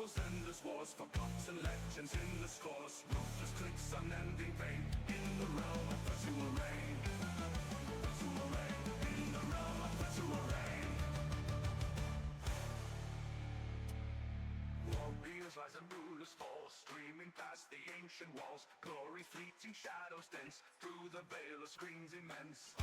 Endless wars, forgotten legends in the scores, ruthless clicks, unending pain, in the realm of virtual rain. Virtual rain, in the realm of virtual rain. Warriors rise and rulers fall, streaming past the ancient walls, glory fleeting, shadows dense, through the veil of screens immense.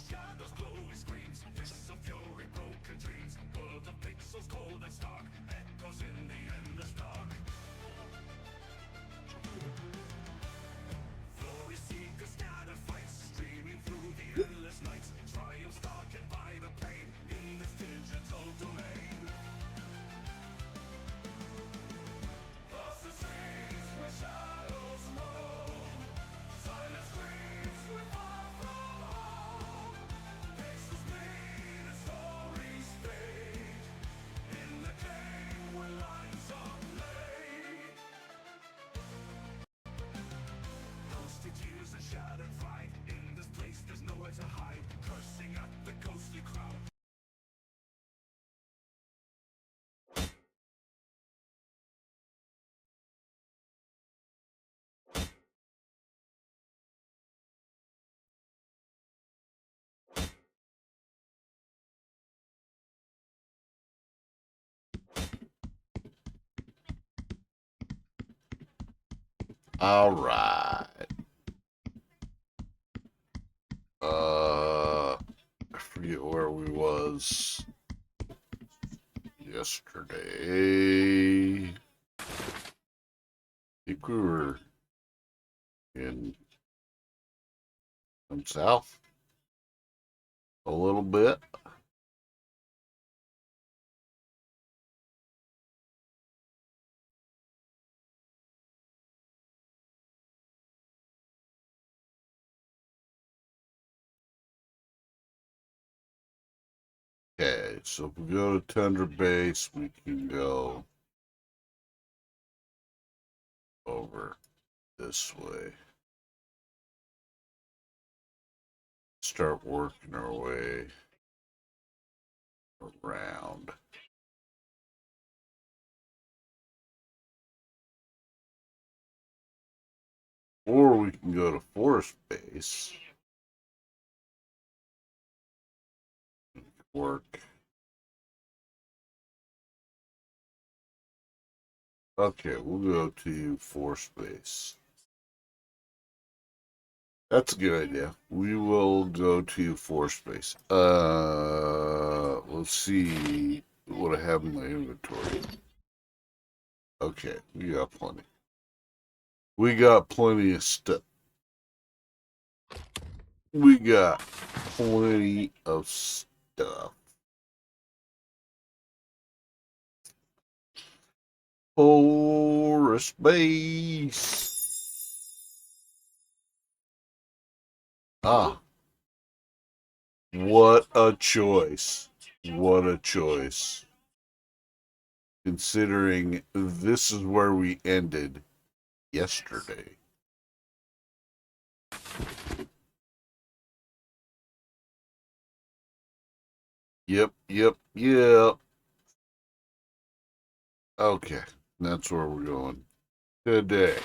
Shadows, glowing screens, fists of fury, broken dreams, world of pixels, cold and stark, echoes in the endless dark. Glory seekers, scattered fights, streaming through the endless nights, triumphs darkened by the pain, in this digital domain. Across the streets where shadows roam, silent screams we far from home. Pixels bleed and stories fade, in the game where lines are played. Ghosted tears and shattered pride, in this place there's nowhere to hide, cursing at the ghostly crowd. All right. I forget where we was yesterday. I think we were in south a little bit. Okay, so if we go to Tundra Base, we can go over this way. Start working our way around. Or we can go to Forest Base. Work. Okay, we'll go to Force Base. That's a good idea. We will go to Force Base. Let's see what I have in my inventory. Okay, we got plenty. We got plenty of stuff. We got plenty of stuff. Forest Base. Ah. What a choice. What a choice. Considering this is where we ended yesterday. Yep. Okay, that's where we're going today.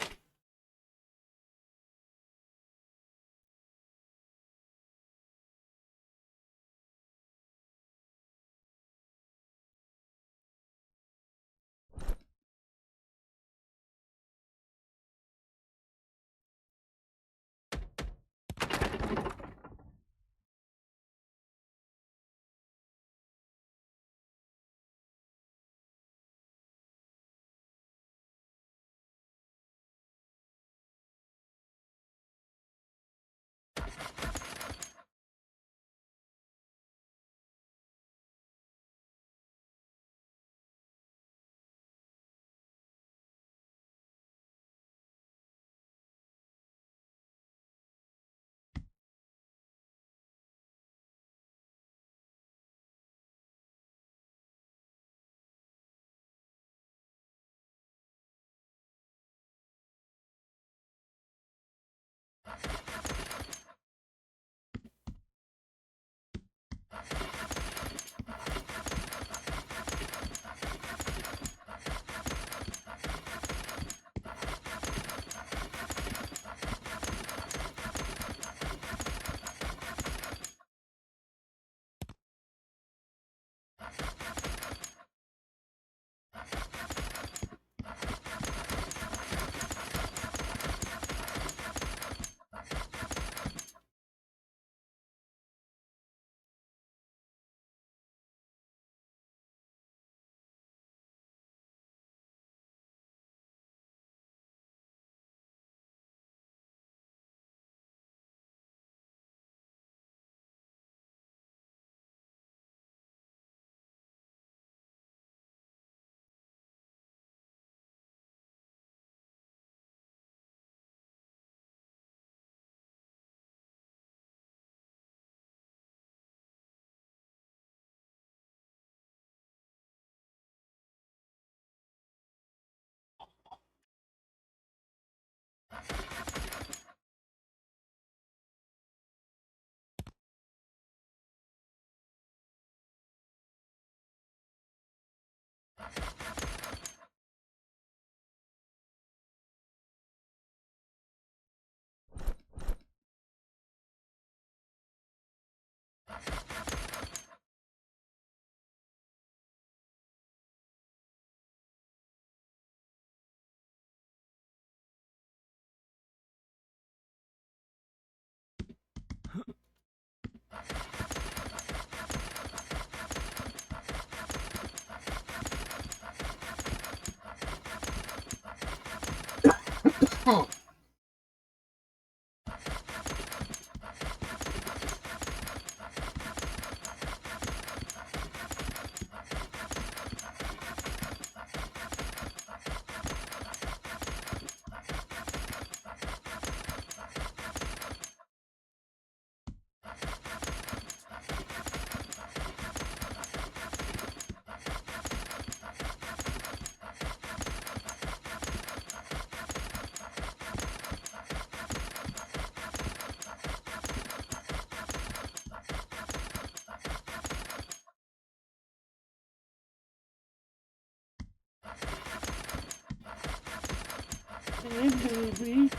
Hey, baby.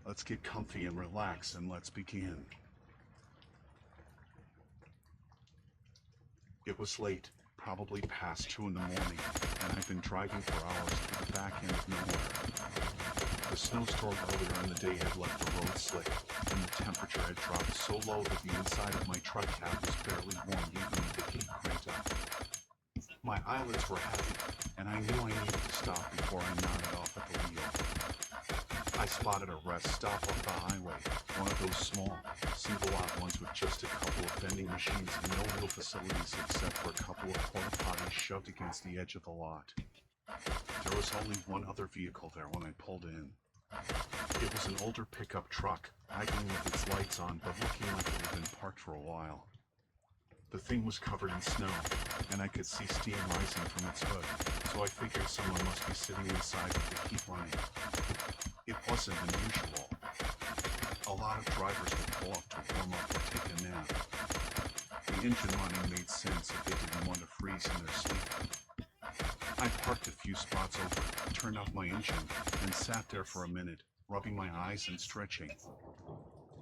Let's get comfy and relax and let's begin. It was late, probably past 2 in the morning, and I've been driving for hours to the back end of nowhere. The snowstorm earlier in the day had left the road slick, and the temperature had dropped so low that the inside of my truck cab was barely warm even with the heat cranked up. My eyelids were heavy, and I knew I needed to stop before I nodded off at the wheel. I spotted a rest stop off the highway, one of those small, single-lot ones with just a couple of vending machines and no real facilities except for a couple of porta potties shoved against the edge of the lot. There was only one other vehicle there when I pulled in. It was an older pickup truck, idling with its lights on but looking like it had been parked for a while. The thing was covered in snow, and I could see steam rising from its hood, so I figured someone must be sitting inside with the heat running. It wasn't unusual. A lot of drivers would pull up to warm up or take a nap. The engine running made sense if they didn't want to freeze in their sleep. I parked a few spots over, turned off my engine, and sat there for a minute, rubbing my eyes and stretching.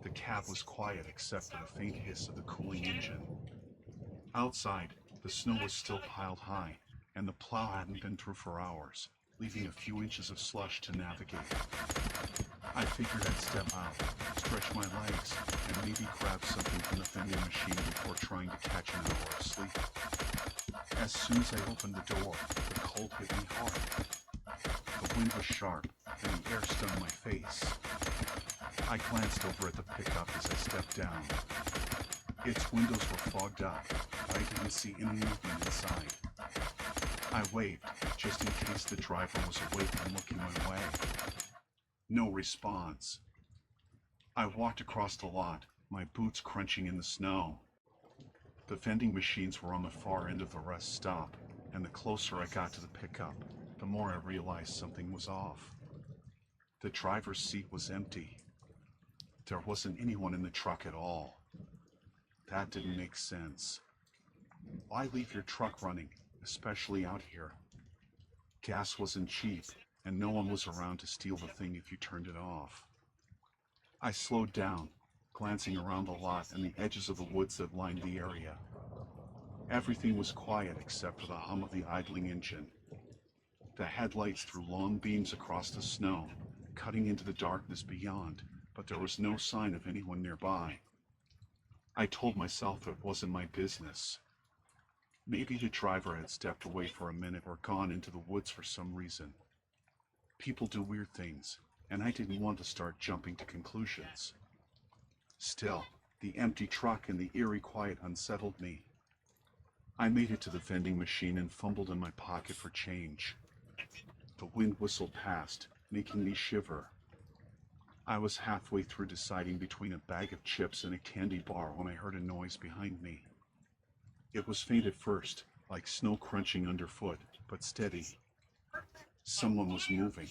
The cab was quiet except for the faint hiss of the cooling engine. Outside, the snow was still piled high, and the plow hadn't been through for hours, leaving a few inches of slush to navigate. I figured I'd step out, stretch my legs, and maybe grab something from the vending machine before trying to catch an hour of sleep. As soon as I opened the door, the cold hit me hard. The wind was sharp, and the air stung my face. I glanced over at the pickup as I stepped down. Its windows were fogged up, but I didn't see any movement inside. I waved, just in case the driver was awake and looking my way. No response. I walked across the lot, my boots crunching in the snow. The vending machines were on the far end of the rest stop, and the closer I got to the pickup, the more I realized something was off. The driver's seat was empty. There wasn't anyone in the truck at all. That didn't make sense. Why leave your truck running, especially out here? Gas wasn't cheap, and no one was around to steal the thing if you turned it off. I slowed down, glancing around the lot and the edges of the woods that lined the area. Everything was quiet except for the hum of the idling engine. The headlights threw long beams across the snow, cutting into the darkness beyond, but there was no sign of anyone nearby. I told myself it wasn't my business. Maybe the driver had stepped away for a minute or gone into the woods for some reason. People do weird things, and I didn't want to start jumping to conclusions. Still, the empty truck and the eerie quiet unsettled me. I made it to the vending machine and fumbled in my pocket for change. The wind whistled past, making me shiver. I was halfway through deciding between a bag of chips and a candy bar when I heard a noise behind me. It was faint at first, like snow crunching underfoot, but steady. Someone was moving.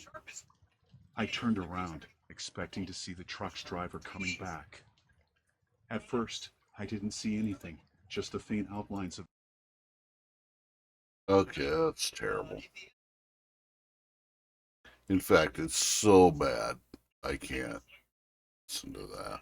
I turned around, expecting to see the truck's driver coming back. At first, I didn't see anything, just the faint outlines of... Okay, that's terrible. In fact, it's so bad, I can't listen to that.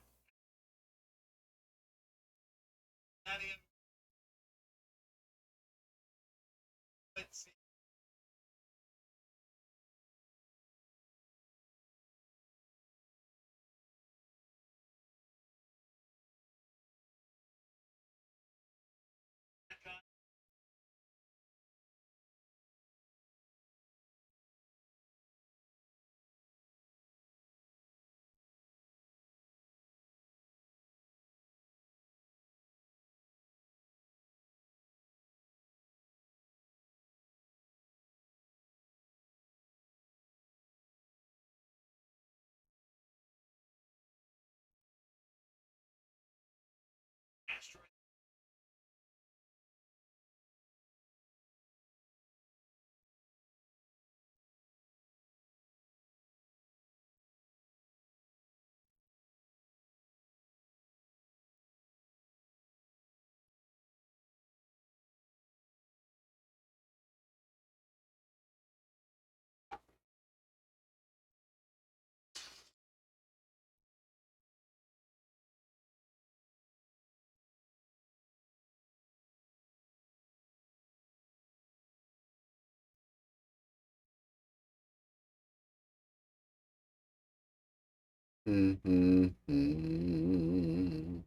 Mm-hmm. Mm-hmm.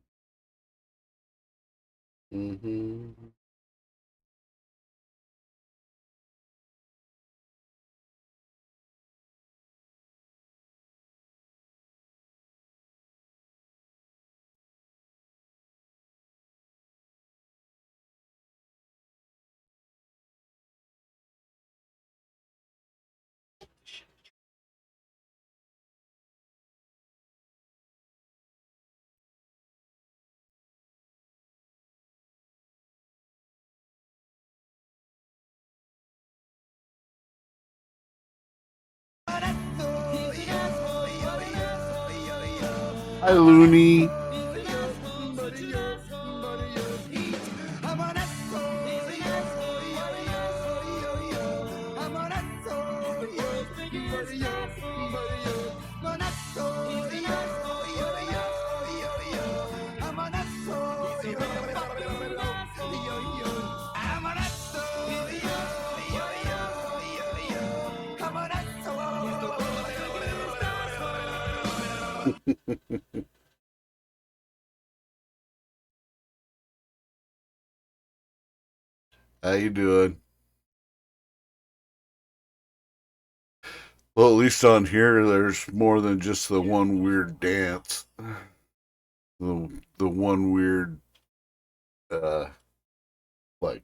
Mm-hmm. Hi, Looney. How you doing? Well, at least on here, there's more than just the one weird dance. The one weird, uh, like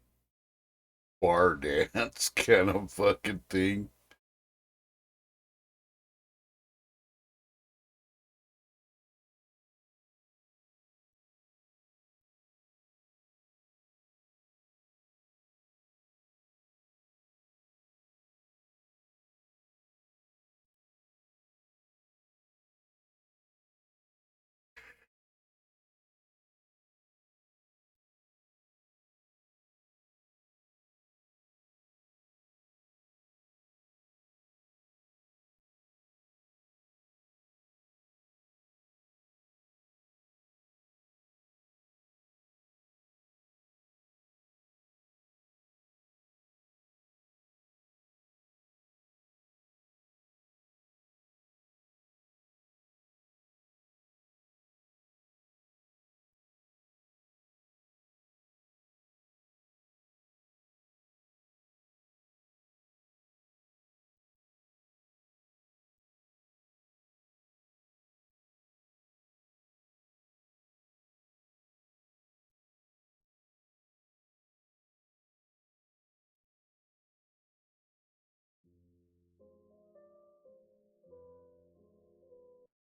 bar dance kind of fucking thing.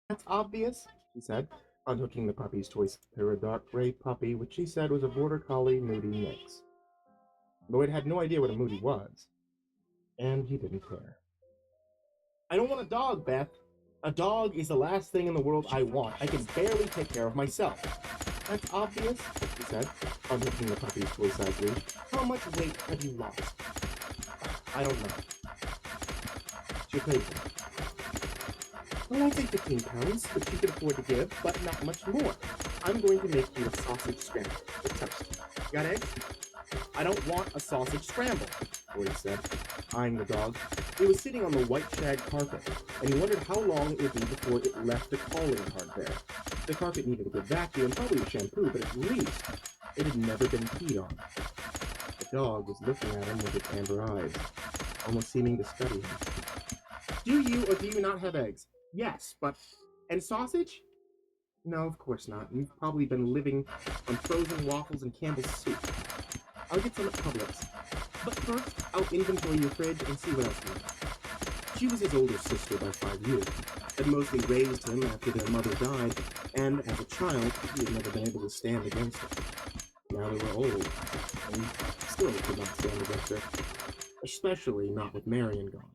That's obvious, she said, unhooking the puppy's toy her dark gray puppy, which she said was a border collie moody mix. Lloyd had no idea what a moody was, and he didn't care. I don't want a dog, Beth. A dog is the last thing in the world I want. I can barely take care of myself. That's obvious, she said, unhooking the puppy's toy-sized leash. How much weight have you lost? I don't know. She paid him. Well, I think 15 pounds, which you can afford to give, but not much more. I'm going to make you a sausage scramble with toast. You got eggs? I don't want a sausage scramble, Lloyd said, eyeing the dog. It was sitting on the white shag carpet, and he wondered how long it would be before it left the calling card there. The carpet needed a good vacuum and probably a shampoo, but at least it had never been peed on. The dog was looking at him with its amber eyes, almost seeming to study him. Do you or do you not have eggs? Yes, but... And sausage? No, of course not. You've probably been living on frozen waffles and Campbell's soup. I'll get some at Publix. But first, I'll inventory your fridge and see what else you have. She was his older sister by 5 years, had mostly raised him after their mother died, and as a child, he had never been able to stand against her. Now they were old, and still could not stand against her, especially not with Marion gone.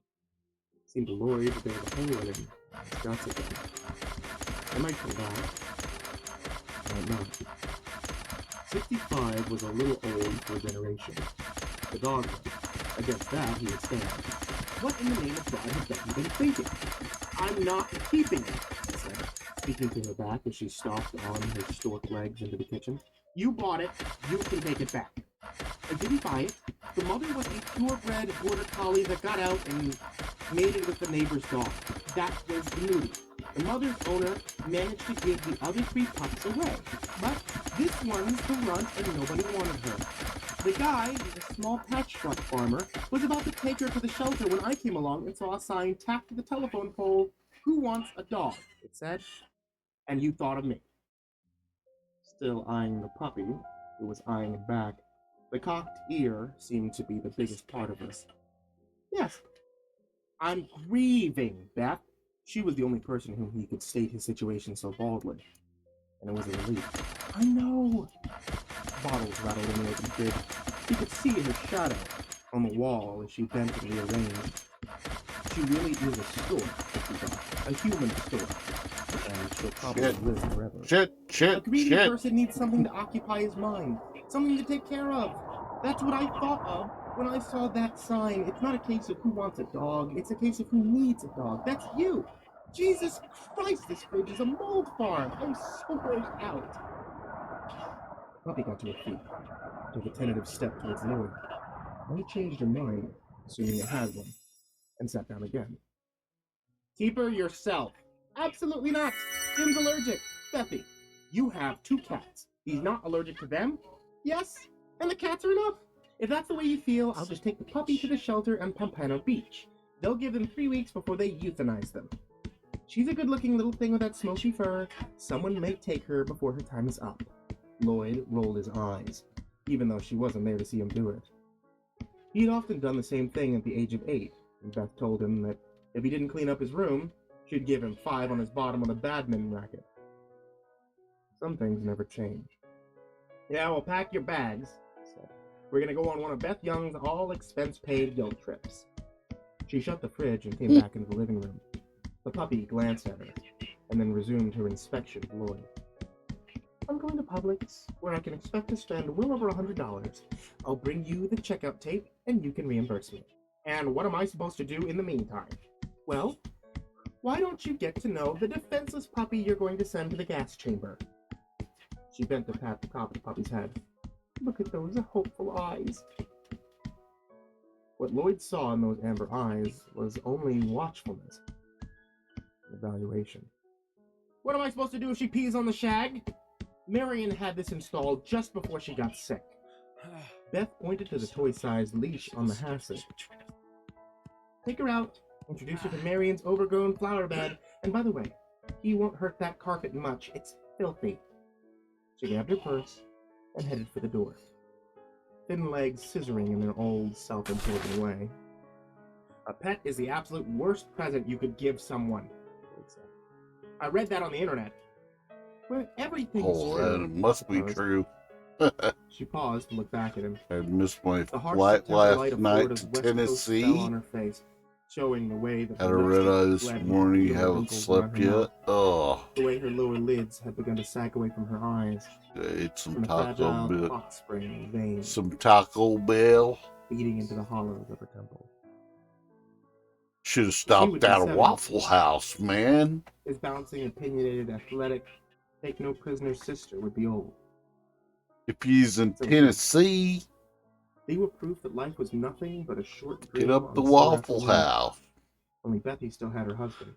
It seemed to Lloyd that there was a hole in him, his guts again. I might come back. I might not. 65 was a little old for a generation. The dog was. Against that, he would stand. What in the name of God had Becky been thinking? I'm not keeping it, he said, speaking to her back as she stalked on her stork legs into the kitchen. You bought it, you can take it back. I didn't buy it. The mother was a purebred border collie that got out and mated with the neighbor's dog. That was the movie. The mother's owner managed to give the other 3 pups away, but this one's the runt and nobody wanted her. The guy, the small patchwork farmer, was about to take her to the shelter when I came along and saw a sign tacked to the telephone pole, "Who wants a dog?" it said. And you thought of me. Still eyeing the puppy, who was eyeing it back, the cocked ear seemed to be the biggest part of us. Yes, I'm grieving, Beth. She was the only person whom he could state his situation so baldly, and it was a relief. I know. Bottles rattled in the open fridge. He could see her shadow on the wall as she bent and rearranged. She really is a store, he thought. A human store. And she'll probably live forever. A greedy person needs something to occupy his mind, something to take care of. That's what I thought of when I saw that sign. It's not a case of who wants a dog, it's a case of who needs a dog. That's you. Jesus Christ, this fridge is a mold farm. I'm so grossed out. Puppy got to her feet, took a tentative step towards Lloyd. Then changed her mind, assuming it had one, and sat down again. Keep her yourself. Absolutely not. Jim's allergic. Bethy, you have 2 cats. He's not allergic to them? Yes, and the cats are enough. If that's the way you feel, I'll just take the puppy to the shelter on Pompano Beach. They'll give them 3 weeks before they euthanize them. She's a good-looking little thing with that smoky fur. Someone may take her before her time is up. Lloyd rolled his eyes, even though she wasn't there to see him do it. He'd often done the same thing at the age of 8, and Beth told him that if he didn't clean up his room, she'd give him 5 on his bottom of the badminton racket. Some things never change. Yeah, well, pack your bags, he said. We're gonna go on one of Beth Young's all-expense-paid guilt trips. She shut the fridge and came back into the living room. The puppy glanced at her, and then resumed her inspection of Lloyd. I'm going to Publix, where I can expect to spend well over $100. I'll bring you the checkout tape, and you can reimburse me. And what am I supposed to do in the meantime? Well, why don't you get to know the defenseless puppy you're going to send to the gas chamber? She bent to pat the top of the puppy's head. Look at those hopeful eyes. What Lloyd saw in those amber eyes was only watchfulness. Evaluation. What am I supposed to do if she pees on the shag? Marion had this installed just before she got sick. Beth pointed to the toy-sized leash on the hassock. Take her out, introduce her to Marion's overgrown flower bed, and by the way, he won't hurt that carpet much. It's filthy. She grabbed her purse and headed for the door, thin legs scissoring in their old, self-important way. A pet is the absolute worst present you could give someone, Lloyd said. I read that on the internet. Where everything is Oh, true, that must be suppose. true. She paused to look back at him. I missed my The harsh flight September light last of night Florida's to west coast fell Tennessee. on her face, showing the way that Had her a red eye lipstick this bled with morning. little Haven't wrinkles slept around her mouth, yet. Oh, the way her lower lids had begun to sag away from her eyes, I ate some from a Taco fragile Bell. clock spring vein Some Taco Bell. beating into the hollows of her temple. Should have would stopped be at a 7. Waffle House, man. His bouncing, opinionated, athletic, take no prisoner sister would be old. If he's in So Tennessee, They were proof that life was nothing but a short dream get up on the a summer Waffle afternoon. House. Only Bethy still had her husband,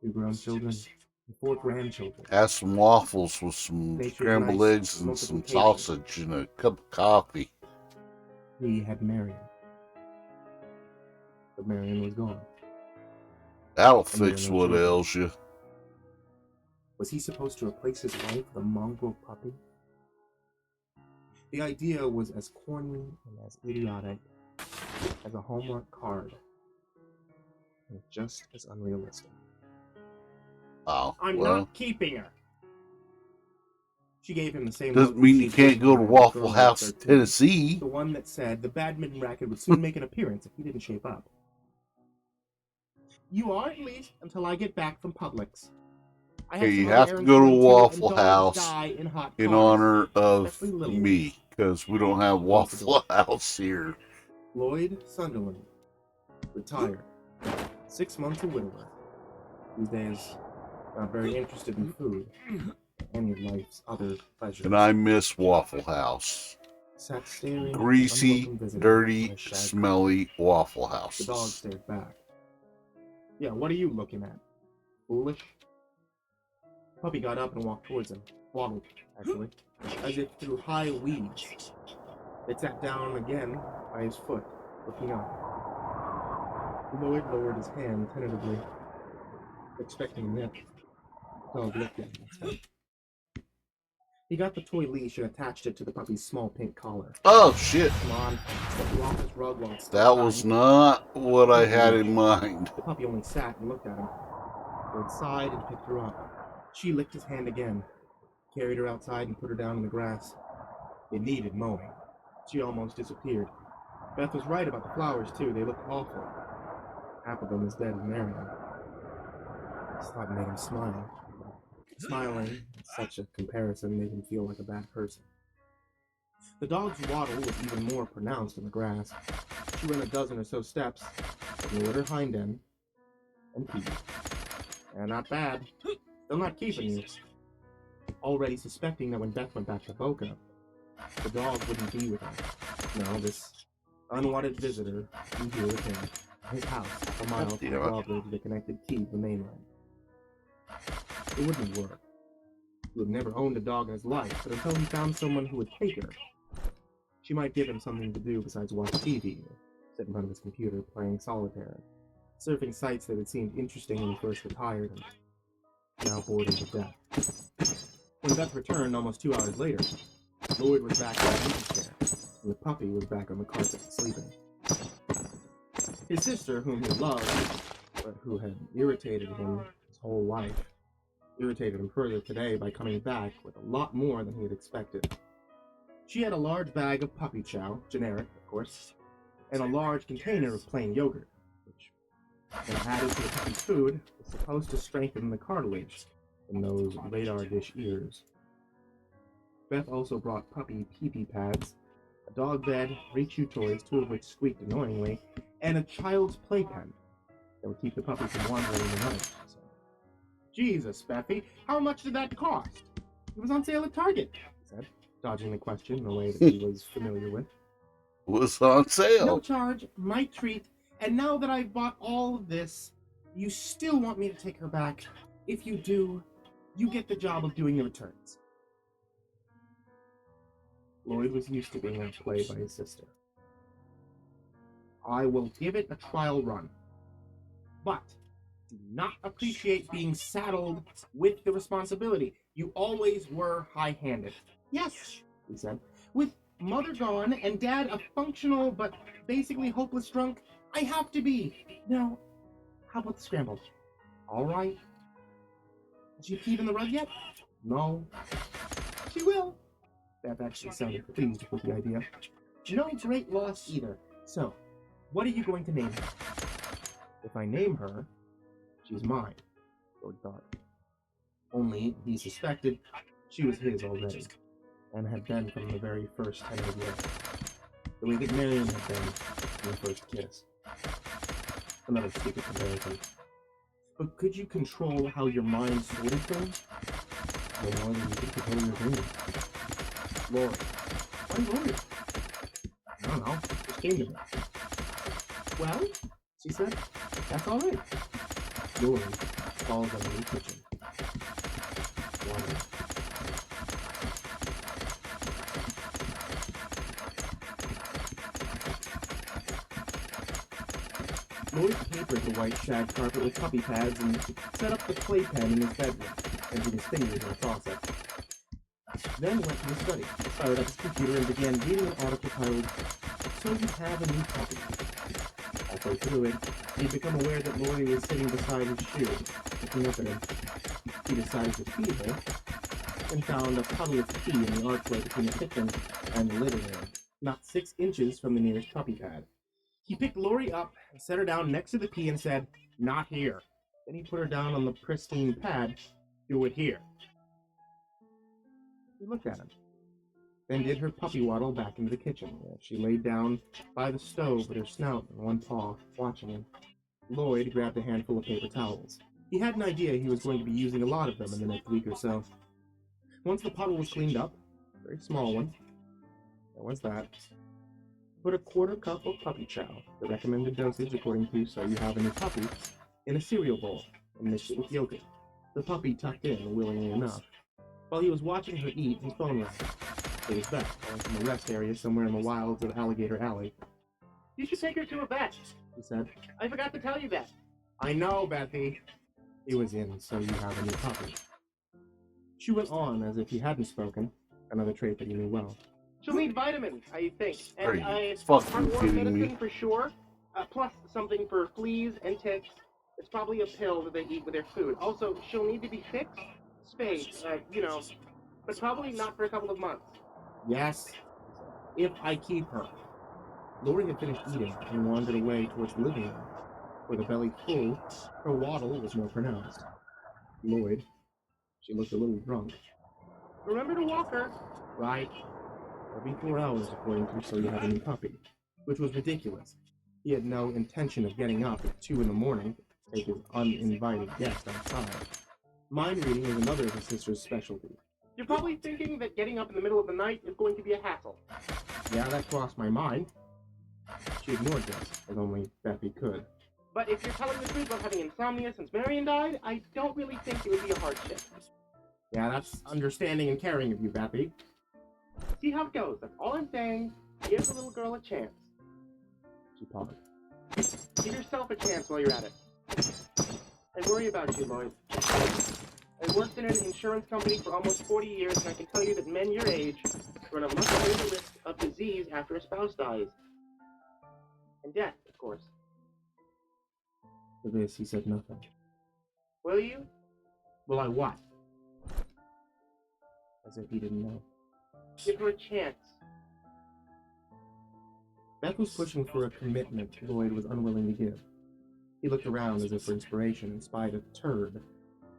2 grown children, and 4 grandchildren. Have some waffles with some Nature's scrambled nice eggs and some multiplication. sausage and a cup of coffee. He had Marion. But Marion was gone. That'll And there were fix no what children. ails you. Was he supposed to replace his wife with a mongrel puppy? The idea was as corny and as idiotic as a Hallmark card. And just as unrealistic. Oh, I'm well, not keeping her. She gave him the same doesn't look mean she you had can't given go her to when the Waffle girl was House, 13. Tennessee. The one that said the badminton racket would soon make an appearance if he didn't shape up. You are at least until I get back from Publix. I Okay, you some other have to errands go to run too, Waffle and dogs House die in hot in cars. honor of especially little me, because we don't have Waffle House here. Lloyd Sunderland, retired, 6 months a widower. These days, not very interested in food, or any of life's other pleasures. And I miss Waffle House. Sat staring at the Greasy, unwelcome visitor on dirty, his shag smelly Waffle The dog Houses. stared back. Yeah, what are you looking at? Foolish. The puppy got up and walked towards him. Waddled, actually, as if through high weeds. It sat down again by his foot, looking up. Lloyd lowered his hand tentatively, expecting a nip. The dog looked at him instead. He got the toy leash and attached it to the puppy's small pink collar. Oh shit! Come on, step you off this rug while it's That was not what I had in mind. The puppy only sat and looked at him. Lloyd sighed and picked her up. She licked his hand again, carried her outside and put her down in the grass. It needed mowing. She almost disappeared. Beth was right about the flowers, too. They looked awful. Half of them as dead as Marion. This thought made him smile. Smiling at such a comparison made him feel like a bad person. The dog's waddle was even more pronounced in the grass. She went a dozen or so steps, lowered her hind end, and peed. And not bad. Still not keeping you. Already suspecting that when Beth went back to Boca, the dog wouldn't be with her. No, this unwanted visitor would be here with him. His house, a mile from the dog that connected Key to the mainland. It wouldn't work. He had never owned a dog in his life, but until he found someone who would take her, she might give him something to do besides watch TV, or sit in front of his computer playing solitaire, surfing sites that had seemed interesting when he first retired, and now bored him to death. When Beth returned almost 2 hours later, Lloyd was back in the easy chair, and the puppy was back on the carpet sleeping. His sister, whom he loved, but who had irritated him his whole life, irritated him further today by coming back with a lot more than he had expected. She had a large bag of puppy chow, generic, of course, and a large container of plain yogurt, which, when added to the puppy's food, was supposed to strengthen the cartilage in those radar dish ears. Beth also brought puppy pee-pee pads, a dog bed, 3 chew toys, 2 of which squeaked annoyingly, and a child's playpen that would keep the puppy from wandering in the night. So, Jesus, Beffy, how much did that cost? It was on sale at Target, he said, dodging the question in a way that he was familiar with. Was on sale. No charge, my treat, and now that I've bought all of this, you still want me to take her back. If you do, you get the job of doing the returns. Lloyd was used to being outplayed by his sister. I will give it a trial run, but do not appreciate being saddled with the responsibility. You always were high-handed. Yes, he said. With Mother gone and Dad a functional but basically hopeless drunk, I have to be. Now, how about the scrambled? All right. Has she peed in the rug yet? No. She will. Beth actually sounded pleased with the idea. No great loss either. So, what are you going to name her? If I name her, she's mine, Lloyd thought. Only, he suspected, she was his already, and had been from the very first tentative way. The way that Marion had been from the first kiss. Another stupid comparison. But could you control how your mind sorted things? No more than you could control your brain. Lloyd. Why Lloyd? I don't know. It just came to me. Well, she said, that's all right. Lloyd falls under the kitchen. Why? Lloyd papered the white shag carpet with puppy pads and set up the playpen in his bedroom, emptying his fingers in the faucet. Then went to his study, fired up his computer, and began reading an article titled, So You Have a New Puppy. Halfway through it, he'd become aware that Lori was sitting beside his shoe, looking up at him. He decided to feed her, and found a puddle of pee in the archway between the kitchen and the living room, not 6 inches from the nearest puppy pad. He picked Lori up and set her down next to the pee and said, Not here. Then he put her down on the pristine pad. Do it here. She looked at him, then did her puppy waddle back into the kitchen, where she laid down by the stove with her snout in one paw, watching him. Lloyd grabbed a handful of paper towels. He had an idea he was going to be using a lot of them in the next week or so. Once the puddle was cleaned up, a very small one, there was that, put a 1/4 cup of puppy chow, the recommended dosage according to So You Have a New Puppy, in a cereal bowl, and mixed it with yogurt. The puppy tucked in, willingly enough. While he was watching her eat, his phone rang. It was Beth, calling from a rest area somewhere in the wilds of Alligator Alley. You should take her to a vet. He said. I forgot to tell you that. I know, Bethy. He was in, so you have a new puppy. She went on as if he hadn't spoken, another trait that he knew well. She'll need vitamins, I think. Are And you I fucking heartworm kidding medicine me? for sure. Plus something for fleas and ticks. It's probably a pill that they eat with their food. Also, she'll need to be fixed, spayed, but probably not for a couple of months. Yes, if I keep her. Lori had finished eating and wandered away towards the living room. With a belly full, her waddle was more pronounced. Lloyd, she looked a little drunk. Remember to walk her. Right. Every 4 hours, according to So You Have a New Puppy, which was ridiculous. He had no intention of getting up at 2 in the morning to take his uninvited guest outside. Mind reading was another of his sister's specialty. You're probably thinking that getting up in the middle of the night is going to be a hassle. Yeah, that crossed my mind. She ignored this, as only Bethy could. But if you're telling the truth about having insomnia since Marion died, I don't really think it would be a hardship. Yeah, that's understanding and caring of you, Bethy. See how it goes. That's all I'm saying. Give the little girl a chance. She paused. Give yourself a chance while you're at it. I worry about you, Lloyd. I worked in an insurance company for almost 40 years, and I can tell you that men your age run a much greater risk of disease after a spouse dies. And death, of course. To this, he said nothing. Will you? Will I what? As if he didn't know. Give her a chance. Beth was pushing for a commitment Lloyd was unwilling to give. He looked around as if for inspiration and spied a turd.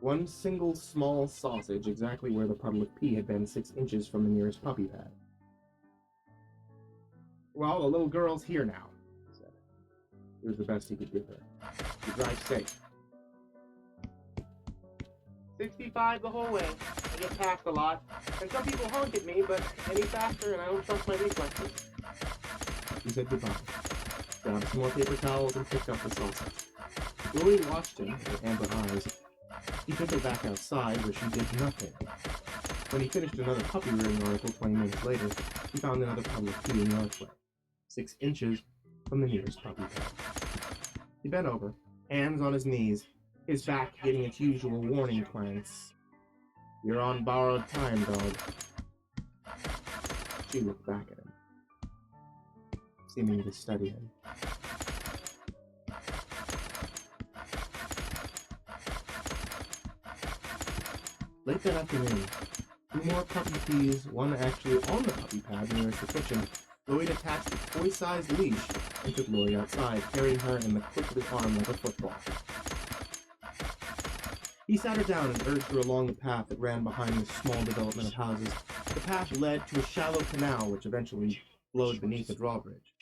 One single small sausage exactly where the puddle of pee had been 6 inches from the nearest puppy pad. Well, the little girl's here now, he said. It was the best he could give her. You drive safe. 65 the whole way. I get passed a lot. And some people honk at me, but any faster and I don't trust my reflexes. He said goodbye, grabbed some more paper towels, and picked up the sausage. Lori watched him with amber eyes. He took her back outside, where she did nothing. When he finished another puppy rearing article 20 minutes later, he found another puddle of pee in the archway, 6 inches from the nearest puppy pad. He bent over, hands on his knees, his back getting its usual warning clanks. You're on borrowed time, dog. She looked back at him, seeming to study him. Late that afternoon, 2 more puppy peas, one actually on the puppy pad nearest the kitchen. Lloyd attached a toy-sized leash and took Lori outside, carrying her in the crook of his arm like a football. He sat her down and urged her along the path that ran behind this small development of houses. The path led to a shallow canal which eventually flowed beneath a drawbridge.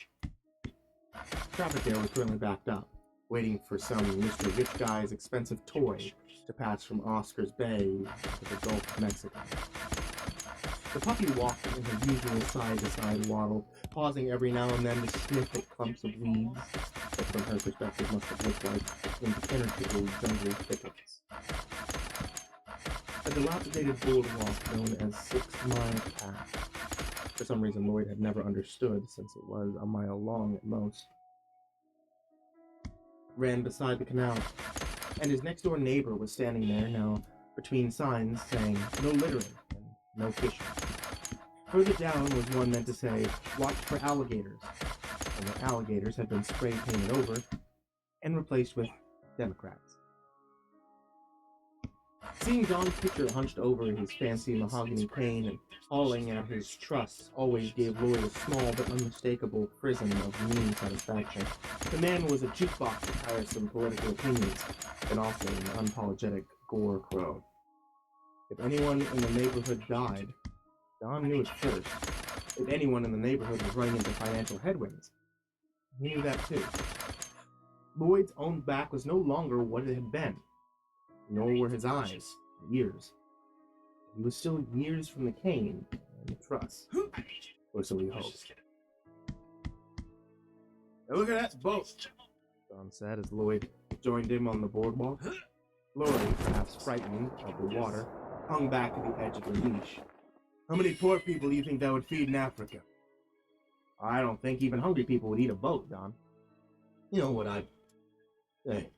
Traffic there was currently backed up, waiting for some Mr. Rich Guy's expensive toy to pass from Oscar's Bay to the Gulf of Mexico. The puppy walked in her usual side-to-side waddle, pausing every now and then to sniff at clumps of weeds that from her perspective must have looked like impenetrable jungle thickets. A dilapidated boardwalk known as 6 Mile Path. For some reason Lloyd had never understood, since it was a mile long at most. Ran beside the canal, and his next-door neighbor was standing there now between signs saying no littering and no fishing. Further down was one meant to say, watch for alligators, and the alligators had been spray painted over and replaced with Democrats. Seeing John's picture hunched over his fancy mahogany pane and hauling at his truss always gave Lloyd a small but unmistakable prism of mean satisfaction. The man was a jukebox of tiresome political opinions, and also an unapologetic gore crow. If anyone in the neighborhood died, John knew it first. If anyone in the neighborhood was running into financial headwinds, he knew that too. Lloyd's own back was no longer what it had been, nor were his eyes and ears. He was still years from the cane and the truss, or so he hoped. Hey, look at that boat, John said as Lloyd joined him on the boardwalk. Lori, perhaps frightened of the water, hung back to the edge of the leash. How many poor people do you think that would feed in Africa? I don't think even hungry people would eat a boat, Don. You know what Hey,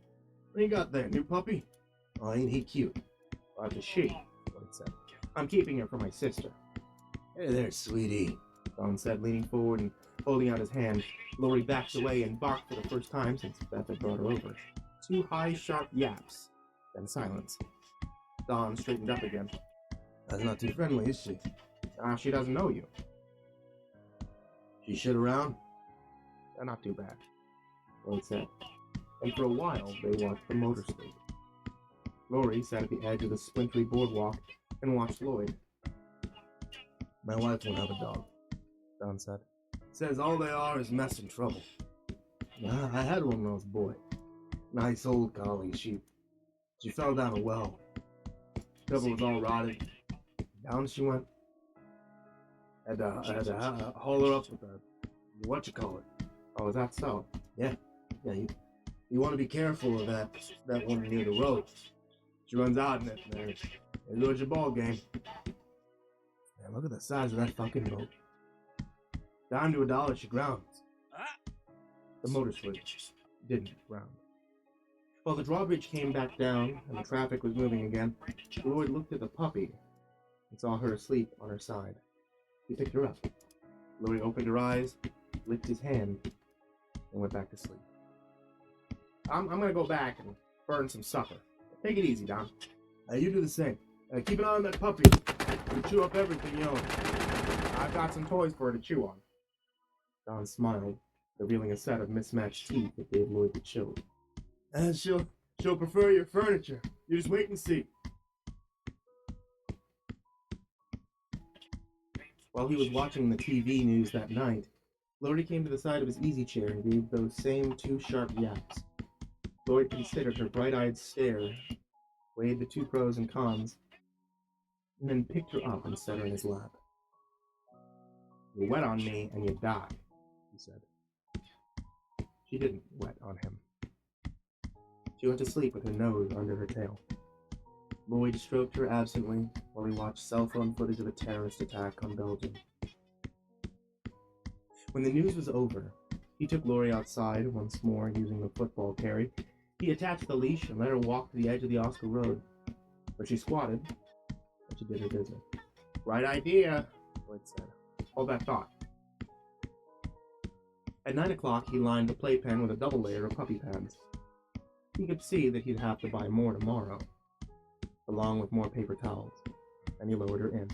what you got there, new puppy? Oh, ain't he cute? Well, it's a she, Lloyd said. I'm keeping her for my sister. Hey there, sweetie, Don said, leaning forward and holding out his hand. Lori backed away and barked for the first time since Beth had brought her over. 2 high, sharp yaps, then silence. Don straightened up again. That's not too friendly, is she? She doesn't know you. She shit around? Not too bad, Lloyd said. And for a while, they watched the motor sleep. Lori sat at the edge of the splintery boardwalk and watched Lloyd. My wife won't have a dog, Don said. Says all they are is mess and trouble. I had one when I was a boy. Nice old collie. She fell down a well. Cover was all rotted. Down she went. Had to haul her up with a whatchamacallit. Oh, is that so? Yeah. You want to be careful of that one near the road. She runs out in it, and there goes your ball game. Man, look at the size of that fucking boat. Dime to $1 she grounds. The motor switch didn't ground. While the drawbridge came back down and the traffic was moving again, Lloyd looked at the puppy and saw her asleep on her side. He picked her up. Lloyd opened her eyes, licked his hand, and went back to sleep. I'm gonna go back and burn some supper. Take it easy, Don. You do the same. Keep an eye on that puppy. You chew up everything you own. I've got some toys for her to chew on. Don smiled, revealing a set of mismatched teeth that gave Lloyd the chills. She'll prefer your furniture. You just wait and see. While he was watching the TV news that night, Lloyd came to the side of his easy chair and gave those same 2 sharp yaps. Lloyd considered her bright-eyed stare, weighed the 2 pros and cons, and then picked her up and set her in his lap. You wet on me and you die, he said. She didn't wet on him. She went to sleep with her nose under her tail. Lloyd stroked her absently while he watched cell phone footage of a terrorist attack on Belgium. When the news was over, he took Lori outside once more using the football carry. He attached the leash and let her walk to the edge of the Oscar Road. But she squatted, and she did her business. Right idea, Lloyd said. Hold that thought. At 9 o'clock, he lined the playpen with a double layer of puppy pads. He could see that he'd have to buy more tomorrow, along with more paper towels, and he lowered her in.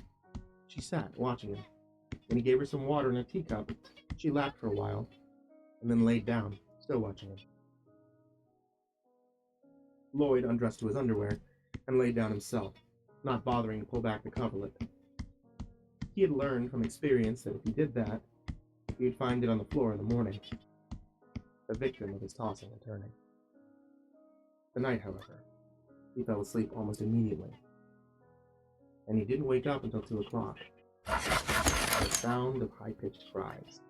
She sat, watching him. When he gave her some water in a teacup, she laughed for a while, and then laid down, still watching him. Lloyd undressed to his underwear and laid down himself, not bothering to pull back the coverlet. He had learned from experience that if he did that, he'd find it on the floor in the morning, the victim of his tossing and turning. The night, however, he fell asleep almost immediately, and he didn't wake up until 2 o'clock. The sound of high-pitched cries.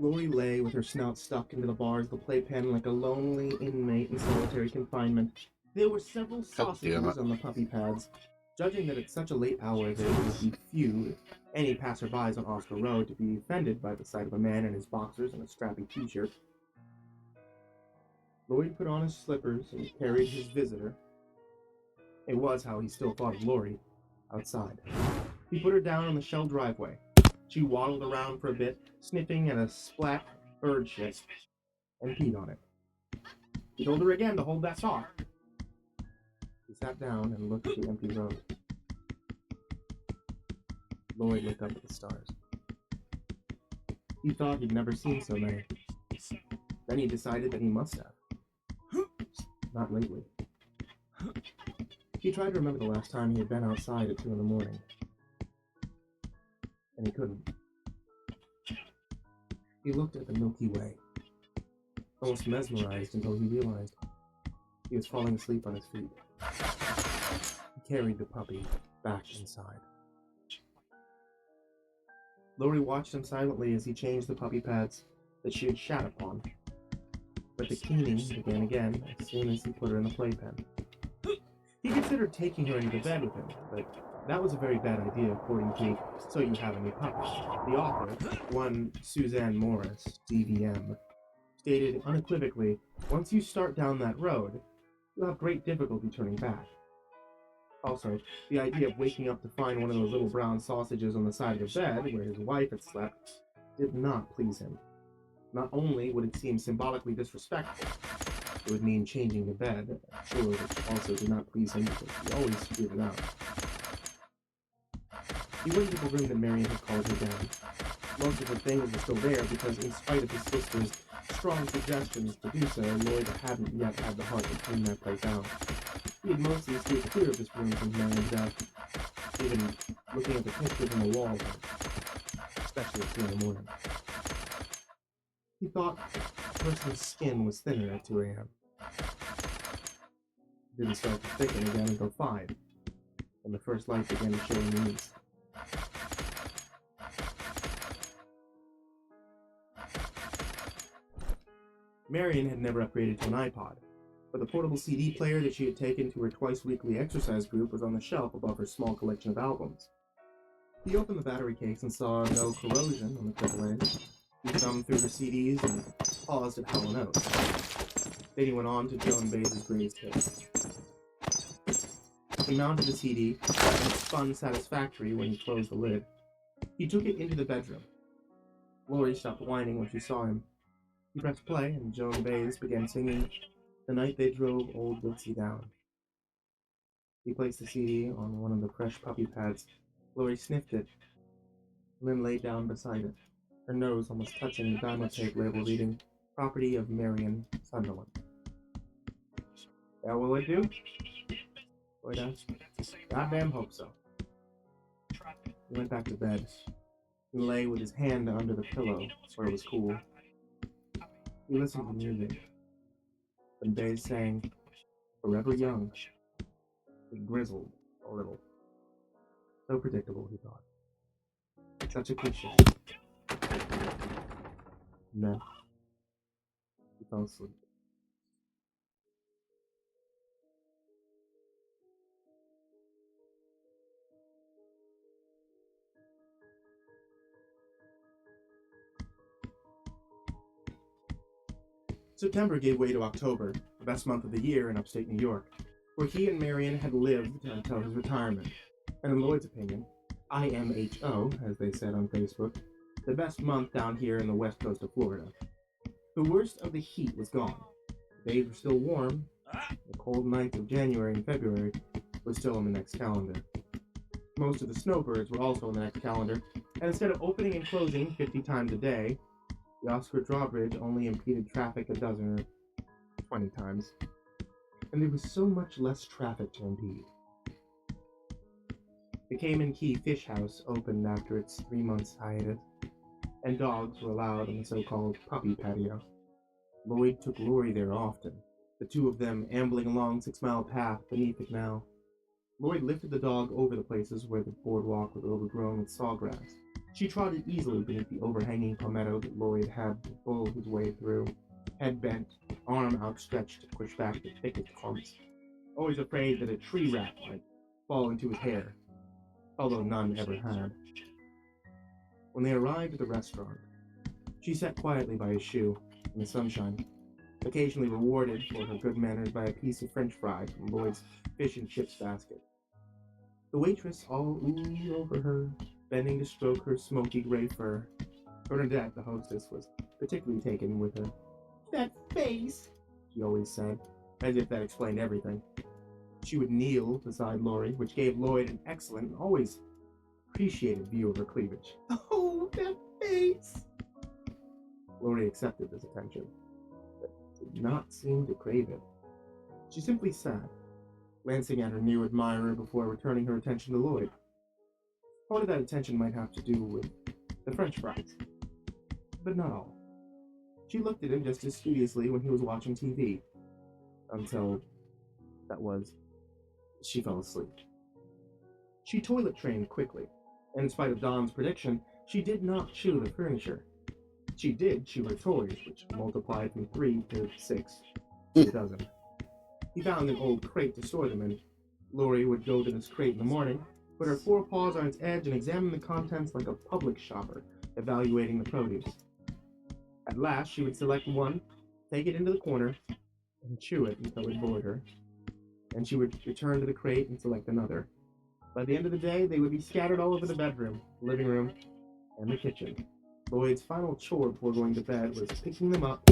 Lori lay with her snout stuck into the bars of the playpen like a lonely inmate in solitary confinement. There were several sausages on the puppy pads. Judging that at such a late hour there would be few, if any, passerbys on Oscar Road to be offended by the sight of a man in his boxers and a strappy t-shirt, Lloyd put on his slippers and carried his visitor. It was how he still thought of Lori, outside. He put her down on the shell driveway. She waddled around for a bit, sniffing at a splat bird shit, and peed on it. He told her again to hold that thought. He sat down and looked at the empty road. Lloyd looked up at the stars. He thought he'd never seen so many. Then he decided that he must have. Not lately. He tried to remember the last time he had been outside at 2 in the morning. And he couldn't. He looked at the Milky Way, almost mesmerized until he realized he was falling asleep on his feet. He carried the puppy back inside. Lori watched him silently as he changed the puppy pads, that she had shat upon. But the keening began again as soon as he put her in the playpen. He considered taking her into bed with him, but that was a very bad idea according to So You Have a New Puppy. The author, one Suzanne Morris, DVM, stated unequivocally, once you start down that road, you'll have great difficulty turning back. Also, the idea of waking up to find one of those little brown sausages on the side of the bed where his wife had slept did not please him. Not only would it seem symbolically disrespectful, it would mean changing the bed, a chore which also did not please him because he always figured it out. He went into the room that Marion had called her down. Most of her things were still there because, in spite of his sister's strong suggestions to do so, Lloyd hadn't yet had the heart to clean that place out. He had mostly stayed clear of this room since Marion's death, even looking at the pictures on the wall, especially at 2 in the morning. He thought a person's skin was thinner at 2 a.m. It didn't start to thicken again until 5, when the first light began to show in the east. Marion had never upgraded to an iPod, but the portable CD player that she had taken to her twice-weekly exercise group was on the shelf above her small collection of albums. He opened the battery case and saw no corrosion on the triple edge. He thumbed through the CDs and paused at Hall & Oates. Then he went on to Joan Baez's Greatest Hits. He mounted the CD, and it spun satisfactory when he closed the lid. He took it into the bedroom. Lori stopped whining when she saw him. He pressed play, and Joan Baez began singing The Night They Drove Old Dixie Down. He placed the CD on one of the fresh puppy pads. Lori sniffed it, and then lay down beside it, her nose almost touching the diamond tape label reading, Property of Marion Sunderland. That will it do? Lloyd asked. Goddamn hope so. He went back to bed. He lay with his hand under the pillow, where it was cool. He listened to music. Then Baez sang, Forever Young. He grizzled a little. So predictable, he thought. Such a cliche. And then he fell asleep. September gave way to October, the best month of the year in upstate New York, where he and Marion had lived until his retirement. And in Lloyd's opinion, IMHO, as they said on Facebook, the best month down here in the west coast of Florida. The worst of the heat was gone. The days were still warm. The cold nights of January and February were still on the next calendar. Most of the snowbirds were also on the next calendar, and instead of opening and closing 50 times a day, the Oscar drawbridge only impeded traffic a dozen or 20 times. And there was so much less traffic to impede. The Cayman Key Fish House opened after its 3 months hiatus, and dogs were allowed on the so-called puppy patio. Lloyd took Lori there often, the two of them ambling along 6 Mile Path beneath the canal. Lloyd lifted the dog over the places where the boardwalk was overgrown with sawgrass. She trotted easily beneath the overhanging palmetto that Lloyd had to pull his way through, head bent, arm outstretched to push back the thickest clumps, always afraid that a tree rat might fall into his hair, although none ever had. When they arrived at the restaurant, she sat quietly by his shoe in the sunshine, occasionally rewarded for her good manners by a piece of French fry from Lloyd's fish and chips basket. The waitress all oohed over her, bending to stroke her smoky gray fur. Bernadette, the hostess, was particularly taken with her. That face, she always said, as if that explained everything. She would kneel beside Lori, which gave Lloyd an excellent and always appreciated view of her cleavage. Oh, that face! Lori accepted this attention, but did not seem to crave it. She simply sat, glancing at her new admirer before returning her attention to Lloyd. Part of that attention might have to do with the French fries, but not all. She looked at him just as studiously when he was watching TV, until, she fell asleep. She toilet trained quickly, and in spite of Don's prediction, she did not chew the furniture. She did chew her toys, which multiplied from 3 to 6 to a dozen. He found an old crate to store them in. Lori would go to this crate in the morning, put her forepaws on its edge, and examine the contents like a public shopper, evaluating the produce. At last, she would select one, take it into the corner, and chew it until it bored her. Then she would return to the crate and select another. By the end of the day, they would be scattered all over the bedroom, living room, and the kitchen. Lloyd's final chore before going to bed was picking them up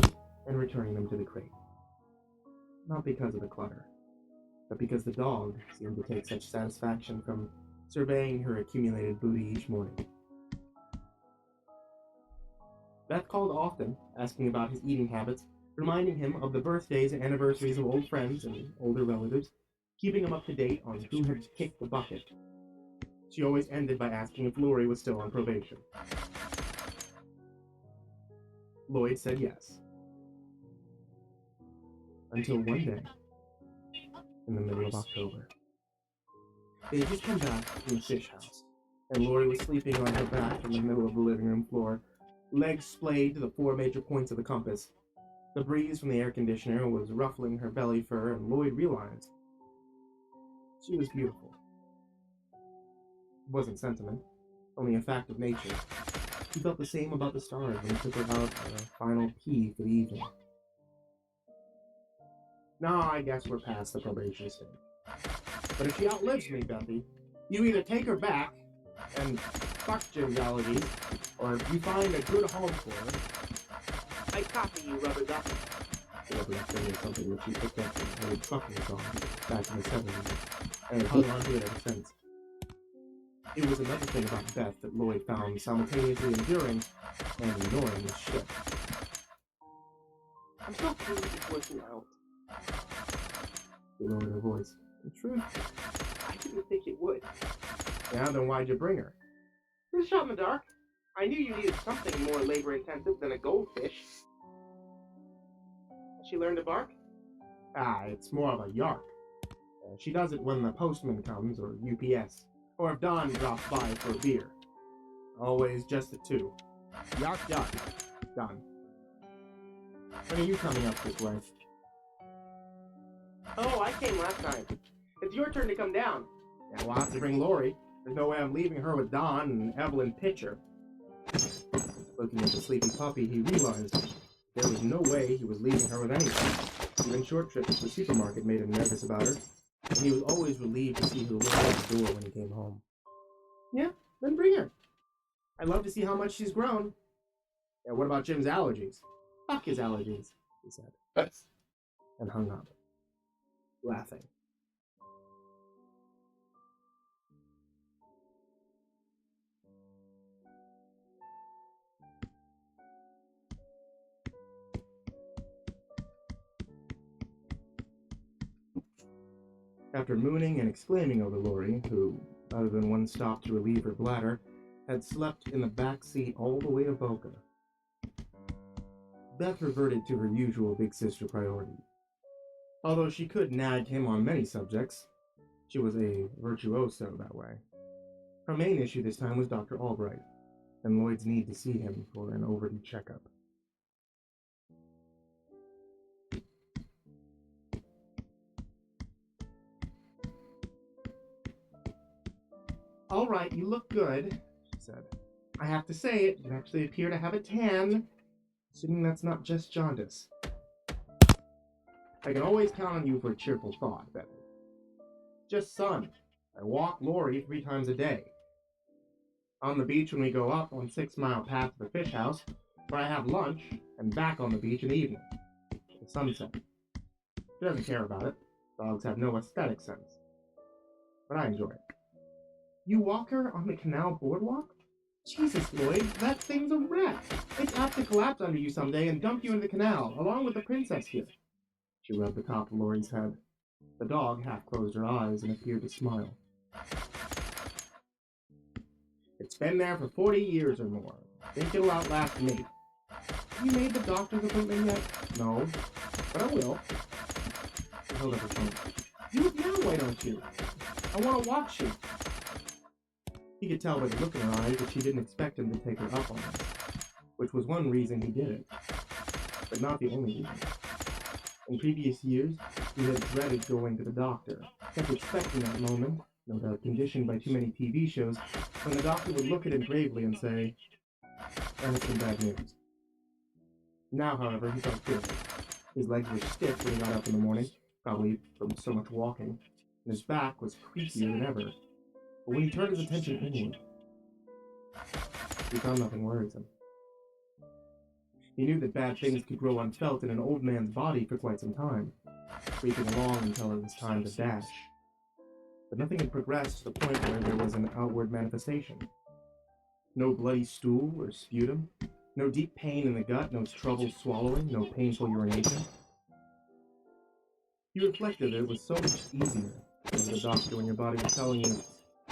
and returning them to the crate. Not because of the clutter, but because the dog seemed to take such satisfaction from surveying her accumulated booty each morning. Beth called often, asking about his eating habits, reminding him of the birthdays and anniversaries of old friends and older relatives, keeping him up to date on who had kicked the bucket. She always ended by asking if Lori was still on probation. Lloyd said yes. Until one day, in the middle of October. They had just come back from the fish house, and Lori was sleeping on her back in the middle of the living room floor, legs splayed to the 4 major points of the compass. The breeze from the air conditioner was ruffling her belly fur, and Lloyd realized she was beautiful. It wasn't sentiment, only a fact of nature. He felt the same about the stars when he took her out for a final pee for the evening. No, I guess we're past the probation stage. But if she outlives me, Bethy, you either take her back and fuck Jim's allergies, or you find a good home for her. I copy you, Rubber Duck. The Rubber Duck thing is something which he picked up from an old fucking song back in the 70s, and had hung on to it ever since. It was another thing about Beth that Lloyd found simultaneously enduring and annoying as shit. I'm so pleased it's working out. She lowered her voice. In truth, I didn't think it would. yeah, then why'd you bring her? It was a shot in the dark. I knew you needed something more labor-intensive than a goldfish. Has she learned to bark? Ah, it's more of a yark. She does it when the postman comes, or UPS, or if Don drops by for a beer. Always just the two. Yark, yark. Done. When are you coming up this way? Oh, I came last time. It's your turn to come down. Yeah, we'll have to bring Lori. There's no way I'm leaving her with Don and Evelyn Pitcher. Looking at the sleepy puppy, he realized there was no way he was leaving her with anyone. Even short trips to the supermarket made him nervous about her, and he was always relieved to see her look out the door when he came home. Yeah, then bring her. I'd love to see how much she's grown. Yeah, what about Jim's allergies? Fuck his allergies, he said, and hung up, laughing. After mooning and exclaiming over Lori, who, other than one stop to relieve her bladder, had slept in the back seat all the way to Boca, Beth reverted to her usual big sister priority. Although she could nag him on many subjects, she was a virtuoso that way. Her main issue this time was Dr. Albright, and Lloyd's need to see him for an overdue checkup. All right, you look good, she said. I have to say it, you actually appear to have a tan, assuming that's not just jaundice. I can always count on you for a cheerful thought, Betty. Just sun. I walk Lori 3 times a day. On the beach when we go up on 6 Mile Path to the fish house, where I have lunch, and back on the beach in the evening. The sunset. She doesn't care about it. Dogs have no aesthetic sense. But I enjoy it. You walk her on the canal boardwalk? Jesus, Lloyd, that thing's a wreck. It's apt to collapse under you someday and dump you in the canal, along with the princess here. She rubbed the top of Lori's head. The dog half closed her eyes and appeared to smile. It's been there for 40 years or more. Think it'll outlast me. Have you made the doctor's appointment yet? No, but I will. She held up her phone. Do it now, why don't you? I want to watch you. He could tell by the look in her eyes that she didn't expect him to take her up on it. which was one reason he did it, but not the only reason. In previous years, he had dreaded going to the doctor, kept expecting that moment, no doubt conditioned by too many TV shows, when the doctor would look at him gravely and say, "I have some bad news." Now, however, he felt good. His legs were stiff when he got up in the morning, probably from so much walking, and his back was creakier than ever. But when he turned his attention inward, he found nothing worrisome. He knew that bad things could grow unfelt in an old man's body for quite some time, creeping along until it was time to dash. But nothing had progressed to the point where there was an outward manifestation. No bloody stool or sputum, no deep pain in the gut, no trouble swallowing, no painful urination. He reflected that it was so much easier than the doctor when your body was telling you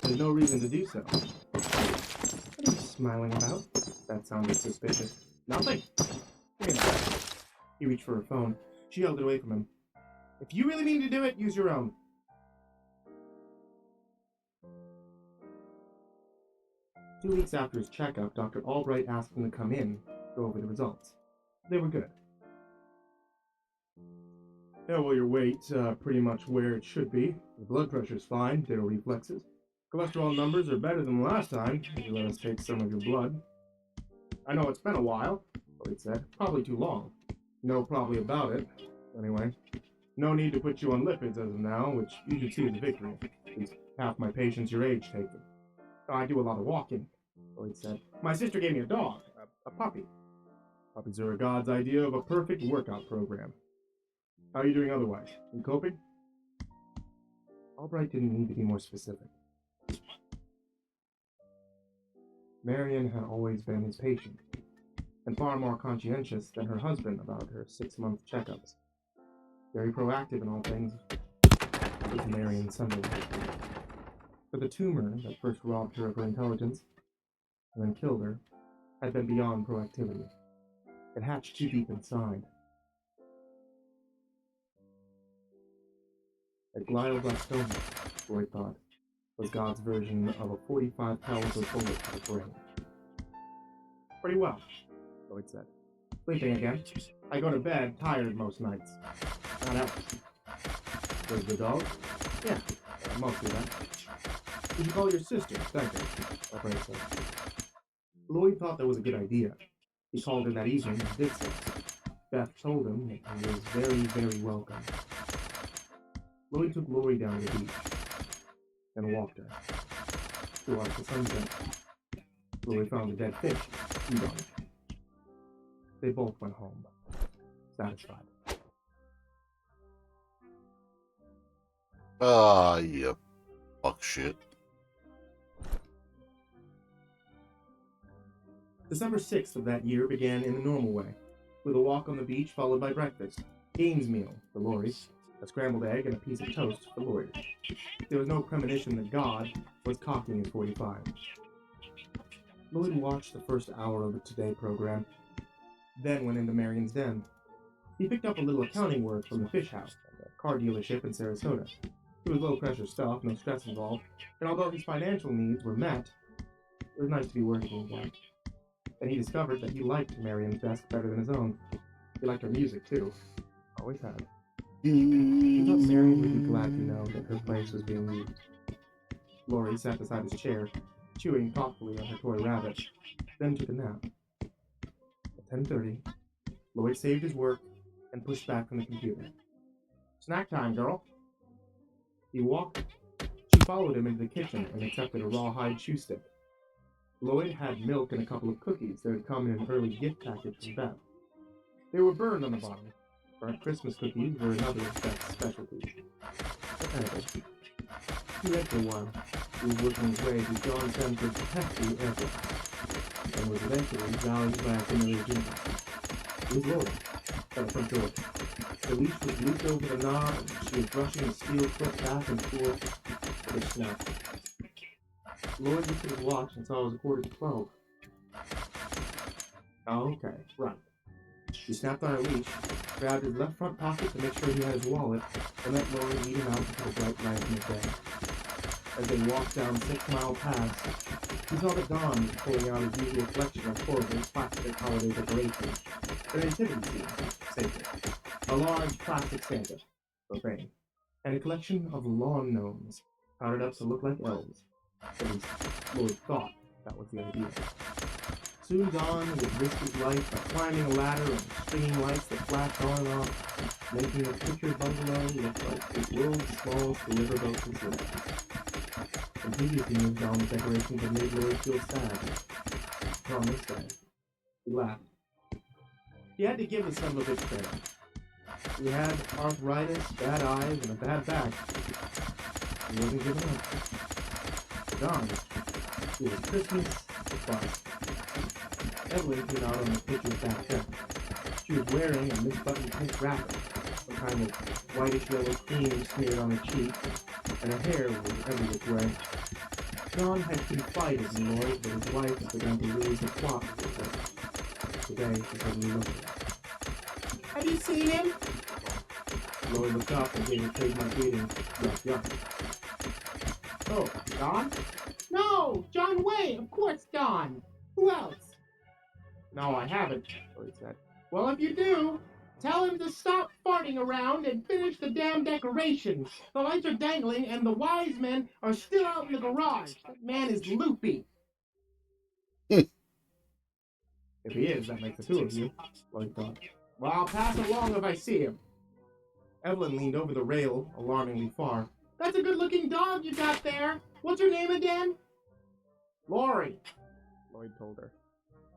there's no reason to do so. What are you smiling about? That sounded suspicious. Nothing. Give me that. He reached for her phone. She held it away from him. If you really mean to do it, use your own. Two weeks after his checkup, Dr. Albright asked him to come in, go over the results. They were good. Yeah, well, your weight's pretty much where it should be. Your blood pressure's fine, ditto reflexes. Cholesterol numbers are better than last time, if you let us take some of your blood. I know it's been a while, Lloyd said. Probably too long. No, probably about it. Anyway, no need to put you on lipids as of now, which you should see as a victory. Since half my patients your age take them. I do a lot of walking, Lloyd said. My sister gave me a dog, a puppy. Puppies are a god's idea of a perfect workout program. How are you doing otherwise? You coping? Albright didn't need to be more specific. Marion had always been his patient, and far more conscientious than her husband about her 6-month checkups. Very proactive in all things, was Marion Sunderland. But the tumor that first robbed her of her intelligence, and then killed her, had been beyond proactivity. It hatched too deep inside. A glioblastoma, Lloyd thought, was God's version of a 45 caliber bullet to the brain. Pretty well, Lloyd said. Sleeping again. I go to bed tired most nights. Not else. Was the dog? Yeah, mostly that. You should call your sister, thank you, Albright said. Lloyd thought that was a good idea. He called her that evening and did so. Beth told him that he was very, very welcome. Lloyd took Lori down to the beach, and walked her. To watch the sunset. Lloyd found a dead fish, feed on it. They both went home, satisfied. Ah, you fuck shit. December 6th of that year began in the normal way, with a walk on the beach followed by breakfast, Gaines' meal for Lori, a scrambled egg and a piece of toast for Lloyd. There was no premonition that God was cocking his 45. Lloyd watched the first hour of the Today program, then went into Marion's den. He picked up a little accounting work from the fish house at a car dealership in Sarasota. It was low-pressure stuff, no stress involved, and although his financial needs were met, it was nice to be working again. Then he discovered that he liked Marion's desk better than his own. He liked her music, too. Always had. He thought Marion would be glad to know that her place was being used. Lori sat beside his chair, chewing thoughtfully on her toy rabbit, then took a nap. At 10:30, Lloyd saved his work and pushed back from the computer. Snack time, girl. He walked. She followed him into the kitchen and accepted a rawhide chew stick. Lloyd had milk and a couple of cookies that had come in an early gift package from Beth. They were burned on the bottom. Burnt Christmas cookies were another of Beth's specialties. Edible. He read for a while. He was working his way through John Sanford's Pepsi Airport, and was eventually roused by a familiar jingle. It was Lori, at the front door. The leash was looped over the knob, and she was brushing the steel foot back and forth with a snap. Lloyd looked at his watch and saw it was 11:45. Oh, okay, right. He snapped on her leash, grabbed his left front pocket to make sure he had his wallet, and let Lori lead him out into the bright light of midday. As they walked down 6 Mile Pass, he saw that Don was pulling out his usual collection of portable plastic holiday decorations. An nativity scene, sacred. A large plastic Santa, profane, and a collection of lawn gnomes, powdered up to look like elves. At least, Lloyd thought that was the idea. Soon Don would risk his life by climbing a ladder and stringing lights that flashed on and off, making the picture bungalow look like the world's smallest riverboat facility. In previous years, Don's decorations had made Lloyd feel sad. But on this day, he laughed. He had to give the son of a bitch credit. He had arthritis, bad eyes, and a bad back. He wasn't giving up. For Don, it was Christmas bust. Evelyn came out on the pitcher's back step. She was wearing a misbuttoned pink wrapper, some kind of whitish-yellow cream smeared on her cheek, and her hair was every which way. Don had confided in Lloyd that his wife had begun to lose the plot with her. Today, he suddenly looked at her. Have you seen him? Lloyd looked up and gave a trademark greeting, yuck yuck. Oh, Don? No, John Wayne, of course Don. Who else? No, I haven't, Lloyd said. Well, if you do, tell him to stop farting around and finish the damn decorations. The lights are dangling and the wise men are still out in the garage. That man is loopy. If he is, that makes the two of you, Lloyd thought. Well, I'll pass along if I see him. Evelyn leaned over the rail, alarmingly far. That's a good-looking dog you got there. What's her name again? Lori, Lloyd told her,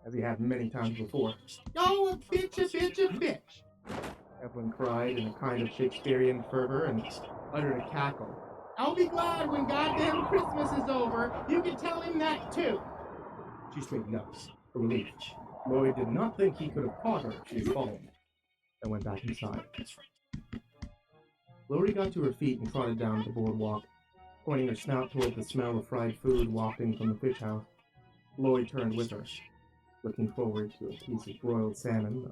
as he had many times before. Oh, a bitch, a bitch, a bitch! Evelyn cried in a kind of Shakespearean fervor and uttered a cackle. I'll be glad when goddamn Christmas is over. You can tell him that, too. She straightened up, relieved. Lloyd did not think he could have caught her if she had fallen, and went back inside. Lori got to her feet and trotted down the boardwalk, pointing her snout toward the smell of fried food wafting from the fish house. Lloyd turned with her, looking forward to a piece of broiled salmon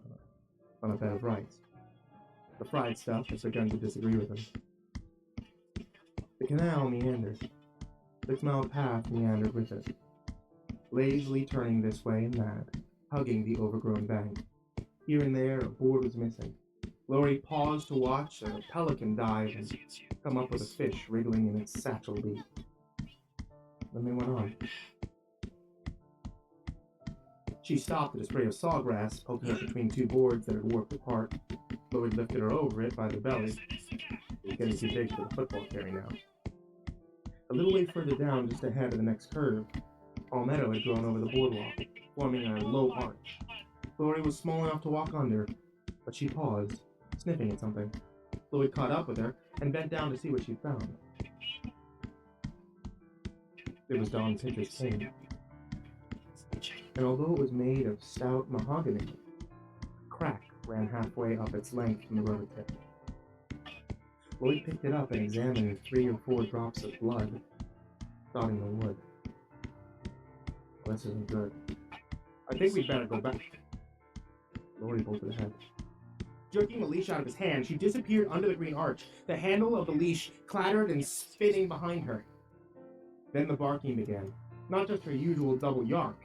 on a bed of rice. The fried stuff had begun to disagree with him. The canal meandered. 6 Mile Path meandered with it, lazily turning this way and that, hugging the overgrown bank. Here and there, a board was missing. Lori paused to watch a pelican dive and come up with a fish wriggling in its satchel beak. Then they went on. She stopped at a spray of sawgrass poking up between two boards that had warped apart. Lloyd lifted her over it by the belly. It was getting too big for the football carry now. A little way further down, just ahead of the next curve, palmetto had grown over the boardwalk, forming a low arch. Lori was small enough to walk under, but she paused, sniffing at something. Lloyd caught up with her and bent down to see what she'd found. It was Don Pitcher's cane. And although it was made of stout mahogany, a crack ran halfway up its length from the rubber tip. Lloyd picked it up and examined 3 or 4 drops of blood dotting the wood. Well, this isn't good. I think we'd better go back. Lori bolted ahead. Jerking the leash out of his hand, she disappeared under the green arch. The handle of the leash clattered and spinning behind her. Then the barking began. Not just her usual double yark,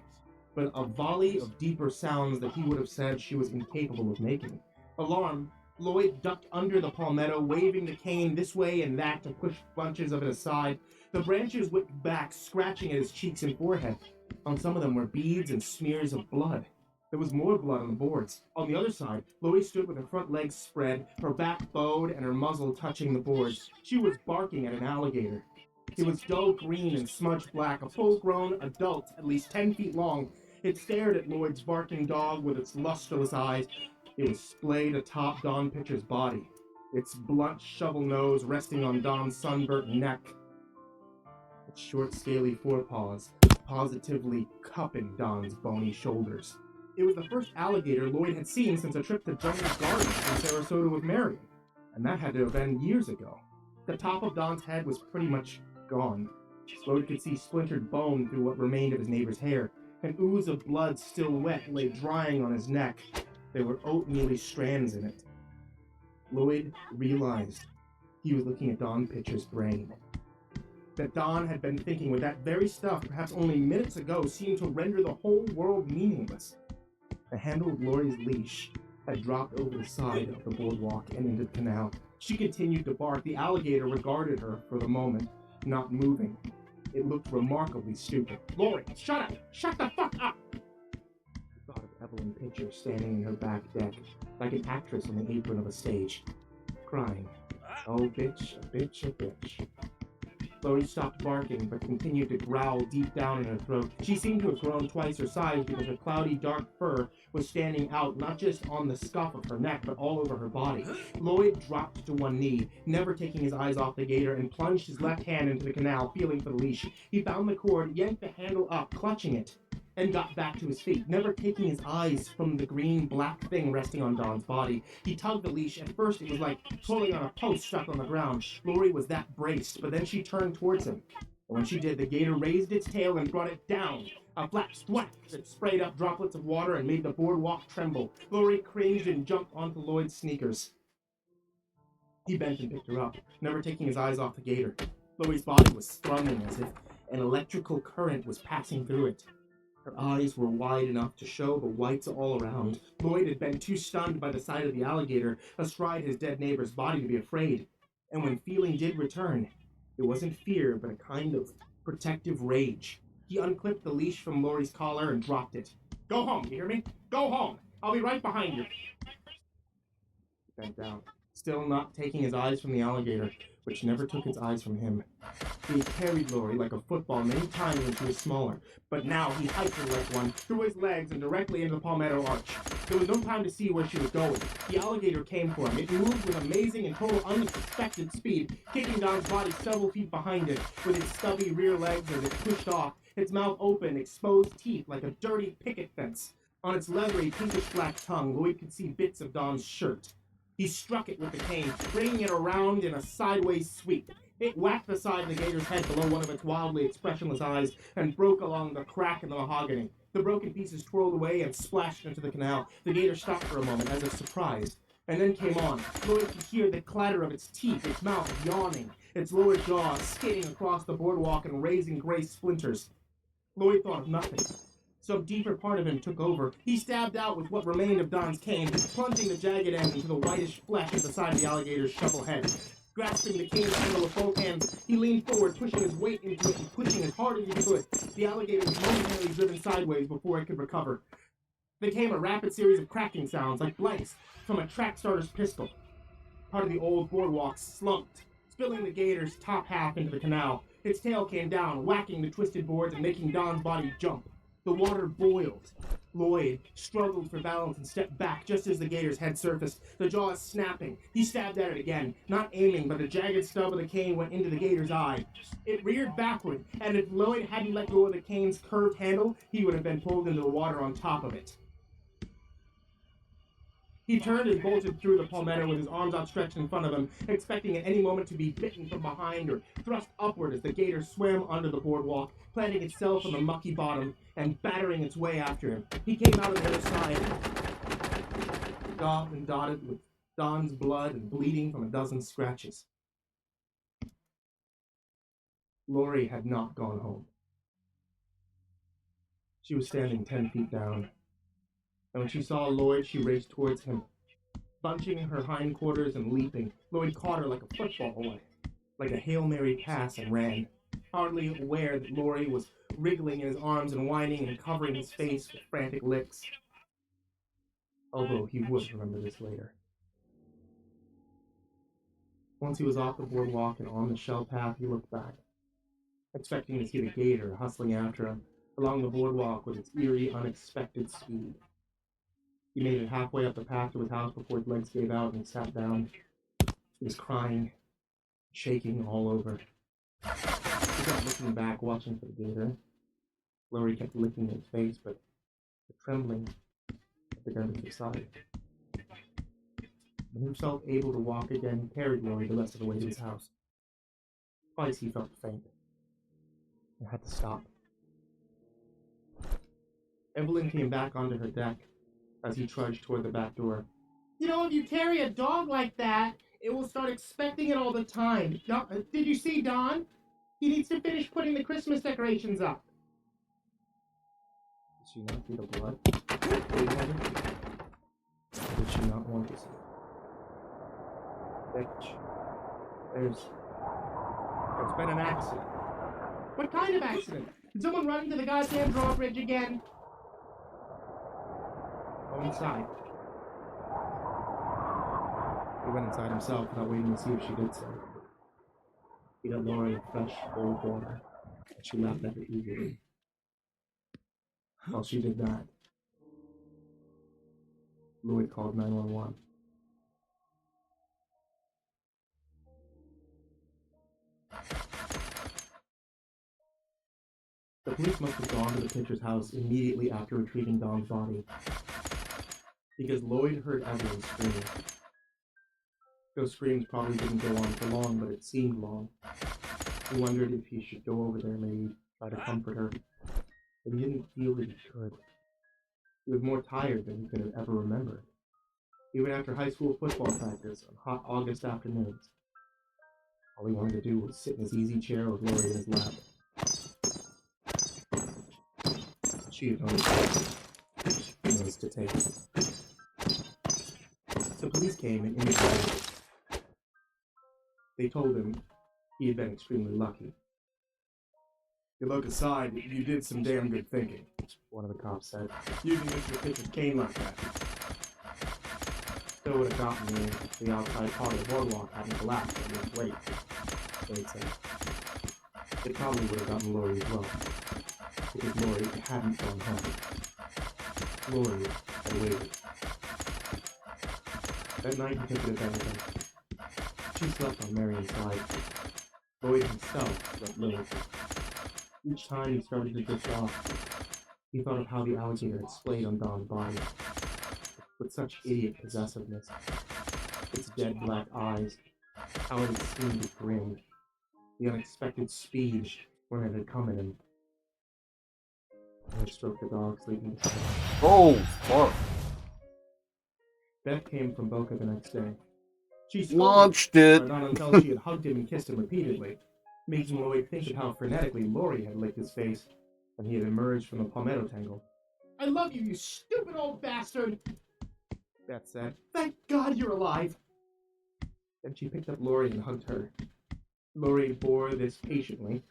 but a volley of deeper sounds that he would have said she was incapable of making. Alarmed, Lloyd ducked under the palmetto, waving the cane this way and that to push bunches of it aside. The branches whipped back, scratching at his cheeks and forehead. On some of them were beads and smears of blood. There was more blood on the boards. On the other side, Lori stood with her front legs spread, her back bowed, and her muzzle touching the boards. She was barking at an alligator. It was dull green and smudged black, a full-grown adult, at least 10 feet long. It stared at Lloyd's barking dog with its lustreless eyes. It was splayed atop Don Pitcher's body, its blunt shovel nose resting on Don's sunburnt neck. Its short, scaly forepaws positively cupping Don's bony shoulders. It was the first alligator Lloyd had seen since a trip to Jungle Gardens in Sarasota with Marion, and that had to have been years ago. The top of Don's head was pretty much gone. Lloyd could see splintered bone through what remained of his neighbor's hair. An ooze of blood still wet lay drying on his neck. There were oatmeal-y strands in it. Lloyd realized he was looking at Don Pitcher's brain. that Don had been thinking with that very stuff perhaps only minutes ago seemed to render the whole world meaningless. The handle of Lori's leash had dropped over the side of the boardwalk and into the canal. She continued to bark. The alligator regarded her for the moment, not moving. It looked remarkably stupid. "Lori, shut up! Shut the fuck up!" She thought of Evelyn Pitcher standing in her back deck, like an actress on the apron of a stage, crying, "Oh, bitch, a bitch, a bitch." Lori stopped barking, but continued to growl deep down in her throat. She seemed to have grown twice her size because her cloudy dark fur was standing out not just on the scuff of her neck, but all over her body. Lloyd dropped to one knee, never taking his eyes off the gator, and plunged his left hand into the canal, feeling for the leash. He found the cord, yanked the handle up, clutching it, and got back to his feet, never taking his eyes from the green-black thing resting on Don's body. He tugged the leash. At first, it was like pulling on a post stuck on the ground. Lori was that braced, but then she turned towards him. And when she did, the gator raised its tail and brought it down. A flat thwack that sprayed up droplets of water and made the boardwalk tremble. Lori cringed and jumped onto Lloyd's sneakers. He bent and picked her up, never taking his eyes off the gator. Lori's body was thrumming as if an electrical current was passing through it. Her eyes were wide enough to show the whites all around. Lloyd had been too stunned by the sight of the alligator astride his dead neighbor's body to be afraid. And when feeling did return, it wasn't fear, but a kind of protective rage. He unclipped the leash from Lori's collar and dropped it. "Go home, you hear me? Go home! I'll be right behind you." He bent down, still not taking his eyes from the alligator, which never took its eyes from him. He had carried Lori like a football many times when she was smaller, but now he hiked her like one, through his legs and directly into the palmetto arch. There was no time to see where she was going. The alligator came for him. It moved with amazing and total unsuspected speed, kicking Don's body several feet behind it, with its stubby rear legs as it pushed off, its mouth open, exposed teeth like a dirty picket fence. On its leathery, pinkish-black tongue, Lloyd could see bits of Don's shirt. He struck it with the cane, bringing it around in a sideways sweep. It whacked the side of the gator's head below one of its wildly expressionless eyes and broke along the crack in the mahogany. The broken pieces twirled away and splashed into the canal. The gator stopped for a moment, as if surprised, and then came on. Lloyd could hear the clatter of its teeth, its mouth yawning, its lower jaw skidding across the boardwalk and raising gray splinters. Lloyd thought of nothing. Some deeper part of him took over. He stabbed out with what remained of Don's cane, plunging the jagged end into the whitish flesh at the side of the alligator's shovel head. Grasping the cane's handle with both hands, he leaned forward, pushing his weight into it and pushing as hard as he could. The alligator was momentarily driven sideways before it could recover. There came a rapid series of cracking sounds, like blanks from a track starter's pistol. Part of the old boardwalk slumped, spilling the gator's top half into the canal. Its tail came down, whacking the twisted boards and making Don's body jump. The water boiled. Lloyd struggled for balance and stepped back just as the gator's head surfaced, the jaws snapping. He stabbed at it again, not aiming, but the jagged stub of the cane went into the gator's eye. It reared backward, and if Lloyd hadn't let go of the cane's curved handle, he would have been pulled into the water on top of it. He turned and bolted through the palmetto with his arms outstretched in front of him, expecting at any moment to be bitten from behind or thrust upward as the gator swam under the boardwalk, planting itself on the mucky bottom and battering its way after him. He came out of the other side, daubed and dotted with Don's blood and bleeding from a dozen scratches. Lori had not gone home. She was standing 10 feet down. And when she saw Lloyd, she raced towards him, bunching her hindquarters and leaping. Lloyd caught her like a football away, like a Hail Mary pass, and ran, hardly aware that Lori was wriggling in his arms and whining and covering his face with frantic licks. Although he would remember this later. Once he was off the boardwalk and on the shell path, he looked back, expecting to see the gator hustling after him along the boardwalk with its eerie, unexpected speed. He made it halfway up the path to his house before his legs gave out and he sat down. He was crying, shaking all over. He kept looking back, watching for the gator. Lori kept licking his face, but the trembling had begun to subside. When he felt able to walk again, he carried Lori the rest of the way to his house. Twice he felt faint and had to stop. Evelyn came back onto her deck as he trudged toward the back door. "You know, if you carry a dog like that, it will start expecting it all the time. Did you see Don?" He needs to finish putting the Christmas decorations up. Did she not see the blood? Did she not want to see it? Bitch. There's been an accident. What kind of accident? Did someone run into the goddamn drawbridge again? Go inside. He went inside himself without waiting to see if she did so. He got Laura a fresh, cold water, and she laughed at it eagerly. While she did that, Lloyd called 911. The police must have gone to the pitcher's house immediately after retrieving Don's body, because Lloyd heard Evelyn screaming. Those screams probably didn't go on for long, but it seemed long. He wondered if he should go over there, maybe try to comfort her, but he didn't feel that he should. He was more tired than he could have ever remembered, even after high school football practice on hot August afternoons. All he wanted to do was sit in his easy chair with Lori in his lap. She had only things to take. So police came and interviewed him. They told him he had been extremely lucky. You look aside, you did some damn good thinking, one of the cops said. Using Mr. Pitcher's cane like that. Still would have gotten me if the outside part of the boardwalk hadn't collapsed under his weight, Wade said. It probably would have gotten Lori as well, because Lori hadn't gone home. Lori had waited. That night he took it as everything. She slept on Marion's side. Lloyd himself slept Lily's. Each time he started to drift off, he thought of how the alligator had splayed on Don's body. With such idiot possessiveness. Its dead black eyes, how it had seemed to grin. The unexpected speed when it had come in him. And he stroked the dog sleeping beside him. Oh, fuck. Beth came from Boca the next day. She Launched it. but not until she had hugged him and kissed him repeatedly, making Lloyd think of how frenetically Lori had licked his face when he had emerged from the palmetto tangle. I love you, you stupid old bastard! Beth said. Thank God you're alive! Then she picked up Lori and hugged her. Lori bore this patiently,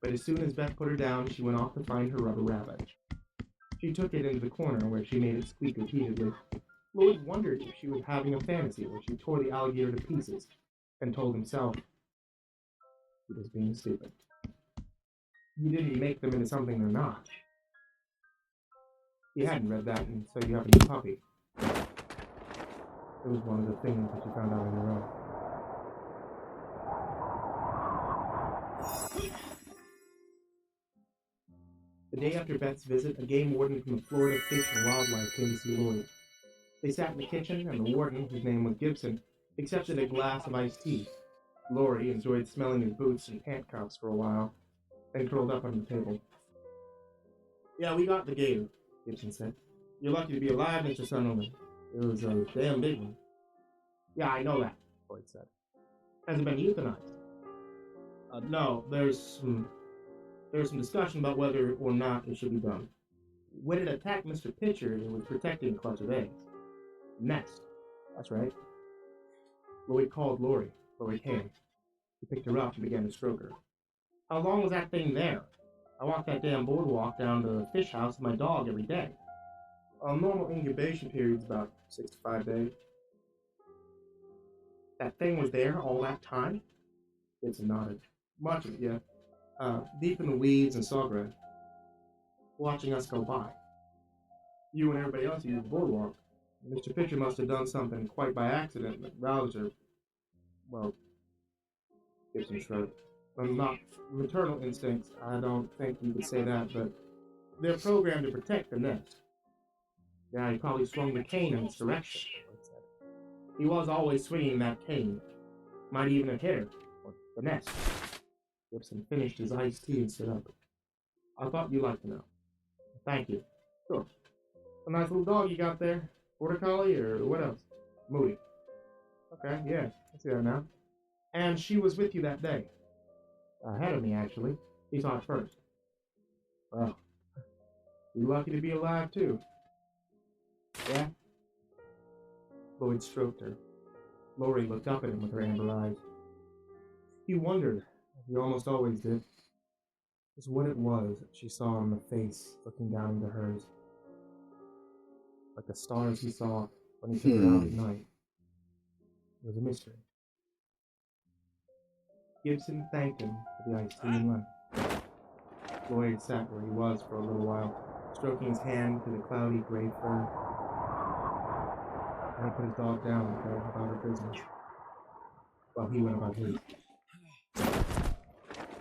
but as soon as Beth put her down, she went off to find her rubber rabbit. She took it into the corner where she made it squeak repeatedly. Lloyd wondered if she was having a fantasy where she tore the alligator to pieces, and told himself he was being stupid. You didn't make them into something they're not. He hadn't read that, and so you have a new puppy. It was one of the things that you found out on your own. The day after Beth's visit, a game warden from the Florida Fish and Wildlife came to see Lloyd. They sat in the kitchen, and the warden, whose name was Gibson, accepted a glass of iced tea. Lori enjoyed smelling his boots and pant cuffs for a while, then curled up on the table. Yeah, we got the gator, Gibson said. You're lucky to be alive, Mr. Sunderland. It was a damn big one. Yeah, I know that, Lloyd said. Has it been euthanized? No, there's some discussion about whether or not it should be done. When it attacked Mr. Pitcher, it was protecting a clutch of eggs. Nest. That's right. Lloyd called Lori. Lori came. He picked her up and began to stroke her. How long was that thing there? I walk that damn boardwalk down to the fish house with my dog every day. A normal incubation period's about 6 to 5 days. That thing was there all that time? Gibson nodded. Much of it, yeah. Deep in the weeds and sawgrass. Watching us go by. You and everybody else used the boardwalk. Mr. Pitcher must have done something quite by accident that roused her. Well, Gibson shrugged. Not maternal instincts, I don't think you could say that, but they're programmed to protect the nest. Yeah, he probably swung the cane in its direction, Lloyd said. He was always swinging that cane. Might even have hit her, or the nest. Gibson finished his iced tea and stood up. I thought you'd like to know. Thank you. Sure. A nice little dog you got there. Border Collie, or what else? Moody. Okay, yeah, I see that now. And she was with you that day. Ahead of me, actually. He saw it first. Well, you're lucky to be alive, too. Yeah? Lloyd stroked her. Lori looked up at him with her amber eyes. He wondered, as he almost always did, just what it was that she saw in the face looking down into hers. Like the stars he saw when he took her out at night. It was a mystery. Gibson thanked him for the iced tea and left. Lloyd sat where he was for a little while, stroking his hand to the cloudy gray fur. Then he put his dog down and go about her business, while he went about his.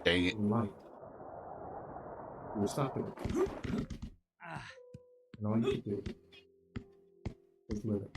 Dang it. In life. You were stuck with it. And all you could do was live it.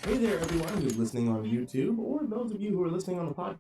Hey there, everyone who's listening on YouTube, or those of you who are listening on the podcast.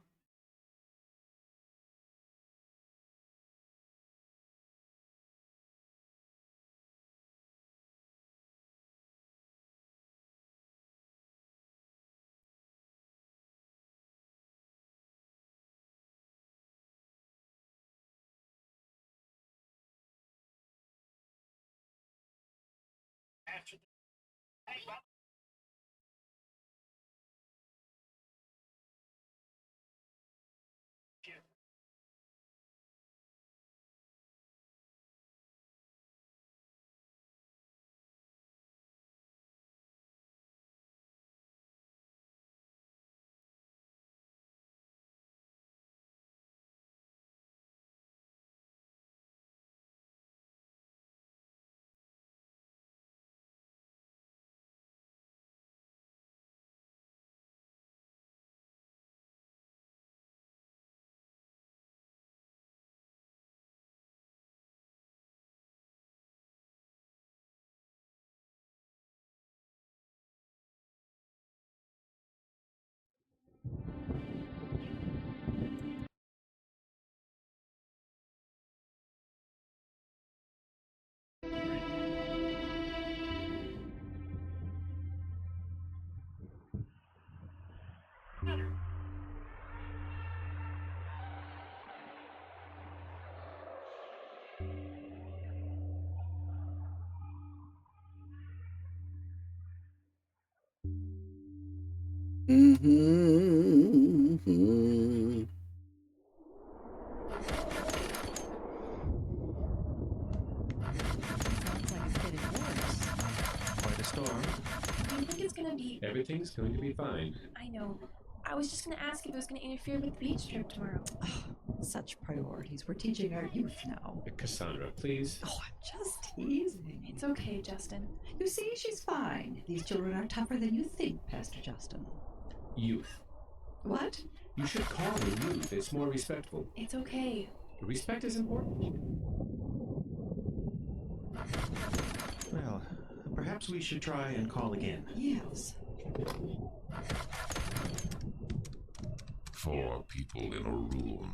Mm-hmm. Sounds like it's getting worse. Quite a storm. Do you think it's gonna be... Everything's going to be fine. I know. I was just gonna ask if it was gonna interfere with the beach trip tomorrow. Such priorities. We're teaching our youth now. Cassandra, please. Oh, I'm just teasing. It's okay, Justin. You see, she's fine. These children are tougher than you think, Pastor Justin. Youth. What? You should call them youth. It's more respectful. It's okay. Respect is important. Well, perhaps we should try and call again. Yes. 4 people in a room.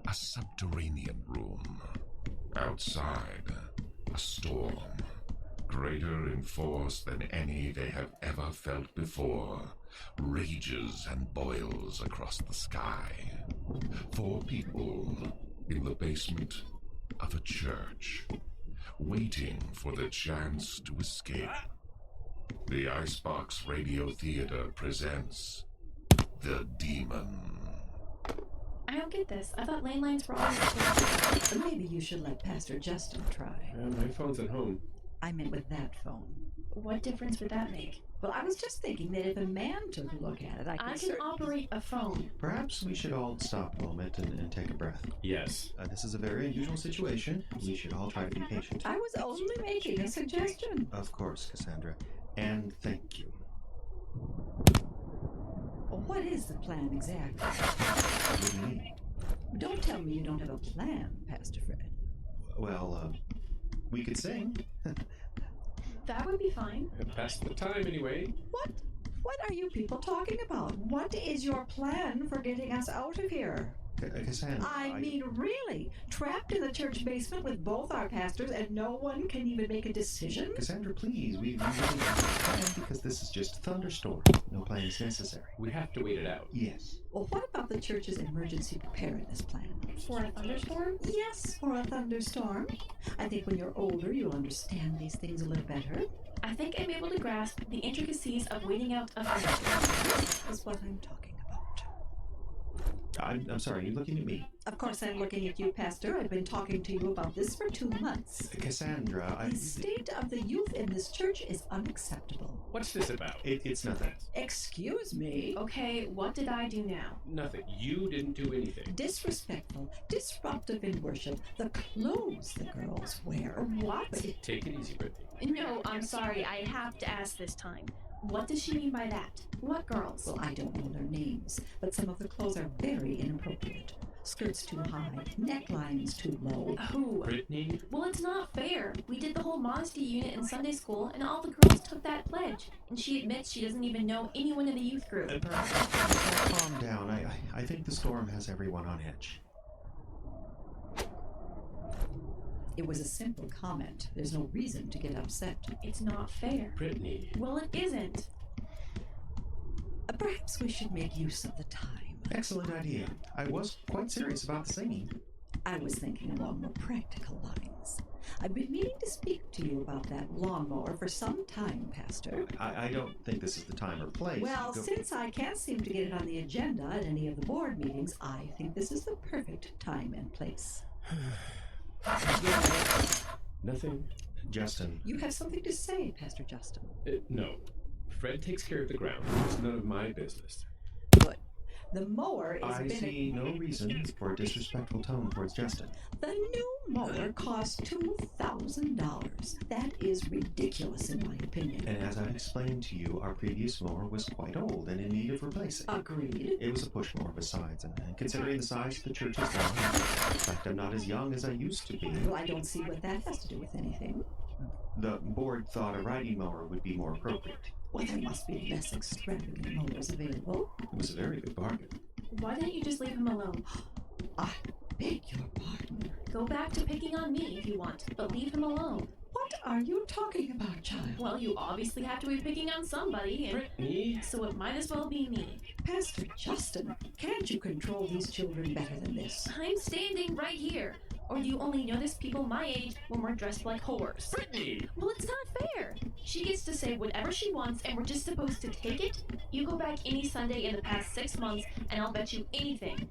A subterranean room. Outside, a storm. Greater in force than any they have ever felt before. Rages and boils across the sky. 4 people in the basement of a church. Waiting for the chance to escape. The Icebox Radio Theater presents The Demon. I don't get this. I thought landlines were always... Maybe you should let Pastor Justin try. My phone's at home. I meant with that phone. What difference would that make? Well, I was just thinking that if a man took a look at it, I I could can operate a phone. Perhaps we should all stop a moment and take a breath. Yes. This is a very unusual situation. We should all try to be patient. I was only making a suggestion. Of course, Cassandra. And thank you. Oh, What is the plan exactly? What do you mean? Don't tell me you don't have a plan, Pastor Fred. Well, we could sing. That would be fine. Pass the time anyway. What are you people talking about? What is your plan for getting us out of here? Cassandra, I mean, really? Trapped in the church basement with both our pastors and no one can even make a decision? Cassandra, please. We really don't have a plan because this is just a thunderstorm. No plan is necessary. We have to wait it out. Yes. Well, what about the church's emergency preparedness plan? For a thunderstorm? Yes, for a thunderstorm. I think when you're older, you'll understand these things a little better. I think I'm able to grasp the intricacies of waiting out a thunderstorm. This is what I'm talking about. I'm sorry, you're looking at me. Of course, I'm looking at you, Pastor. I've been talking to you about this for 2 months. Cassandra, The state of the youth in this church is unacceptable. What's this about? It's nothing. Excuse me. Okay, what did I do now? Nothing. You didn't do anything. Disrespectful, disruptive in worship, the clothes the girls wear. What? Take it easy, Brittany. No, I'm sorry. I have to ask this time. What does she mean by that? What girls? Well, I don't know their names, but some of the clothes are very inappropriate. Skirts too high, necklines too low. Who? Brittany? Well, it's not fair. We did the whole modesty unit in Sunday school, and all the girls took that pledge. And she admits she doesn't even know anyone in the youth group. Perhaps calm down. I think the storm has everyone on edge. It was a simple comment. There's no reason to get upset. It's not fair. Brittany. Well, it isn't. Perhaps we should make use of the time. Excellent idea. I was quite serious about the singing. I was thinking along more practical lines. I've been meaning to speak to you about that lawnmower for some time, Pastor. I don't think this is the time or place. Well, Go- since I can't seem to get it on the agenda at any of the board meetings, I think this is the perfect time and place. Nothing. Justin. You have something to say, Pastor Justin. No. Fred takes care of the ground. It's none of my business. Good. The mower is I see no reason for a disrespectful tone towards Justin. The new mower costs $2,000. That is ridiculous, in my opinion. And as I've explained to you, our previous mower was quite old and in need of replacing. Agreed. It was a push mower besides, and considering the size of the church's lawn, in fact, I'm not as young as I used to be. Well, I don't see what that has to do with anything. The board thought a riding mower would be more appropriate. Well, there must be less extravagant mowers available. It was a very good bargain. Why didn't you just leave him alone? I beg your pardon. Go back to picking on me if you want, but leave him alone. What are you talking about, child? Well, you obviously have to be picking on somebody, and Brittany? so it might as well be me. Pastor Justin, can't you control these children better than this? I'm standing right here. Or do you only notice people my age when we're dressed like whores? Brittany! Well, it's not fair. She gets to say whatever she wants, and we're just supposed to take it? You go back any Sunday in the past 6 months, and I'll bet you anything,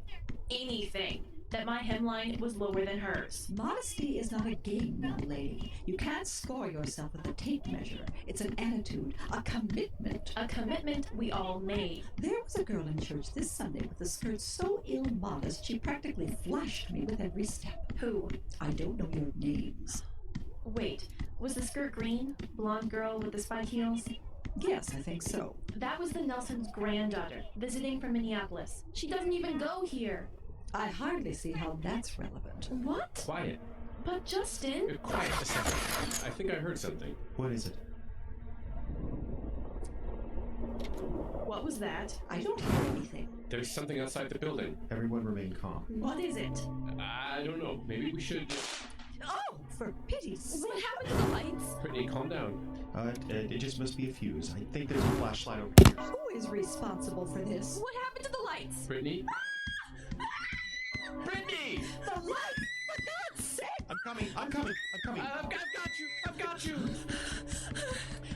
that my hemline was lower than hers. Modesty is not a game, young lady. You can't score yourself with a tape measure. It's an attitude, a commitment. A commitment we all made. There was a girl in church this Sunday with a skirt so ill-modest she practically flashed me with every step. Who? I don't know your names. Wait, was the skirt green? Blonde girl with the spike heels? Yes, I think so. That was the Nelson's granddaughter, visiting from Minneapolis. She doesn't even go here. I hardly see how that's relevant. What? Quiet. But Justin... Quiet a second. I think I heard something. What is it? What was that? I don't hear anything. There's something outside the building. Everyone remain calm. What is it? I don't know. Maybe we should... Oh, for pity's sake. What happened to the lights? Brittany, calm down. It just must be a fuse. I think there's a flashlight over here. Who is responsible for this? What happened to the lights? Brittany? Brittany! The light! For God's sake! I'm coming. I've got you!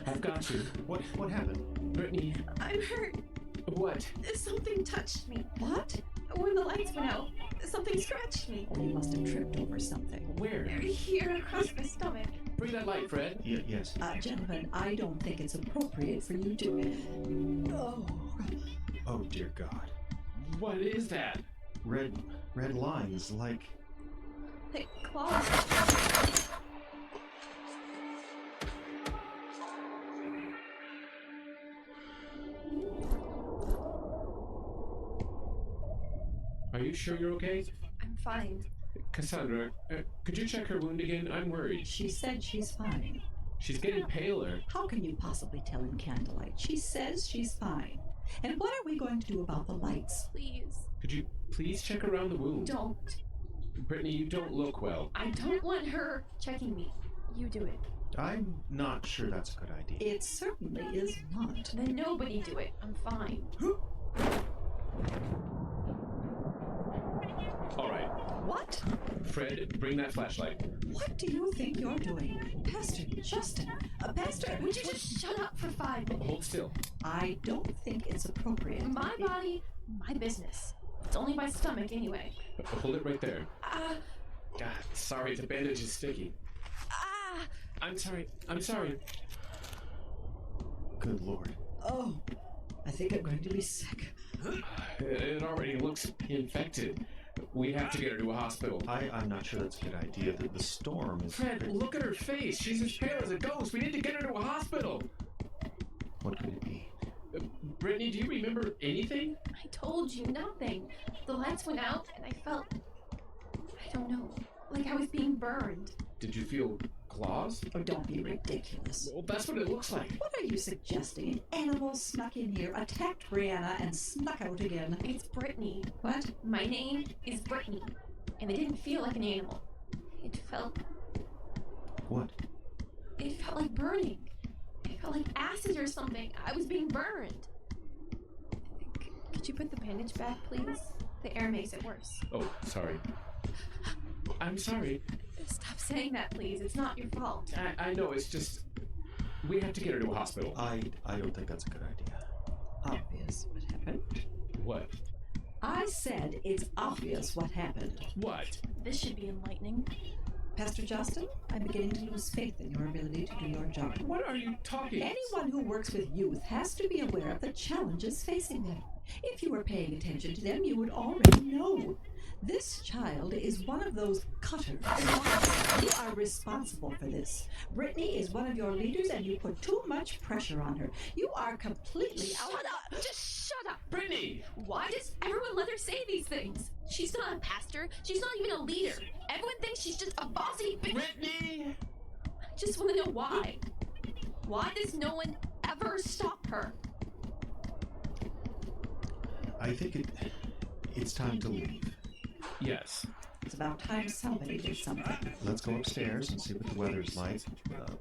I've got you. What happened? Brittany, I'm hurt. what? Something touched me. What? When the lights went out, something scratched me. Oh, you must have tripped over something. Where? Here across my stomach. Bring that light, Fred. Yes. Gentlemen, I don't think it's appropriate for you to... Oh. Oh, dear God. What is that? Red lines, like... Like claws. Are you sure you're okay? I'm fine. Cassandra, could you check her wound again? I'm worried. She said she's fine. She's getting paler. How can you possibly tell in candlelight? She says she's fine. And what are we going to do about the lights? Please. Could you please check around the wound? Don't. Brittany, you don't look well. I don't want her checking me. You do it. I'm not sure that's a good idea. It certainly is not. Then nobody do it. I'm fine. All right. What? Fred, bring that flashlight. What do you think you're doing? Pastor Justin, Pastor, Would you just shut up for 5 minutes? Hold still. I don't think it's appropriate. My body, my business. It's only my stomach anyway. Hold it right there. Ah, God, sorry, the bandage is sticky. ah. I'm sorry. Good Lord. Oh, I think I'm going to be sick. It already looks infected. We have to get her to a hospital. I'm not sure that's a good idea. The storm is... Fred, look at her face. She's as pale as a ghost. We need to get her to a hospital. What could it be? Brittany, do you remember anything? I told you nothing. The lights went out and I felt, I don't know, like I was being burned. Did you feel claws? Oh, don't be ridiculous. Well, that's what it looks like. What are you suggesting? An animal snuck in here, attacked Brianna, and snuck out again. It's Brittany. What? My name is Brittany. And it didn't feel like an animal. It felt What? like burning. It felt like acid or something. I was being burned. Could you put the bandage back, please? The air makes it worse. Oh, sorry. I'm sorry. Stop saying that, please. It's not your fault. I know, it's just... We have to get her to a hospital. I don't think that's a good idea. Obvious what happened. What? I said it's obvious what happened. What? This should be enlightening. Pastor Justin, I'm beginning to lose faith in your ability to do your job. What are you talking? Anyone who works with youth has to be aware of the challenges facing them. If you were paying attention to them, you would already know. This child is one of those cutters. You are responsible for this. Brittany is one of your leaders and you put too much pressure on her. You are completely out Shut up! Just shut up! Brittany! Why does everyone let her say these things? She's not a pastor. She's not even a leader. Everyone thinks she's just a bossy bitch. Brittany! I just want to know why. Why does no one ever stop her? I think it's time to leave. Yes. It's about time somebody did something. Let's go upstairs and see what the weather's like.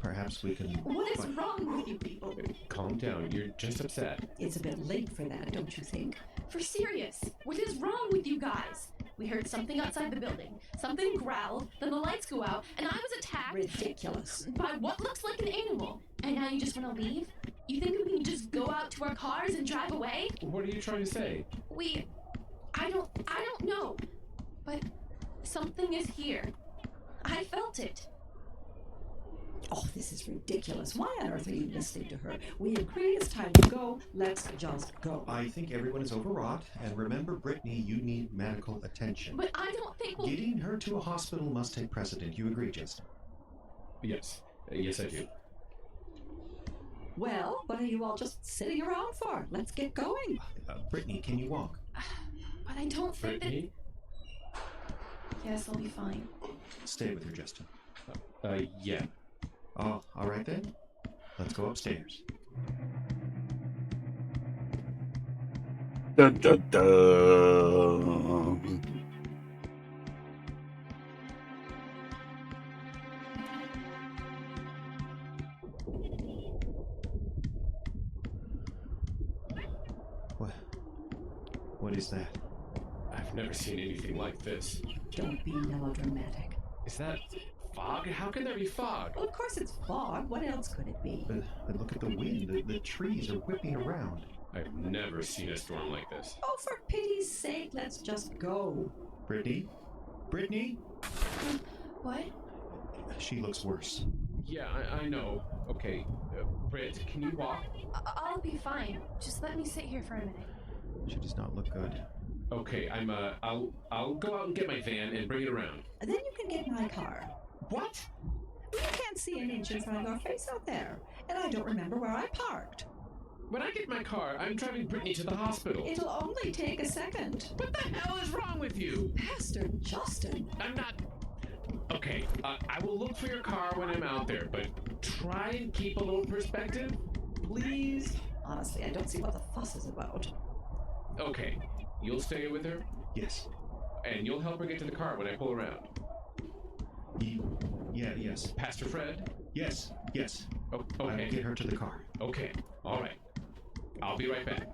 Perhaps we can... What is wrong with you people? Calm down. You're just upset. It's a bit late for that, don't you think? For serious, what is wrong with you guys? We heard something outside the building. Something growled, then the lights go out, and I was attacked Ridiculous. by what looks like an animal. And now you just want to leave? You think we can just go out to our cars and drive away? What are you trying to say? I don't know. But something is here. I felt it. Oh, this is ridiculous. Why on earth are you listening to her? We agree it's time to go. Let's just go. I think everyone is overwrought, and remember, Brittany, you need medical attention. But I don't think we'll... Getting her to a hospital must take precedent. You agree, Justin? Yes. Yes, I do. Well, what are you all just sitting around for? Let's get going. Brittany, can you walk? But I don't think that... Brittany? Yes, I'll be fine. Stay with her, Justin. Yeah. Oh, all right then. Let's go upstairs. Dun, dun, dun. What is that? I've never seen anything like this. Don't be melodramatic. Is that fog? How can there be fog? Well, of course it's fog. What else could it be? But look at the wind. The trees are whipping around. I've never seen a storm like this. Oh, for pity's sake, let's just go. Brittany? Brittany? What? She looks worse. Yeah, I know. Okay, Britt, can you walk? I'll be fine. Just let me sit here for a minute. She does not look good. Okay, I'll go out and get my van and bring it around. And then you can get my car. What? You can't see an inch in front of your face out there. And I don't remember where I parked. When I get my car, I'm driving Brittany to the hospital. It'll only take a second. What the hell is wrong with you? Pastor Justin. I'm not... Okay, I will look for your car when I'm out there, but try and keep a little perspective, please? Honestly, I don't see what the fuss is about. Okay, you'll stay with her, Yes. and you'll help her get to the car when I pull around. Yes. Pastor Fred? Yes. Oh, I'll okay. get her to the car. Okay, all right. I'll be right back.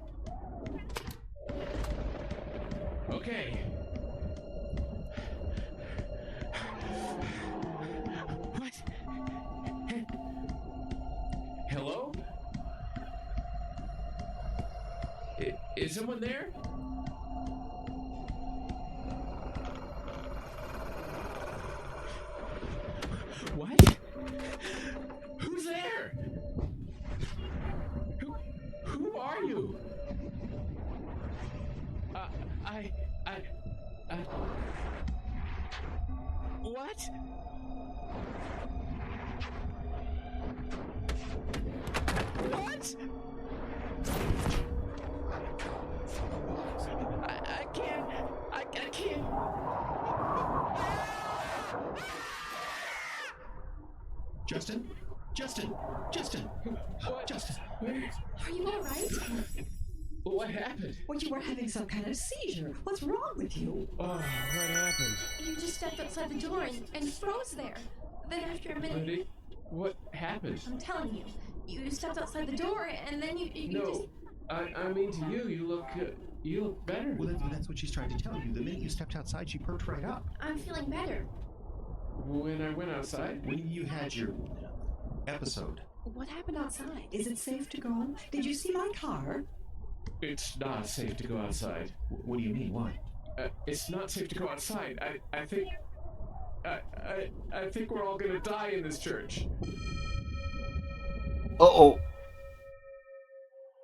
Okay. What? Hello? Is someone there? What? Who's there? Who are you? What? What? I can't. I can't. Justin? What? Justin. Are you alright? What happened? Well, you were having some kind of seizure. What's wrong with you? Oh, what happened? You just stepped outside the door and froze there. Then after a minute, Lindy, what happened? I'm telling you, you stepped outside the door and then you just... No, I mean to you, you look better. Well, that's what she's trying to tell you. The minute you stepped outside, she perked right up. I'm feeling better. When I went outside? When you had your episode. What happened outside? Is it safe to go? Did you see my car? It's not safe to go outside. What do you mean? Why? It's not safe to go outside. I think we're all gonna die in this church. Uh-oh.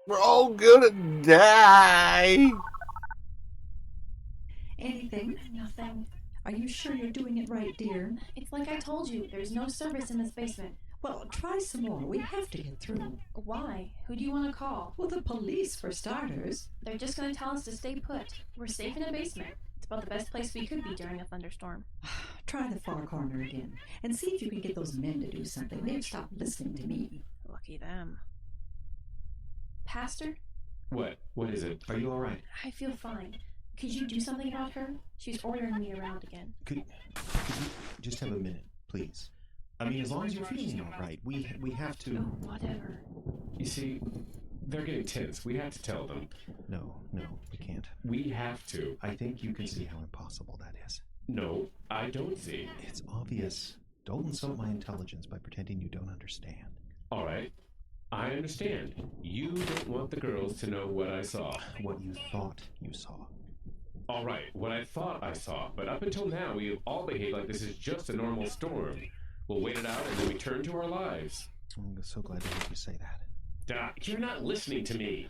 We're all gonna die. Anything? Nothing. Are you sure you're doing it right, dear? It's like I told you, there's no service in this basement. Well, try some more. We have to get through. Why? Who do you want to call? Well, the police, for starters. They're just going to tell us to stay put. We're safe in a basement. It's about the best place we could be during a thunderstorm. Try the far corner again, and see if you can get those men to do something. They've stopped listening to me. Lucky them. Pastor? What? What is it? Are you all right? I feel fine. Could you do something about her? She's ordering me around again. Could you just have a minute, please? I mean, as long as you're feeling all right, we have to... Oh, whatever. You see, they're getting tense. We have to tell them. No, we can't. We have to. I think you can see how impossible that is. No, I don't see. It's obvious. Don't insult my intelligence by pretending you don't understand. All right. I understand. You don't want the girls to know what I saw. What you thought you saw. All right, what I thought I saw. But up until now, we have all behaved like this is just a normal storm. We'll wait it out and then we turn to our lives. I'm so glad to hear you say that. You're not listening to me.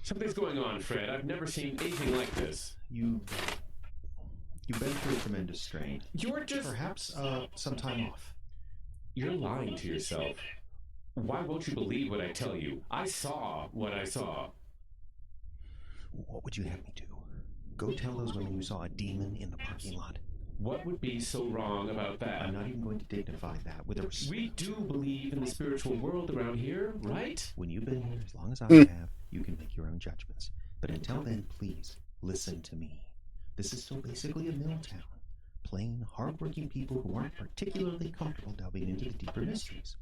Something's going on, Fred. I've never seen anything like this. You've been through a tremendous strain. You're just... Perhaps some time off. You're lying to yourself. Why won't you believe what I tell you? I saw what I saw. What would you have me do? Go tell those women you saw a demon in the parking lot. What would be so wrong about that? I'm not even going to dignify that with a... We do believe in the spiritual world around here, right? When you've been here as long as I have, you can make your own judgments. But until then, please, listen to me. This is still basically a mill town. Plain, hard-working people who aren't particularly comfortable delving into the deeper mysteries.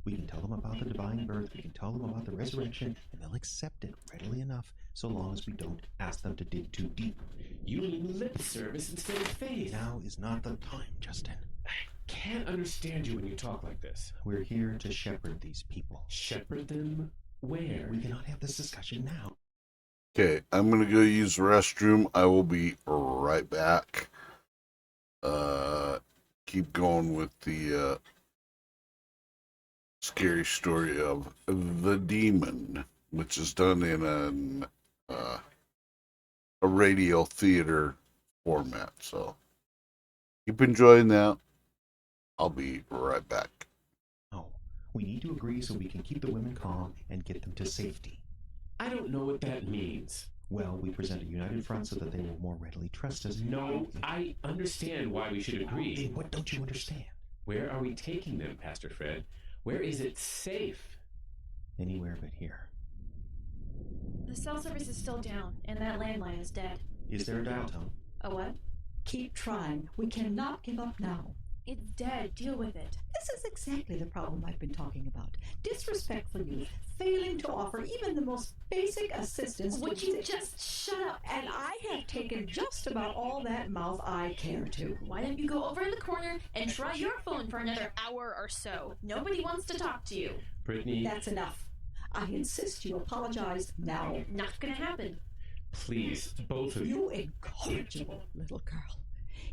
We can tell them about the divine birth, we can tell them about the resurrection, and they'll accept it readily enough, so long as we don't ask them to dig too deep. You mean lip service instead of faith. Now is not the time, Justin. I can't understand you when you talk like this. We're here to shepherd these people. Shepherd them? Where? We cannot have this discussion now. Okay, I'm gonna go use the restroom. I will be right back. Keep going with the scary story of the demon, which is done in a radio theater format. So keep enjoying that. I'll be right back. No, we need to agree so we can keep the women calm and get them to safety. I don't know what that means. Well, we present a united front so that they will more readily trust us. No, I understand why we should agree. Then what don't you understand? Where are we taking them, Pastor Fred? Where is it safe? Anywhere but here. The cell service is still down, and that landline is dead. Is there a dial tone? A what? Keep trying. We cannot give up now. It's dead. Deal with it. This is exactly the problem I've been talking about. Disrespectful youth, failing to offer even the most basic assistance. Would you just shut up? And I have taken just about all that mouth I care to. Why don't you go over in the corner and try your phone for another hour or so? Nobody wants to talk to you. Brittany, That's enough. I insist you apologize now. Not gonna happen. please, both of you. You incorrigible little girl.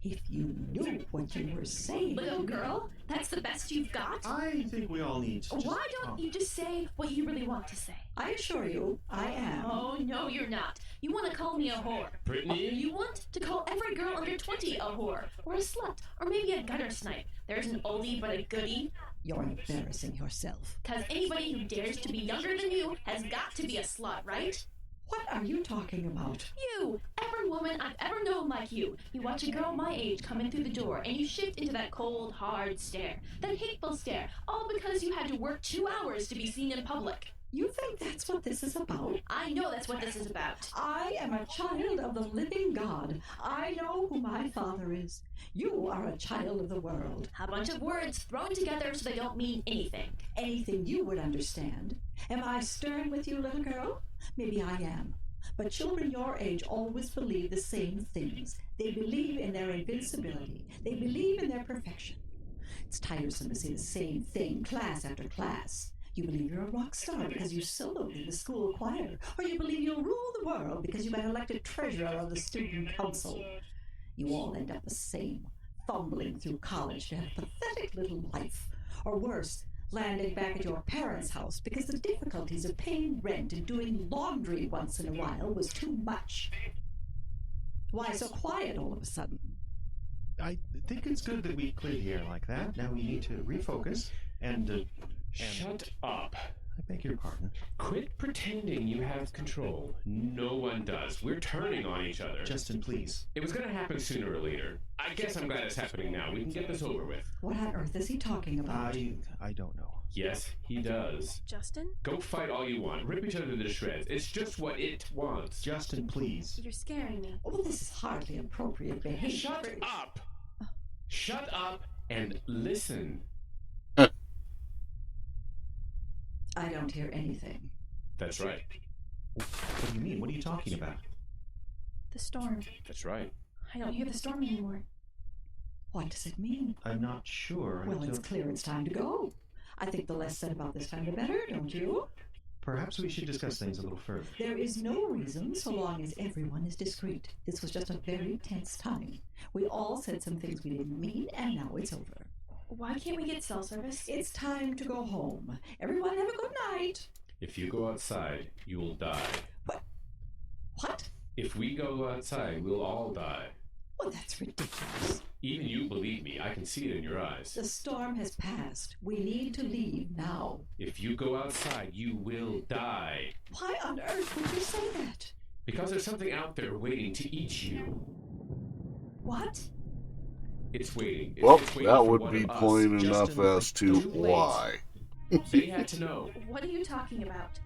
If you knew what you were saying. Little girl? That's the best you've got? I think we all need to just Why don't you just say what you really want to say? I assure you, I am. Oh, no, you're not. You want to call me a whore. Brittany? You want to call every girl under 20 a whore, or a slut, or maybe a gutter snipe. There's an oldie but a goodie. You're embarrassing yourself. Because anybody who dares to be younger than you has got to be a slut, right? What are you talking about? You! Every woman I've ever known like you. You watch a girl my age come in through the door, and you shift into that cold, hard stare. That hateful stare, all because you had to work 2 hours to be seen in public. You think that's what this is about? I know that's what this is about. I am a child of the living God. I know who my Father is. You are a child of the world. A bunch of words thrown together so they don't mean anything. Anything you would understand. Am I stern with you, little girl? Maybe I am. But children your age always believe the same things. They believe in their invincibility. They believe in their perfection. It's tiresome to say the same thing class after class. You believe you're a rock star because you soloed in the school choir, or you believe you'll rule the world because you've been elected treasurer of the student council. You all end up the same, fumbling through college to have a pathetic little life, or worse, landing back at your parents' house because the difficulties of paying rent and doing laundry once in a while was too much. Why so quiet all of a sudden? I think it's good that we cleared the air like that. Now we need to refocus and Shut up. I beg your pardon. Quit pretending you have control. No one does. We're turning on each other. Justin, please. It was going to happen sooner or later. I guess I'm glad it's happening now. We can get this over with. What on earth is he talking about? I don't know. Yes, he does. Justin? Go fight all you want. Rip each other to shreds. It's just what it wants. Justin, please. You're scaring me. Oh, this is hardly appropriate behavior. Shut up! Shut up and listen. I don't hear anything. That's right. What do you mean? What are you talking about? The storm. That's right. I don't hear the storm anymore. What does it mean? I'm not sure. Well, it's clear it's time to go. I think the less said about this time the better, don't you? Perhaps we should discuss things a little further. There is no reason, so long as everyone is discreet. This was just a very tense time. We all said some things we didn't mean, and now it's over. Why can't we get cell service? It's time to go home. Everyone have a good night. If you go outside, you'll die. What? If we go outside, we'll all die. Well, that's ridiculous. Even you believe me. I can see it in your eyes. The storm has passed. We need to leave now. If you go outside, you will die. Why on earth would you say that? Because there's something out there waiting to eat you. What? It's waiting. Well, it's waiting that for would one be of us. plain enough Justin, as to too late. why. They had to know. What are you talking about?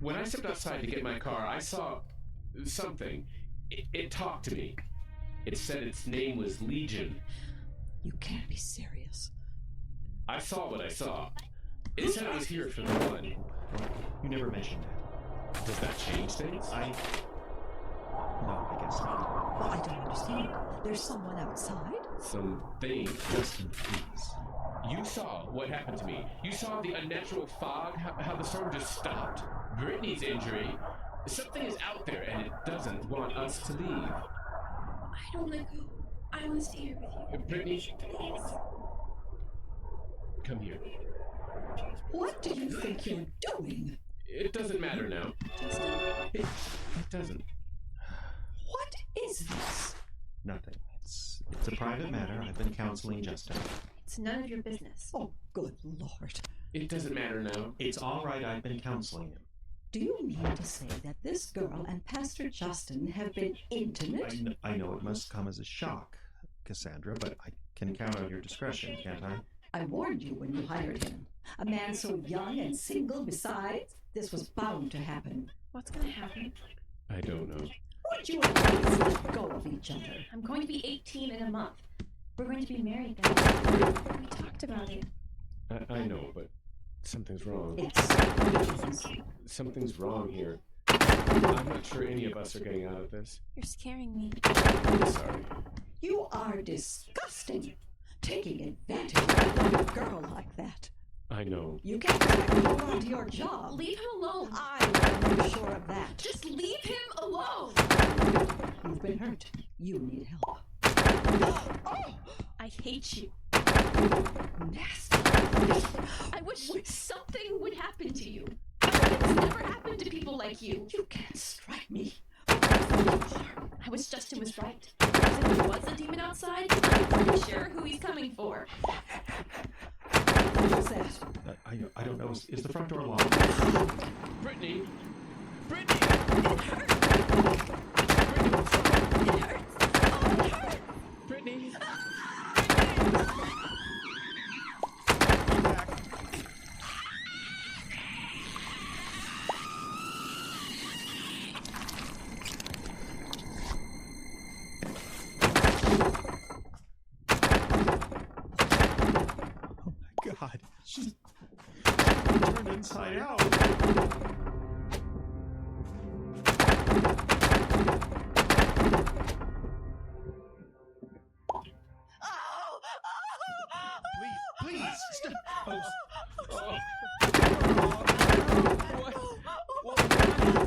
When I stepped outside to get my car, I saw something. It talked to me. It said its name was Legion. You can't be serious. I saw what I saw. It said it was here for the one. You never mentioned that. Does that change things? No, I guess not. Well, I don't understand. There's someone outside? Something. Justin, please. You saw what happened to me. You saw the unnatural fog, how the storm just stopped. Brittany's injury. Something is out there and it doesn't want us to leave. I don't want to go. I want to stay here with you. Brittany, come here. What do you think you're doing? It doesn't matter now. Justin? It doesn't. What is this? Nothing. It's a private matter. I've been counseling Justin. It's none of your business. Oh, good Lord. It doesn't matter now. It's all right. I've been counseling him. Do you mean to say that this girl and Pastor Justin have been intimate? I know it must come as a shock, Cassandra, but I can count on your discretion, can't I? I warned you when you hired him. A man so young and single besides, this was bound to happen. What's gonna happen? I don't know. Would you at least let go of each other? I'm going to be 18 in a month. We're going to be married then. We talked about it. I know, but something's wrong. It's Something's wrong here. I'm not sure any of us are getting out of this. You're scaring me. I'm sorry. You are disgusting. Taking advantage of a girl like that. I know. You can't hold on to your job. Leave him alone. I'm not sure of that. Just leave him alone. You've been hurt. You need help. I hate you. Nasty. I wish something would happen to you. It's never happened to people like you. You can't strike me. I wish Justin was right. If there was a demon outside, I'm pretty sure who he's coming for. What was that? I don't know. Is the front door locked? Brittany! Brittany! It hurts. Oh, it hurts. Brittany! God, she's turned inside out. Please, stop. Oh.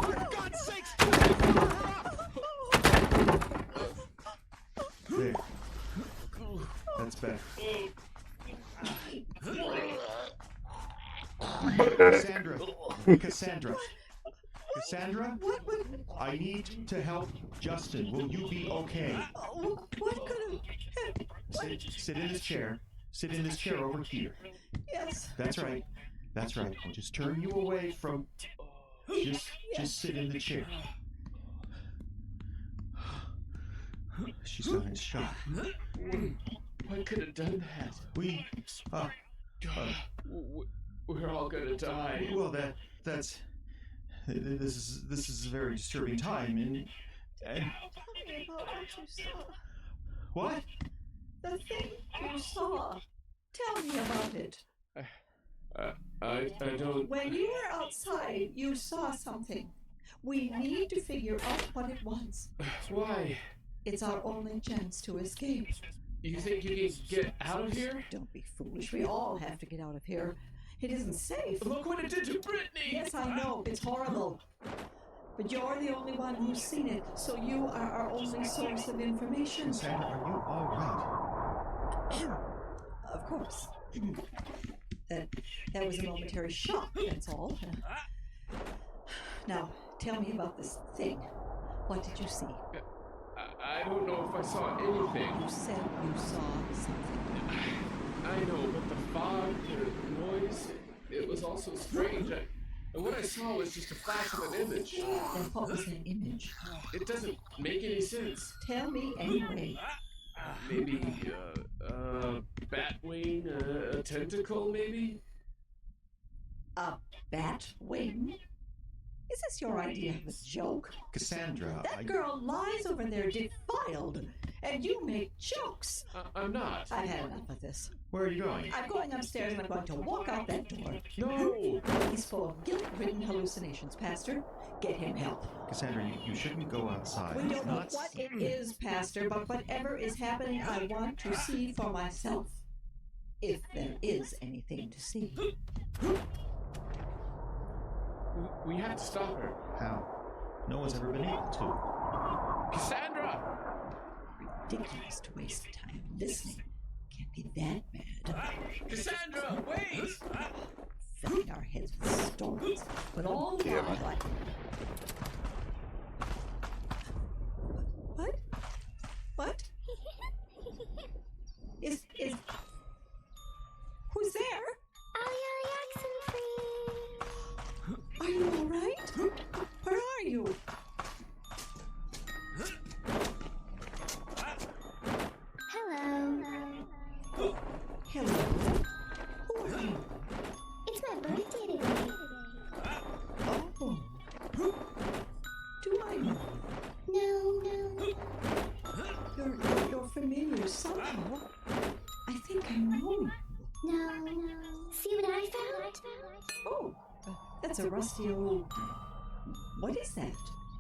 For God's sakes, cover her up. There. That's better. Cassandra, I need to help Justin. Will you be okay? What could have... Sit in this chair. Sit in this chair over here. Yes. That's right. That's right. I'll just turn you away from... Just sit in the chair. She's not in shock. I could have done that. We're all gonna die. Well, that's... This is a very disturbing time, and Tell me about what you saw. what? The thing you saw. Tell me about it. I don't... When you were outside, you saw something. We need to figure out what it was. Why? It's our only chance to escape. You think you can get out of here? Don't be foolish. We all have to get out of here. It isn't safe. Look what it did to Brittany! Yes, I know. It's horrible. But you're the only one who's seen it, so you are our only source of information. Cassandra, are you all right? Of course. That was a momentary shock, that's all. Now, tell me about this thing. What did you see? I don't know if I saw anything. You said you saw something. I know, but the fog, the noise, it was all so strange. And what I saw was just a flash of an image. And what was that image? It doesn't make any sense. Tell me anyway. Maybe a bat wing, a tentacle, maybe? A bat wing? Is this your idea of a joke? Cassandra, That girl lies over there defiled, and you make jokes. I'm not. I've had enough of this. Where are you going? I'm going upstairs and I'm going to walk out that door. No! He's full of guilt-ridden hallucinations, Pastor. Get him help. Cassandra, you shouldn't go outside. We don't know Not- what it is, Pastor, but whatever is happening, I want to see for myself. If there is anything to see. We have to stop her. How? No one's ever been able to. Cassandra! Ridiculous to waste time listening. Can't be that bad. Cassandra, wait! Filling our heads with stories. But all the Damn while, it. What? What? Is who's there? All your reaction, please. Are you all right? can know you. No. See what I found? Oh, that's a rusty old... What is that?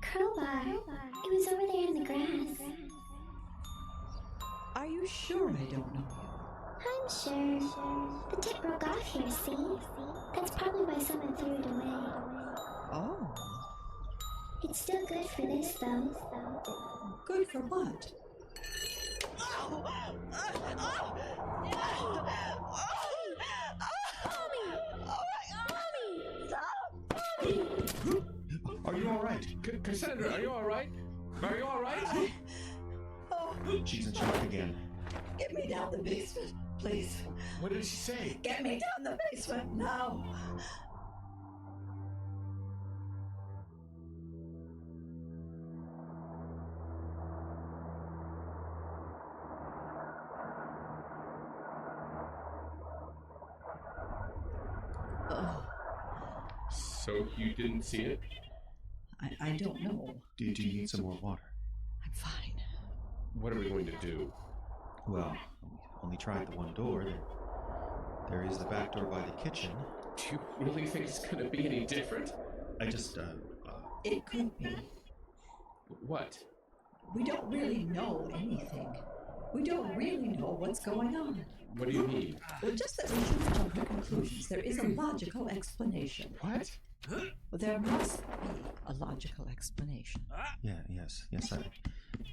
Crowbar. It was over there in the grass. Are you sure I don't know you? I'm sure. The tip broke off here, see? That's probably why someone threw it away. Oh, It's still good for this, though. good for what? Are you all right? Cassandra, are you all right? Are you all right? She's in shock again. Get me down the basement, please. What did she say? Get me down the basement now. So you didn't see it? I don't know. Do you need some more water? I'm fine. What are we going to do? Well, we only tried the one door. There is the back door by the kitchen. Do you really think it's going to be any different? I just, It could be. What? We don't really know anything. We don't really know what's going on. What do you mean? Well, just that we shouldn't jump to conclusions. There is a logical explanation. What? Well, there must be a logical explanation. yes,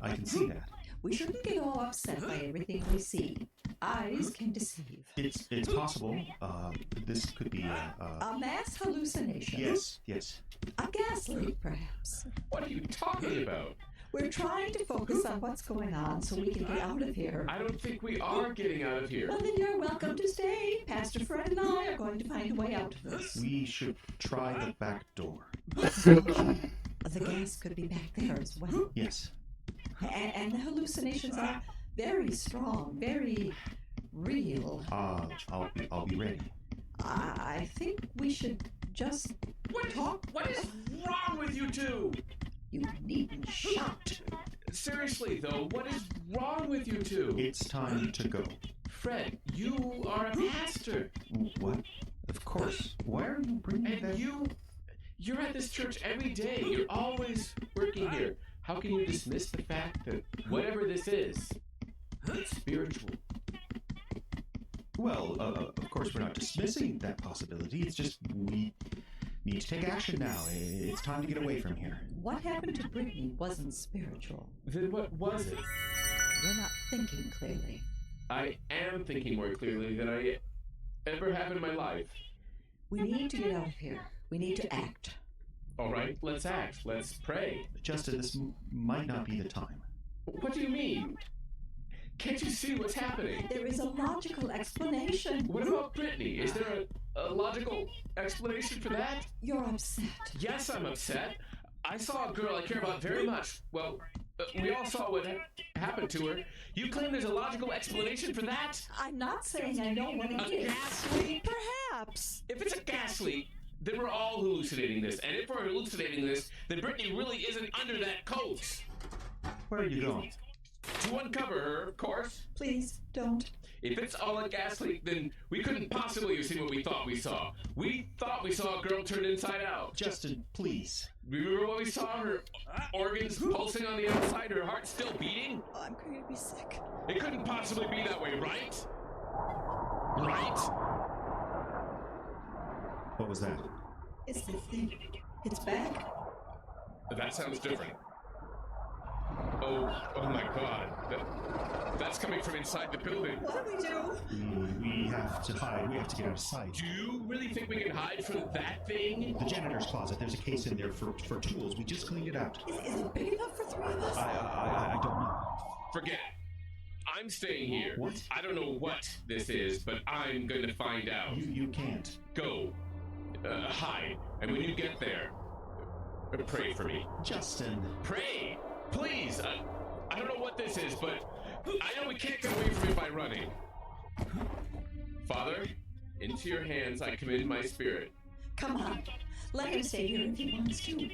I can see that. We shouldn't get all upset by everything we see. Eyes can deceive. It's possible. This could be A mass hallucination. yes. A gas leak, perhaps. What are you talking about? We're trying to focus on what's going on so we can get out of here. I don't think we are getting out of here. Well, then you're welcome to stay. Pastor Fred and I are going to find a way out of this. We should try the back door. The gas could be back there as well. Yes. And the hallucinations are very strong, very real. I'll be ready. I think we should just talk. What is wrong with you two? You needn't shout. Seriously, though, what is wrong with you two? It's time to go. Fred, you are a pastor. What? Of course. Why are you bringing that? And you're at this church every day. You're always working here. How can you dismiss the fact that whatever this is, it's spiritual? Well, of course we're not dismissing that possibility. It's just we need to take action now. It's time to get away from here. What happened to Brittany wasn't spiritual. Then what was it? You're not thinking clearly. I am thinking more clearly than I ever have in my life. We need to get out of here. We need to act. All right, let's act. Let's pray. Justin, this might not be the time. What do you mean? Can't you see what's happening? There is a logical explanation. What about Brittany? Is there a logical explanation for that? You're upset. Yes, I'm upset. I saw a girl I care about very much. Well, we all saw what happened to her. You claim there's a logical explanation for that? I'm not saying I know what it A is. gas leak? Perhaps. If it's a gas leak, then we're all hallucinating this. And if we're hallucinating this, then Brittany really isn't under that coat. Where are you going? To uncover her, of course. Please don't. If it's all a gas leak, then we couldn't possibly have seen what we thought we saw. We thought we saw a girl turned inside out. Justin, please. Remember what we saw? Her organs pulsing on the outside, her heart still beating? Oh, I'm going to be sick. It couldn't possibly be that way, right? Right? What was that? It's the thing. It's back. That sounds different. Oh my God. That's coming from inside the building. What do we do? We have to hide. We have to get out of sight. Do you really think we can hide from that thing? The janitor's closet. There's a case in there for tools. We just cleaned it out. Is it big enough for three of us? I don't know. Forget it. I'm staying here. What? I don't know what this is, but I'm going to find out. You can't. Go. Hide. And when you get there, pray for me. Justin. Pray! Please! I don't know what this is, but I know we can't get away from it by running. Father, into your hands I commend my spirit. Come on. Let him stay here if he wants to.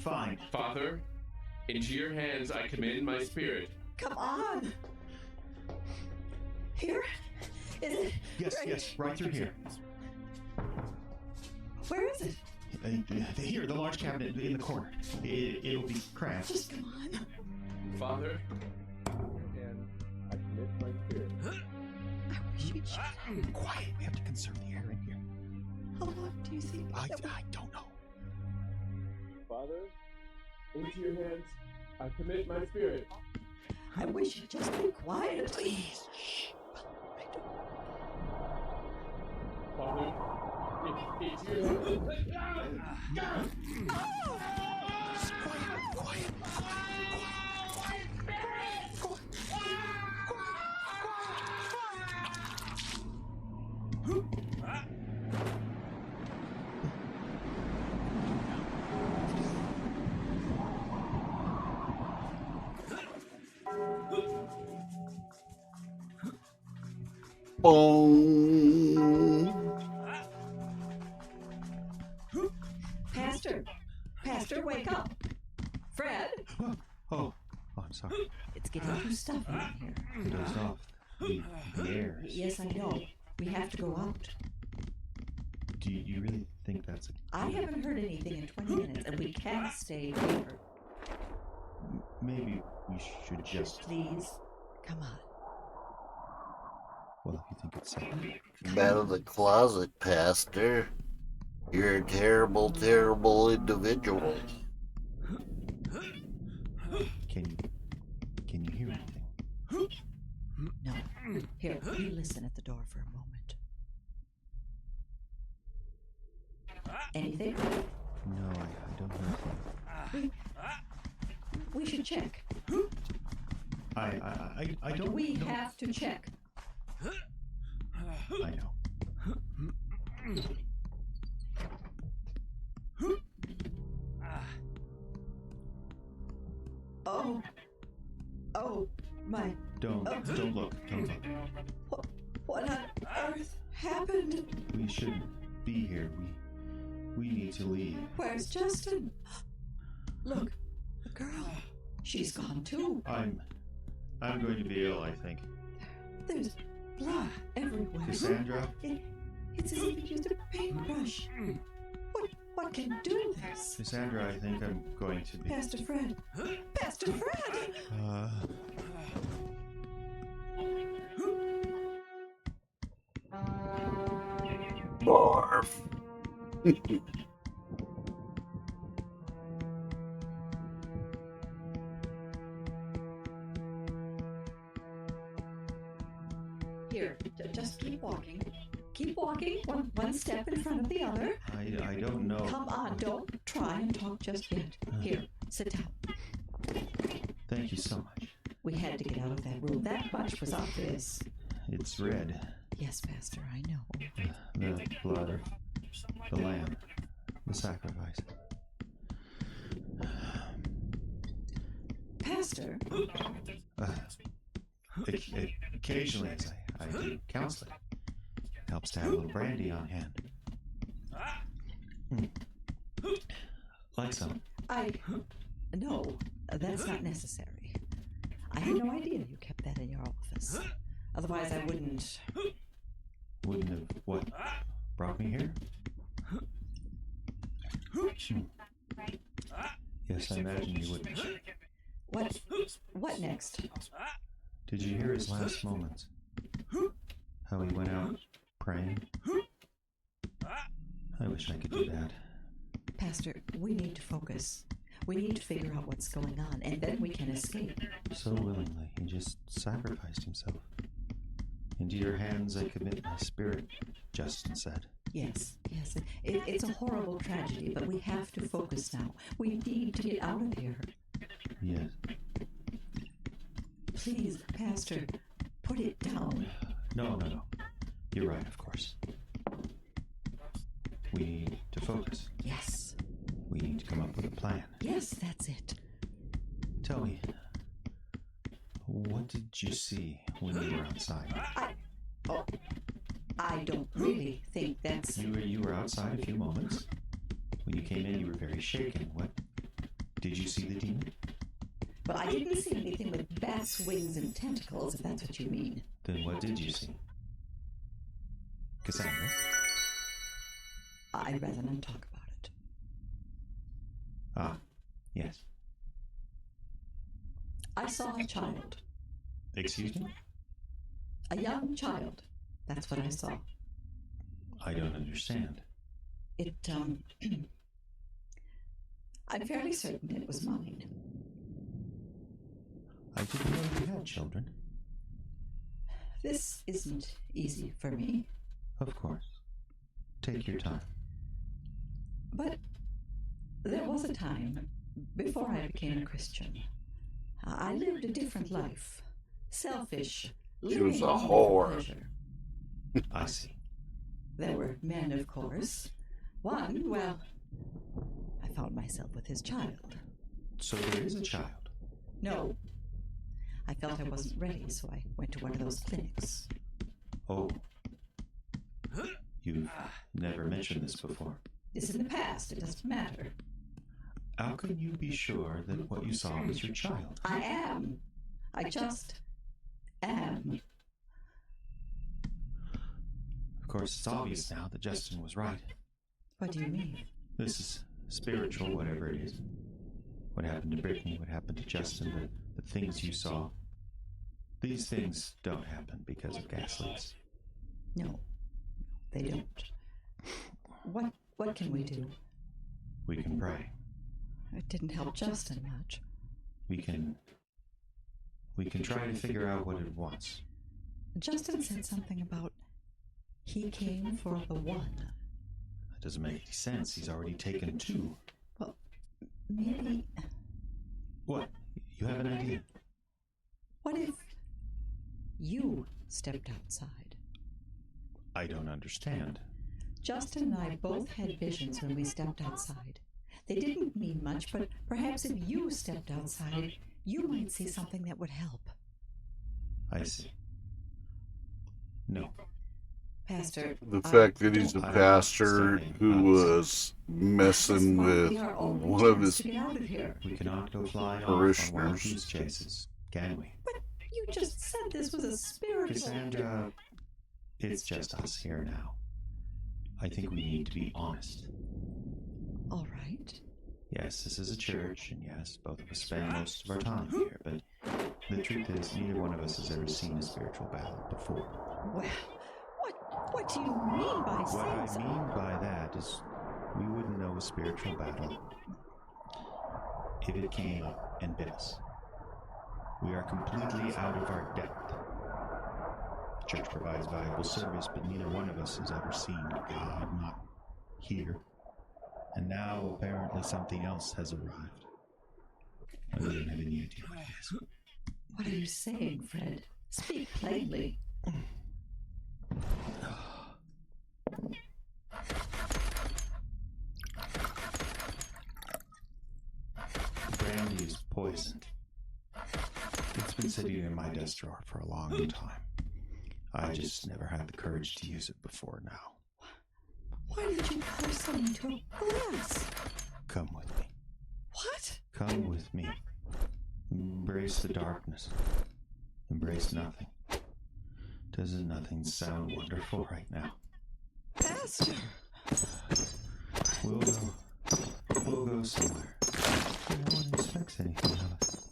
Fine. Father, into your hands I commend my spirit. Come on. Here? Is it? Yes, right through here. Where is it? Here, the large cabinet in the corner. It'll be cramped. Just come on. Father? And I commit my spirit. I wish you'd shut up. Quiet, we have to conserve the air in here. How long do you think I that don't know. Father, into your hands, I commit my spirit. I wish you'd just be quiet. Please, shh. Father, into your hands. Quiet. Boom. Pastor, wake up. Fred, Oh, I'm sorry. it's getting too stuffy in here. I dozed off. The air. Yes, I know. We have to go out. Do you really think that's I haven't heard anything in 20 minutes, and we can't stay here. Maybe we should just... Please, come on. Well, if you think it's safe. Come out of the closet, Pastor. You're a terrible, terrible individual. Can you hear anything? No. Here, you listen at the door for a moment. Anything? No, I don't know. We should check. I don't We know. have to check. I know. Oh, my. Don't look. Don't look. What on earth happened? We shouldn't be here. We need to leave. Where's Justin? Look, the girl. She's gone too. I'm going to be ill, I think. There's blood everywhere. Cassandra? It's as if you used a paintbrush. What can do this? Cassandra, I think I'm going to be... Pastor Fred. Pastor Fred! Barf. Here, just keep walking. Keep walking, one step in front of the other. I don't know. Come on, don't try and talk just yet. Here, sit down. Thank you so much. We had to get out of that room. That much was obvious. It's red. Yes, Pastor, I know. The blood of the lamb. The sacrifice. Pastor? Occasionally, as I do counseling. Helps to have a little brandy on hand. Like some. No, that's not necessary. I had no idea you kept that in your office. Otherwise, I wouldn't... Wouldn't have, what, brought me here? Yes, I imagine you wouldn't. What next? Did you hear his last moments? How he went out praying? I wish I could do that. Pastor, we need to focus. We need to figure out what's going on, and then we can escape. So willingly, he just sacrificed himself. Into your hands I commit my spirit, Justin said. Yes. It's a horrible tragedy, but we have to focus now. We need to get out of here. Yes. Please, Pastor, put it down. No. You're right, of course. We need to focus. Yes. We need to come up with a plan. Yes, that's it. Tell me, what did you see when you were outside? I don't really think that's... You were outside a few moments. When you came in, you were very shaken. What? Did you see the demon? But I didn't see anything with bats, wings, and tentacles, if that's what you mean. Then what did you see? Cassandra? I'd rather not talk about it. Ah, yes. I saw a child. Excuse me? A young child. That's what I saw. I don't understand. It, I'm fairly certain it was mine. I didn't know you had children. This isn't easy for me. Of course. Take your time. But there was a time before I became a Christian. I lived a different life. Selfish. She was a living for whore. pleasure. I see. There were men, of course. One, well, I found myself with his child. So there is a child. No. I felt I wasn't ready, so I went to one of those clinics. Oh. You've never mentioned this before. It's in the past, it doesn't matter. How can you be sure that what you saw was your child? I am. I just am. Of course, it's obvious now that Justin was right. What do you mean? This is spiritual, whatever it is. What happened to Brittany, what happened to Justin, the things you saw. These things don't happen because of gas leaks. No, they don't. What can we do? We can pray. It didn't help Justin much. We can try to figure out what it wants. Justin said something about he came for the one. That doesn't make any sense. He's already taken two. Well, maybe... What? You have an idea? What if you stepped outside? I don't understand. Justin and I both had visions when we stepped outside. They didn't mean much, but perhaps if you stepped outside, you might see something that would help. I see. No. Pastor, The fact that he's a I don't pastor understand. who was messing with one of his to get out of here. We cannot go flying off on wild parishioners. goose chases, can we? But you just said this was a spiritual... Cassandra, it's just us here now. I think we need to be honest. All right. Yes, this is a church, and yes, both of us spend most of our time here, but the truth is, neither one of us has ever seen a spiritual battle before. Well, what do you mean by What I saying mean by that is, we wouldn't know a spiritual battle if it came and bit us. We are completely out of our depth. The church provides valuable service, but neither one of us has ever seen God, not here. And now, apparently, something else has arrived. I don't have any idea what it is. What are you saying, Fred? Speak plainly. The brandy is poisoned. It's been sitting in my desk drawer for a long time. I just never had the courage to use it before now. Why did you pour some into a glass? Come with me. What? Come with me. Embrace the darkness. Embrace nothing. Doesn't nothing sound wonderful right now? Pastor! We'll go somewhere. No one expects anything of us.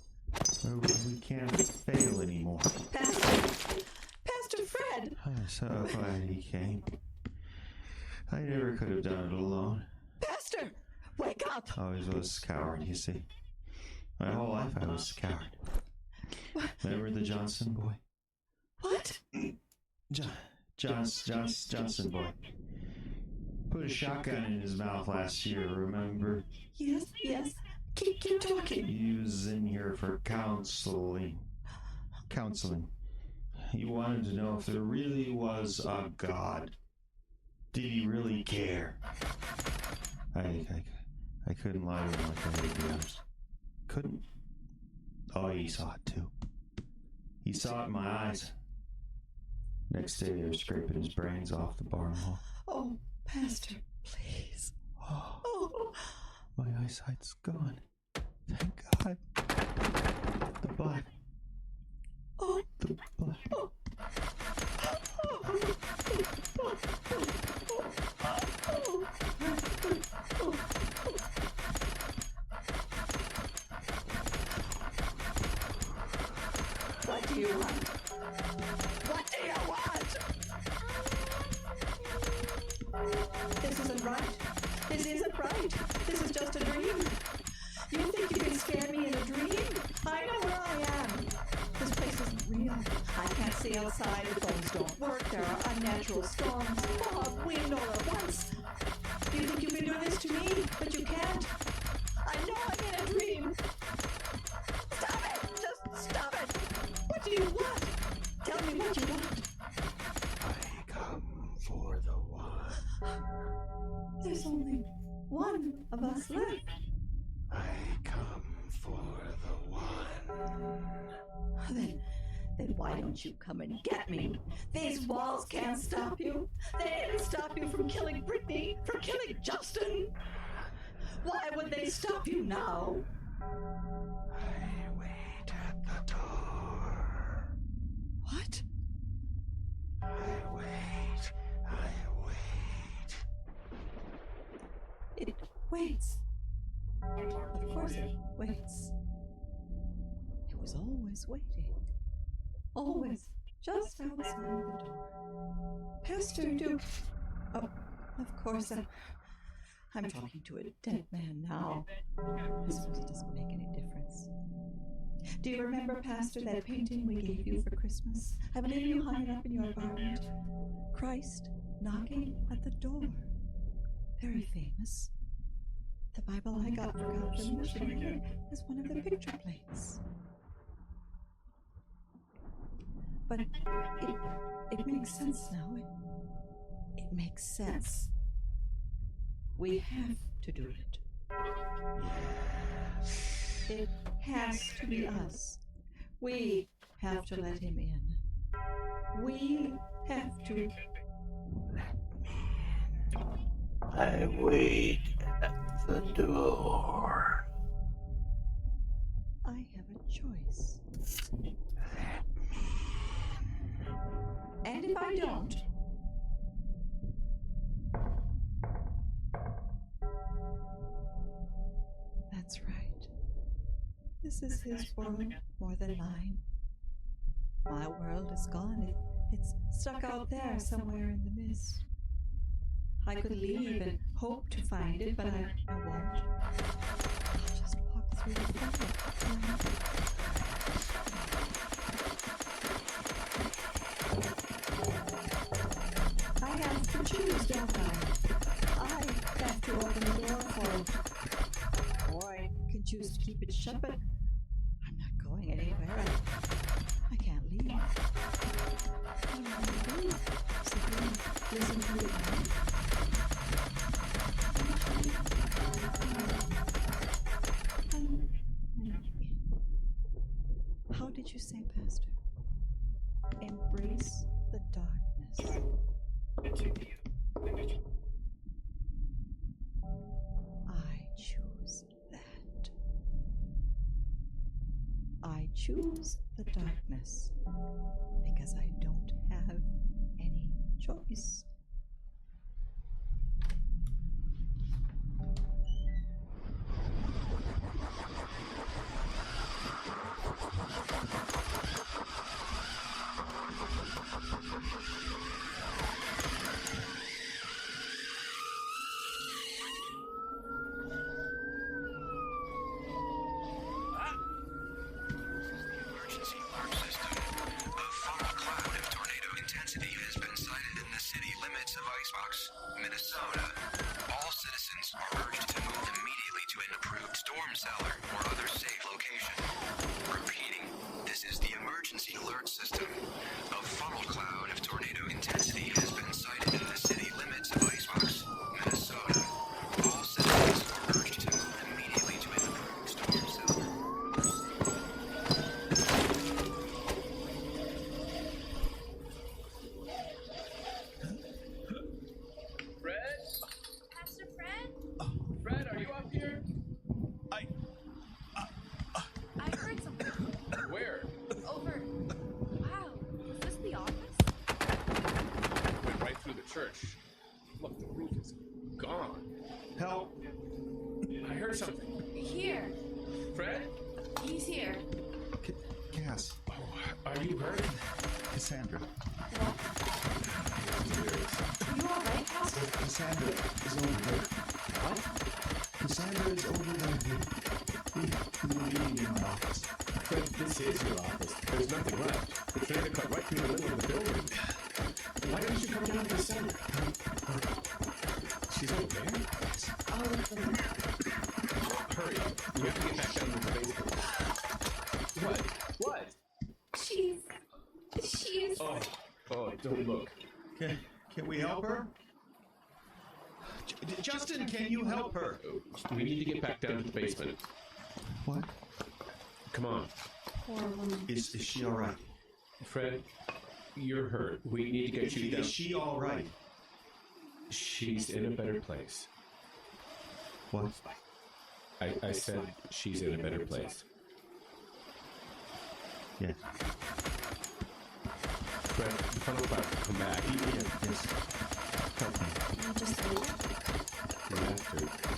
Where we can't fail anymore. Pastor Fred! I'm so glad he came. I never could have done it alone. Pastor! Wake up! I always was a coward, you see. My whole life I was a coward. Remember the Johnson boy? What? Johnson boy. Put a shotgun in his mouth last year, remember? Yes. Keep talking. He was in here for counseling. He wanted to know if there really was a God. Did he really care? I couldn't lie to him like I did the others. Couldn't. Oh, he saw it too. He saw it in my eyes. Next day they were scraping his brains off the barn wall. Oh, Pastor, please. Oh, my eyesight's gone. Thank God. The black. Oh. The black. Oh. do you want? What do you want? This isn't right. This isn't right. This is just a dream. You think you can scare me in a dream? I know where I am. This place isn't real. I can't see outside. The phones don't work. There are unnatural storms, fog, wind all at once. You think you can do this to me, but you can't? I know I'm in a dream. Stop it! Just stop it! What do you want? Tell me what you want. I come for the one. There's only one of us left. I come for the one. Then why don't you come and get me? These walls can't stop you. They didn't stop you from killing Brittany, from killing Justin. Why would they stop you now? I wait at the door. What? I wait. It waits. Of course it waits. It was always waiting. Always just outside the door. Pastor, Oh, of course, I'm talking to a dead man now. I suppose it doesn't make any difference. Do you remember, Pastor, that painting we gave you for Christmas? I believe you hung it up in your apartment. Christ knocking at the door. Very famous. The Bible I got for confirmation is one of the picture plates. But it makes sense now. It makes sense. We have to do it. It has to be us. We have to let him in. We have to let me in. I wait at the door. I have a choice. Let me in. And if I don't, that's right. This is his world more than mine. My world is gone. It's stuck out there somewhere in the mist. I could leave and hope to find it, but I won't. I'll just walk through the fire. I have to choose, don't I? I have to open the door for it. Or I can choose to keep it shut, but I'm not going anywhere. I can't leave. I'm going to leave. Sit here and listen to it. How did you say, Pastor? Embrace the darkness. I choose that. I choose the darkness because I don't have any choice. Emergency alert system. A funnel cloud of tornado intensity has been sighted in the city limits of Icebox, Minnesota. All citizens are urged to move immediately to an approved storm cellar or other safe location. Repeating, this is the emergency alert system. A funnel cloud of tornado intensity has been sighted in the city limits of Icebox, Minnesota. All citizens are urged to move immediately to an approved storm cellar. Fred? Pastor Fred? Fred, are you up here? I heard something. Where? Over. Wow. Was this the office? Went right through the church. Look, the roof is gone. Help! I heard something. Here. Fred? He's here. Cass. Oh, Are you hurt? Cassandra. You alright, Casper? Cassandra is over there. What? Cassandra is over there. We were meeting in my office. Fred, this is your office. There's nothing left. The train cut right through the middle of the building. Why don't you come down to the center? She's over there? Hurry. We have to get back down to the basement. What? What? She is. Oh, don't look. Can we help her? Justin, can you help her? We need to get back down to the basement. What? Come on. Poor woman. Is she all right? Fred, you're hurt. We need to get you down. Is she all right? She's in a better place. What? I said she's in a better place. Yes. Fred, the funnel about to come back. Yes. Help me. You just leave it? You have to.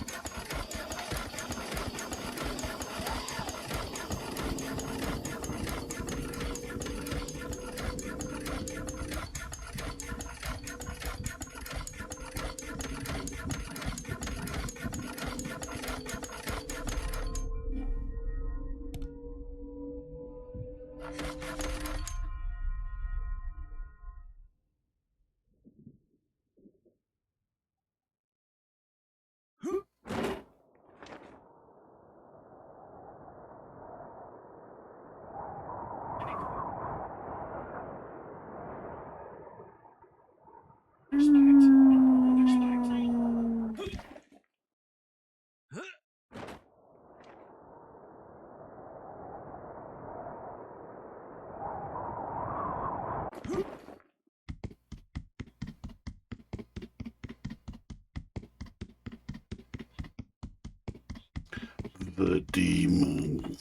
The demon.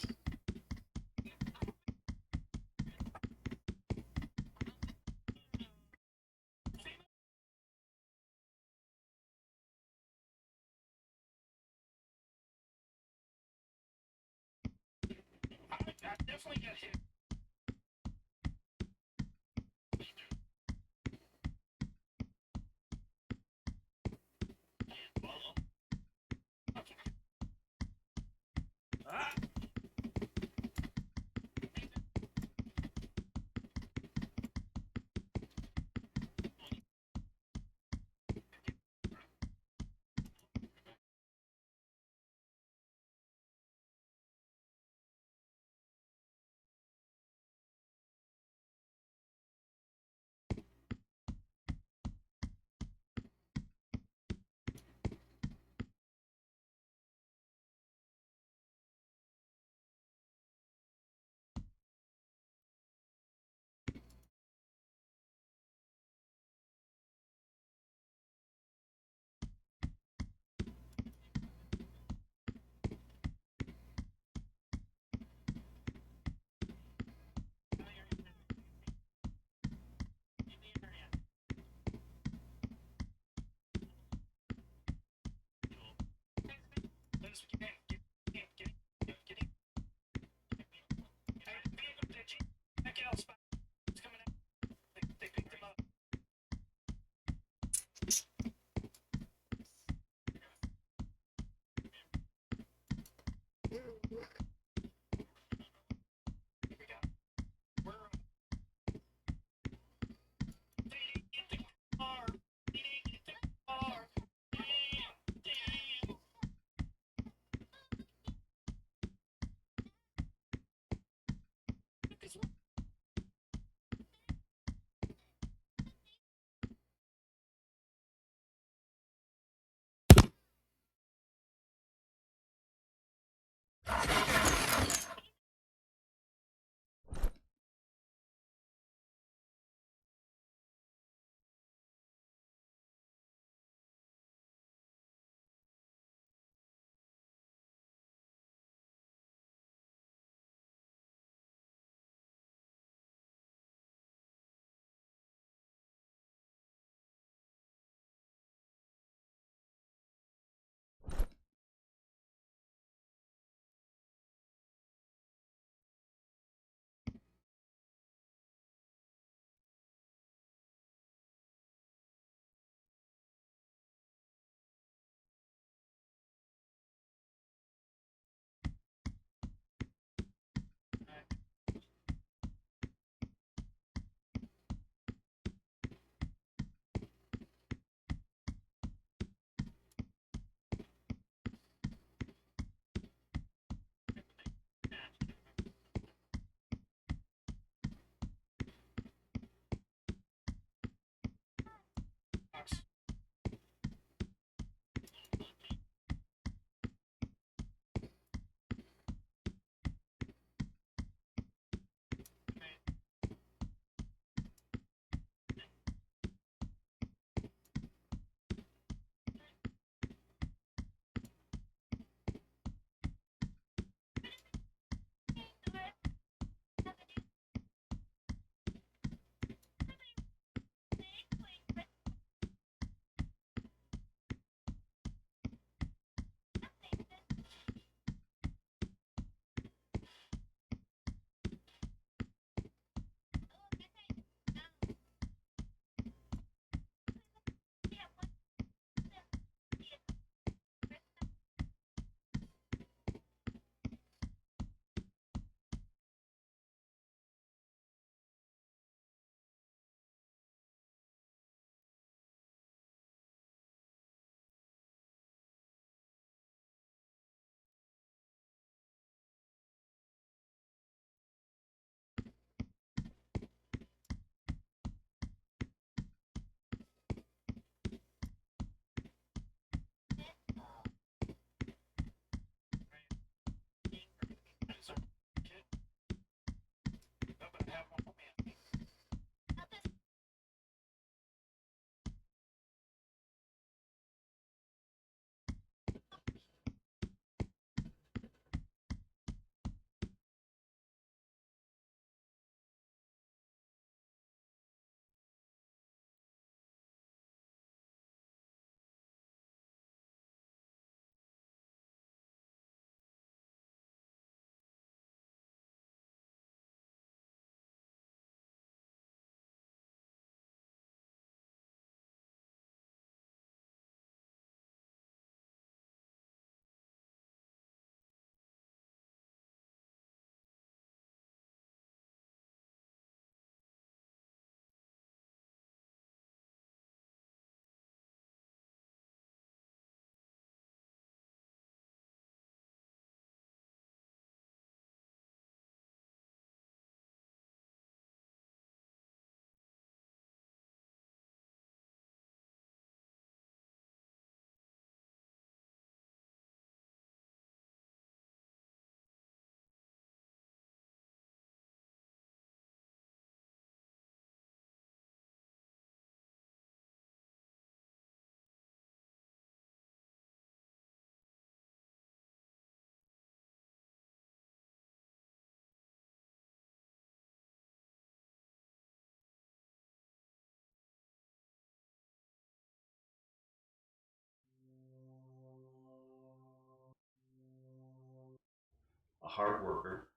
hard worker,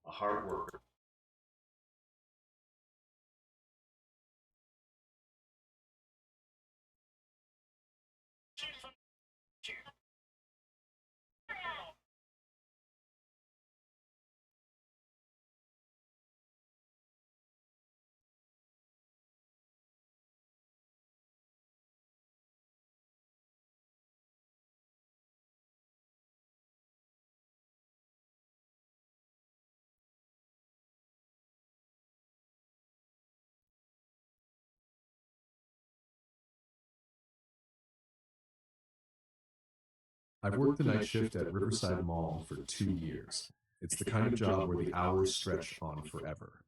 a hard worker. I've worked the night shift at Riverside Mall for 2 years. It's the kind of job where the hours stretch on forever.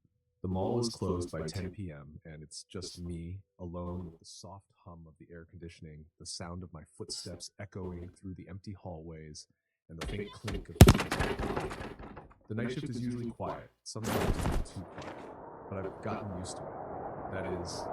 The mall is closed by 10 p.m., and it's just me, alone with the soft hum of the air conditioning, the sound of my footsteps echoing through the empty hallways, and the faint clink of keys. The night shift is usually quiet, sometimes even too quiet, but I've gotten used to it. That is,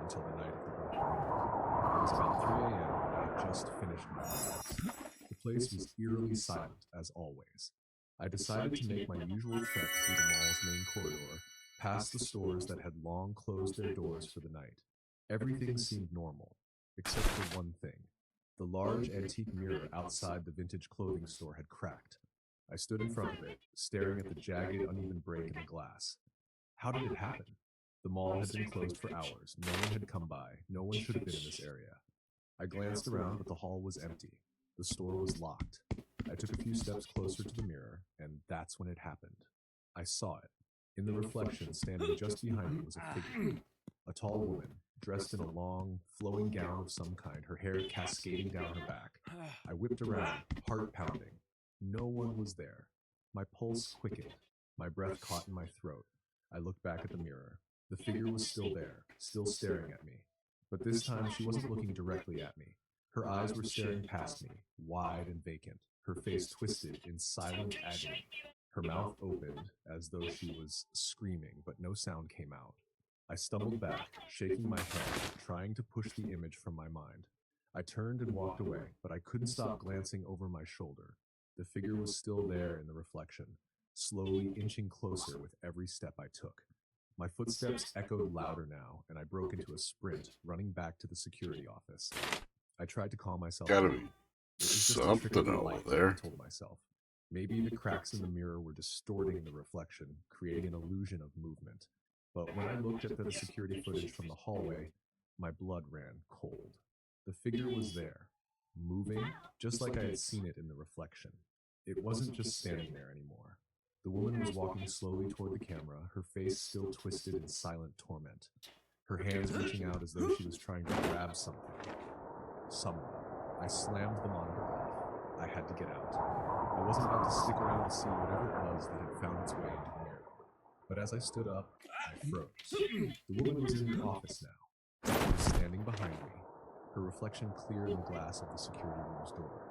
until the night of the burglary. It was about 3 a.m., and I had just finished my breakfast. The place was eerily silent, as always. I decided to make my usual trek through the mall's main corridor, past the stores that had long closed their doors for the night. Everything seemed normal, except for one thing. The large antique mirror outside the vintage clothing store had cracked. I stood in front of it, staring at the jagged, uneven break in the glass. How did it happen? The mall had been closed for hours. No one had come by. No one should have been in this area. I glanced around, but the hall was empty. The store was locked. I took a few steps closer to the mirror, and that's when it happened. I saw it. In the reflection, standing just behind me was a figure. A tall woman, dressed in a long, flowing gown of some kind, her hair cascading down her back. I whipped around, heart pounding. No one was there. My pulse quickened. My breath caught in my throat. I looked back at the mirror. The figure was still there, still staring at me. But this time she wasn't looking directly at me. Her eyes were staring past me, wide and vacant, her face twisted in silent agony. Her mouth opened as though she was screaming, but no sound came out. I stumbled back, shaking my head, trying to push the image from my mind. I turned and walked away, but I couldn't stop glancing over my shoulder. The figure was still there in the reflection, slowly inching closer with every step I took. My footsteps echoed louder now, and I broke into a sprint, running back to the security office. I tried to calm myself. Gotta down. be It was just a something trick of the over light, there. I told myself. Maybe the cracks in the mirror were distorting the reflection, creating an illusion of movement. But when I looked at the security footage from the hallway, my blood ran cold. The figure was there, moving, just like I had seen it in the reflection. It wasn't just standing there anymore. The woman was walking slowly toward the camera, her face still twisted in silent torment. Her hands reaching out as though she was trying to grab something. Someone. I slammed the monitor off. I had to get out. I wasn't about to stick around to see whatever it was that had found its way into the mirror. But as I stood up, I froze. The woman was in the office now. She was standing behind me, her reflection clear in the glass of the security room's door.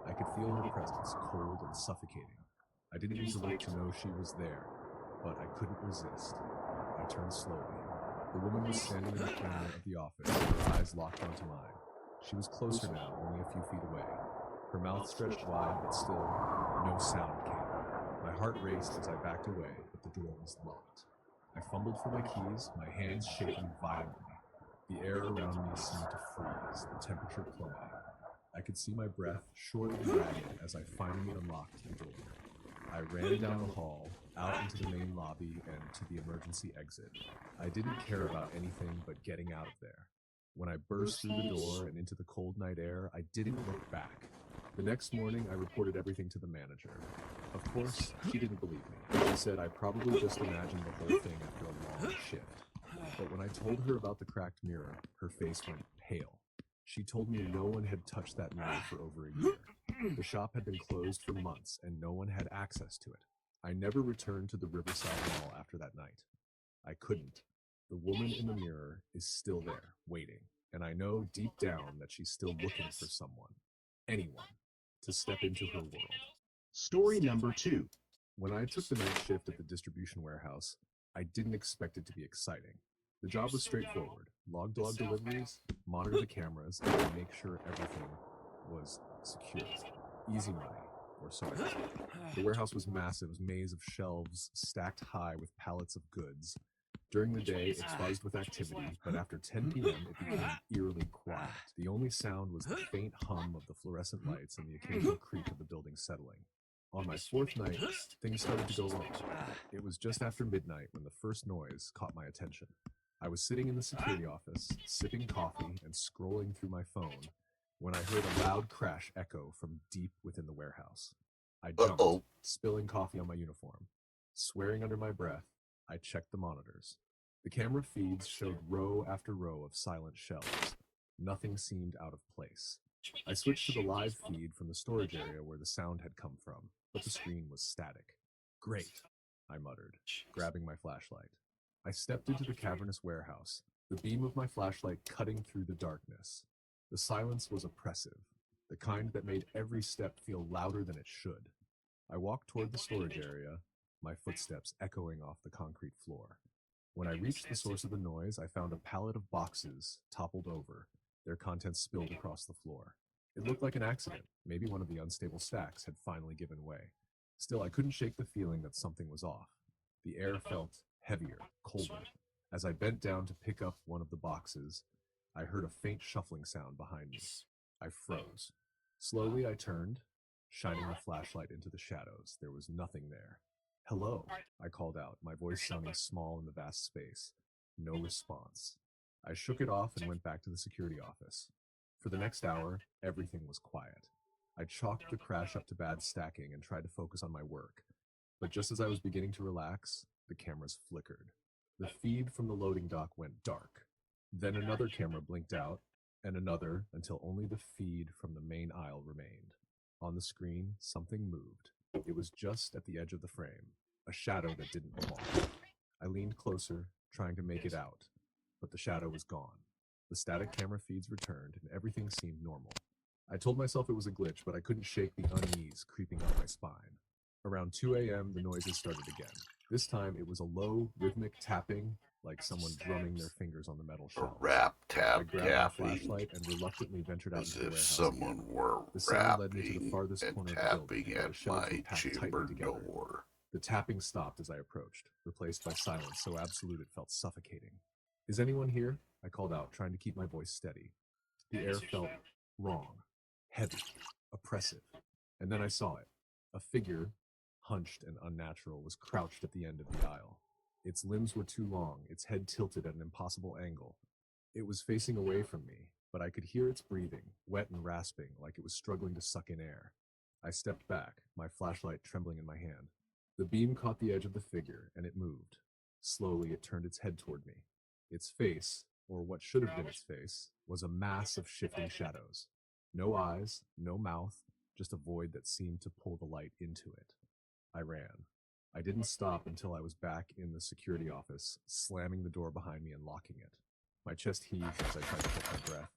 I could feel her presence, cold and suffocating. I didn't need to look to know she was there, but I couldn't resist. I turned slowly. The woman was standing in the corner of the office, her eyes locked onto mine. She was closer now, only a few feet away. Her mouth stretched wide, but still, no sound came. My heart raced as I backed away, but the door was locked. I fumbled for my keys, my hands shaking violently. The air around me seemed to freeze, the temperature plummeting. I could see my breath short and ragged as I finally unlocked the door. I ran down the hall, out into the main lobby, and to the emergency exit. I didn't care about anything but getting out of there. When I burst through the door and into the cold night air, I didn't look back. The next morning, I reported everything to the manager. Of course, she didn't believe me. She said I probably just imagined the whole thing after a long shift. But when I told her about the cracked mirror, her face went pale. She told me no one had touched that mirror for over a year. The shop had been closed for months, and no one had access to it. I never returned to the Riverside Mall after that night. I couldn't. The woman in the mirror is still there, waiting, and I know deep down that she's still looking for someone, anyone, to step into her world. Story number 2. When I took the night shift at the distribution warehouse, I didn't expect it to be exciting. The job was straightforward. Log deliveries, monitor the cameras, and make sure everything was secure. Easy money. or so I thought. The warehouse was massive, a maze of shelves stacked high with pallets of goods. During the day, it's buzzed with activity, but after 10 p.m., it became eerily quiet. The only sound was the faint hum of the fluorescent lights and the occasional creak of the building settling. On my fourth night, things started to go wrong. It was just after midnight when the first noise caught my attention. I was sitting in the security office, sipping coffee and scrolling through my phone, when I heard a loud crash echo from deep within the warehouse. I jumped, spilling coffee on my uniform. Swearing under my breath, I checked the monitors. The camera feeds showed row after row of silent shelves. Nothing seemed out of place. I switched to the live feed from the storage area where the sound had come from, but the screen was static. Great, I muttered, grabbing my flashlight. I stepped into the cavernous warehouse, the beam of my flashlight cutting through the darkness. The silence was oppressive, the kind that made every step feel louder than it should. I walked toward the storage area, my footsteps echoing off the concrete floor. When I reached the source of the noise, I found a pallet of boxes toppled over, their contents spilled across the floor. It looked like an accident. Maybe one of the unstable stacks had finally given way. Still, I couldn't shake the feeling that something was off. The air felt heavier, colder. As I bent down to pick up one of the boxes, I heard a faint shuffling sound behind me. I froze. Slowly, I turned, shining the flashlight into the shadows. There was nothing there. "Hello," I called out, my voice sounding small in the vast space. No response. I shook it off and went back to the security office. For the next hour, everything was quiet. I chalked the crash up to bad stacking and tried to focus on my work. But just as I was beginning to relax, the cameras flickered. The feed from the loading dock went dark. Then another camera blinked out, and another, until only the feed from the main aisle remained. On the screen, something moved. It was just at the edge of the frame, a shadow that didn't belong. I leaned closer, trying to make it out, but the shadow was gone. The static camera feeds returned, and everything seemed normal. I told myself it was a glitch, but I couldn't shake the unease creeping up my spine. Around 2 a.m., the noises started again. This time, it was a low, rhythmic tapping, like someone drumming their fingers on the metal shelf. Rap tap I grabbed tapping. my flashlight and reluctantly ventured out As into the if warehouse. someone were The sound led me to the rapping farthest and corner of the building, tapping where at the shelves were my packed tightly chamber together. door. The tapping stopped as I approached, replaced by silence so absolute it felt suffocating. "Is anyone here?" I called out, trying to keep my voice steady. The air felt wrong, heavy, oppressive. And then I saw it. A figure, hunched and unnatural, was crouched at the end of the aisle. Its limbs were too long, its head tilted at an impossible angle. It was facing away from me, but I could hear its breathing, wet and rasping, like it was struggling to suck in air. I stepped back, my flashlight trembling in my hand. The beam caught the edge of the figure, and it moved. Slowly, it turned its head toward me. Its face, or what should have been its face, was a mass of shifting shadows. No eyes, no mouth, just a void that seemed to pull the light into it. I ran. I didn't stop until I was back in the security office, slamming the door behind me and locking it. My chest heaved as I tried to catch my breath,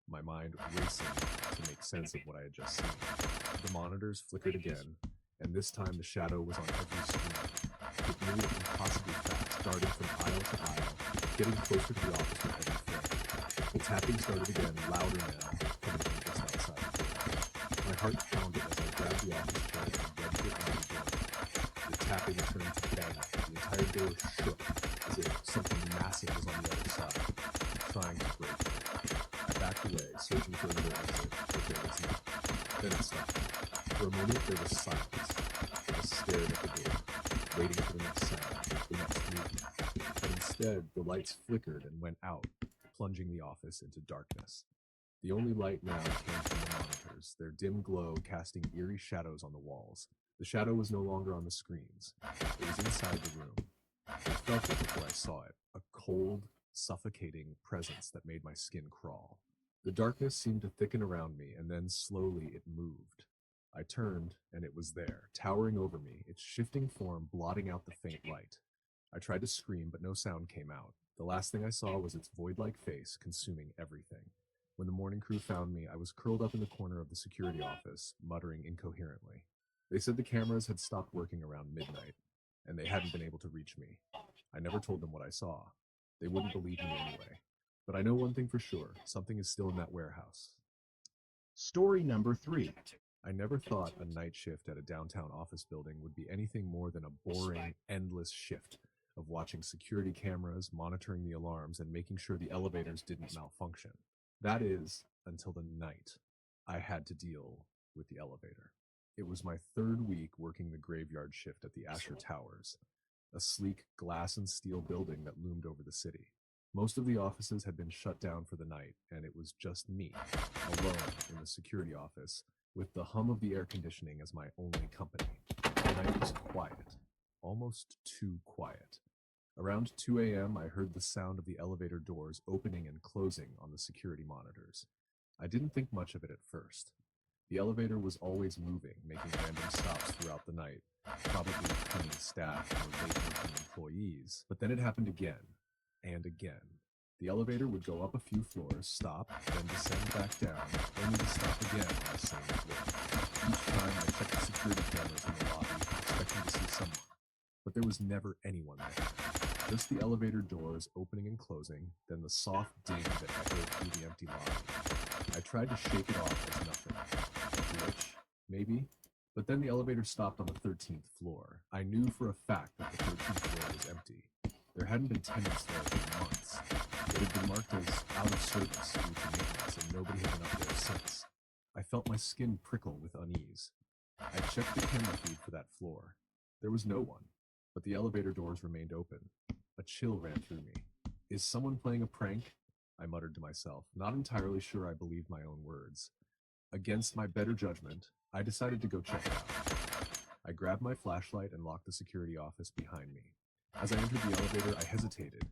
my mind racing to make sense of what I had just seen. The monitors flickered again, and this time the shadow was on every screen. It moved impossibly fast, darting from aisle to aisle, getting closer to the office with every frame. The tapping started again, louder now, coming from just outside the door. My heart pounded as I grabbed the office chair and wedged it under the door. The tapping turned to bang. The entire door shook, as if something massive was on the other side, trying to break it. I backed away, searching for another exit, but there was none. Then it stopped. For a moment, there was silence. I stared at the door, waiting for the next sound, the next movement. But instead, the lights flickered and went out, plunging the office into darkness. The only light now came from the monitors, their dim glow casting eerie shadows on the walls. The shadow was no longer on the screens. It was inside the room. I felt it before I saw it, a cold, suffocating presence that made my skin crawl. The darkness seemed to thicken around me, and then slowly it moved. I turned, and it was there, towering over me, its shifting form blotting out the faint light. I tried to scream, but no sound came out. The last thing I saw was its void-like face consuming everything. When the morning crew found me, I was curled up in the corner of the security office, muttering incoherently. They said the cameras had stopped working around midnight, and they hadn't been able to reach me. I never told them what I saw. They wouldn't believe me anyway. But I know one thing for sure, something is still in that warehouse. Story number 3. I never thought a night shift at a downtown office building would be anything more than a boring, endless shift of watching security cameras, monitoring the alarms, and making sure the elevators didn't malfunction. That is, until the night I had to deal with the elevator. It was my third week working the graveyard shift at the Asher Towers, a sleek glass and steel building that loomed over the city. Most of the offices had been shut down for the night, and it was just me, alone in the security office, with the hum of the air conditioning as my only company. The night was quiet, almost too quiet. Around 2 a.m., I heard the sound of the elevator doors opening and closing on the security monitors. I didn't think much of it at first. The elevator was always moving, making random stops throughout the night, probably cleaning staff or late-working employees. But then it happened again, and again. The elevator would go up a few floors, stop, then descend back down, only to stop again on the same floor. Each time I checked the security cameras in the lobby, expecting to see someone. But there was never anyone there. Just the elevator doors opening and closing, then the soft ding that echoed through the empty lobby. I tried to shake it off as nothing. A glitch, maybe? But then the elevator stopped on the 13th floor. I knew for a fact that the 13th floor was empty. There hadn't been tenants there for months. It had been marked as out of service due to maintenance, and nobody had been up there since. I felt my skin prickle with unease. I checked the camera feed for that floor. There was no one, but the elevator doors remained open. A chill ran through me. Is someone playing a prank? I muttered to myself, not entirely sure I believed my own words. Against my better judgment, I decided to go check it out. I grabbed my flashlight and locked the security office behind me. As I entered the elevator, I hesitated,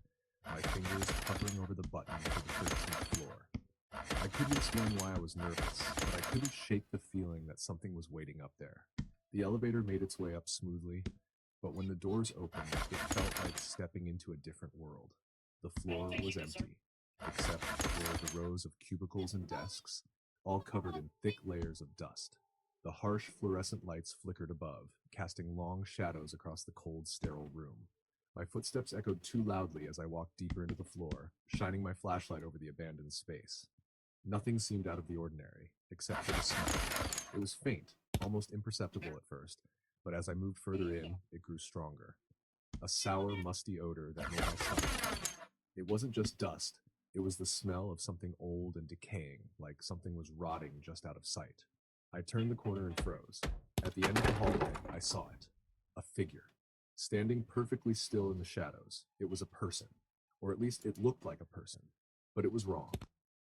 my fingers hovering over the button for the 13th floor. I couldn't explain why I was nervous, but I couldn't shake the feeling that something was waiting up there. The elevator made its way up smoothly, but when the doors opened, it felt like stepping into a different world. The floor was empty, except for the rows of cubicles and desks, all covered in thick layers of dust. The harsh fluorescent lights flickered above, casting long shadows across the cold, sterile room. My footsteps echoed too loudly as I walked deeper into the floor, shining my flashlight over the abandoned space. Nothing seemed out of the ordinary, except for the smell. It was faint, almost imperceptible at first, but as I moved further in, it grew stronger. A sour, musty odor that made my stomach turn. It wasn't just dust, it was the smell of something old and decaying, like something was rotting just out of sight. I turned the corner and froze. At the end of the hallway, I saw it. A figure. Standing perfectly still in the shadows. It was a person. Or at least it looked like a person. But it was wrong.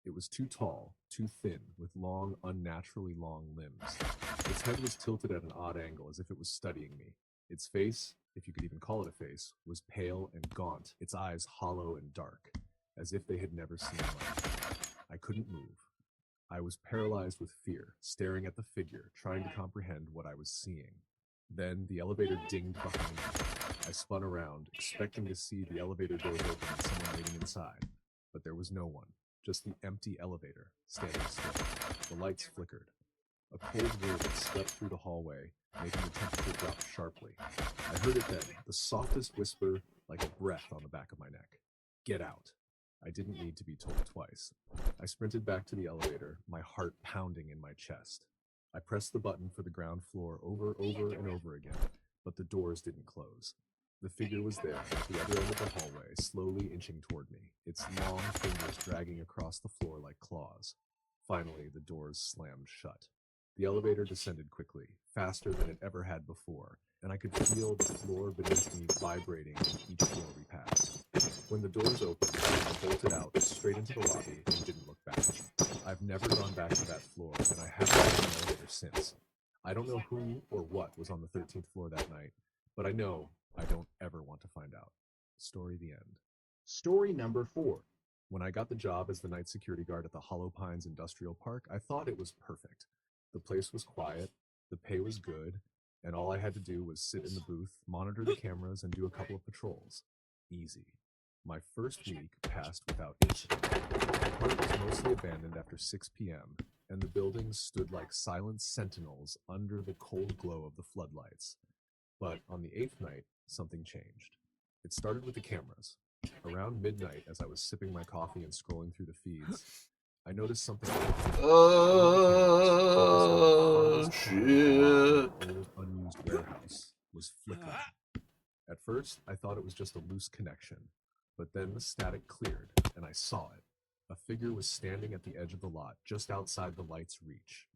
It was too tall, too thin, with long, unnaturally long limbs. Its head was tilted at an odd angle, as if it was studying me. Its face, if you could even call it a face, was pale and gaunt, its eyes hollow and dark, as if they had never seen light. I couldn't move. I was paralyzed with fear, staring at the figure, trying to comprehend what I was seeing. Then the elevator dinged behind me. I spun around, expecting to see the elevator doors open and someone waiting inside. But there was no one, just the empty elevator, standing still. The lights flickered. A cold wind swept through the hallway, making the temperature drop sharply. I heard it then, the softest whisper, like a breath on the back of my neck. Get out. I didn't need to be told twice. I sprinted back to the elevator, my heart pounding in my chest. I pressed the button for the ground floor over and over again, but the doors didn't close. The figure was there, at the other end of the hallway, slowly inching toward me, its long fingers dragging across the floor like claws. Finally, the doors slammed shut. The elevator descended quickly, faster than it ever had before, and I could feel the floor beneath me vibrating with each floor we passed. When the doors opened, I bolted out, straight into the lobby, and didn't look back. I've never gone back to that floor, and I haven't been in the elevator since. I don't know who or what was on the 13th floor that night, but I know I don't ever want to find out. Story the end. Story number 4. When I got the job as the night security guard at the Hollow Pines Industrial Park, I thought it was perfect. The place was quiet, the pay was good, and all I had to do was sit in the booth, monitor the cameras, and do a couple of patrols. Easy. My first week passed without incident. The park was mostly abandoned after 6 p.m., and the buildings stood like silent sentinels under the cold glow of the floodlights. But on the 8th night, something changed. It started with the cameras. Around midnight, as I was sipping my coffee and scrolling through the feeds, I noticed something. Shit. Old unused warehouse was flickering. At first, I thought it was just a loose connection, but then the static cleared, and I saw it. A figure was standing at the edge of the lot, just outside the light's reach.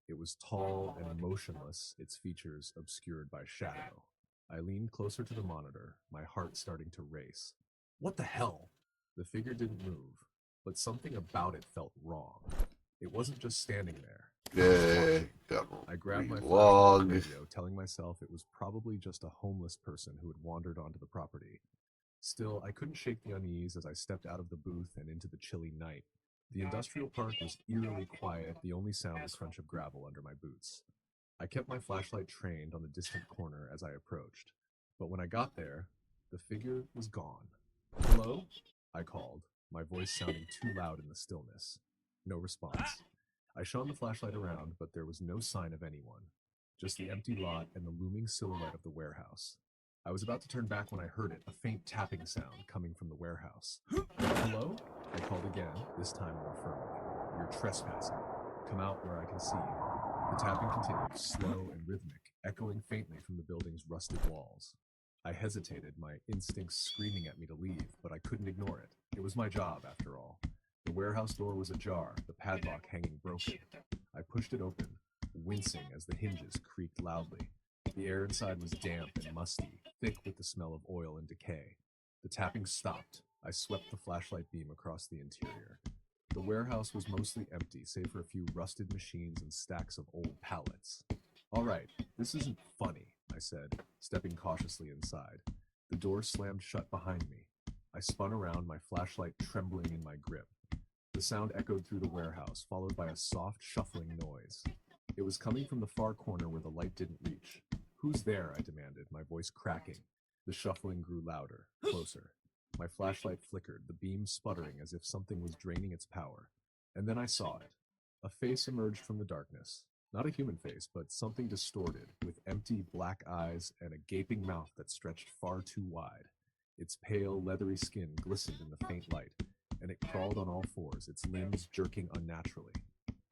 It was tall and motionless, its features obscured by shadow. I leaned closer to the monitor, my heart starting to race. What the hell? The figure didn't move, but something about it felt wrong. It wasn't just standing there. Okay, I grabbed my log. flashlight radio, telling myself it was probably just a homeless person who had wandered onto the property. Still, I couldn't shake the unease as I stepped out of the booth and into the chilly night. The industrial park was eerily quiet, the only sound the crunch of gravel under my boots. I kept my flashlight trained on the distant corner as I approached, but when I got there, the figure was gone. Hello? I called, my voice sounding too loud in the stillness. No response. I shone the flashlight around, but there was no sign of anyone, just the empty lot and the looming silhouette of the warehouse. I was about to turn back when I heard it, a faint tapping sound coming from the warehouse. Hello? I called again, this time more firmly. You're trespassing. Come out where I can see you. The tapping continued, slow and rhythmic, echoing faintly from the building's rusted walls. I hesitated, my instincts screaming at me to leave, but I couldn't ignore it. It was my job, after all. The warehouse door was ajar, the padlock hanging broken. I pushed it open, wincing as the hinges creaked loudly. The air inside was damp and musty, thick with the smell of oil and decay. The tapping stopped. I swept the flashlight beam across the interior. The warehouse was mostly empty, save for a few rusted machines and stacks of old pallets. All right, this isn't funny, I said, stepping cautiously inside. The door slammed shut behind me. I spun around, my flashlight trembling in my grip. The sound echoed through the warehouse, followed by a soft, shuffling noise. It was coming from the far corner where the light didn't reach. Who's there? I demanded, my voice cracking. The shuffling grew louder, closer. My flashlight flickered, the beam sputtering as if something was draining its power. And then I saw it. A face emerged from the darkness. Not a human face, but something distorted, with empty black eyes and a gaping mouth that stretched far too wide. Its pale, leathery skin glistened in the faint light, and it crawled on all fours, its limbs jerking unnaturally.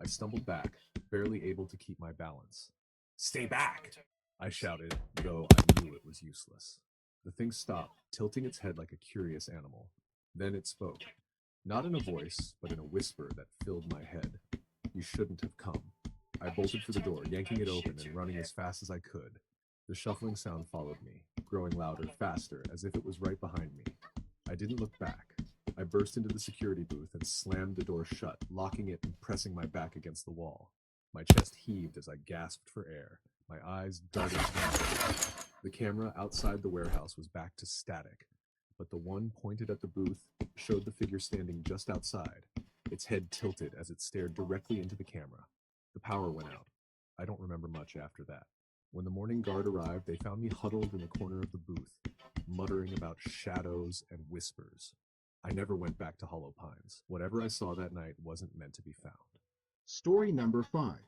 I stumbled back, barely able to keep my balance. "Stay back!" I shouted, though I knew it was useless. The thing stopped, tilting its head like a curious animal. Then it spoke. Not in a voice, but in a whisper that filled my head. "You shouldn't have come." I bolted for the door, yanking it open and running as fast as I could. The shuffling sound followed me, growing louder, faster, as if it was right behind me. I didn't look back. I burst into the security booth and slammed the door shut, locking it and pressing my back against the wall. My chest heaved as I gasped for air. My eyes darted down. The camera outside the warehouse was back to static, but the one pointed at the booth showed the figure standing just outside, its head tilted as it stared directly into the camera. The power went out. I don't remember much after that. When the morning guard arrived, they found me huddled in the corner of the booth, muttering about shadows and whispers. I never went back to Hollow Pines. Whatever I saw that night wasn't meant to be found. Story number 5.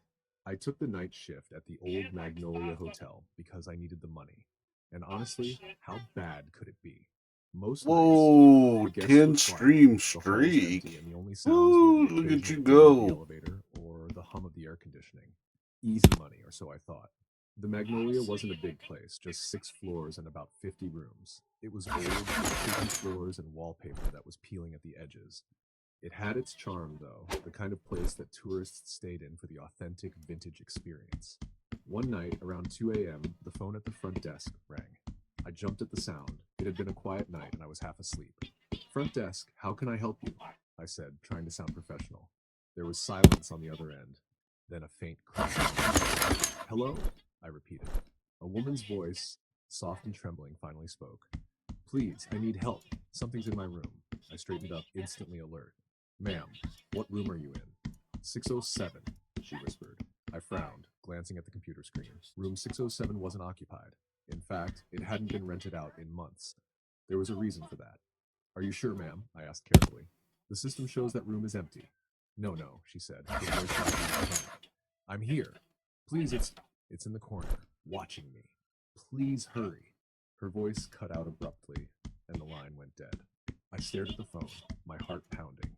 I took the night shift at the old Magnolia Hotel because I needed the money. And honestly, how bad could it be? Most Whoa, nights, the guests 10 were stream quiet, the hall was streak. empty, and the only sounds Woo, were the look at occasional you ding of the go. elevator or the hum of the air conditioning. Easy money, or so I thought. The Magnolia wasn't a big place, just 6 floors and about 50 rooms. It was old, with creaky floors and wallpaper that was peeling at the edges. It had its charm, though, the kind of place that tourists stayed in for the authentic vintage experience. One night, around 2 a.m., the phone at the front desk rang. I jumped at the sound. It had been a quiet night, and I was half asleep. "Front desk, how can I help you?" I said, trying to sound professional. There was silence on the other end, then a faint crack. "Hello?" I repeated. A woman's voice, soft and trembling, finally spoke. "Please, I need help. Something's in my room." I straightened up, instantly alert. "Ma'am, what room are you in?" 607, she whispered. I frowned, glancing at the computer screen. Room 607 wasn't occupied. In fact, it hadn't been rented out in months. There was a reason for that. "Are you sure, ma'am?" I asked carefully. "The system shows that room is empty." No, she said. Her voice sounded. "I'm here. Please, it's in the corner, watching me. Please hurry." Her voice cut out abruptly, and the line went dead. I stared at the phone, my heart pounding.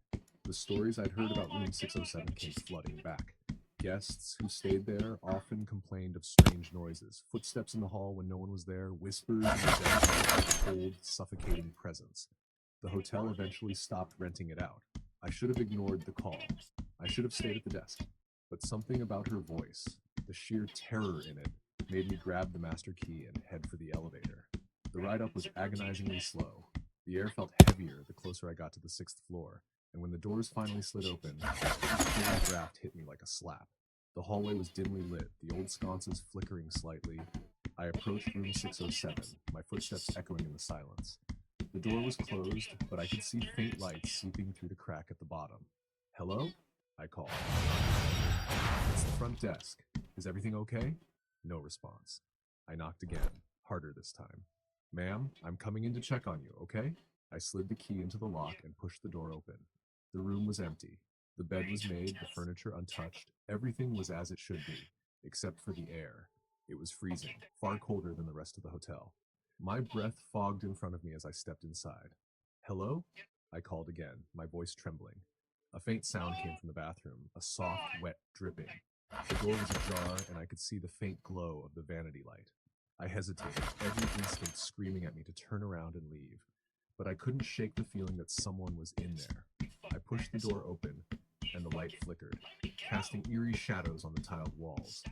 The stories I'd heard about Room 607 came flooding back. Guests who stayed there often complained of strange noises, footsteps in the hall when no one was there, whispers in the desk, cold, suffocating presence. The hotel eventually stopped renting it out. I should have ignored the call. I should have stayed at the desk. But something about her voice, the sheer terror in it, made me grab the master key and head for the elevator. The ride up was agonizingly slow. The air felt heavier the closer I got to the 6th floor, and when the doors finally slid open, the cold draft hit me like a slap. The hallway was dimly lit, the old sconces flickering slightly. I approached room 607, my footsteps echoing in the silence. The door was closed, but I could see faint lights seeping through the crack at the bottom. "Hello?" I called. "It's the front desk. Is everything okay?" No response. I knocked again, harder this time. "Ma'am, I'm coming in to check on you, okay?" I slid the key into the lock and pushed the door open. The room was empty. The bed was made, the furniture untouched. Everything was as it should be, except for the air. It was freezing, far colder than the rest of the hotel. My breath fogged in front of me as I stepped inside. "Hello?" I called again, my voice trembling. A faint sound came from the bathroom, a soft, wet dripping. The door was ajar, and I could see the faint glow of the vanity light. I hesitated, every instinct screaming at me to turn around and leave. But I couldn't shake the feeling that someone was in there. I pushed the door open, and the light flickered, casting eerie shadows on the tiled walls.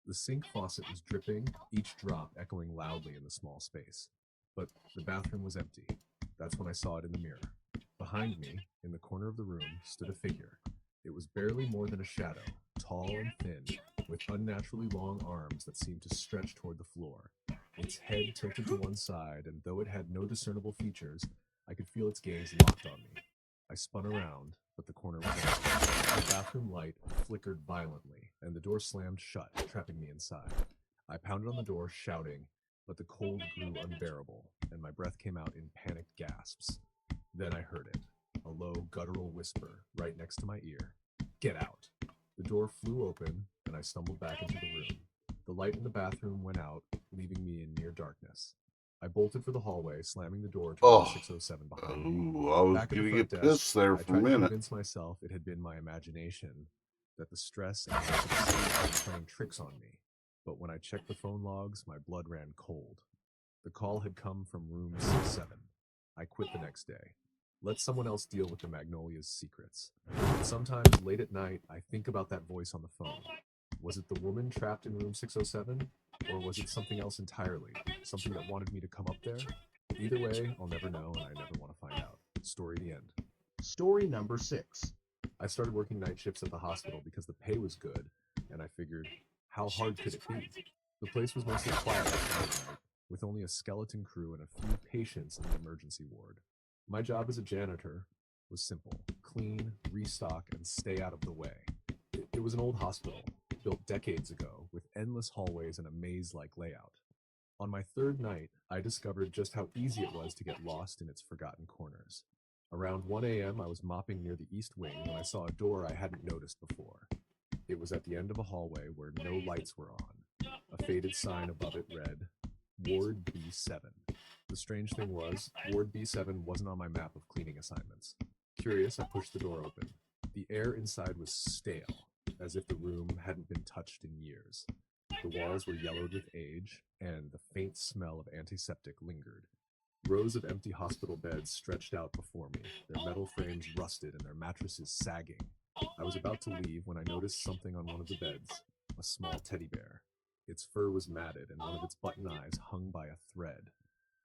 The sink faucet was dripping, each drop echoing loudly in the small space. But the bathroom was empty. That's when I saw it in the mirror. Behind me, in the corner of the room, stood a figure. It was barely more than a shadow, tall and thin, with unnaturally long arms that seemed to stretch toward the floor. Its head tilted to one side, and though it had no discernible features, I could feel its gaze locked on me. I spun around, but the corner was empty. The bathroom light flickered violently, and the door slammed shut, trapping me inside. I pounded on the door, shouting, but the cold grew unbearable, and my breath came out in panicked gasps. Then I heard it, a low, guttural whisper right next to my ear. "Get out!" The door flew open, and I stumbled back into the room. The light in the bathroom went out, leaving me in near darkness. I bolted for the hallway, slamming the door to room 607 behind me. I was Back at the gonna front get desk, pissed there I for a tried to minute. convince myself it had been my imagination, that the stress and lack of sleep were playing tricks on me. But when I checked the phone logs, my blood ran cold. The call had come from room 67. I quit the next day. Let someone else deal with the Magnolia's secrets. But sometimes, late at night, I think about that voice on the phone. Was it the woman trapped in room 607? Or was it something else entirely? Something that wanted me to come up there? Either way, I'll never know, and I never want to find out. Story the end. Story number 6. I started working night shifts at the hospital because the pay was good, and I figured, how hard could it be? The place was mostly quiet at night, with only a skeleton crew and a few patients in the emergency ward. My job as a janitor was simple: clean, restock, and stay out of the way. It was an old hospital, built decades ago, with endless hallways and a maze-like layout. On my third night, I discovered just how easy it was to get lost in its forgotten corners. Around 1 a.m., I was mopping near the east wing when I saw a door I hadn't noticed before. It was at the end of a hallway where no lights were on. A faded sign above it read, Ward B7. The strange thing was, Ward B7 wasn't on my map of cleaning assignments. Curious, I pushed the door open. The air inside was stale, as if the room hadn't been touched in years. The walls were yellowed with age, and the faint smell of antiseptic lingered. Rows of empty hospital beds stretched out before me, their metal frames rusted and their mattresses sagging. I was about to leave when I noticed something on one of the beds, a small teddy bear. Its fur was matted, and one of its button eyes hung by a thread.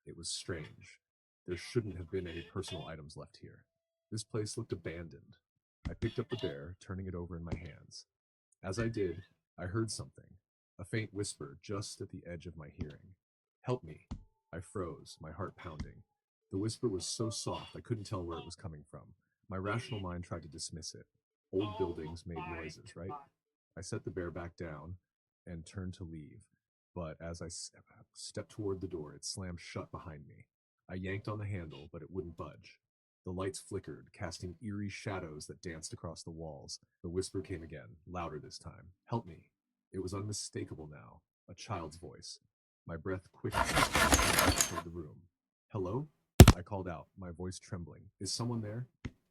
It was strange. There shouldn't have been any personal items left here. This place looked abandoned. I picked up the bear, turning it over in my hands. As I did, I heard something, a faint whisper just at the edge of my hearing. "Help me." I froze, my heart pounding. The whisper was so soft I couldn't tell where it was coming from. My rational mind tried to dismiss it. Old buildings made noises, right? I set the bear back down and turned to leave. But as I stepped toward the door, it slammed shut behind me. I yanked on the handle, but it wouldn't budge. The lights flickered, casting eerie shadows that danced across the walls. The whisper came again, louder this time. "Help me." It was unmistakable now, a child's voice. My breath quickened toward the room. "Hello?" I called out, my voice trembling. "Is someone there?"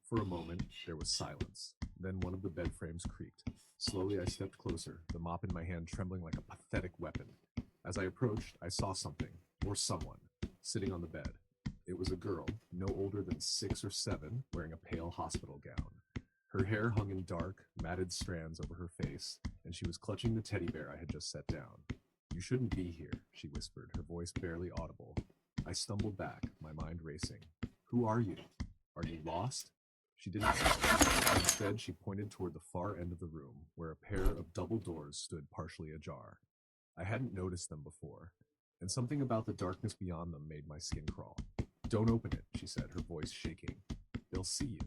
For a moment, there was silence. Then one of the bed frames creaked. Slowly, I stepped closer, the mop in my hand trembling like a pathetic weapon. As I approached, I saw something, or someone, sitting on the bed. It was a girl, no older than 6 or 7, wearing a pale hospital gown. Her hair hung in dark, matted strands over her face, and she was clutching the teddy bear I had just set down. "You shouldn't be here," she whispered, her voice barely audible. I stumbled back, my mind racing. "Who are you? Are you lost?" She didn't answer. Instead, she pointed toward the far end of the room, where a pair of double doors stood partially ajar. I hadn't noticed them before, and something about the darkness beyond them made my skin crawl. "Don't open it," she said, her voice shaking. "They'll see you."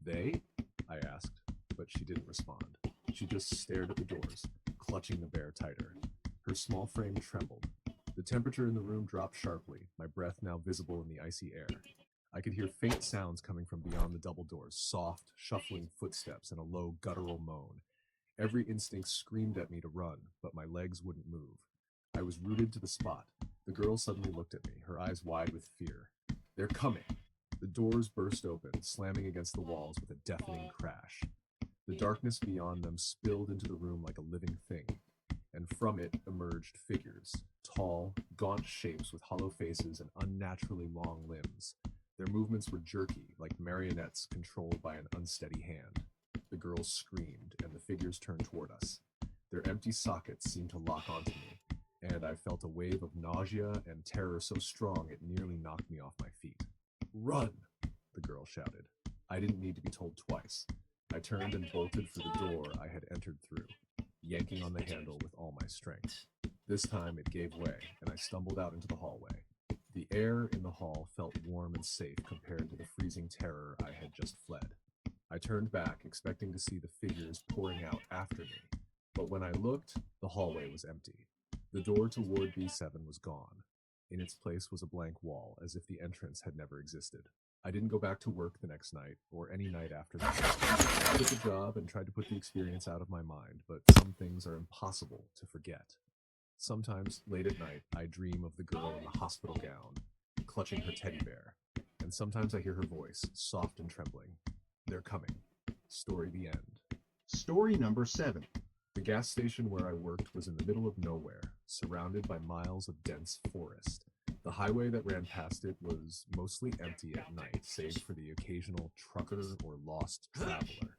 "They?" I asked, but she didn't respond. She just stared at the doors, clutching the bear tighter. Her small frame trembled. The temperature in the room dropped sharply, my breath now visible in the icy air. I could hear faint sounds coming from beyond the double doors, soft, shuffling footsteps and a low, guttural moan. Every instinct screamed at me to run, but my legs wouldn't move. I was rooted to the spot. The girl suddenly looked at me, her eyes wide with fear. "They're coming!" The doors burst open, slamming against the walls with a deafening crash. The darkness beyond them spilled into the room like a living thing, and from it emerged figures, tall, gaunt shapes with hollow faces and unnaturally long limbs. Their movements were jerky, like marionettes controlled by an unsteady hand. The girls screamed, and the figures turned toward us. Their empty sockets seemed to lock onto me, and I felt a wave of nausea and terror so strong it nearly knocked me off my feet. "Run!" the girl shouted. I didn't need to be told twice. I turned and bolted for the door I had entered through, yanking on the handle with all my strength. This time it gave way, and I stumbled out into the hallway. The air in the hall felt warm and safe compared to the freezing terror I had just fled. I turned back, expecting to see the figures pouring out after me, but when I looked, the hallway was empty. The door to Ward B7 was gone. In its place was a blank wall, as if the entrance had never existed. I didn't go back to work the next night, or any night after that. I quit the job and tried to put the experience out of my mind, but some things are impossible to forget. Sometimes, late at night, I dream of the girl in the hospital gown, clutching her teddy bear, and sometimes I hear her voice, soft and trembling. "They're coming." Story the end. Story number 7. The gas station where I worked was in the middle of nowhere, surrounded by miles of dense forest. The highway that ran past it was mostly empty at night, save for the occasional trucker or lost traveler.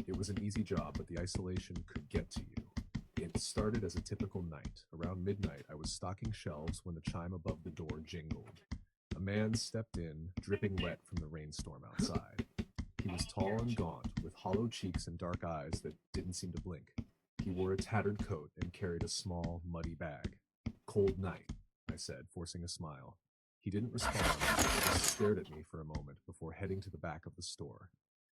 It was an easy job, but the isolation could get to you. It started as a typical night. Around midnight, I was stocking shelves when the chime above the door jingled. A man stepped in, dripping wet from the rainstorm outside. He was tall and gaunt, with hollow cheeks and dark eyes that didn't seem to blink. He wore a tattered coat and carried a small, muddy bag. "Cold night," I said, forcing a smile. He didn't respond, just stared at me for a moment before heading to the back of the store.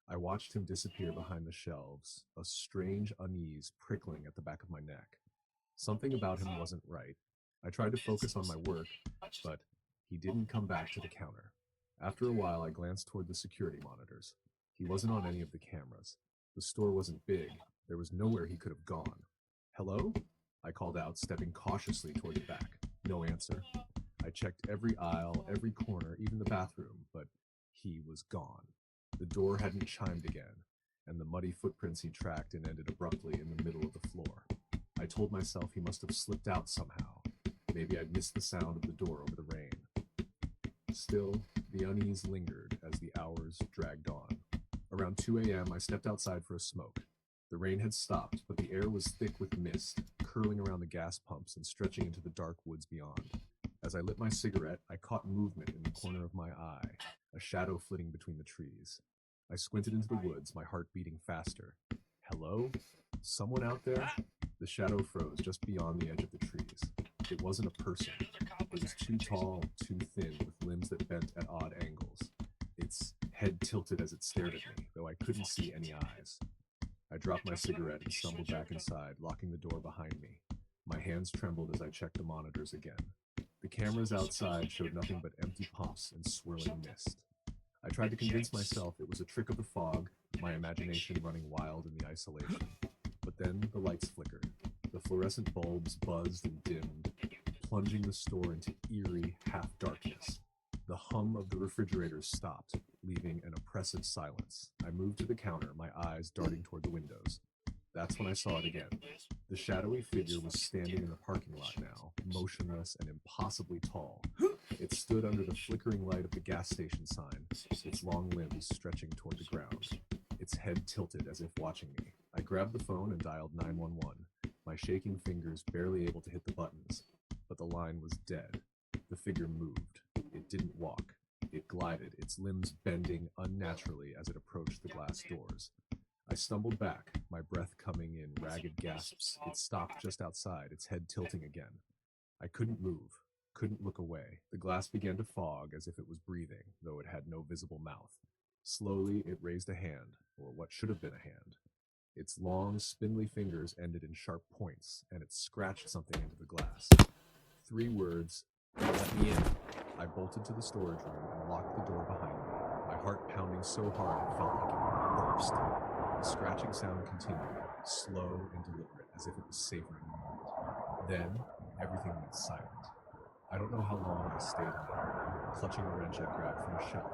I watched him disappear behind the shelves, a strange unease prickling at the back of my neck. Something about him wasn't right. I tried to focus on my work, but he didn't come back to the counter. After a while, I glanced toward the security monitors. He wasn't on any of the cameras. The store wasn't big. There was nowhere he could have gone. "Hello?" I called out, stepping cautiously toward the back. No answer. I checked every aisle, every corner, even the bathroom, but he was gone. The door hadn't chimed again, and the muddy footprints he tracked and ended abruptly in the middle of the floor. I told myself he must have slipped out somehow. Maybe I'd missed the sound of the door over the rain. Still, the unease lingered as the hours dragged on. Around 2 a.m., I stepped outside for a smoke. The rain had stopped, but the air was thick with mist, curling around the gas pumps and stretching into the dark woods beyond. As I lit my cigarette, I caught movement in the corner of my eye, a shadow flitting between the trees. I squinted into the woods, my heart beating faster. "Hello? Someone out there?" The shadow froze just beyond the edge of the trees. It wasn't a person. It was too tall, too thin, with limbs that bent at odd angles. Its head tilted as it stared at me, though I couldn't see any eyes. I dropped my cigarette and stumbled back inside, locking the door behind me. My hands trembled as I checked the monitors again. The cameras outside showed nothing but empty pumps and swirling mist. I tried to convince myself it was a trick of the fog, my imagination running wild in the isolation. But then the lights flickered. The fluorescent bulbs buzzed and dimmed, plunging the store into eerie half-darkness. The hum of the refrigerators stopped, leaving an oppressive silence. I moved to the counter, my eyes darting toward the windows. That's when I saw it again. The shadowy figure was standing in the parking lot now, motionless and impossibly tall. It stood under the flickering light of the gas station sign, its long limbs stretching toward the ground, its head tilted as if watching me. I grabbed the phone and dialed 911, my shaking fingers barely able to hit the buttons. But the line was dead. The figure moved. It didn't walk. It glided, its limbs bending unnaturally as it approached the glass doors. I stumbled back, my breath coming in ragged gasps. It stopped just outside, its head tilting again. I couldn't move, couldn't look away. The glass began to fog as if it was breathing, though it had no visible mouth. Slowly, it raised a hand, or what should have been a hand. Its long, spindly fingers ended in sharp points, and it scratched something into the glass. 3 words, "Let me in." I bolted to the storage room and locked the door behind me, my heart pounding so hard it felt like it would burst. The scratching sound continued, slow and deliberate, as if it was savoring the moment. Then, everything went silent. I don't know how long I stayed in there, clutching a wrench I grabbed from a shelf.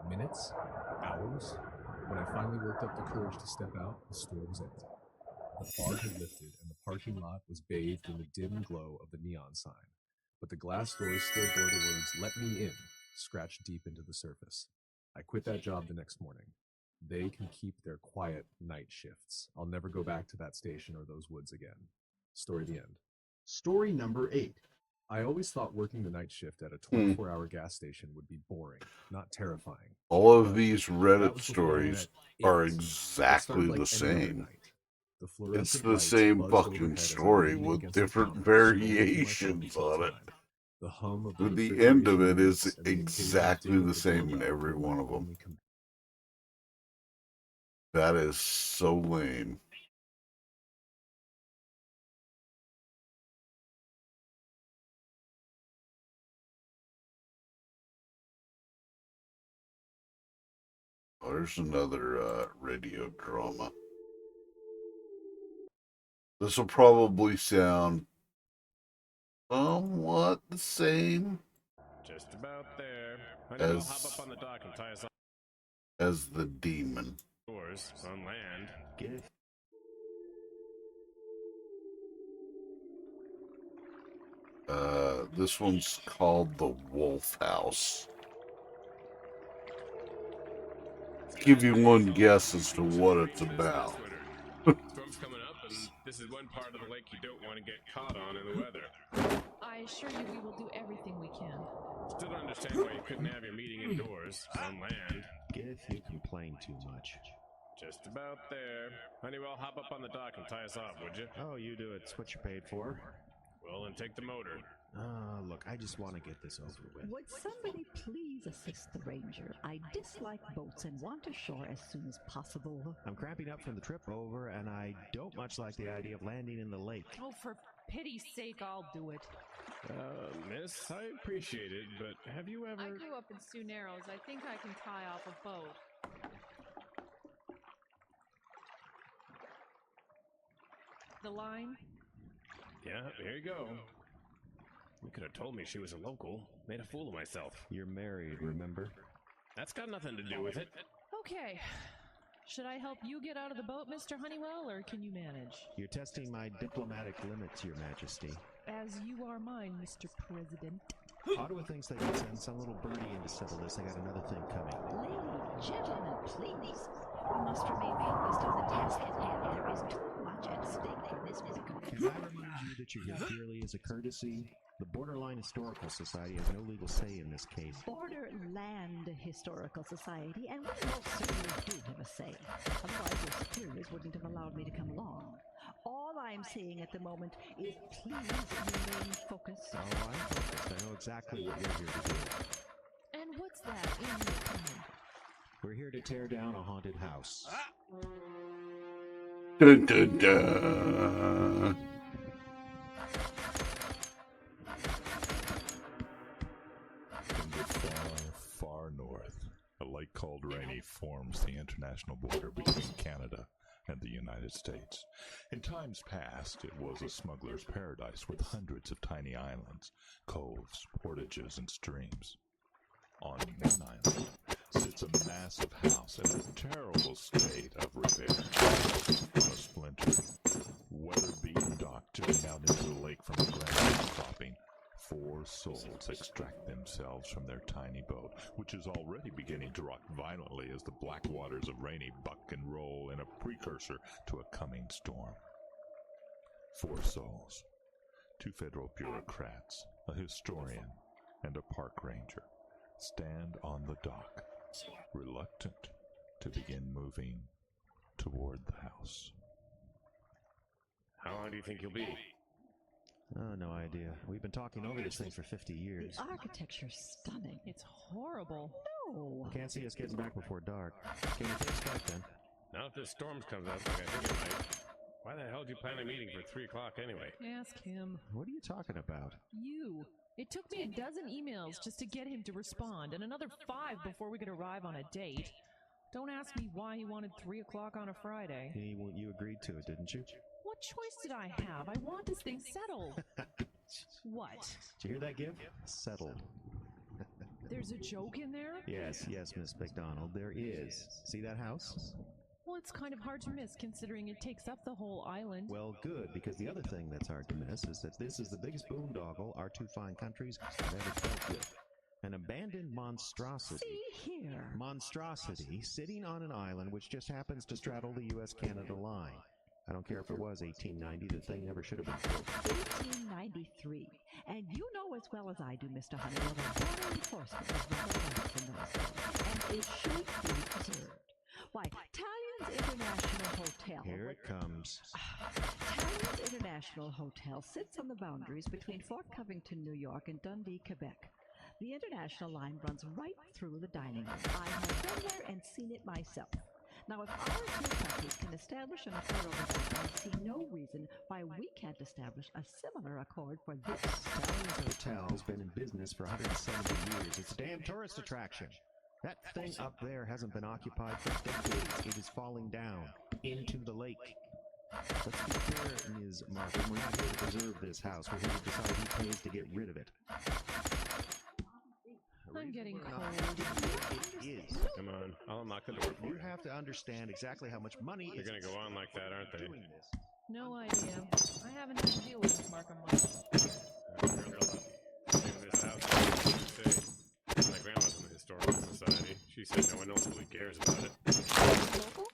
Minutes? Hours? When I finally worked up the courage to step out, the store was empty. The fog had lifted, and the parking lot was bathed in the dim glow of the neon sign. But the glass doors still bore the words, "Let me in," scratched deep into the surface. I quit that job the next morning. They can keep their quiet night shifts. I'll never go back to that station or those woods again. Story the end. Story number 8. I always thought working the night shift at a 24-hour gas station would be boring, not terrifying. All of these Reddit stories are exactly the same. It's the same fucking story with different variations on it. But the end of it is exactly the same in every one of them. That is so lame. Oh, there's another radio drama. This will probably sound somewhat the same Just about there. I know, hop up on the dock and tie us on as the demon. doors on land. Get it? This one's called the Wolf House. Give you one guess as to what it's about. Storm's coming up, and this is one part of the lake you don't want to get caught on in the weather. I assure you we will do everything we can. Still don't understand why you couldn't have your meeting indoors on land. If you complain too much. Just about there. Honeywell, hop up on the dock and tie us off, would you? Oh, you do it. It's what you're paid for. Well, then take the motor. Look, I just want to get this over with. Would somebody please assist the ranger? I dislike boats and want ashore as soon as possible. I'm cramping up from the trip over, and I don't much like the idea of landing in the lake. Oh, for pity's sake, I'll do it. Miss, I appreciate it, but have you ever... I grew up in Sioux Narrows. I think I can tie off a boat. The line? Yeah, here you go. You could have told me she was a local. Made a fool of myself. You're married, remember? That's got nothing to do with it. Okay. Should I help you get out of the boat, Mr. Honeywell, or can you manage? You're testing my diplomatic limits, Your Majesty. As you are mine, Mr. President. Ottawa thinks they can send some little birdie in to settle this. I got another thing coming. Lady, gentlemen, please. We must remain focused on the task at hand. There is too much at stake for this difficult. Can I remind you that you're here purely as a courtesy? The Borderline Historical Society has no legal say in this case. Borderland Historical Society, and we most certainly do have a say. Otherwise, your superiors wouldn't have allowed me to come along. All I'm saying at the moment is please remain focused. Oh, I'm focused. I know exactly what you're here to do. And what's that in your plan? We're here to tear down a haunted house. Dun, dun, dun. In the far, far north, a lake called Rainy forms the international border between Canada and the United States. In times past, it was a smuggler's paradise with hundreds of tiny islands, coves, portages, and streams. On one island sits a house in a terrible state of repair. On a splintered, weather-beaten dock jutting out into the lake from the ground outcropping, 4 souls extract themselves from their tiny boat, which is already beginning to rock violently as the black waters of Rainy buck and roll in a precursor to a coming storm. 4 souls, 2 federal bureaucrats, a historian, and a park ranger, stand on the dock, reluctant to begin moving toward the house. How long do you think you'll be? Oh, no idea. We've been talking over these things for 50 years. The architecture's stunning. It's horrible. No. Can't see us getting back before dark. Can we take a strike then? Now if this storm comes up like I think it might, why the hell did you plan a meeting for 3 o'clock anyway? Ask him. What are you talking about? You. It took me 12 emails just to get him to respond, and another 5 before we could arrive on a date. Don't ask me why he wanted 3 o'clock on a Friday. You agreed to it, didn't you? What choice did I have? I want this thing settled. What? Did you hear that, Gib? Settled. There's a joke in there? Yes, Miss McDonald, there is. See that house? Well, it's kind of hard to miss considering it takes up the whole island. Well, good, because the other thing that's hard to miss is that this is the biggest boondoggle our 2 fine countries have ever dealt with. An abandoned monstrosity. See here. Monstrosity sitting on an island which just happens to straddle the U.S.-Canada line. I don't care if it was 1890, the thing never should have been built. 1893. And you know as well as I do, Mr. Honeywell, that border enforcement is rather lax in those days, and it should be preserved. Why, Talian's International Hotel. Here it comes. Talian's International Hotel sits on the boundaries between Fort Covington, New York, and Dundee, Quebec. The international line runs right through the dining room. I have been there and seen it myself. Now, if our 2 countries can establish an accord over that, I see no reason why we can't establish a similar accord for this. Talian's Hotel's been in business for 170 years. It's a damn tourist attraction. That thing up there hasn't been occupied for decades. It is falling down into the lake. Let's be clear, Ms. Martin. We're not here to preserve this house. We're here to decide who pays to get rid of it. I'm getting cold. It is. Come on, I'll unlock the door for You you. have to understand exactly how much money They're is gonna go on like that, aren't they? doing this. No idea. I haven't had to deal with this Markham much. This house, my grandma's in the Historical Society. She said no one else really cares about it. Local?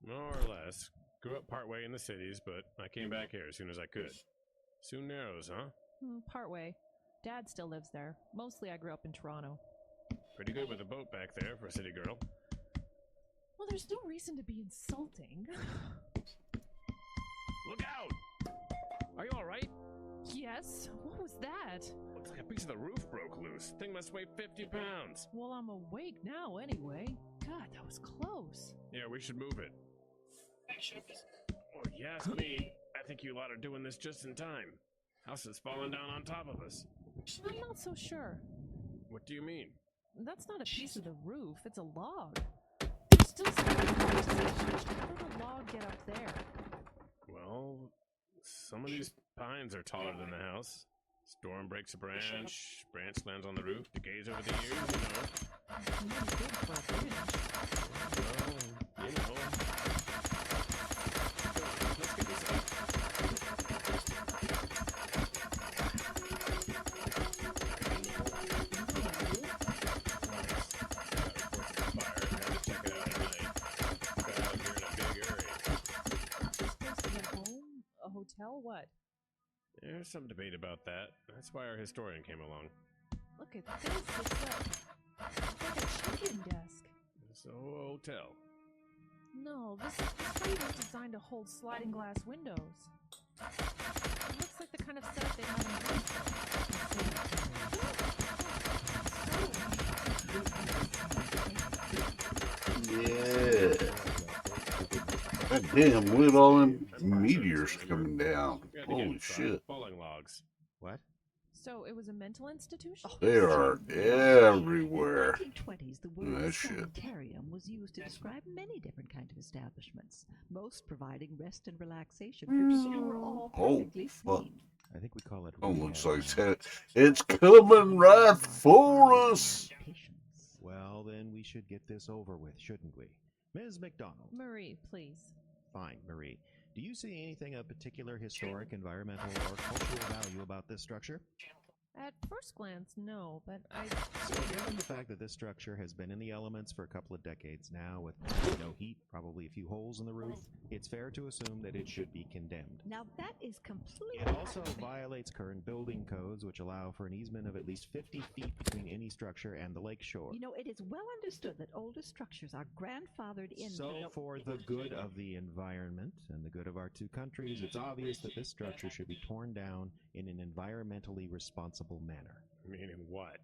More or less. Grew up partway in the cities, but I came back here as soon as I could. Soon Narrows, huh? Partway. Dad still lives there. Mostly I grew up in Toronto. Pretty good with a boat back there for a city girl. Well, there's no reason to be insulting. Look out! Are you alright? Yes? What was that? Looks like a piece of the roof broke loose. Thing must weigh 50 pounds. Well, I'm awake now anyway. God, that was close. Yeah, we should move it. Well, yes, me. I think you lot are doing this just in time. House is falling down on top of us. I'm not so sure. What do you mean? That's not a piece of the roof, it's a log. There's still some how did a log get up there? Well, some of these pines are taller than the house. Storm breaks a branch, branch lands on the roof, decays over the years, you know. Really big for a bridge. Well, you know. Let's get this up. Hotel? What? There's some debate about that. That's why our historian came along. Look at this. It's like a check-in desk. So, a hotel. No, this room was designed to hold sliding glass windows. It looks like the kind of setup they have in Yeah. God damn, look at all them meteors coming down. Holy shit. Falling logs. What? So it was a mental institution? They are everywhere. In the 1920s, the That word shit. sanitarium was used to describe many different kinds of establishments, most providing rest and relaxation for people who were all Oh, perfectly fuck. sane. I think we call it. Oh, looks like it's coming right for us. Well, then we should get this over with, shouldn't we? Ms. McDonald. Marie, please. Fine, Marie. Do you see anything of particular historic, environmental, or cultural value about this structure? At first glance, no, but So, given the fact that this structure has been in the elements for a couple of decades now, with no heat, probably a few holes in the roof, it's fair to assume that it should be condemned. Now that is completely... It also violates current building codes, which allow for an easement of at least 50 feet between any structure and the lake shore. You know, it is well understood that older structures are grandfathered in... So, for the good of the environment and the good of our two countries, it's obvious that this structure should be torn down in an environmentally responsible manner. Meaning what?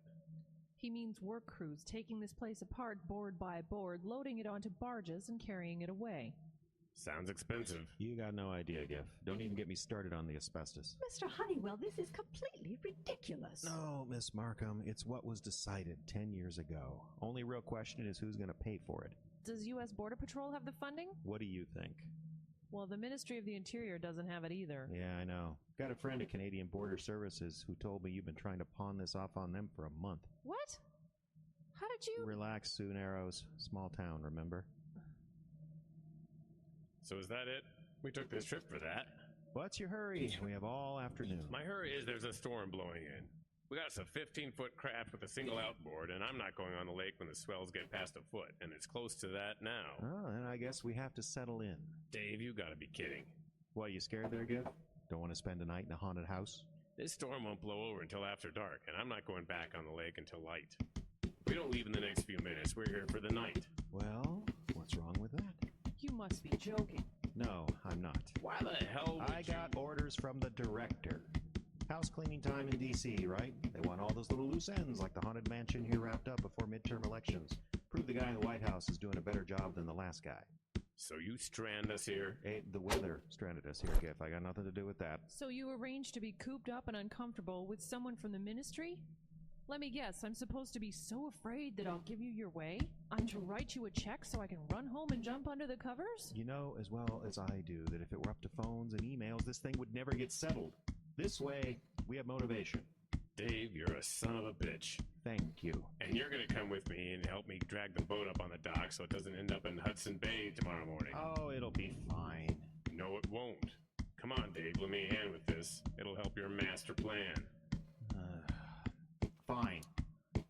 he means work crews taking this place apart board by board, loading it onto barges and carrying it away. Sounds expensive. You got no idea, Giff. Don't even get me started on the asbestos. Mr. Honeywell, this is completely ridiculous. No, Miss Markham, it's what was decided 10 years ago. Only real question is who's going to pay for it. Does U.S. Border Patrol have the funding? What do you think? Well, the Ministry of the Interior doesn't have it either. Yeah, I know. Got a friend at Canadian Border Services who told me you've been trying to pawn this off on them for a month. What? How did you... Relax, Sioux Narrows. Small town, remember? So is that it? We took this trip for that. What's your hurry? We have all afternoon. My hurry is there's a storm blowing in. We got us a 15-foot craft with a single outboard, and I'm not going on the lake when the swells get past a foot, and it's close to that now. Oh, then I guess we have to settle in. Dave, you gotta be kidding. What, you scared there, Giff? Don't want to spend a night in a haunted house? This storm won't blow over until after dark, and I'm not going back on the lake until light. If we don't leave in the next few minutes, we're here for the night. Well, what's wrong with that? You must be joking. No, I'm not. Why the hell would I got orders from the director. House cleaning time in D.C., right? They want all those little loose ends like the Haunted Mansion here wrapped up before midterm elections. Prove the guy in the White House is doing a better job than the last guy. So you strand us here? Hey, the weather stranded us here, Giff. I got nothing to do with that. So you arranged to be cooped up and uncomfortable with someone from the ministry? Let me guess, I'm supposed to be so afraid that I'll give you your way? I'm to write you a check so I can run home and jump under the covers? You know as well as I do that if it were up to phones and emails, this thing would never get settled. This way, we have motivation. Dave, you're a son of a bitch. Thank you. And you're gonna come with me and help me drag the boat up on the dock so it doesn't end up in Hudson Bay tomorrow morning. Oh, it'll be fine. No, it won't. Come on, Dave, lend me a hand with this. It'll help your master plan. Fine.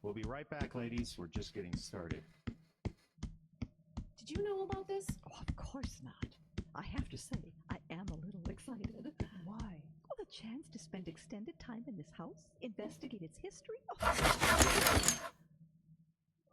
We'll be right back, ladies. We're just getting started. Did you know about this? Oh, of course not. I have to say, I am a little excited. Why? Oh, the chance to spend extended time in this house, investigate its history.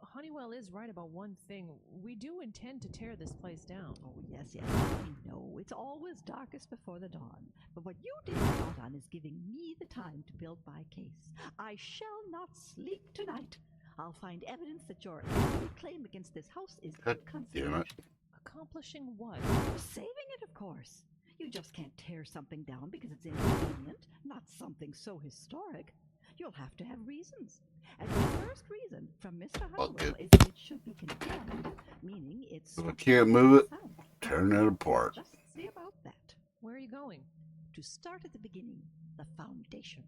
Honeywell is right about one thing. We do intend to tear this place down. Oh, yes, I know. It's always darkest before the dawn. But what you did count on is giving me the time to build my case. I shall not sleep tonight. I'll find evidence that your every claim against this house is inconsequential. Accomplishing what? Saving it, of course. You just can't tear something down because it's inconvenient, not something so historic. You'll have to have reasons. And the first reason from Mr. Honeywell is that it should be condemned, meaning it's... If I can't move it, turn it apart. Just see about that. Where are you going? To start at the beginning, the foundation.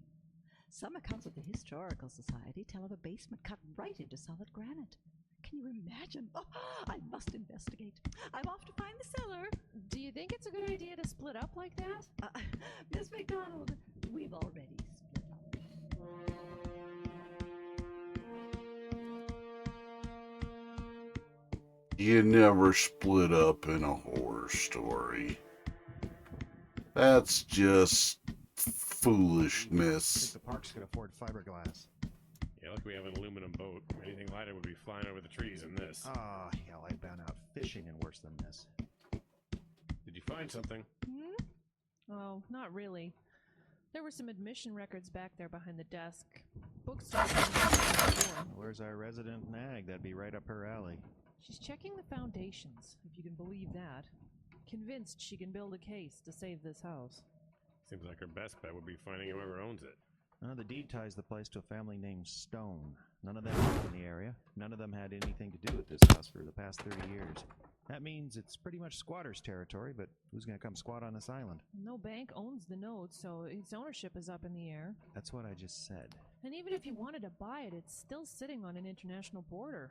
Some accounts of the Historical Society tell of a basement cut right into solid granite. Can you imagine? Oh, I must investigate. I'm off to find the cellar. Do you think it's a good idea to split up like that? Miss McDonald, we've already split up. You never split up in a horror story. That's just foolishness. I think the parks could afford fiberglass. Yeah, like we have an aluminum boat. Anything lighter would be flying over the trees in this. Ah, hell, I've been out fishing and worse than this. Did you find something? Oh, not really. There were some admission records back there behind the desk. Bookstore. Where's our resident nag? That'd be right up her alley. She's checking the foundations, if you can believe that. Convinced she can build a case to save this house. Seems like her best bet would be finding whoever owns it. The deed ties the place to a family named Stone. None of them lived in the area. None of them had anything to do with this house for the past 30 years. That means it's pretty much squatters' territory, but who's going to come squat on this island? No bank owns the note, so its ownership is up in the air. That's what I just said. And even if you wanted to buy it, it's still sitting on an international border.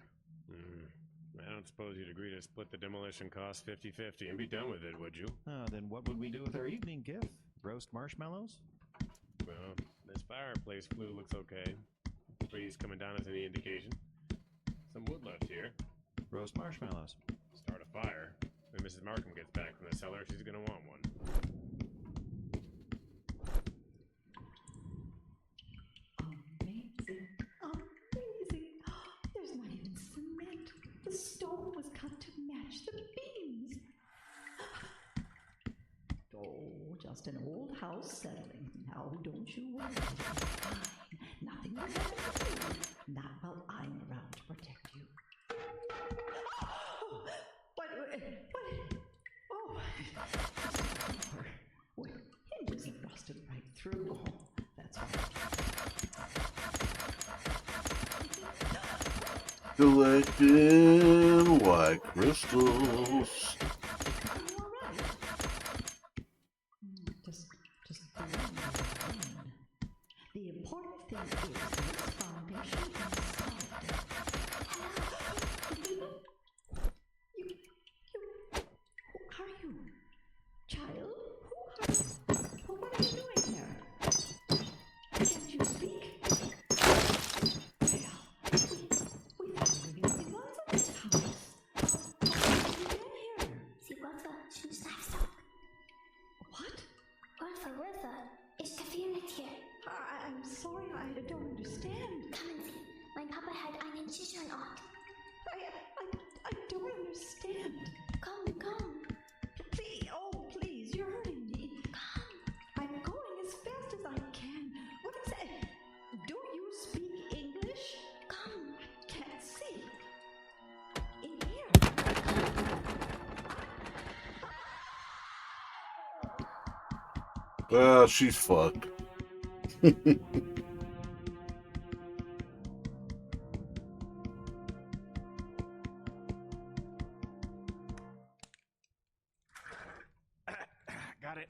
I don't suppose you'd agree to split the demolition cost 50-50 and be done with it, would you? Then what would we do with our evening gift? Roast marshmallows? Well, this fireplace flue looks okay. Breeze coming down is any indication. Some wood left here. Roast marshmallows. Start a fire. When Mrs. Markham gets back from the cellar, she's gonna want one. Amazing. Amazing. There's not even cement. The stone was cut to match the beams. Oh, just an old house settling. Now, don't you worry. It'll be fine. Nothing will happen to you. Not while I'm around to protect you. What? Oh, well, hinges have rusted right through. Oh, that's right. Collecting white crystals. Just the important thing is this foundation is solid. Who are you? Child? Who are you? What are you doing here? Can't you speak? We thought we were the ones in this house. How did you get here? See, Wilfa, she's livestock. What? Wilfa, it's the Phoenix here. I'm sorry, I don't understand. Come and see. My papa had einen Schüchternort. I don't understand. Come. Please, you're hurting me. Come. I'm going as fast as I can. What is it? Do you speak English? Come. I can't see. In here. Well, she's fucked. Got it.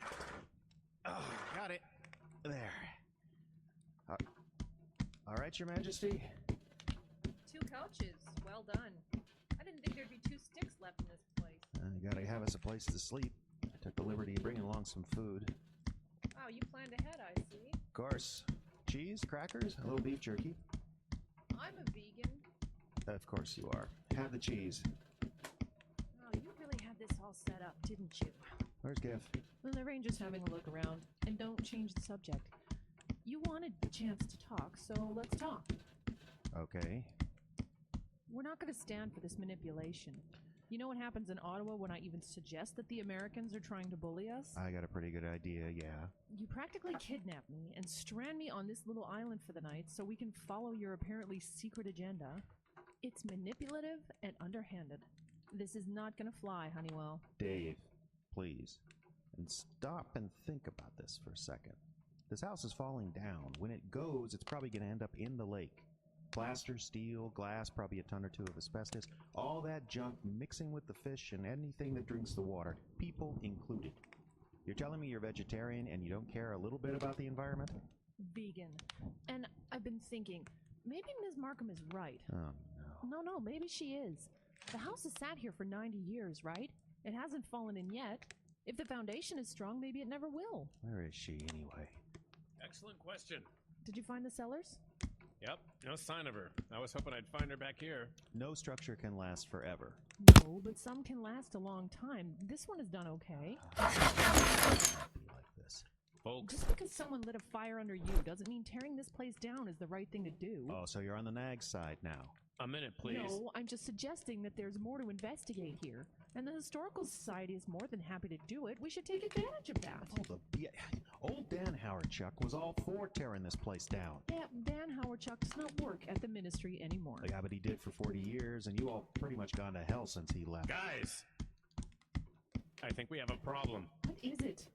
Oh, got it. There. All right, Your Majesty. 2 couches. Well done. I didn't think there'd be 2 sticks left in this place. You gotta have us a place to sleep. I took the liberty of bringing along some food. Wow, you planned ahead, I see. Of course. Cheese, crackers, a little beef jerky. I'm a vegan. Of course you are. Have the cheese. Oh, you really had this all set up, didn't you? Where's Gif? Well, the ranger's having a look around. And don't change the subject. You wanted the chance to talk, so let's talk. Okay. We're not going to stand for this manipulation. You know what happens in Ottawa when I even suggest that the Americans are trying to bully us? I got a pretty good idea, yeah. You practically kidnap me and strand me on this little island for the night so we can follow your apparently secret agenda. It's manipulative and underhanded. This is not going to fly, Honeywell. Dave, please. And stop and think about this for a second. This house is falling down. When it goes, it's probably going to end up in the lake. Plaster, steel, glass, probably a ton or 2 of asbestos. All that junk mixing with the fish and anything that drinks the water, people included. You're telling me you're vegetarian and you don't care a little bit about the environment? Vegan. And I've been thinking, maybe Ms. Markham is right. Oh, no. No, maybe she is. The house has sat here for 90 years, right? It hasn't fallen in yet. If the foundation is strong, maybe it never will. Where is she, anyway? Excellent question. Did you find the cellars? Yep, no sign of her. I was hoping I'd find her back here. No structure can last forever. No, but some can last a long time. This one has done okay. Folks. Just because someone lit a fire under you doesn't mean tearing this place down is the right thing to do. Oh, so you're on the nag side now. A minute, please. No, I'm just suggesting that there's more to investigate here. And the Historical Society is more than happy to do it. We should take advantage of that. Old Dan Howardchuck was all for tearing this place down. Yeah, Dan Howardchuck does not work at the ministry anymore. Yeah, but he did for 40 years, and you all pretty much gone to hell since he left. Guys! I think we have a problem. What is it?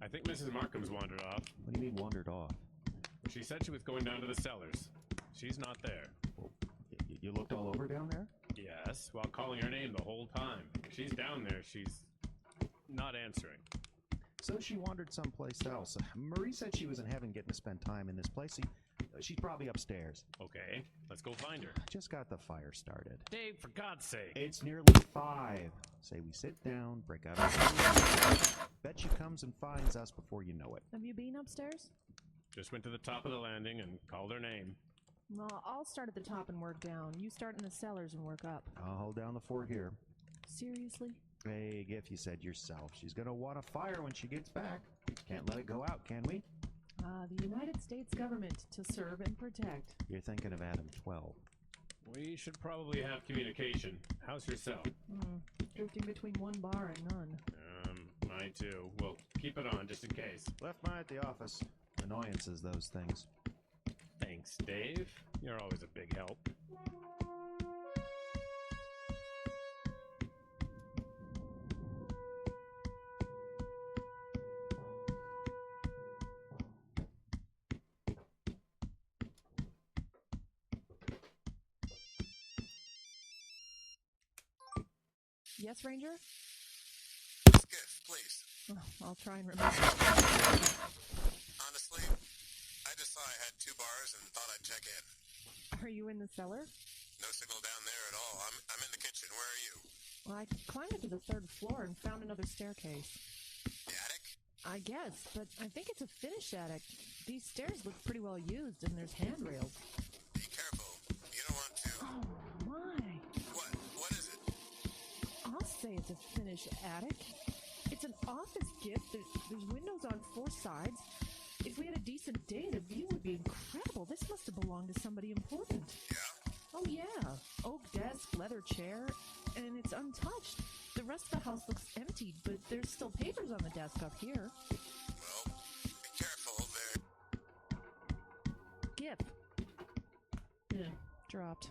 I think Mrs. Markham's wandered off. What do you mean wandered off? She said she was going down to the cellars. She's not there. Well, you looked all over down there? Yes, while calling her name the whole time. If she's down there, she's not answering. So she wandered someplace else. Marie said she was in heaven getting to spend time in this place. She's probably upstairs. Okay, let's go find her. Just got the fire started. Dave, for God's sake. It's nearly 5. Say we sit down, break out. Bet she comes and finds us before you know it. Have you been upstairs? Just went to the top of the landing and called her name. Well, I'll start at the top and work down. You start in the cellars and work up. I'll hold down the fort here. Seriously? Hey, Giff, you said yourself. She's gonna want a fire when she gets back. Can't let it go out, can we? The United States government to serve and protect. You're thinking of Adam 12. We should probably have communication. How's yourself? Drifting between one bar and none. Mine too. Well, keep it on just in case. Left mine at the office. Annoyances, those things. Thanks, Dave. You're always a big help. Yes, Ranger? Skiff, please. Oh, I'll try and remember. Honestly, I just saw I had 2 bars and thought I'd check in. Are you in the cellar? No signal down there at all. I'm in the kitchen. Where are you? Well, I climbed up to the 3rd floor and found another staircase. The attic? I guess, but I think it's a finished attic. These stairs look pretty well used, and there's handrails. Be careful. You don't want to... Oh, my. What is it? I'll say it's a finished attic. It's an office gift. There's windows on 4 sides. If we had a decent day, the view would be incredible. This must have belonged to somebody important. Yeah? Oh, yeah. Oak desk, leather chair, and it's untouched. The rest of the house looks empty, but there's still papers on the desk up here. Well, be careful. Gip. Yeah, dropped.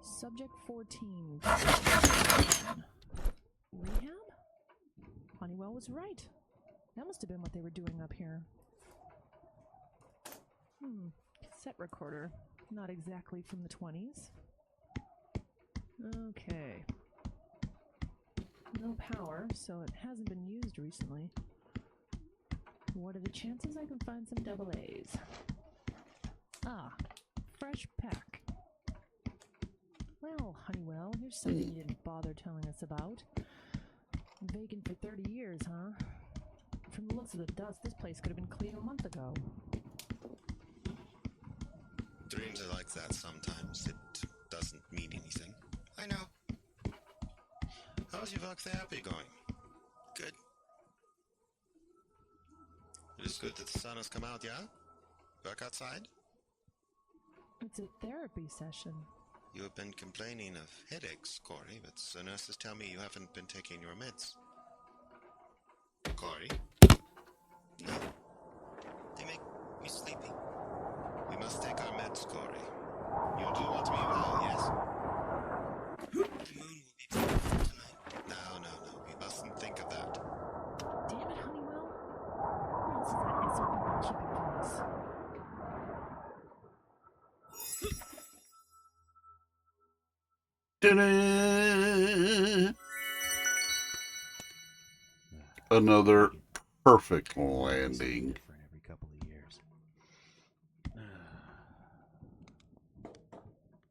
Subject 14. Rehab? Honeywell was right. That must have been what they were doing up here. Cassette recorder. Not exactly from the 20s. Okay. No power, so it hasn't been used recently. What are the chances I can find some double A's? Ah, fresh pack. Well, Honeywell, here's something you didn't bother telling us about. Vacant for 30 years, huh? From the looks of the dust, this place could have been clean a month ago. Dreams are like that sometimes. It doesn't mean anything. I know. How's your work therapy going? Good. It is good that the sun has come out, yeah? Work outside? It's a therapy session. You have been complaining of headaches, Corey, but the nurses tell me you haven't been taking your meds. Corey? No. They make me sleepy. We must take our meds, Corey. You do want me well, yes? The moon will be beautiful tonight. No. We mustn't think of that. Damn it, Honeywell. What else is that SOB keeping from us? Ta-da! Another perfect landing. Different every couple of years.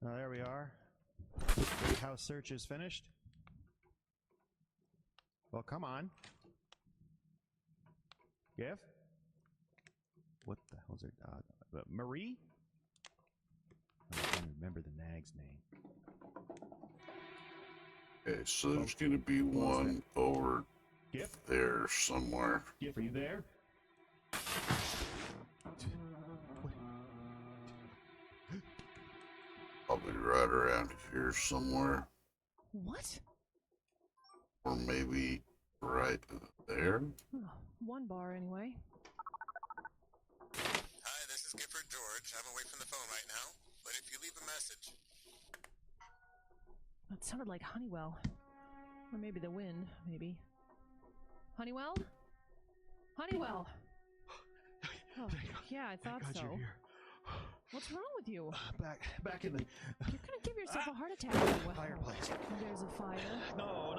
There we are. House search is finished. Well, come on. Giff? What the hell's her dog? Marie? I can't remember the nag's name. Okay, so there's going to be one over there somewhere. Giff, are you there? Probably right around here somewhere. What? Or maybe right there. Oh, 1 bar anyway. Hi, this is Gifford George. I'm away from the phone right now, but if you leave a message... That sounded like Honeywell. Or maybe the wind, maybe. Honeywell? Honeywell! Oh, yeah, I thought so. You're here. What's wrong with you? Back in the You're gonna give yourself a heart attack. Well, fireplace. There's a fire. No,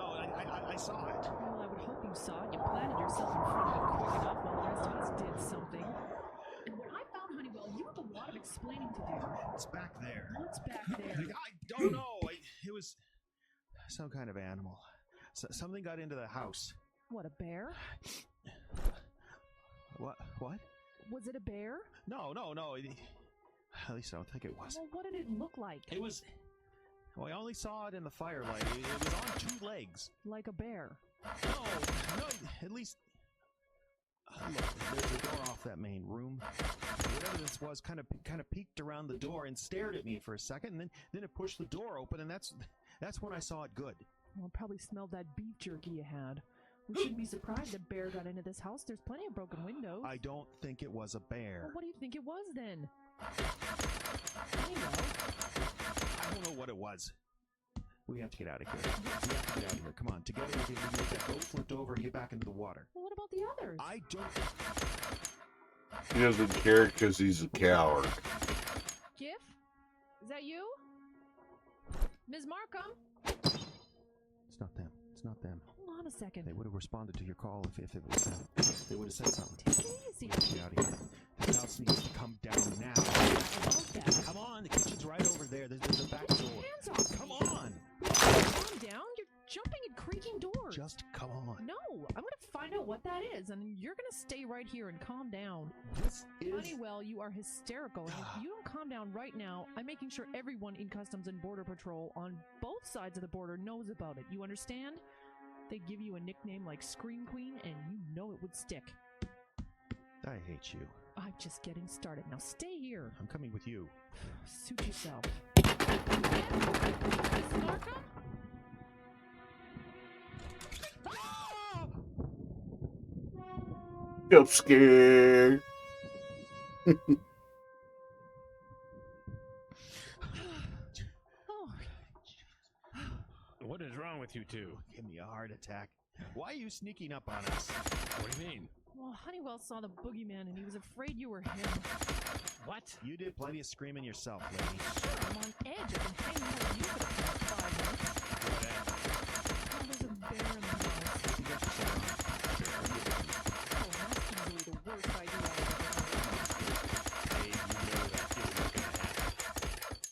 I saw it. Well, I would hope you saw it. You planted yourself in front of it quick enough while the rest of us did something. And when I found Honeywell, you have a lot of explaining to do. It's back there. What's back there? I don't know. It was some kind of animal. Something got into the house. What, a bear? What? Was it a bear? No. At least I don't think it was. Well, what did it look like? It was... Well, I only saw it in the firelight. It was on two legs. Like a bear? No, at least... Look, there's a door off that main room. Whatever this was kind of peeked around the door and stared at me for a second, and then it pushed the door open, and that's when I saw it good. Well, it probably smelled that beef jerky you had. We shouldn't be surprised a bear got into this house. There's plenty of broken windows. I don't think it was a bear. Well, what do you think it was then? I don't know what it was. We have to get out of here. Come on. Together we can make that boat flipped over and get back into the water. Well, what about the others? I don't... He doesn't care because he's a coward. Gif? Is that you? Ms. Markham? It's not them. It's not them. Hold on a second. They would have responded to your call if it was them. They would have said something. Take it easy. Get out of here. This house needs to come down now. Come on, the kitchen's right over there. There's a back door. Hands off. Come on. Calm down. You're jumping and creaking doors. Just come on. No, I'm going to find out what that is, and you're going to stay right here and calm down. This is... Honeywell, you are hysterical, and if you don't calm down right now, I'm making sure everyone in Customs and Border Patrol on both sides of the border knows about it. You understand? They'd give you a nickname like Scream Queen, and you know it would stick. I hate you. I'm just getting started. Now stay here. I'm coming with you. Suit yourself. Miss Markham? Jump scare. What is wrong with you two? Give me a heart attack. Why are you sneaking up on us? What do you mean? Well, Honeywell saw the boogeyman and he was afraid you were him. What? You did plenty of screaming yourself, lady. Sure, I'm on edge. I've been hanging out with you for the past 5 months. Oh, there's a bear in the house. You got yourself Oh, that's easily the worst idea I've ever heard. Hey, you know that is not gonna happen.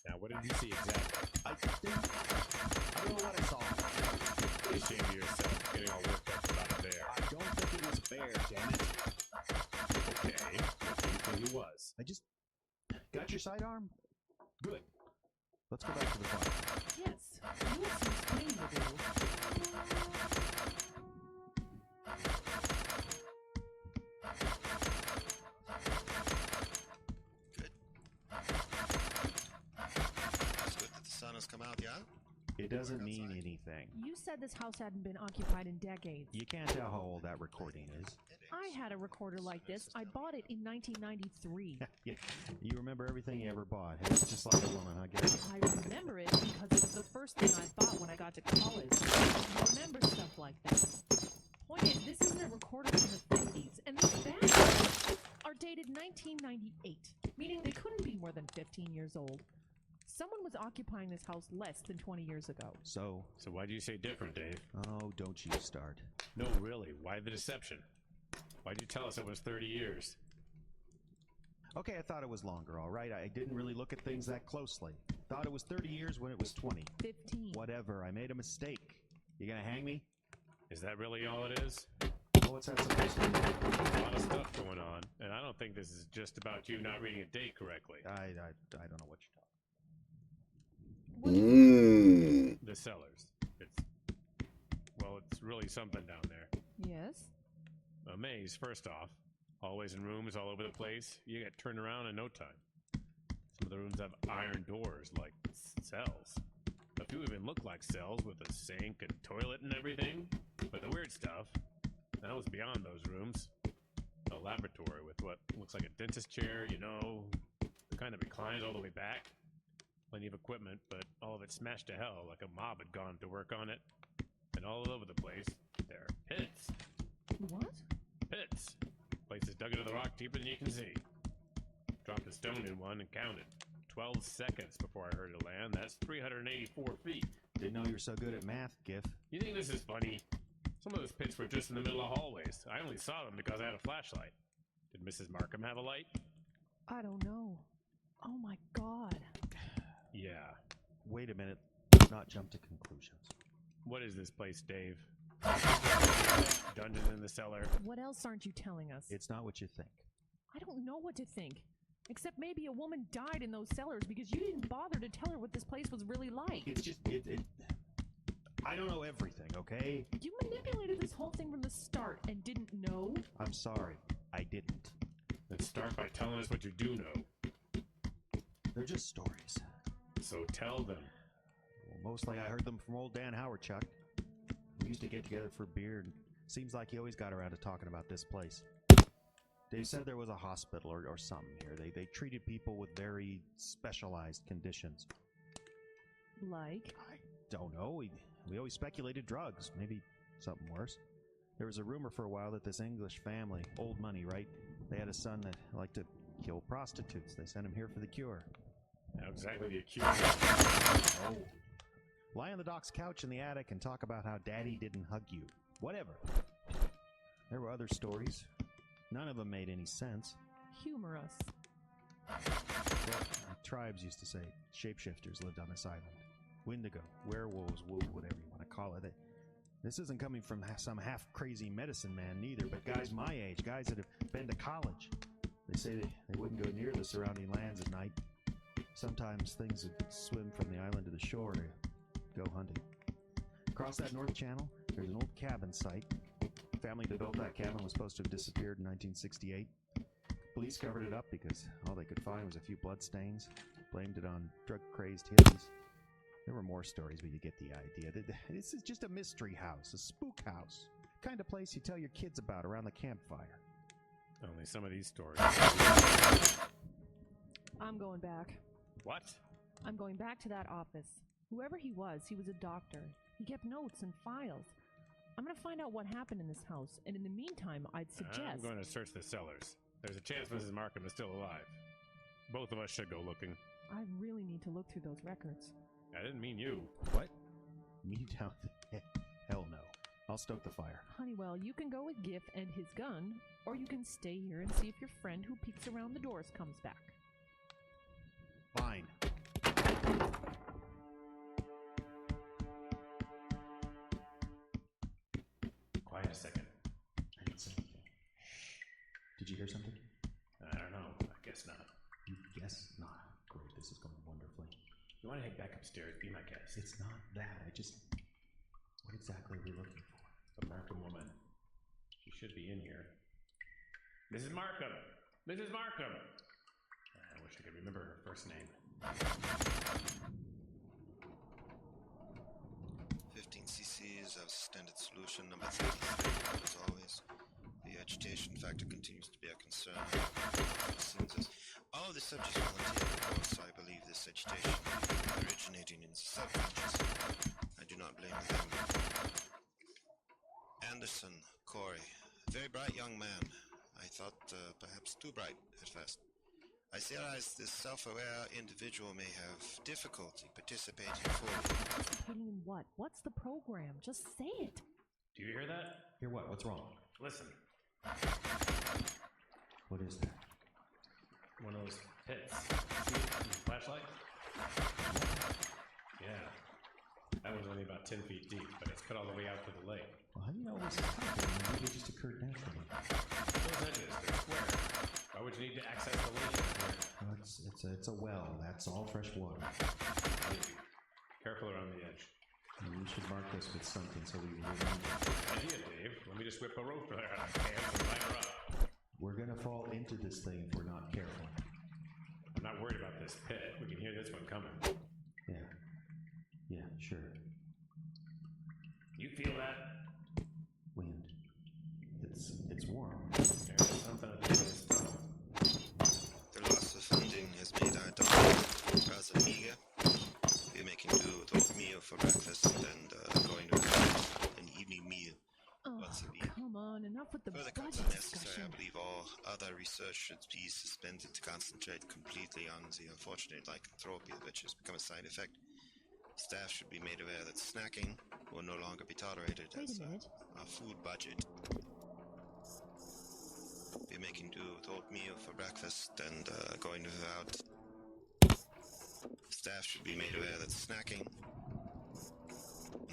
Now, what did you see exactly? I don't know what I saw. Be ashamed of yourself, getting all worked up about a bear. I don't think it was a bear, damn it. Okay, what do you think it was? I just... Got your sidearm? Good. Let's go back to the fire. Yes, you have some explaining to do. It's good that the sun has come out, yeah? It doesn't mean anything. You said this house hadn't been occupied in decades. You can't tell how old that recording is. I had a recorder like this. I bought it in 1993. Yeah, you remember everything you ever bought. It's just like a woman, I guess. I remember it because it was the first thing I bought when I got to college. I remember stuff like that. Point is, this isn't a recorder from the 50s, and these batteries are dated 1998, meaning they couldn't be more than 15 years old. Someone was occupying this house less than 20 years ago. So why do you say different, Dave? Oh, don't you start. No, really. Why the deception? Why'd you tell us it was 30 years? Okay, I thought it was longer, all right? I didn't really look at things that closely. Thought it was 30 years when it was 20. 15. Whatever, I made a mistake. You gonna hang me? Is that really all it is? Oh, what's that supposed to mean? A lot of stuff going on, and I don't think this is just about you not reading a date correctly. I don't know what you're talking The cellars. It's really something down there. Yes? A maze, first off. Hallways and rooms all over the place. You get turned around in no time. Some of the rooms have iron doors, like cells. A few even look like cells with a sink and toilet and everything. But the weird stuff, that was beyond those rooms. A laboratory with what looks like a dentist chair, the kind that reclines all the way back. Plenty of equipment, but all of it smashed to hell like a mob had gone to work on it. And all over the place, there are pits. What? Pits. Places dug into the rock deeper than you can see. Dropped a stone in one and counted. 12 seconds before I heard it land. That's 384 feet. Didn't know you were so good at math, Gif. You think this is funny? Some of those pits were just in the middle of hallways. I only saw them because I had a flashlight. Did Mrs. Markham have a light? I don't know. Oh my god. Yeah. Wait a minute. Let's not jump to conclusions. What is this place, Dave? Dungeon in the cellar. What else aren't you telling us? It's not what you think. I don't know what to think. Except maybe a woman died in those cellars because you didn't bother to tell her what this place was really like. It's just, I don't know everything, okay? You manipulated this whole thing from the start and didn't know? I'm sorry. I didn't. Then start by telling us what you do know. They're just stories. So tell them. Well, mostly I heard them from old Dan Howard, Chuck. We used to get together for beer, and seems like he always got around to talking about this place. Dave said there was a hospital or something here. They treated people with very specialized conditions. Like? I don't know. We always speculated drugs. Maybe something worse. There was a rumor for a while that this English family, old money, right? They had a son that liked to kill prostitutes. They sent him here for the cure. How exactly do you cure? Oh. Lie on the doc's couch in the attic and talk about how Daddy didn't hug you. Whatever. There were other stories. None of them made any sense. Humor us. Well, tribes used to say shapeshifters lived on this island. Wendigo, werewolves, whatever you want to call it. This isn't coming from some half-crazy medicine man neither, but guys my age, guys that have been to college. They say they wouldn't go near the surrounding lands at night. Sometimes things would swim from the island to the shore to go hunting. Across that North Channel, there's an old cabin site. The family that built that cabin was supposed to have disappeared in 1968. Police covered it up because all they could find was a few bloodstains. Blamed it on drug-crazed hippies. There were more stories, but you get the idea. This is just a mystery house, a spook house. Kind of place you tell your kids about around the campfire. Only some of these stories. I'm going back. What? I'm going back to that office. Whoever he was a doctor. He kept notes and files. I'm going to find out what happened in this house, and in the meantime, I'd suggest... I'm going to search the cellars. There's a chance Mrs. Markham is still alive. Both of us should go looking. I really need to look through those records. I didn't mean you. What? Me down the... Hell no. I'll stoke the fire. Honeywell, you can go with Gif and his gun, or you can stay here and see if your friend who peeks around the doors comes back. Fine. Quiet a second. I didn't say anything. Did you hear something? I don't know. I guess not. You guess not. Great, this is going wonderfully. You want to head back upstairs? Be my guest. It's not that. What exactly are we looking for? The Markham woman. She should be in here. Mrs. Markham! Mrs. Markham! I wish I could remember her first name. 15 cc's of standard solution number 33, as always. The agitation factor continues to be a concern. All the subjects volunteered, of course. I believe this agitation originating in the subconscious. I do not blame them. Anderson, Corey, a very bright young man. I thought perhaps too bright at first. I theorize this self-aware individual may have difficulty participating fully. Participating in what? What's the program? Just say it. Do you hear that? Hear what? What's wrong? Listen. What is that? One of those pits. See it? Flashlight? Yeah. That one's only about 10 feet deep, but it's cut all the way out to the lake. Well, how do you know this is happening? Maybe it just occurred naturally. Those edges, they're square. Why would you need to access the lake? Well, it's a well. That's all fresh water. Careful around the edge. We should mark this with something so we can remember. Idea, Dave. Let me just whip a rope for her out of pants and line her up. We're gonna fall into this thing if we're not careful. I'm not worried about this pit. We can hear this one coming. Yeah, sure. You feel that? Wind. It's warm. There's something at the end of this tunnel. The loss of funding has made our diet rather meager. We're making do with oatmeal for breakfast and going to an evening meal once a week. Come on, enough with the Further budget cuts are necessary. discussion. I believe all other research should be suspended to concentrate completely on the unfortunate lycanthropia which has become a side effect. Staff should be made aware that snacking will no longer be tolerated as a food budget. Be making do with oatmeal for breakfast and going without. Staff should be made aware that snacking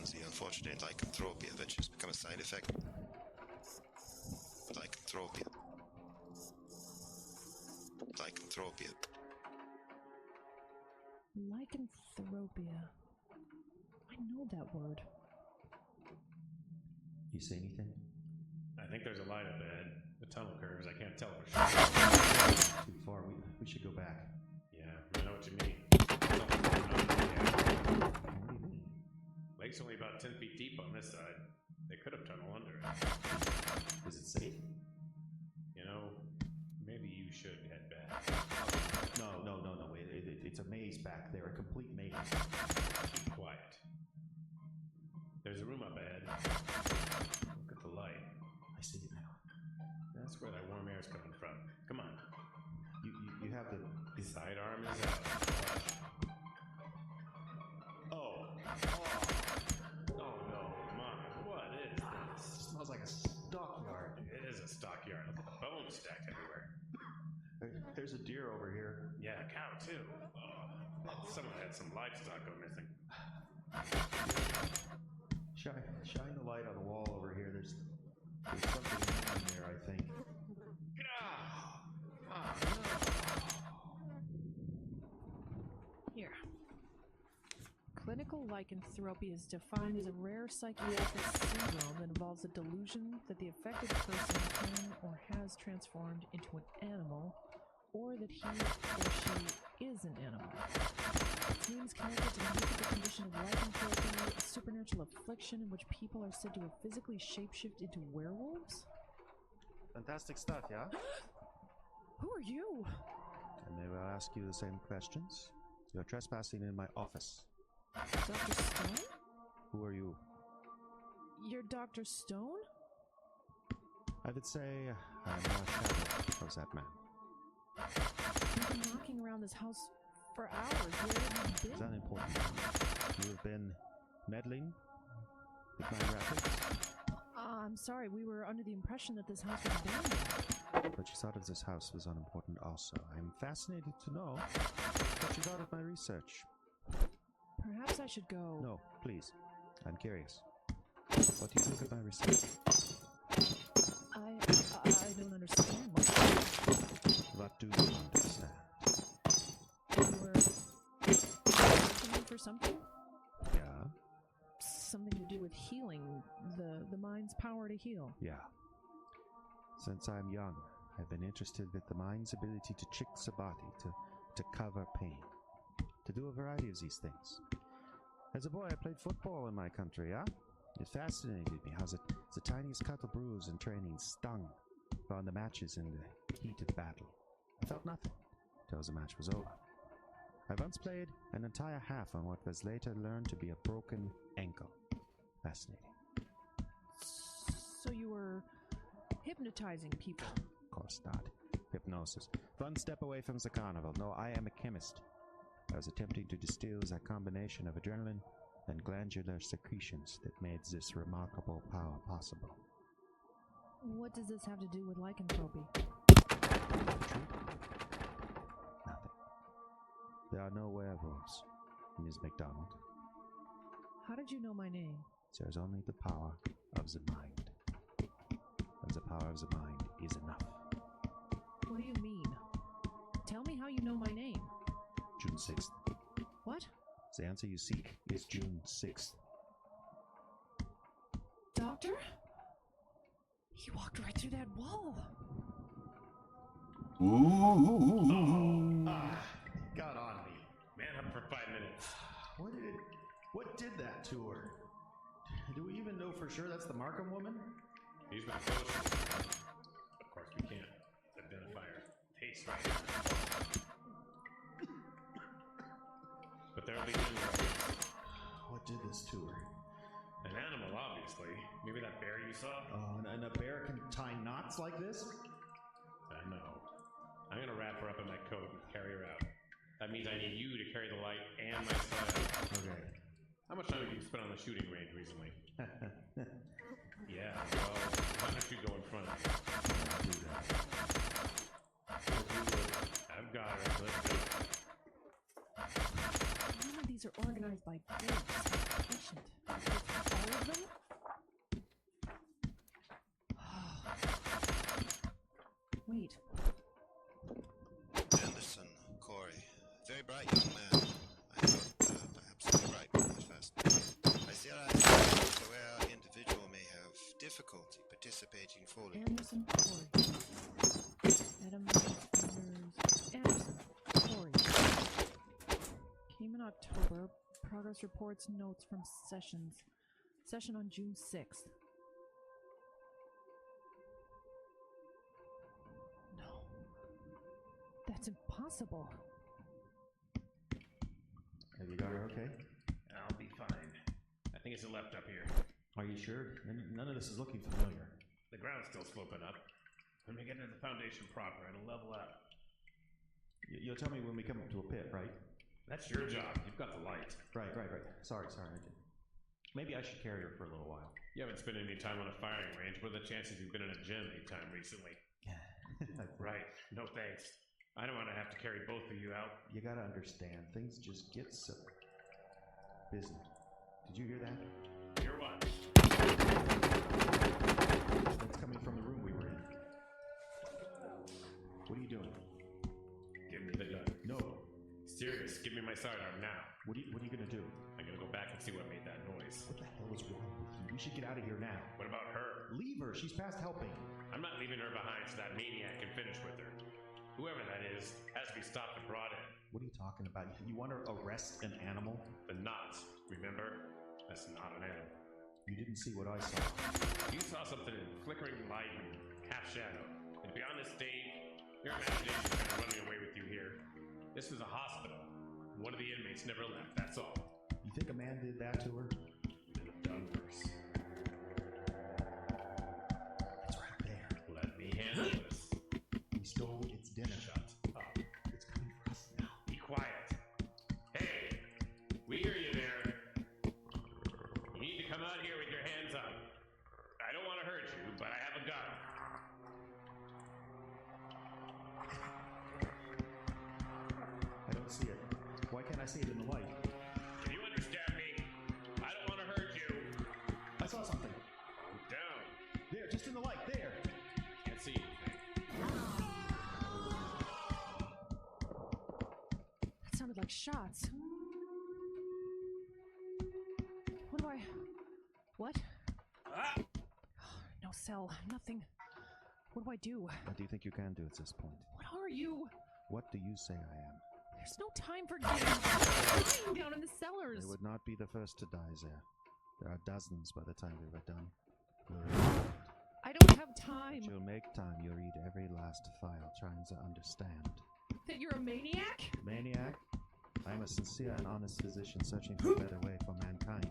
is the unfortunate lycanthropia which has become a side effect. Lycanthropia. Lycanthropia. Lycanthropia. I know that word. You say anything? I think there's a light up ahead. The tunnel curves, I can't tell for sure. Too far. We should go back. Yeah, I know what you mean. What do you mean? Lake's only about 10 feet deep on this side. They could have tunneled under it. Is it safe? You know, maybe you should head back. No. It's a maze back there, a complete maze. Keep quiet. There's a room up ahead. Look at the light. I see it now. That's where that warm air's coming from. Come on. You have the sidearm is out. Oh no, Mom, what is this? It smells like a stockyard. It is a stockyard. Look at the bones stacked everywhere. There's a deer over here. Yeah, a cow too. Someone had some livestock go missing. Shine the light on the wall over here. There's something in there, I think. Here. Clinical lycanthropy is defined as a rare psychiatric syndrome that involves a delusion that the affected person can or has transformed into an animal, or that he or she is an animal. It seems connected to the mythical condition of lycanthropy, a supernatural affliction in which people are said to have physically shapeshift into werewolves. Fantastic stuff, yeah? Who are you? And maybe I'll ask you the same questions. You're trespassing in my office. Dr. Stone? Who are you? You're Dr. Stone? I would say I'm a shadow of that man. You've been knocking around this house for hours. Where have you been? Is that important? You have been meddling with my records? I'm sorry, we were under the impression that this house was abandoned. But you thought of this house was unimportant also. I'm fascinated to know what you thought of my research. Perhaps I should go. No, please. I'm curious. What do you think of my research? I don't understand. What do you understand? You were looking for something? Yeah? Something to do with healing, the mind's power to heal. Yeah. Since I'm young, I've been interested with the mind's ability to trick the body, to cover pain, to do a variety of these things. As a boy, I played football in my country, yeah? It fascinated me how the tiniest cut or bruise in training stung on the matches in the heat of the battle. I felt nothing till the match was over. I once played an entire half on what was later learned to be a broken ankle. Fascinating. So you were hypnotizing people? Of course not. Hypnosis. One step away from the carnival. No, I am a chemist. I was attempting to distill that combination of adrenaline and glandular secretions that made this remarkable power possible. What does this have to do with lycanthropy? Nothing. There are no werewolves, Ms. McDonald. How did you know my name? There's only the power of the mind. And the power of the mind is enough. What do you mean? Tell me how you know my name. June 6th. What? The answer you seek is June 6th. Doctor? He walked right through that wall. Ooh. Got on me. Man up for 5 minutes. What did that to her? Do we even know for sure that's the Markham woman? He's been close. Of course, we can't identify her face right now. But there'll be animals. What did this to her? An animal, obviously. Maybe that bear you saw? Oh, and a bear can tie knots like this? I know. I'm gonna wrap her up in my coat and carry her out. That means I need you to carry the light and my son. Okay. How much time have you spent on the shooting range recently? Yeah, well, why don't you go in front of me? I've got her. Let's go. None of these are organized by groups. Patient. All of them? Wait. Anderson, Corey. Very bright young man. I thought perhaps you were right at first. I see our eyes so where our individual may have difficulty participating fully. Anderson, Corey. Adam Anderson, Corey. Came in October. Progress reports, notes from sessions. Session on June 6th. No. That's impossible. Have you got her okay? I'll be fine. I think it's a left up here. Are you sure? None of this is looking familiar. The ground's still sloping up. When we get into the foundation proper, it'll level out. You'll tell me when we come up to a pit, right? That's your job. You've got the light. Right. Sorry. Maybe I should carry her for a little while. You haven't spent any time on a firing range. What are the chances you've been in a gym anytime recently? Right. No thanks. I don't want to have to carry both of you out. You gotta understand, things just get so busy. Did you hear that? Hear what? That's coming from the room we were in. What are you doing? Give me the gun. No. Serious. Give me my sidearm now. What are you gonna do? I'm gonna go back and see what made that noise. What the hell is wrong with you? We should get out of here now. What about her? Leave her. She's past helping. I'm not leaving her behind so that maniac can finish with her. Whoever that is has to be stopped and brought in. What are you talking about? You want to arrest an animal? The knots, remember? That's not an animal. You didn't see what I saw. You saw something in flickering light and half shadow. And beyond this stage, your imagination's kind of running away with you here. This was a hospital. One of the inmates never left, that's all. You think a man did that to her? Could have done worse. It's right there. Let me handle this. We stole its dinner. Shut up. It's coming for us now. Be quiet. Hey, we hear you there. You need to come out here with your hands up. I don't want to hurt you, but I have a gun. I don't see it. Why can't I see it in the light? Do you understand me? I don't want to hurt you. I saw something. Down. There, just in the light. There. Can't see anything. That sounded like shots. What? Ah! No cell, nothing. What do I do? What do you think you can do at this point? What are you? What do you say I am? There's no time for dying down in the cellars. I would not be the first to die there. There are dozens by the time we were done. I don't have time. But you'll make time. You'll read every last file, trying to understand. That you're a maniac? Maniac? I'm a sincere and honest physician searching for a better way for mankind.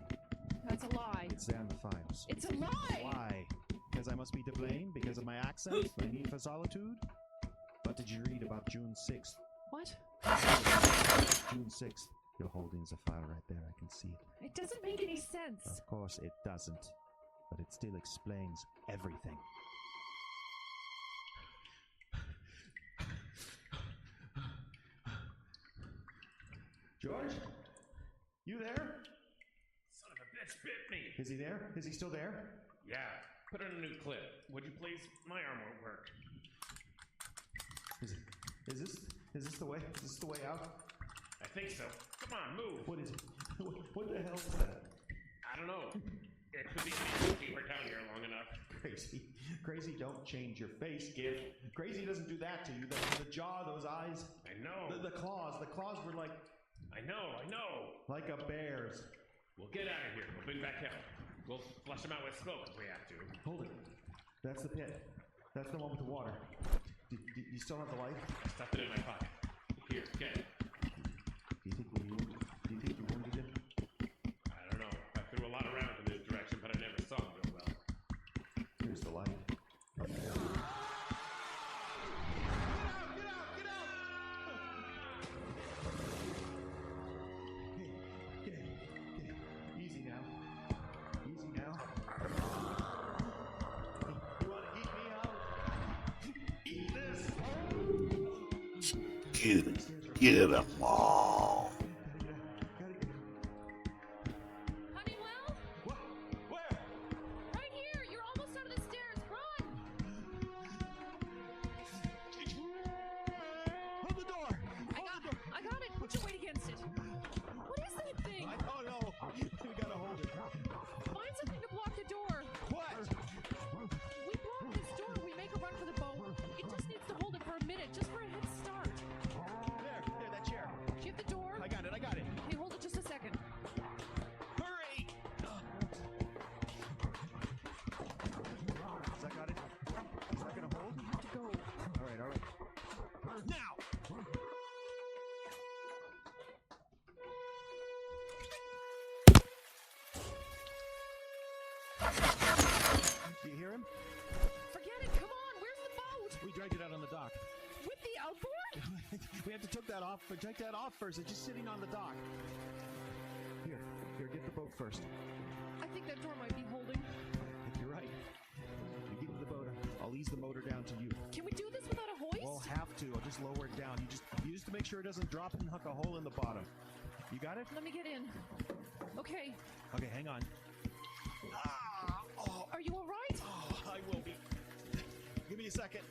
That's a lie. It's there in the files. It's a lie! Why? Because I must be to blame? Because of my accent? My need for solitude? What did you read about June 6th? What? June 6th. You're holding the file right there. I can see it. It doesn't make any sense. Of course it doesn't. But it still explains everything. George? You there? Son of a bitch bit me. Is he there? Is he still there? Yeah. Put in a new clip. Would you please? My arm won't work. Is this the way? Is this the way out? I think so. Come on, move. What is it? What the hell is that? I don't know. It could be to keep her down here long enough. Crazy don't change your face, Gif. Crazy doesn't do that to you. The jaw, those eyes. I know. The claws were like... I know. Like a bear's. We'll get out of here. We'll bring back help. We'll flush them out with smoke if we have to. Hold it. That's the pit. That's the one with the water. Do you still have the light? I stuffed it in my pocket. Here, get it. Do you think you wounded him? I don't know. I threw a lot around in this direction, but I never saw him real well. Here's the light. Get out! Get them all. Honeywell? Where? Right here! You're almost out of the stairs! Run! Hold the door! I got it! Put your weight against it! What is that thing? I don't know. We gotta hold it. Find something to block the door! What? We block this door, we make a run for the boat. It just needs to hold it for a minute, just for a head start. There, that chair. Do you have the door? I got it. Hey, hold it just a second. Hurry! Is that got it? Is that gonna hold? You have to go. All right. Now! Do you hear him? Forget it, come on, where's the boat? We dragged it out on the dock. With the outboard? We have to take that off, but take that off first. It's just sitting on the dock. Here, get the boat first. I think that door might be holding. You're right. You get to the boat, I'll ease the motor down to you. Can we do this without a hoist? We'll have to. I'll just lower it down. You just to make sure it doesn't drop and hook a hole in the bottom. You got it? Let me get in. Okay. Okay, hang on. Are you alright? I will be. Give me a second.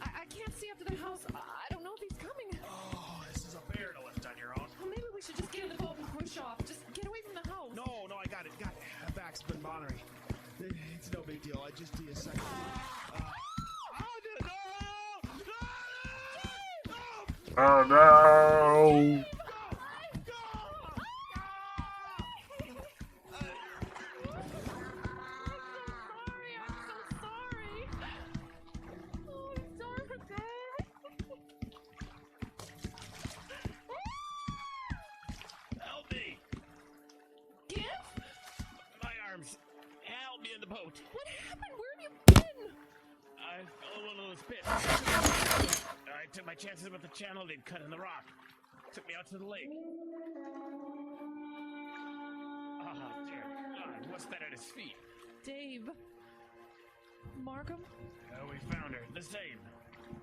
I can't see after the house. I don't know if he's coming. Oh, this is a bear to lift on your own. Well, maybe we should just get in the boat and push off. Just get away from the house. No, I got it. My back's been bothering. It's no big deal. I just need a second. Oh no! Help me! Giff? My arms. Help me in the boat. What happened? Where have you been? I fell in one of those pits. I took my chances with the channel they'd cut in the rock. Took me out to the lake. Oh, dear God, what's that at his feet? Dave. Markham? We found her. The same.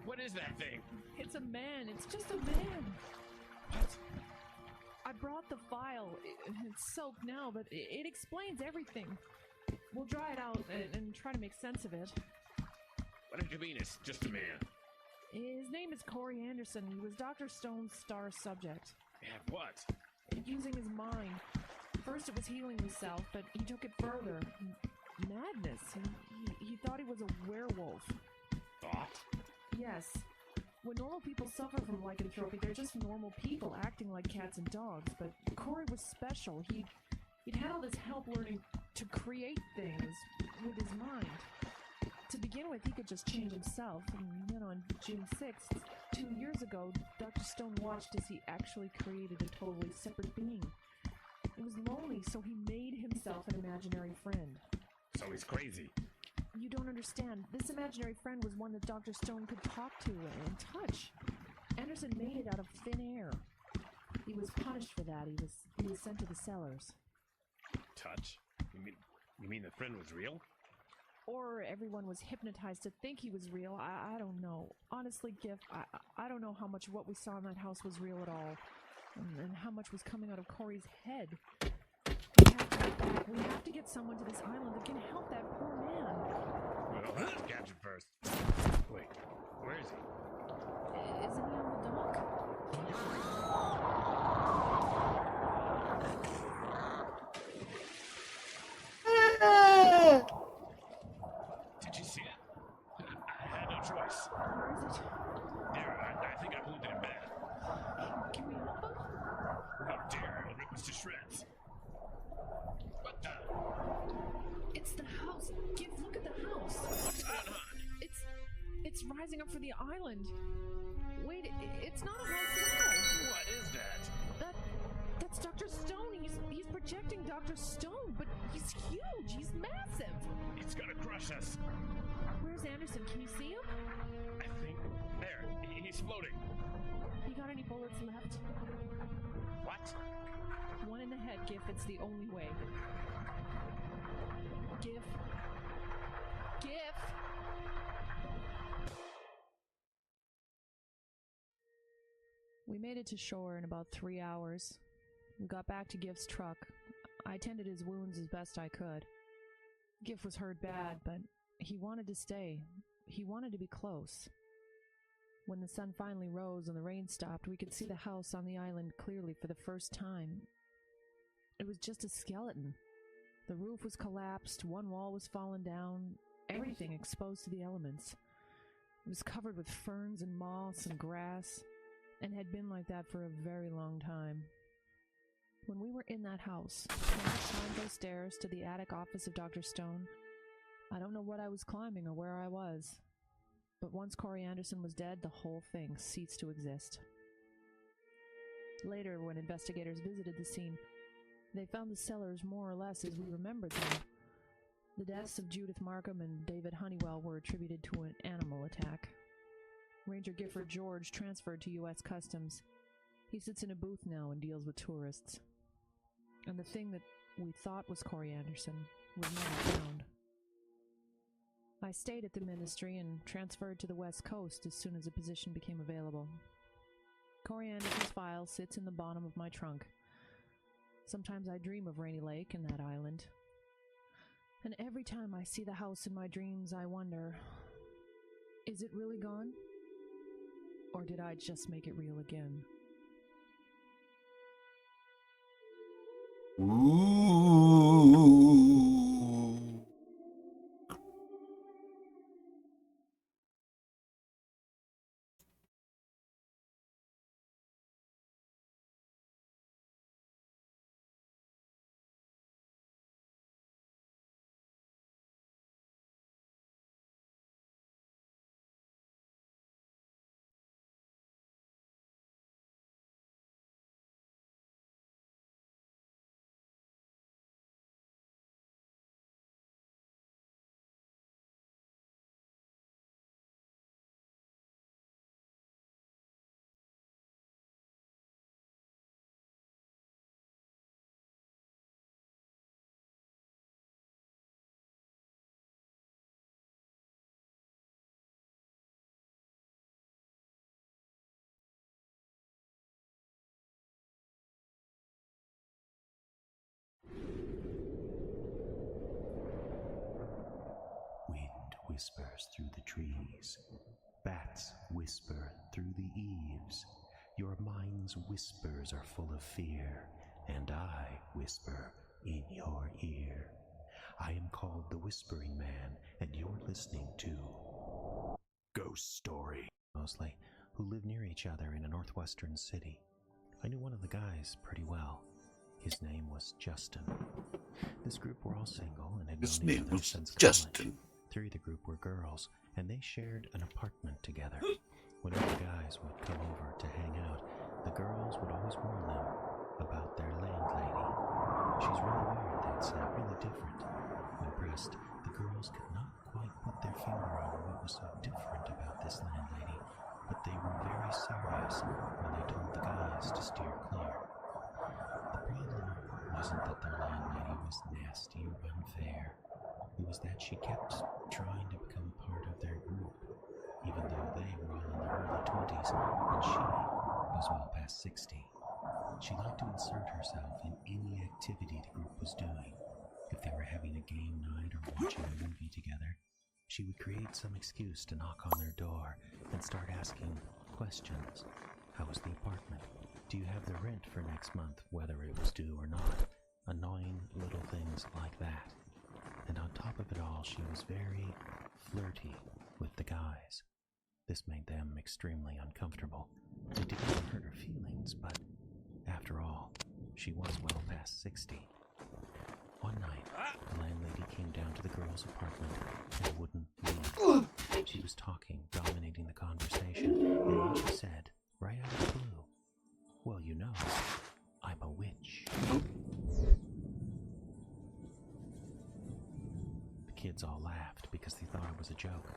What is that thing? It's a man. It's just a man. What? I brought the file. It's soaked now, but it explains everything. We'll dry it out and try to make sense of it. What did you mean it's just a man? His name is Corey Anderson. He was Dr. Stone's star subject. And what? Using his mind. First it was healing himself, but he took it further. Madness. He thought he was a werewolf. Thought? Yes. When normal people suffer from lycanthropy, they're just normal people acting like cats and dogs, but Corey was special. He'd had all this help learning to create things with his mind. To begin with, he could just change himself, and then on June 6th, 2 years ago, Dr. Stone watched as he actually created a totally separate being. It was lonely, so he made himself an imaginary friend. So he's crazy. You don't understand. This imaginary friend was one that Dr. Stone could talk to and touch. Anderson made it out of thin air. He was punished for that. He was sent to the cellars. Touch? You mean the friend was real? Or everyone was hypnotized to think he was real. I don't know. Honestly, Giff, I don't know how much what we saw in that house was real at all. And how much was coming out of Corey's head. We have to get back. We have to get someone to this island that can help that poor man. Well, let's catch him first. Wait, where is he? Isn't he on the dock? Did you see it? I had no choice. Where is it? There, I think I wounded him bad. Can we help him? How dare I rip us to shreds? What the? It's the house. Giff, look at the house. What's going on? It's rising up for the island. Wait, it's not a house at all. What is that? That's Dr. Stone. He's projecting Dr. Stone, but he's huge. He's massive. It's gonna crush us. Where's Anderson? Can you see him? I think. There, he's floating. You got any bullets left? What? One in the head, Giff. It's the only way. Giff. Giff! We made it to shore in about 3 hours. We got back to Giff's truck. I tended his wounds as best I could. Giff was hurt bad, but he wanted to stay. He wanted to be close. When the sun finally rose and the rain stopped, we could see the house on the island clearly for the first time. It was just a skeleton. The roof was collapsed, one wall was fallen down, everything exposed to the elements. It was covered with ferns and moss and grass, and had been like that for a very long time. When we were in that house, when I climbed those stairs to the attic office of Dr. Stone, I don't know what I was climbing or where I was. But once Corey Anderson was dead, the whole thing ceased to exist. Later, when investigators visited the scene, they found the cellars more or less as we remembered them. The deaths of Judith Markham and David Honeywell were attributed to an animal attack. Ranger Gifford George transferred to U.S. Customs. He sits in a booth now and deals with tourists. And the thing that we thought was Corey Anderson was never found. I stayed at the ministry and transferred to the West Coast as soon as a position became available. Corey Anderson's file sits in the bottom of my trunk. Sometimes I dream of Rainy Lake and that island. And every time I see the house in my dreams, I wonder, is it really gone? Or did I just make it real again? Ooh. Wind whispers through the trees. Bats whisper through the eaves. Your mind's whispers are full of fear, and I whisper in your ear. I am called the Whispering Man, and you're listening to Ghost Story. Mostly, who live near each other in a northwestern city. I knew one of the guys pretty well. His name was Justin. This group were all single and had known each other since college. 3 of the group were girls, and they shared an apartment together. Whenever the guys would come over to hang out, the girls would always warn them about their landlady. She's really weird, they'd say, really different. When pressed, the girls could not quite put their finger on what was so different about this landlady, but they were very serious when they told the guys to steer clear. The problem wasn't that their landlady was nasty or unfair. It was that she kept trying to become part of their group, even though they were all in their early 20s and she was well past 60. She liked to insert herself in any activity the group was doing. If they were having a game night or watching a movie together, she would create some excuse to knock on their door and start asking questions. How was the apartment? Do you have the rent for next month, whether it was due or not? Annoying little things like that. And on top of it all, she was very flirty with the guys. This made them extremely uncomfortable. It didn't hurt her feelings, but after all, she was well past 60. One night, the landlady came down to the girls' apartment and wouldn't leave. She was talking, dominating the conversation, and then she said, right out of the blue, "Well, you know, I'm a witch." The kids all laughed because they thought it was a joke,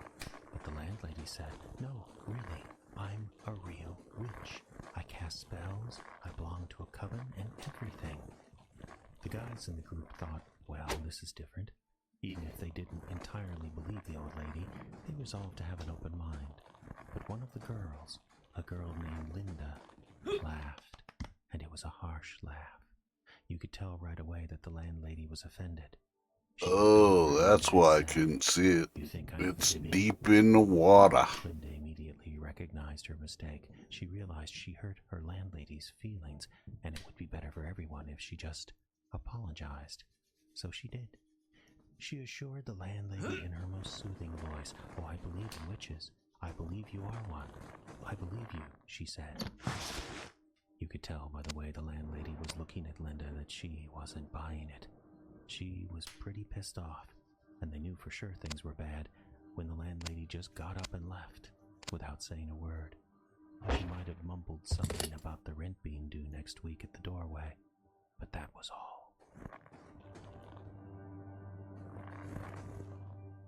but the landlady said, "No, really, I'm a real witch. I cast spells, I belong to a coven, and everything." The guys in the group thought, well, this is different. Even if they didn't entirely believe the old lady, they resolved to have an open mind. But one of the girls, a girl named Linda, laughed, and it was a harsh laugh. You could tell right away that the landlady was offended. Oh, that's why I couldn't see it. It's deep in the water. Linda immediately recognized her mistake. She realized she hurt her landlady's feelings, and it would be better for everyone if she just apologized. So she did. She assured the landlady in her most soothing voice, "Oh, I believe in witches. I believe you are one. I believe you," she said. You could tell by the way the landlady was looking at Linda that she wasn't buying it. She was pretty pissed off, and they knew for sure things were bad when the landlady just got up and left without saying a word. She might have mumbled something about the rent being due next week at the doorway, but that was all.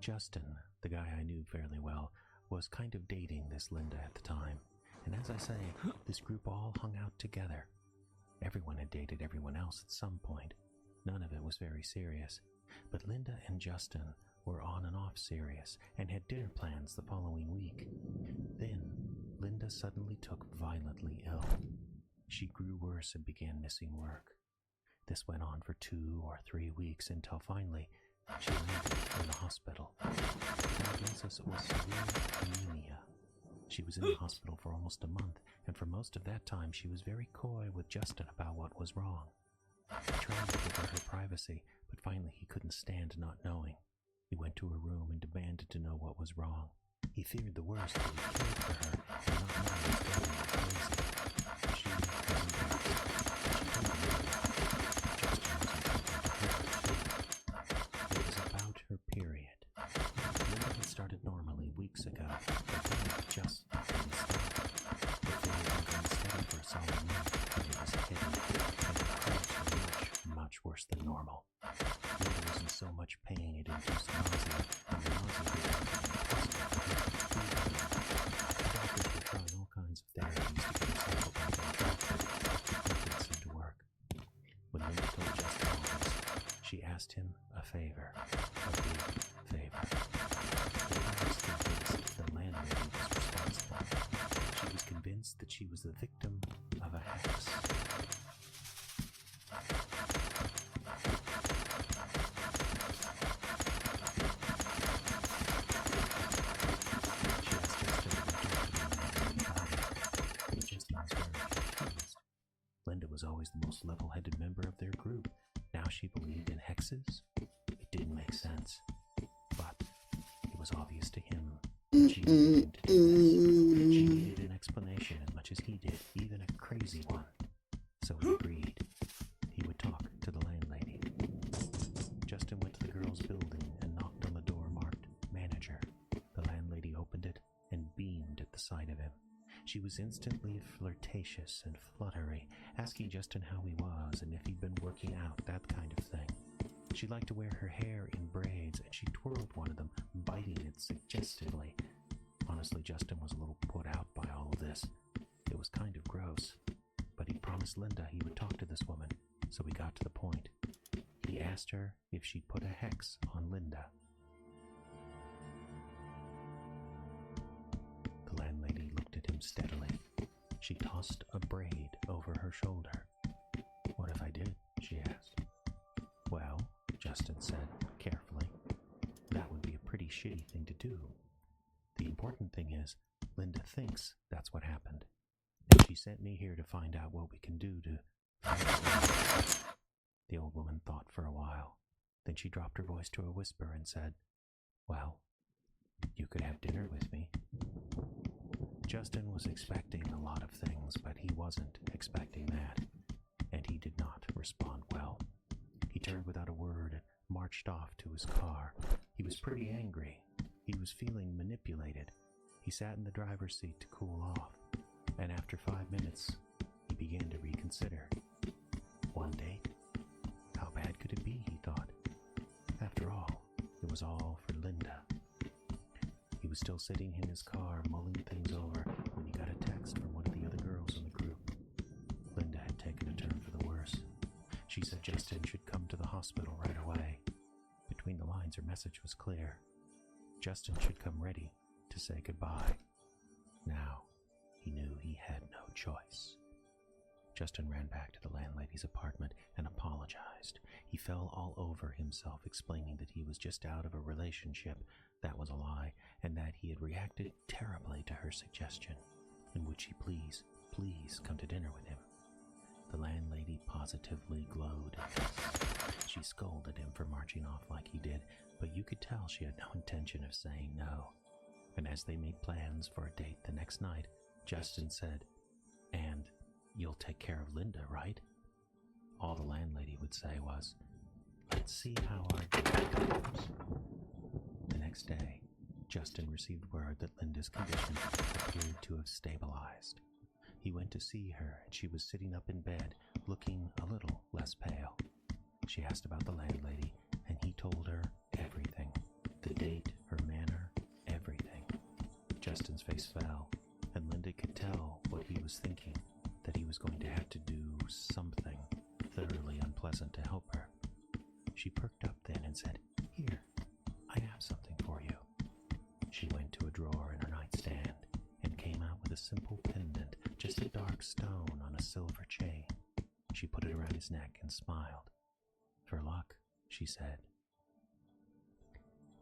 Justin, the guy I knew fairly well, was kind of dating this Linda at the time, and as I say, this group all hung out together. Everyone had dated everyone else at some point. None of it was very serious, but Linda and Justin were on and off serious and had dinner plans the following week. Then, Linda suddenly took violently ill. She grew worse and began missing work. This went on for 2 or 3 weeks until finally she landed in the hospital. The diagnosis was severe anemia. She was in the hospital for almost a month, and for most of that time she was very coy with Justin about what was wrong. He tried to give her privacy, but finally he couldn't stand not knowing. He went to her room and demanded to know what was wrong. He feared the worst, that he cared for her and not know he was driving her crazy. She was embarrassed. She told him Justin was important to her too. It was about her period. Linda had started normally weeks ago, but then it just didn't stop. The flow had been steady for a solid month, and it was heavy, and the cramps were much worse than normal. Linda was in so much pain it induced nausea, and the nausea was impossible for her to breathe. The doctors were trying all kinds of therapies to get her cycle back on track, but nothing seemed to work. When Linda told Justin all this, she asked him a favor, a big favor. The landlady was responsible. She was convinced that she was the victim of a hex. Linda was always the most level-headed member of their group. Now she believed in hexes? It didn't make sense. But it was obvious to him that she needed him to do this. She needed an explanation as much as he did, even a crazy one. So he agreed. He would talk to the landlady. Justin went to the girls' building and knocked on the door marked manager. The landlady opened it and beamed at the sight of him. She was instantly flirtatious and fluttery, asking Justin how he was and if he'd been working out, that kind of thing. She liked to wear her hair in braids, and she twirled one of them, biting it suggestively. Honestly, Justin was a little put out by all of this. It was kind of gross. But he promised Linda he would talk to this woman, so we got to the point. He asked her if she'd put a hex on Linda. The landlady looked at him steadily. She tossed a braid over her shoulder. "What if I did?" she asked. "Well," Justin said carefully, "that would be a pretty shitty thing to do. The important thing is, Linda thinks that's what happened, and she sent me here to find out what we can do to..." The old woman thought for a while. Then she dropped her voice to a whisper and said, "Well, you could have dinner with me." Justin was expecting a lot of things, but he wasn't expecting that, and he did not respond well. He turned without a word and marched off to his car. He was pretty angry. He was feeling manipulated. He sat in the driver's seat to cool off, and after 5 minutes, he began to reconsider. One date? How bad could it be, he thought. After all, it was all for Linda. He was still sitting in his car, mulling things over, when he got a text from one of the other girls in the group. Linda had taken a turn for the worse. She said Justin should come to the hospital right away. Between the lines, her message was clear. Justin should come ready to say goodbye. Now, he knew he had no choice. Justin ran back to the landlady's apartment and apologized. He fell all over himself, explaining that he was just out of a relationship that was a lie, and that he had reacted terribly to her suggestion. And would she please come to dinner with him? The landlady positively glowed. She scolded him for marching off like he did, but you could tell she had no intention of saying no. And as they made plans for a date the next night, Justin said, "And you'll take care of Linda, right?" All the landlady would say was, "Let's see how our date goes." The next day, Justin received word that Linda's condition appeared to have stabilized. He went to see her, and she was sitting up in bed, looking a little less pale. She asked about the landlady, and he told her everything. The date, her manner, everything. Justin's face fell, and Linda could tell what he was thinking, that he was going to have to do something thoroughly unpleasant to help her. She perked up then and said, "Here, I have something for you." She went to a drawer in her nightstand and came out with a simple pendant, just a dark stone on a silver chain. She put it around his neck and smiled. "For luck," she said.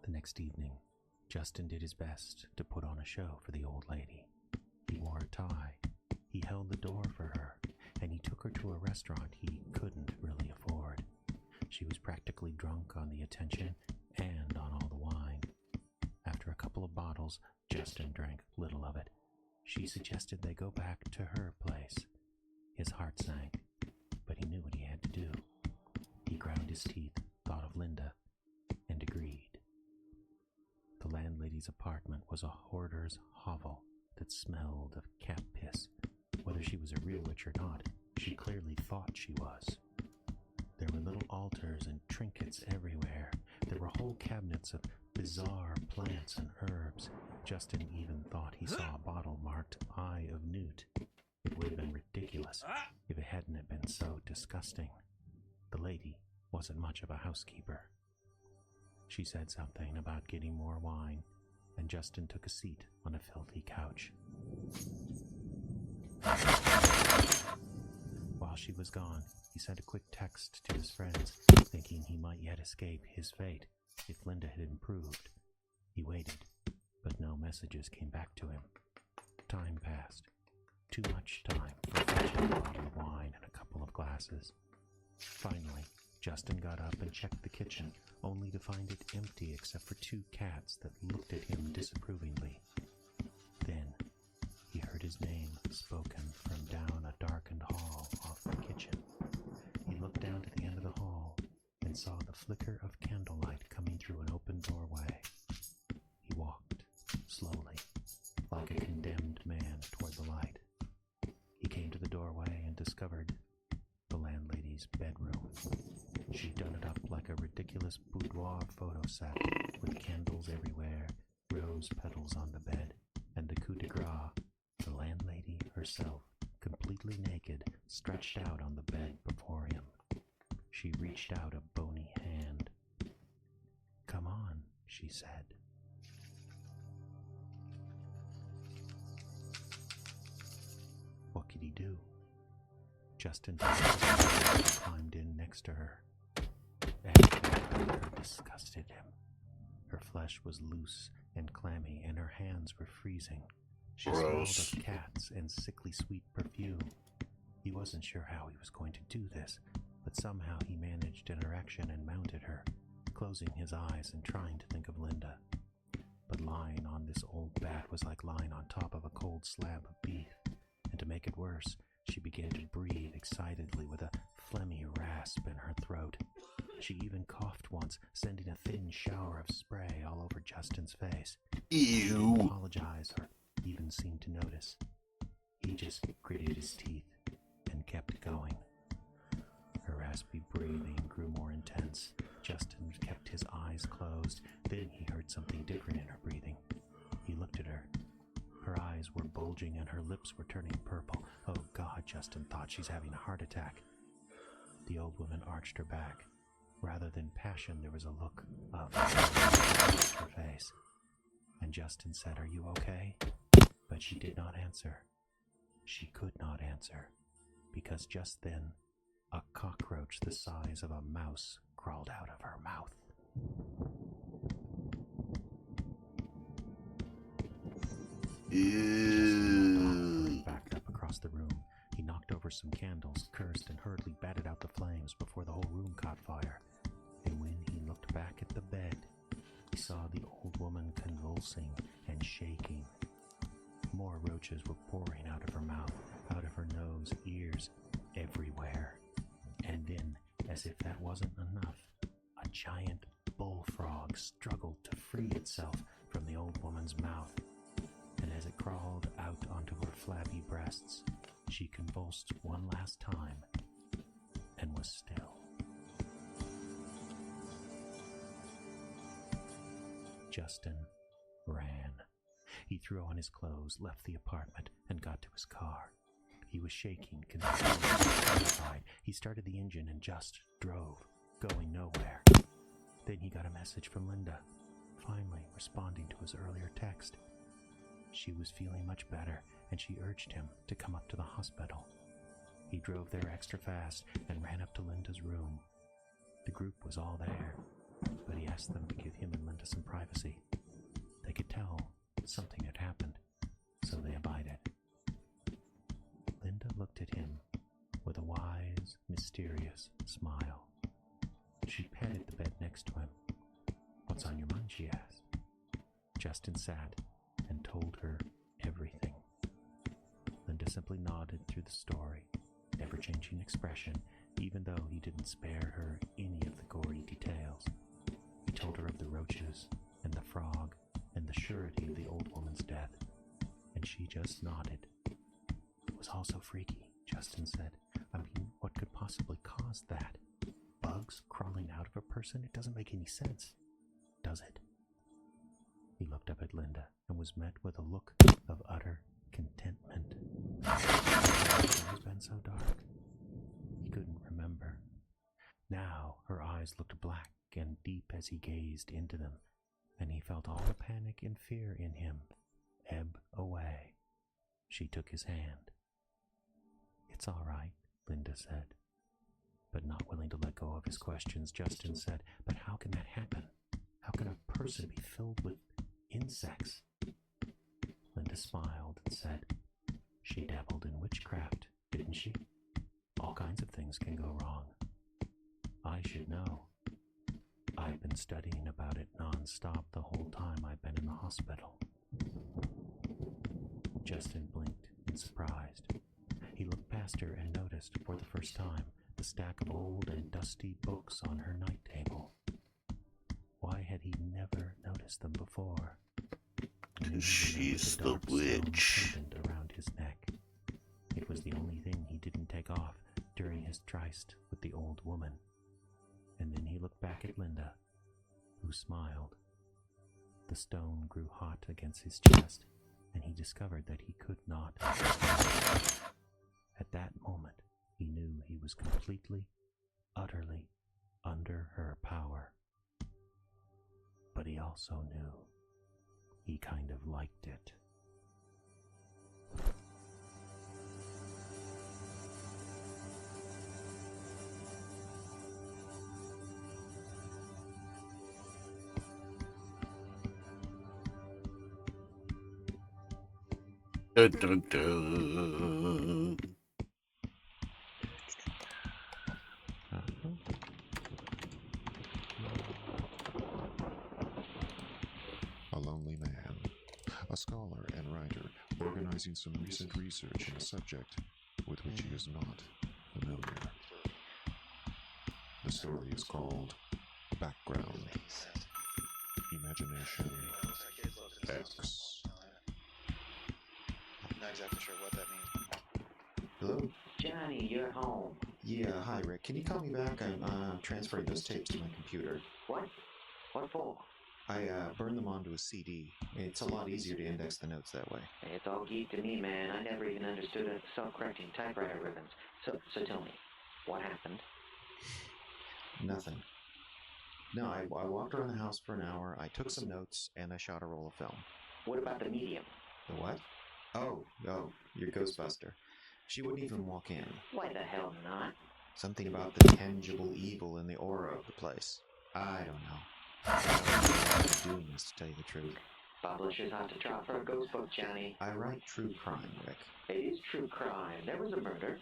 The next evening, Justin did his best to put on a show for the old lady. He wore a tie, he held the door for her, and he took her to a restaurant he couldn't really afford. She was practically drunk on the attention and on all the wine. After a couple of bottles, Justin drank little of it. She suggested they go back to her place. His heart sank, but he knew what he had to do. He ground his teeth, thought of Linda, and agreed. The landlady's apartment was a hoarder's hovel that smelled of cat piss. Whether she was a real witch or not, she clearly thought she was. There were little altars and trinkets everywhere. There were whole cabinets of bizarre plants and herbs. Justin even thought he saw a bottle marked Eye of Newt. It would have been ridiculous if it hadn't have been so disgusting. The lady wasn't much of a housekeeper. She said something about getting more wine, and Justin took a seat on a filthy couch. While she was gone, he sent a quick text to his friends, thinking he might yet escape his fate if Linda had improved. He waited, but no messages came back to him. Time passed. Too much time for fetching a bottle of wine and a couple of glasses. Finally, Justin got up and checked the kitchen, only to find it empty except for two cats that looked at him disapprovingly. Then, he heard his name spoken from down a darkened hall off the kitchen. He looked down to the end of the hall and saw the flicker of candlelight coming through an open doorway. He walked, slowly, like a condemned man toward the light. He came to the doorway and discovered the landlady's bedroom. She'd done it up like a ridiculous boudoir photo set, with candles everywhere, rose petals on the bed, and the coup de grace, the landlady herself, completely naked, stretched out on the bed before him. She reached out a bony hand. "Come on," she said. What could he do? Justin climbed in next to her. Everything about her disgusted him. Her flesh was loose and clammy, and her hands were freezing. She Gross. smelled of cats and sickly sweet perfume. He wasn't sure how he was going to do this, but somehow he managed an erection and mounted her, closing his eyes and trying to think of Linda. But lying on this old bat was like lying on top of a cold slab of beef, and to make it worse, she began to breathe excitedly with a phlegmy rasp in her throat. She even coughed once, sending a thin shower of spray all over Justin's face. Ew. She didn't apologize or even seemed to notice. He just gritted his teeth and kept going. Her raspy breathing grew more intense. Justin kept his eyes closed. Then he heard something different in her breathing. He looked at her. Her eyes were bulging and her lips were turning purple. Oh God, Justin thought, she's having a heart attack. The old woman arched her back. Rather than passion, there was a look of her face. And Justin said, "Are you okay?" But she did not answer. She could not answer. because just then, a cockroach the size of a mouse crawled out of her mouth. Ew. Backed up across the room. He knocked over some candles, cursed, and hurriedly batted out the flames before the whole room caught fire. And when he looked back at the bed, he saw the old woman convulsing and shaking. More roaches were pouring out of her mouth, out of her nose, ears, everywhere. And then, as if that wasn't enough, a giant bullfrog struggled to free itself from the old woman's mouth. And as it crawled out onto her flabby breasts, she convulsed one last time and was still. Justin ran. He threw on his clothes, left the apartment, and got to his car. He was shaking, confused, terrified. He started the engine and just drove, going nowhere. Then he got a message from Linda, finally responding to his earlier text. She was feeling much better, and she urged him to come up to the hospital. He drove there extra fast and ran up to Linda's room. The group was all there, but he asked them to give him and Linda some privacy. They could tell something had happened, so they abided. Linda looked at him with a wise, mysterious smile. She patted the bed next to him. "What's on your mind?" she asked. Justin sat and told her everything. Linda simply nodded through the story, never-changing expression, even though he didn't spare her any of the gory details. He told her of the roaches and the frog and the surety of the old woman's death, and she just nodded. It was all so freaky, Justin said. I mean, what could possibly cause that? Bugs crawling out of a person? It doesn't make any sense, does it? He looked up at Linda and was met with a look of utter contentment. It has been so dark. He couldn't remember. Now her eyes looked black and deep as he gazed into them, and he felt all the panic and fear in him ebb away. She took his hand. "It's all right," Linda said. But not willing to let go of his questions, Justin said, "But how can that happen? How can a person be filled with insects?" Linda smiled and said, "She dabbled in witchcraft, didn't she? All kinds of things can go wrong. I should know. I've been studying about it non-stop the whole time I've been in the hospital." Justin blinked in surprise. He looked past her and noticed, for the first time, the stack of old and dusty books on her night table. Why had he never noticed them before? She's the witch. Pendant around his neck. It was the only thing he didn't take off during his tryst with the old woman. And then he looked back at Linda, who smiled. The stone grew hot against his chest, and he discovered that he could not. At that moment, he knew he was completely, utterly under her power. But he also knew he kind of liked it. Dun, dun, dun. A lonely man, a scholar and writer, organizing some recent research in a subject with which he is not familiar. The story is called Background. Imagination X. I'm not exactly sure what that means. Hello? Johnny, you're home. Yeah, hi Rick. Can you call me back? I'm transferring those tapes to my computer. What? What for? I burned them onto a CD. It's a lot easier to index the notes that way. It's all geek to me, man. I never even understood a self-correcting typewriter ribbons. So tell me, what happened? Nothing. No, I walked around the house for an hour, I took some notes, and I shot a roll of film. What about the medium? The what? Oh, your Ghostbuster. She wouldn't even walk in. Why the hell not? Something about the tangible evil in the aura of the place. I don't know. I don't know what I'm doing this, to tell you the truth. Publishers have to trial for a ghost book, Johnny. I write true crime, Rick. It is true crime. There was a murder.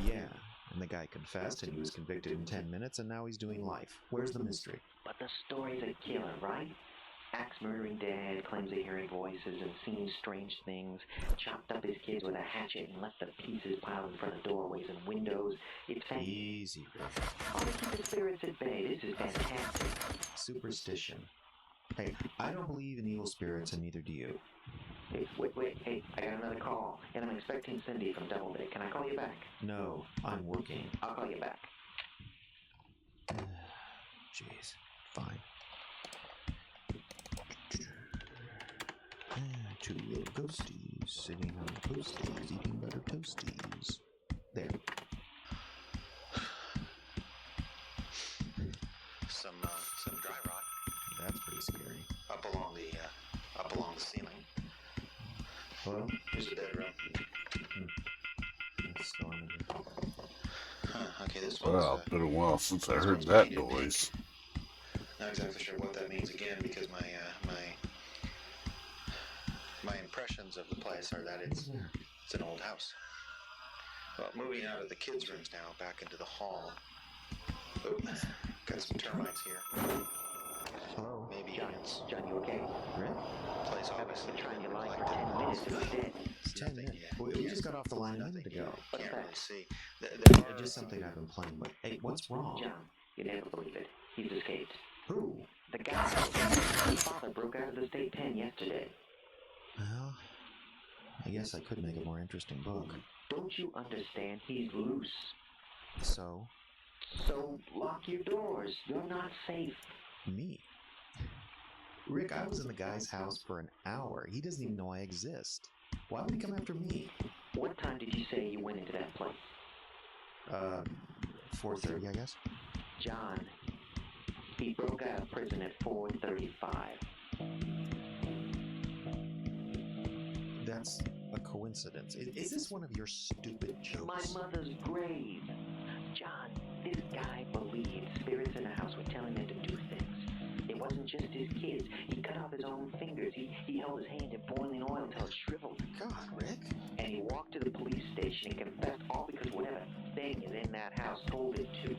Yeah, and the guy confessed and he was convicted in 10 minutes and now he's doing life. Where's the mystery? But the story's a killer, right? Axe-murdering dad claims of hearing voices and seeing strange things, chopped up his kids with a hatchet and left the pieces piled in front of doorways and windows. It's easy, Rick. All to keep the spirits at bay. This is fantastic. Superstition. Hey, I don't believe in evil spirits and neither do you. Hey, wait, hey, I got another call, and I'm expecting Cindy from Doubleday. Can I call you back? No, I'm working. I'll call you back. Jeez, fine. Two little ghosties sitting on the posties eating butter toasties. There. Some dry rot That's pretty scary. up along the ceiling. Well, Here's the bedroom. it's storming. Okay, this one's Well, it's been a while since I heard that noise. not exactly sure what that means again because my impressions of the place are that it's an old house. Well, moving out of the kids' rooms now, back into the hall. Oh, got some termites here. Hello? Maybe it's John, you okay? Rick? place obviously I've been trying your line for 10 minutes. It was dead. 10 minutes. We just got off the line a minute ago. Can't really see. It's just something I've been playing with. Hey, what's wrong? John, you never believe it. He's escaped. Who? The guy. His father broke out of the state pen yesterday. Well, I guess I could make a more interesting book. Don't you understand? He's loose. So? So lock your doors. You're not safe. Me? Rick, I was in the guy's house for an hour. He doesn't even know I exist. Why would he come after me? What time did you say you went into that place? 4:30, I guess. John, he broke out of prison at 4:35. That's a coincidence. Is this one of your stupid jokes? My mother's grave. John, this guy believed spirits in the house were telling him to do things. It wasn't just his kids. He cut off his own fingers. He held his hand in boiling oil until it shriveled. God, Rick. And he walked to the police station and confessed all because whatever thing is in that house told him to.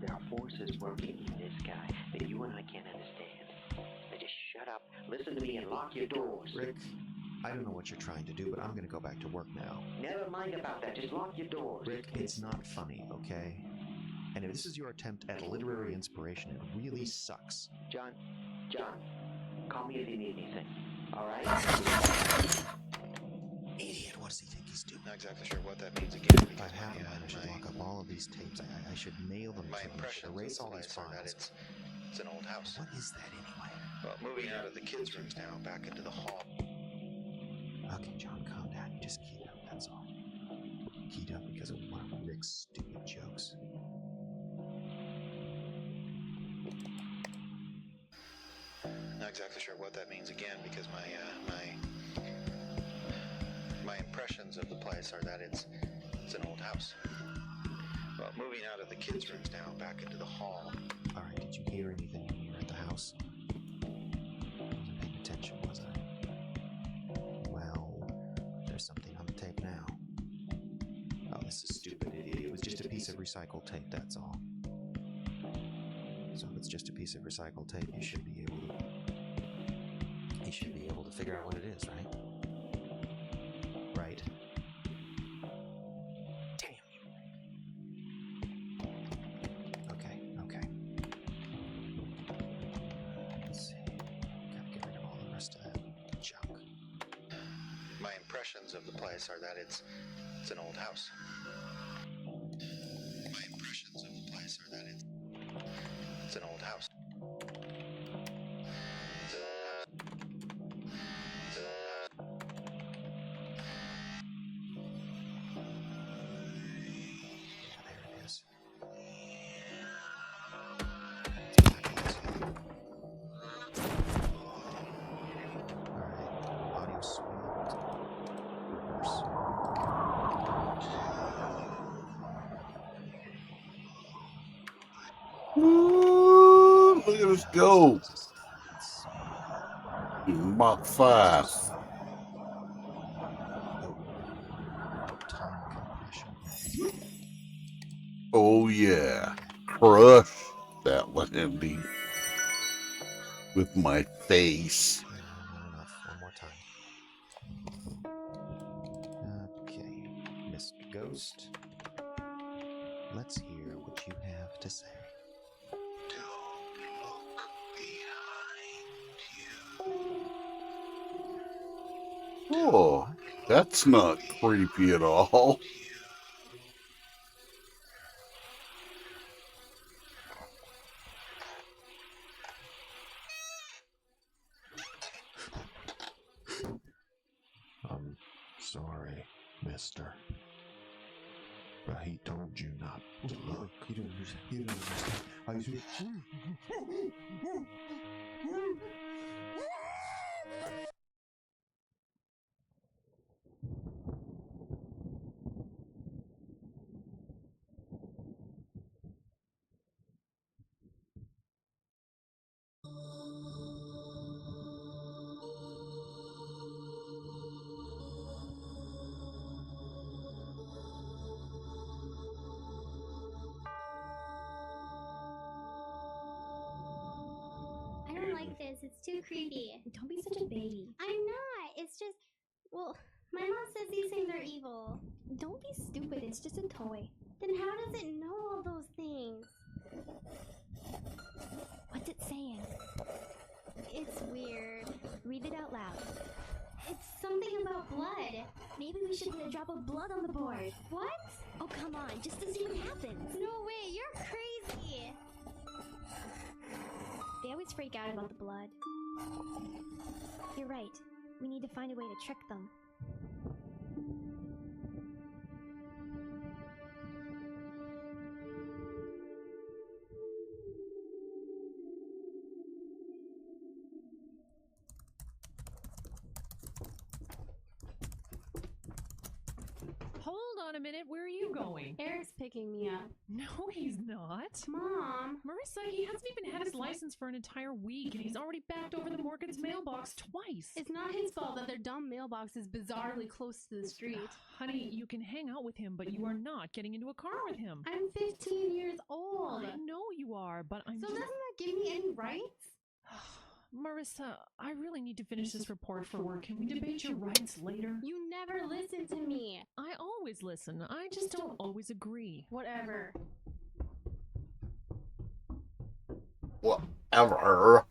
There are forces working in this guy that you and I can't understand. Now just shut up, listen to me, and lock your doors. Rick, I don't know what you're trying to do, but I'm going to go back to work now. Never mind about that. Just lock your doors. Rick, it's not funny, okay? And if this is your attempt at literary inspiration, it really sucks. John, call me if you need anything. All right? Idiot, what does he think he's doing? Not exactly sure what that means again. If I have them, I should lock up all of these tapes. I should nail them My to him. impression Erase all these are that files. it's an old house. What is that anyway? Well, moving out of the kids' rooms now, back into the hall. Okay, John, calm down. You just keyed up, that's all. Keyed up because of one of Rick's stupid jokes. Not exactly sure what that means again because my impressions of the place are that it's an old house. Well, moving out of the kids' rooms now, back into the hall. All right, did you hear anything when you were at the house? I wasn't paying attention, was I? Well, there's something on the tape now. Oh, this is stupid. It was just a piece of recycled tape, that's all. So if it's just a piece of recycled tape, you should be able to figure out what it is, right? Right. Damn you. Okay. Let's see. Gotta get rid of all the rest of that junk. My impressions of the place are that it's an old house. My impressions of the place are that it's an old house. Just go. Mach 5. Oh yeah. Crush that landing with my face. Not enough. One more time. Okay, Mr. Ghost. Let's hear what you have to say. Oh, that's not creepy at all. I'm sorry, mister. But he told you not to look. You don't understand. I don't like this. It's too creepy. Don't be such a baby. I'm not. It's just, well, my mom says these things are evil. Don't be stupid. It's just a toy. Then how does it know all those things? What's it saying? It's weird. Read it out loud. It's something about blood. Maybe we should put a drop of blood on the board. What? Oh, come on. Just to see what happens. No way. You're crazy. They always freak out about the blood. You're right. We need to find a way to trick them. Hold on a minute, where are you going? Eric's picking me up. No, he's not. Mom. Marissa, he hasn't even had his license for an entire week, and he's already backed over the Morgan's mailbox twice. It's not his fault that their dumb mailbox is bizarrely close to the street. Honey, you can hang out with him, but you are not getting into a car with him. I'm 15 years old. I know you are, but I'm So just... doesn't that give me any rights? Marissa, I really need to finish this report for work. Can we debate your rights later? You never listen to me. I always listen. I just don't always agree. Whatever. Whatever.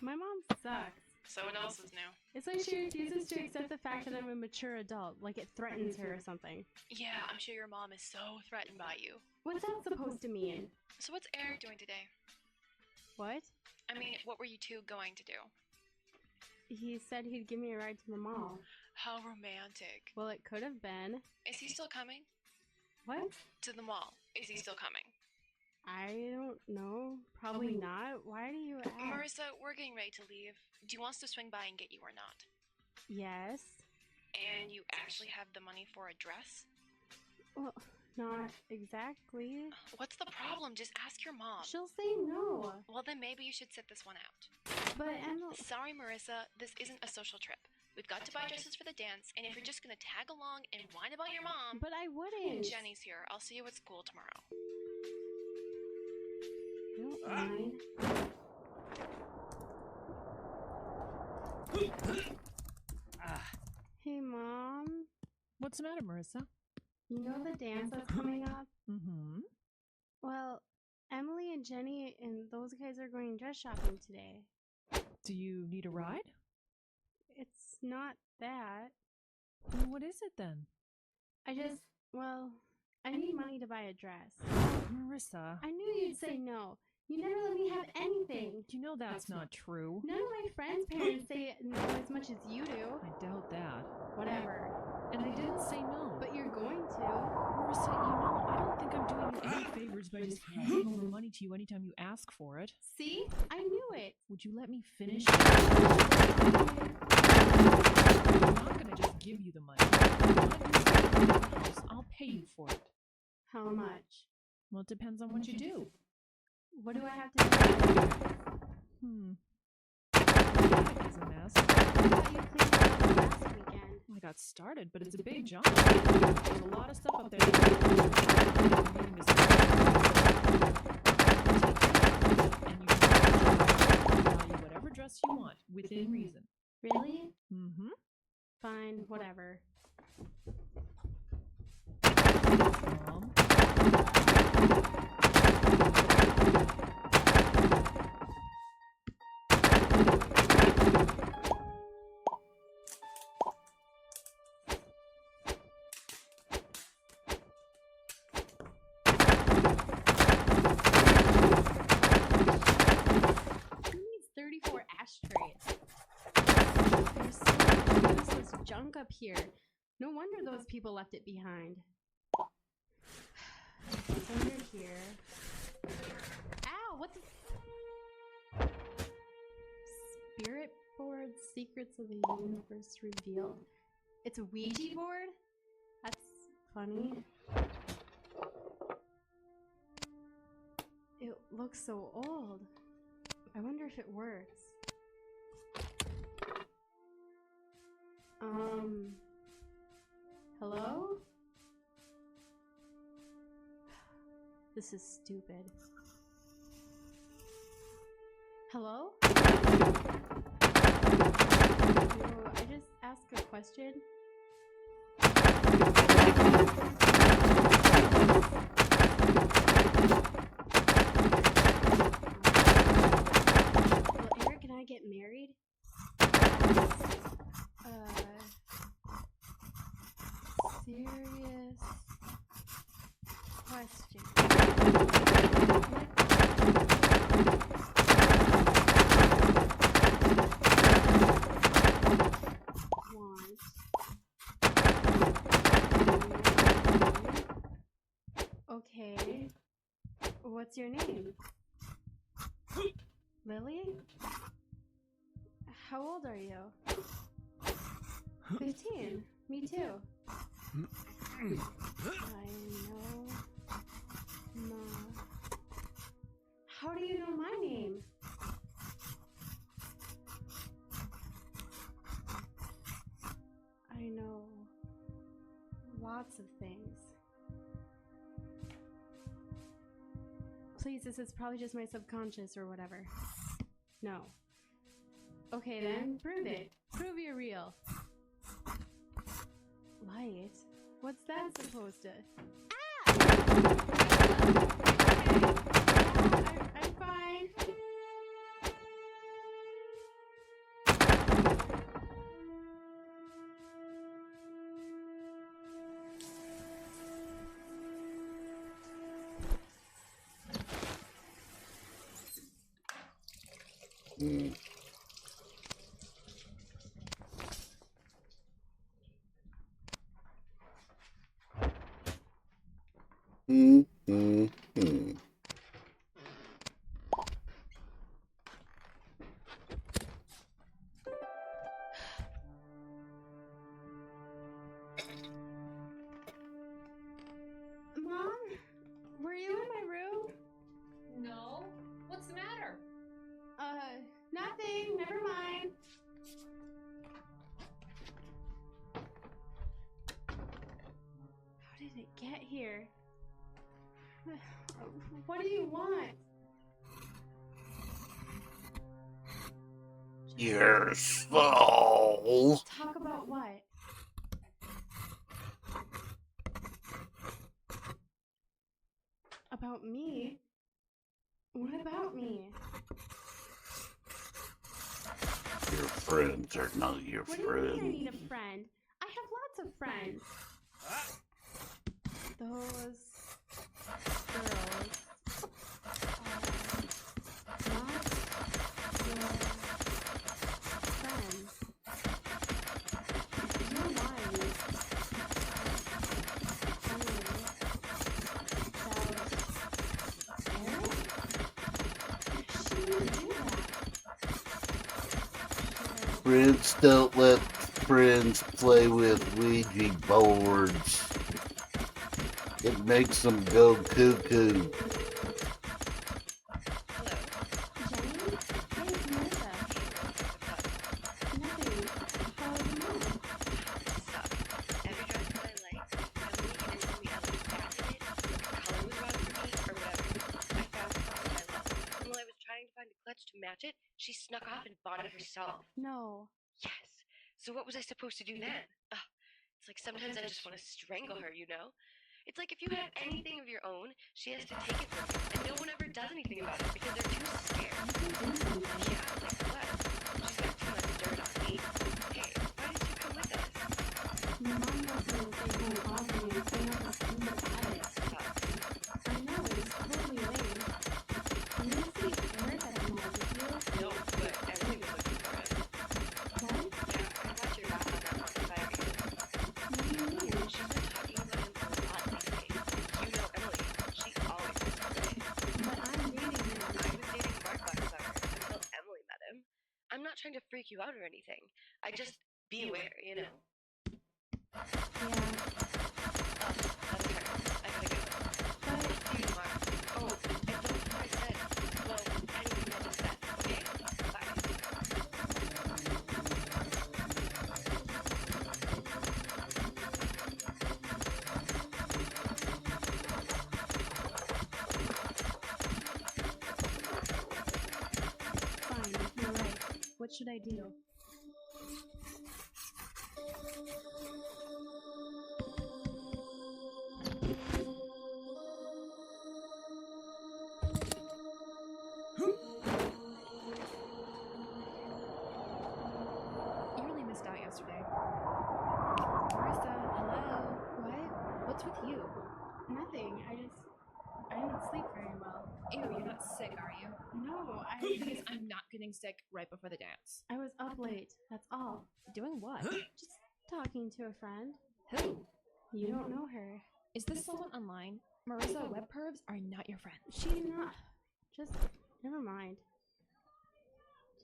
My mom sucks. So what else is new? It's like she refuses to accept the fact that I'm a mature adult, like it threatens her or something. Yeah, I'm sure your mom is so threatened by you. What's that supposed to mean? So what's Eric doing today? What? I mean, what were you two going to do? He said he'd give me a ride to the mall. How romantic. Well, it could have been. Is he still coming? What? To the mall. Is he still coming? I don't know. Probably not. Why do you ask? Marissa, we're getting ready to leave. Do you want us to swing by and get you or not? Yes. And you actually have the money for a dress? Well, not exactly. What's the problem? Just ask your mom. She'll say no. Well, then maybe you should sit this one out. But Emma... Sorry, Marissa. This isn't a social trip. We've got to buy dresses for the dance, and if you're just gonna tag along and whine about your mom... But I wouldn't. Jenny's here. I'll see you at school tomorrow. Don't mind. Hey, Mom. What's the matter, Marissa? You know the dance that's coming up? Mm-hmm. Well, Emily and Jenny and those guys are going dress shopping today. Do you need a ride? It's not that. Well, what is it then? I need money to buy a dress. Marissa. I knew you'd say no. You never let me have anything. You know that's not true. None of my friends' parents say no as much as you do. I doubt that. Whatever. And I didn't say no. But you're going to. Marissa, you know, I don't think I'm doing you any favors by just handing over money to you anytime you ask for it. See? I knew it. Would you let me finish? I'm not gonna just give you the money. I'll pay you for it. How much? Well, it depends on what you do. What do I have to do? It's a mess. I got started, but it's a big jump. There's a lot of stuff up there. And you can value whatever dress you want within reason. Really? Mm-hmm. Fine, whatever. Who needs 34 ashtrays? There's so much useless junk up here. No wonder those people left it behind. What's under here? Ow! What the? Spirit board secrets of the universe revealed. It's a Ouija board? That's funny. It looks so old. I wonder if it works. Hello? This is stupid. Hello? No, I just asked a question. Will Eric and I get married? Serious question. Okay. What's your name? Lily? How old are you? 15. Me too. I know. Ma. How do you know my name? I know lots of things. Please, this is probably just my subconscious or whatever. No. Okay then, prove it. Prove you're real. Light? What's that supposed to? I'm fine. Mom? Were you in my room? No. What's the matter? Nothing. Never mind. How did it get here? What do you want? Your soul. Talk about what? About me? What about me? Your friends are not your What do you mean I friends. need a friend? I have lots of friends. Those girls are not your friends. You're lying. Friends don't let friends play with Ouija boards. It makes them go cuckoo. Jenny? the clutch to match it, she snuck off and bought it herself. No. Yes. So what was I supposed to do then? Ugh, it's like sometimes I just want to strangle her, you know? It's like if you have anything of your own, she has to take it from you, and no one ever does anything about it because they're too scared. Yeah, like what? She's got too much dirt on me. Hey, why did you come with us? My mom wants me to stay home all day and clean up the stupid attic. I know, it's totally lame. I'm gonna see Eric at the mall with you. No, but Emily was looking for us. What? Yeah, I got your back on that one, but I read it. What do you mean? She's been talking about him a lot lately. You know Emily. She always is right. But I'm dating him. I was dating Mark last summer until Emily met him. I'm not trying to freak you out or anything. I just be aware, you know. Yeah. That's her. I gotta go. But see you tomorrow. Oh, and don't think I said, well, anything I just said, okay? Fine, you're right. What should I do? You really missed out yesterday. Marissa, hello? What? What's with you? Nothing. I didn't sleep very well. Ew, you're not sick, are you? No, Because I'm not getting sick right before the dance. I was up late. That's all. Doing what? Just talking to a friend. Who? You don't know her. Is this someone online? Marissa, web pervs are not your friend. She's not. Just never mind.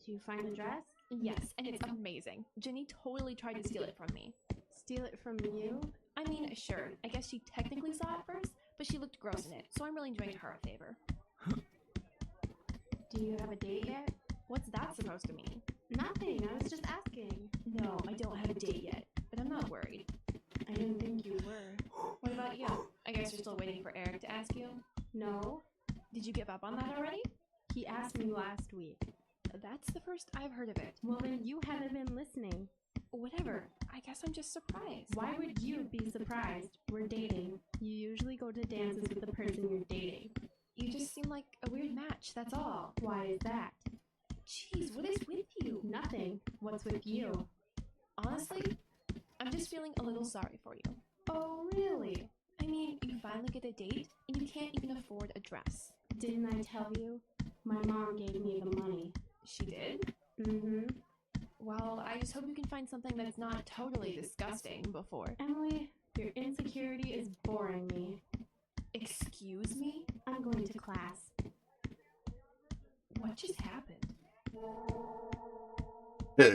Did you find the dress? Yes, and it's amazing. Jenny totally tried to steal it from me. Steal it from you? I mean, sure, I guess she technically saw it first, but she looked gross in it, so I'm really doing her a favor. Do you have a date yet? What's that supposed to mean? Nothing. I was just asking. No, I don't have a date yet, but I'm not worried. I didn't think you were. What about you? I guess you're still waiting for Eric to ask you? No. Did you give up on that already? He asked me last week. That's the first I've heard of it. Well, then you haven't been listening. Whatever. I guess I'm just surprised. Why would you be surprised? We're dating. You usually go to dances with the person you're dating. You just seem like a weird match, that's all. Why is that? Jeez, what is with you? Nothing. What's with you? Honestly, I'm just feeling a little sorry for you. Oh, really? I mean, you finally get a date, and you can't even afford a dress. Didn't I tell you? My mom gave me the money. She did? Mm-hmm. Well, I just hope you can find something that's not totally disgusting before. Emily, your insecurity is boring me. Excuse me? I'm going to class. What just happened?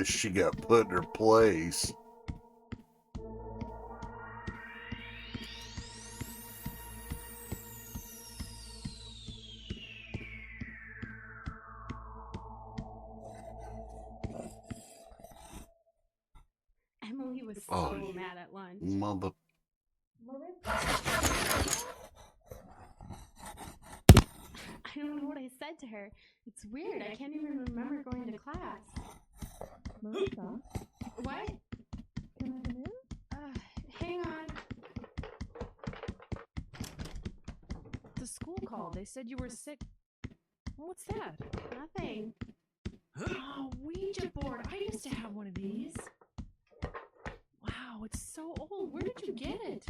She got put in her place. Emily was so mad at lunch. Mother. I don't know what I said to her. It's weird. I can't even remember going to class. Marissa? What? Can I come in? Hang on. The school called. They said you were sick. What's that? Nothing. Oh, Ouija board. I used to have one of these. Wow, it's so old. Where did you get it?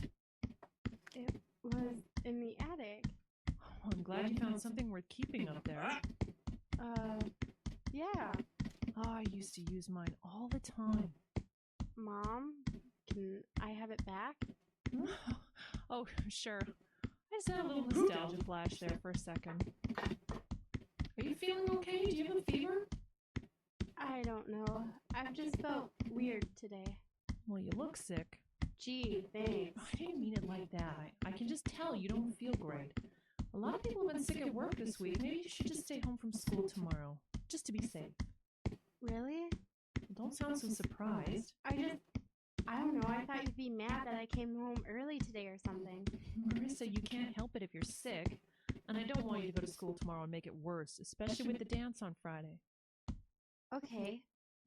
It was in the attic. Oh, I'm glad you found something worth keeping up there. Yeah. Oh, I used to use mine all the time. Mom, can I have it back? Oh, sure. I just had a little nostalgia flash there for a second. Are you feeling okay? Do you have a fever? I don't know. I've just felt weird today. Well, you look sick. Gee, thanks. I didn't mean it like that. I can just tell you don't feel great. A lot of people have been sick at work this week. Maybe you should just stay home from school tomorrow, just to be safe. Really? Don't sound so surprised. I don't know. I thought you'd be mad that I came home early today or something. Marissa, you can't help it if you're sick. And I don't want you to go to school tomorrow and make it worse, especially with the dance on Friday. Okay.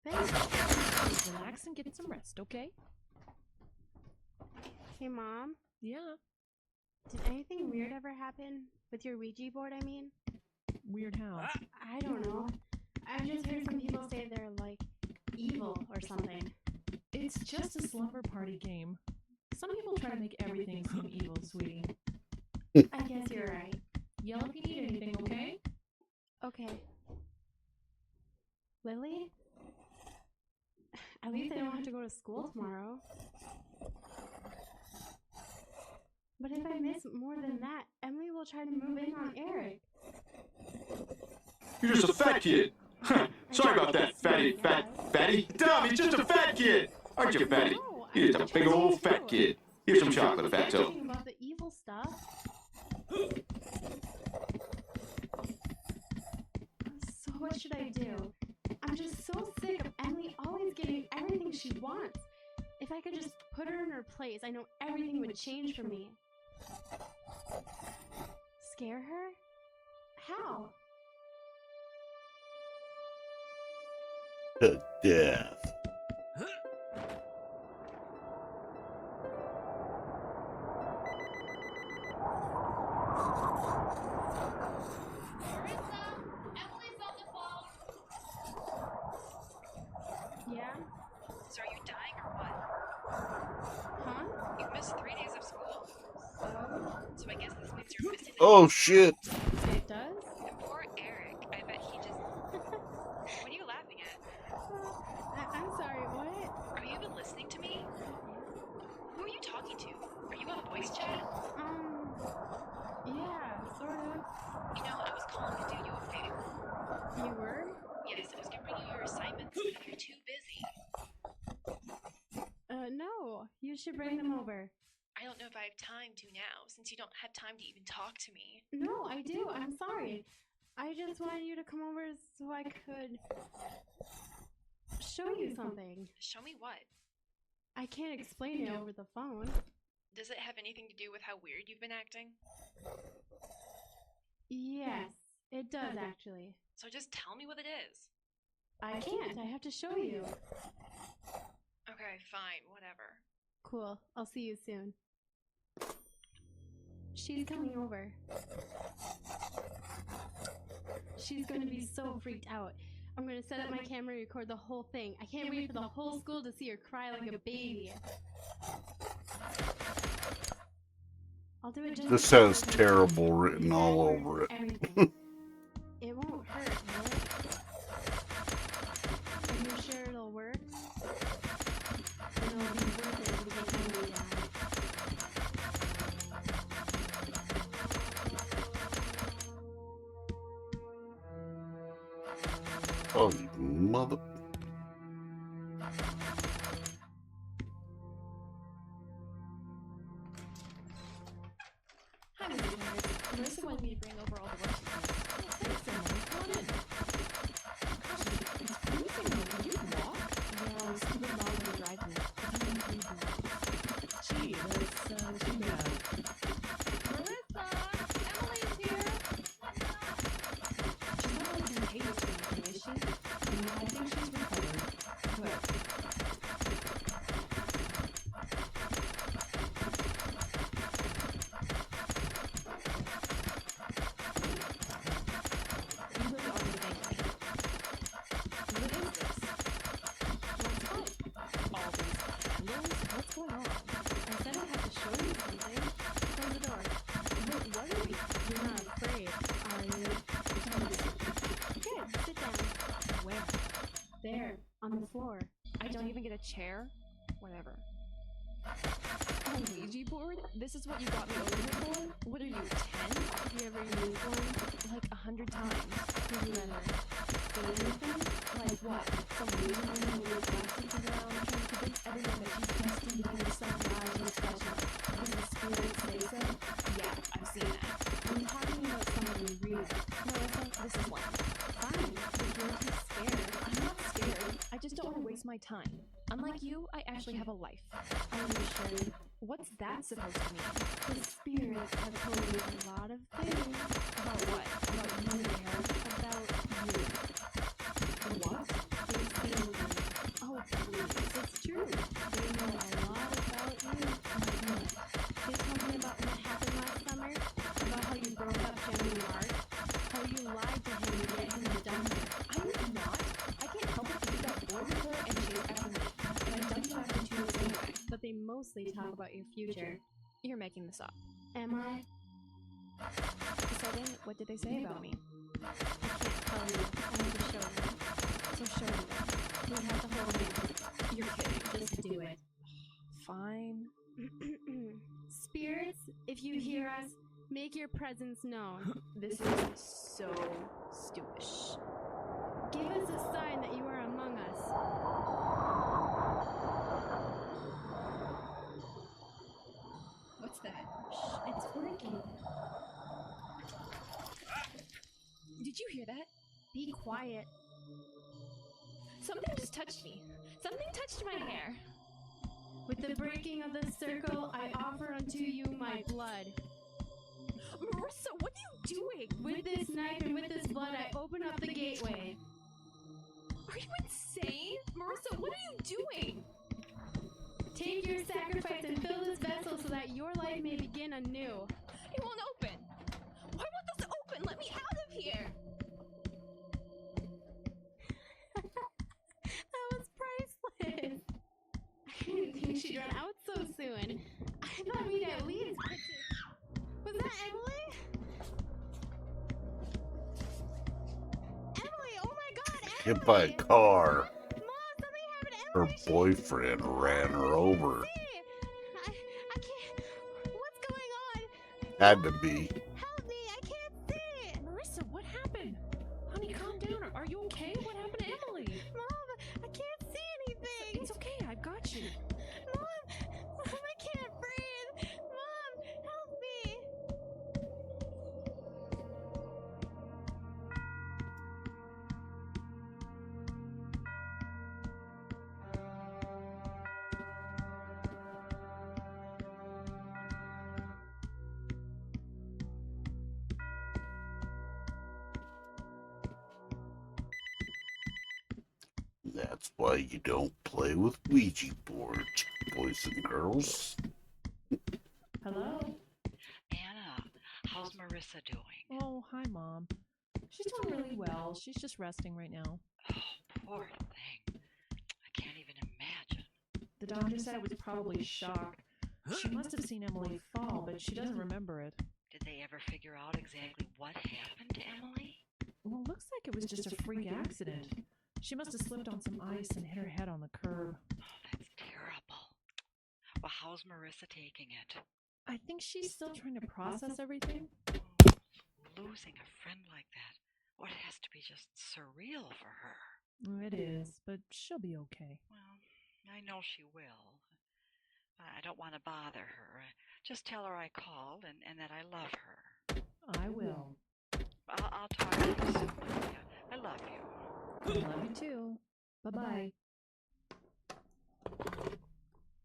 Just relax and get some rest, okay? Hey, Mom. Yeah. Did anything weird ever happen with your Ouija board, I mean? Weird how? I don't know. I've just heard some people say they're, like, evil or something. It's just a slumber party game. Some people try to make everything seem evil, sweetie. I guess you're right. Yell if you need anything, okay? Okay. Lily? At least I don't have to go to school tomorrow. But if I miss more than that, Emily will try to move in on Eric. You're just a fat kid. Sorry about that, fatty. Dumb, he's just a fat kid. Aren't you, fatty? You're just a big old fat kid. Here's some chocolate, fatso. Talking about the evil stuff. So what should I do? I'm just so sick of Emily always getting everything she wants. If I could just put her in her place, I know everything would change for me. Scare her? How? To death. Yeah? So are you dying or what? Huh? You missed 3 days of school. So I guess this means you're missing. Oh shit. It does? And poor Eric. I bet he just. What are you laughing at? I'm sorry, what? Are you even listening to me? Who are you talking to? Are you on voice chat? Yeah, sort of. You know, I was calling to do you a favor. You were? Yes, I was gonna bring you your assignments, but if you're too busy. No. You should bring them over. I don't know if I have time to now, since you don't have time to even talk to me. No, I do. I'm sorry. I just wanted you to come over so I could show you something. Show me what? I can't explain it over the phone. Does it have anything to do with how weird you've been acting? Yes, it does actually. So just tell me what it is. I can't. I have to show you. Okay, fine, whatever. Cool. I'll see you soon. She's coming over. She's going to be so freaked out. I'm going to set up my camera and record the whole thing. I can't wait for the whole school to see her cry like a baby. I'll do it just This has terrible written all over it. everything. It won't hurt, will it? Are you sure it'll work? Then it'll be worth it to take Emily down. Oh, you mother. Hi, Mrs. Hendricks. Marissa wanted me to bring over all the work. Thanks, Emily. Come on in. Gosh, it's freezing out. Can you walk? Yeah, this stupid mom will drive me. Gee, that's too bad. Marissa! Emily's here! She's not like contagious or anything, is she? No, I think she's recovered. Good. You really are the bank. What is this? What's what? All these candles? What's going on? I said I had to show you something. Close the door. What are we? You're not afraid, are you? Good, sit down. Where? There, on the floor. I don't even get a chair? Whatever. A Ouija board? This is what you got me over here for? What are you, 10? Have you ever used one? Like 100 times. Have you ever seen anything? Like what? Some weird woman who wears glasses around trying to convince everyone that she's destined to be some magic special. Does the spirit say so? Yeah, I've seen that. I'm talking about someone real. Melissa, this is one. Fine, if you're too scared. I'm not scared. I just don't want to waste my time. Unlike you, I actually have a life. Are you sure? What's that supposed to mean? The spirits have told me a lot of things. About what? About you and Eric? About you. What? They seem oh please, it's true. They know a lot about you. They told me about what happened last summer, about how you broke up Jeremy Mark, how you lied to him to get him to dump her. I did not. I can't help it that you got bored with her and chased after me. And I dumped you after 2 years anyway. But they mostly talk about your future. You're making this up. Am I? So then, what did they say about me? I can't tell you. I have to show you. So show me then. We have to hold it. You're kidding. Just do it. Fine. Spirits, if you hear us, make your presence known. This is so stupid. Give us a sign that you are among us. What's that? Shh, it's working. Did you hear that? Be quiet. Something just touched me. Something touched my hair. With the breaking of the circle, I offer unto you my blood. Marissa, what are you doing? With this knife and with this blood, I open up the gateway. Are you insane? Marissa, what are you doing? Take your sacrifice and fill this vessel so that your life may begin anew. It won't open. Why won't this open? Let me out of here. That was priceless. I didn't think she'd run out so soon. I thought we'd at least get to... Was that Emily? Emily, oh my god, Emily! Hit by a car. Mom, something happened to Her Emily. boyfriend ran her over. I can't... What's going on? Had to be. Help me, I can't see! Marissa, what happened? Honey, calm down. Are you okay? What happened to Emily? Mom, I can't see anything! It's okay. I've got you. Mom, I can't breathe! Mom, help me! That's why you don't play with Ouija boards, boys and girls. Hello? Anna, how's Marissa doing? Oh, hi, Mom. She's doing really well. She's just resting right now. Oh, poor thing. I can't even imagine. The doctor said it was probably shock. She must have seen Emily fall, but she doesn't remember it. Did they ever figure out exactly what happened to Emily? Well, looks like it was just a freak accident. She must have slipped on some ice and hit her head on the curb. Oh, that's terrible. Well, how's Marissa taking it? I think she's still trying to process everything. Losing a friend like that, well, it has to be just surreal for her. It is, but she'll be okay. Well, I know she will. I don't want to bother her. Just tell her I called and that I love her. I will. I'll talk to you soon. Yeah, I love you. I love you too. Bye-bye.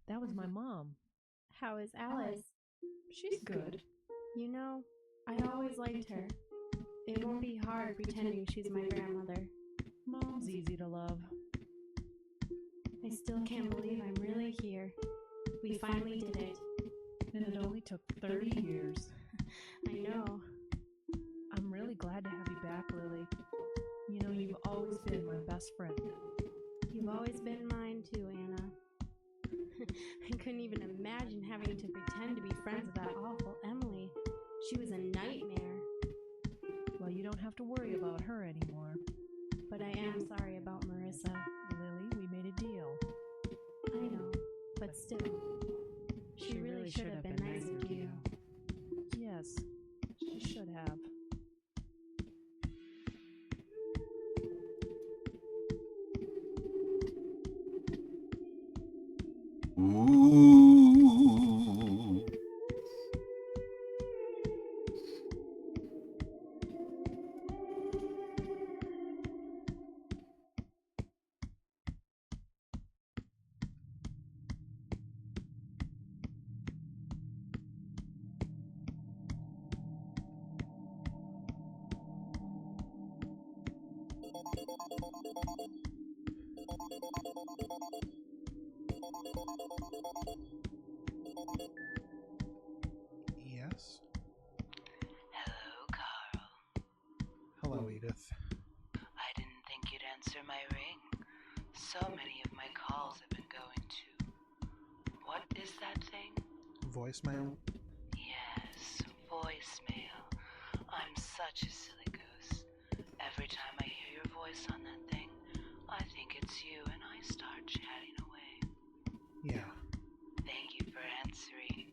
That was my mom. How is Alice? She's good. You know, I always liked her. It won't be hard pretending she's my grandmother. Mom's easy to love. I still can't believe I'm really here. We finally did it. And it only took 30 years. I know. I'm really glad to have you back, Lily. You know, you've always been my best friend. You've always been mine too, Anna. I couldn't even imagine having to pretend to be friends with that awful Emily. She was a nightmare. Well, you don't have to worry about her anymore. But I am sorry about Marissa. Lily, we made a deal. I know, but still. She really should have been nicer to you. Yes, she should have. Ooh. Yes? Hello, Carl. Hello, Edith. I didn't think you'd answer my ring. So many of my calls have been going to... What is that thing? Voicemail? Yes, voicemail. I'm such a silly goose. Every time I hear your voice on that thing, I think it's you and I start chatting away. Yeah. Thank you for answering.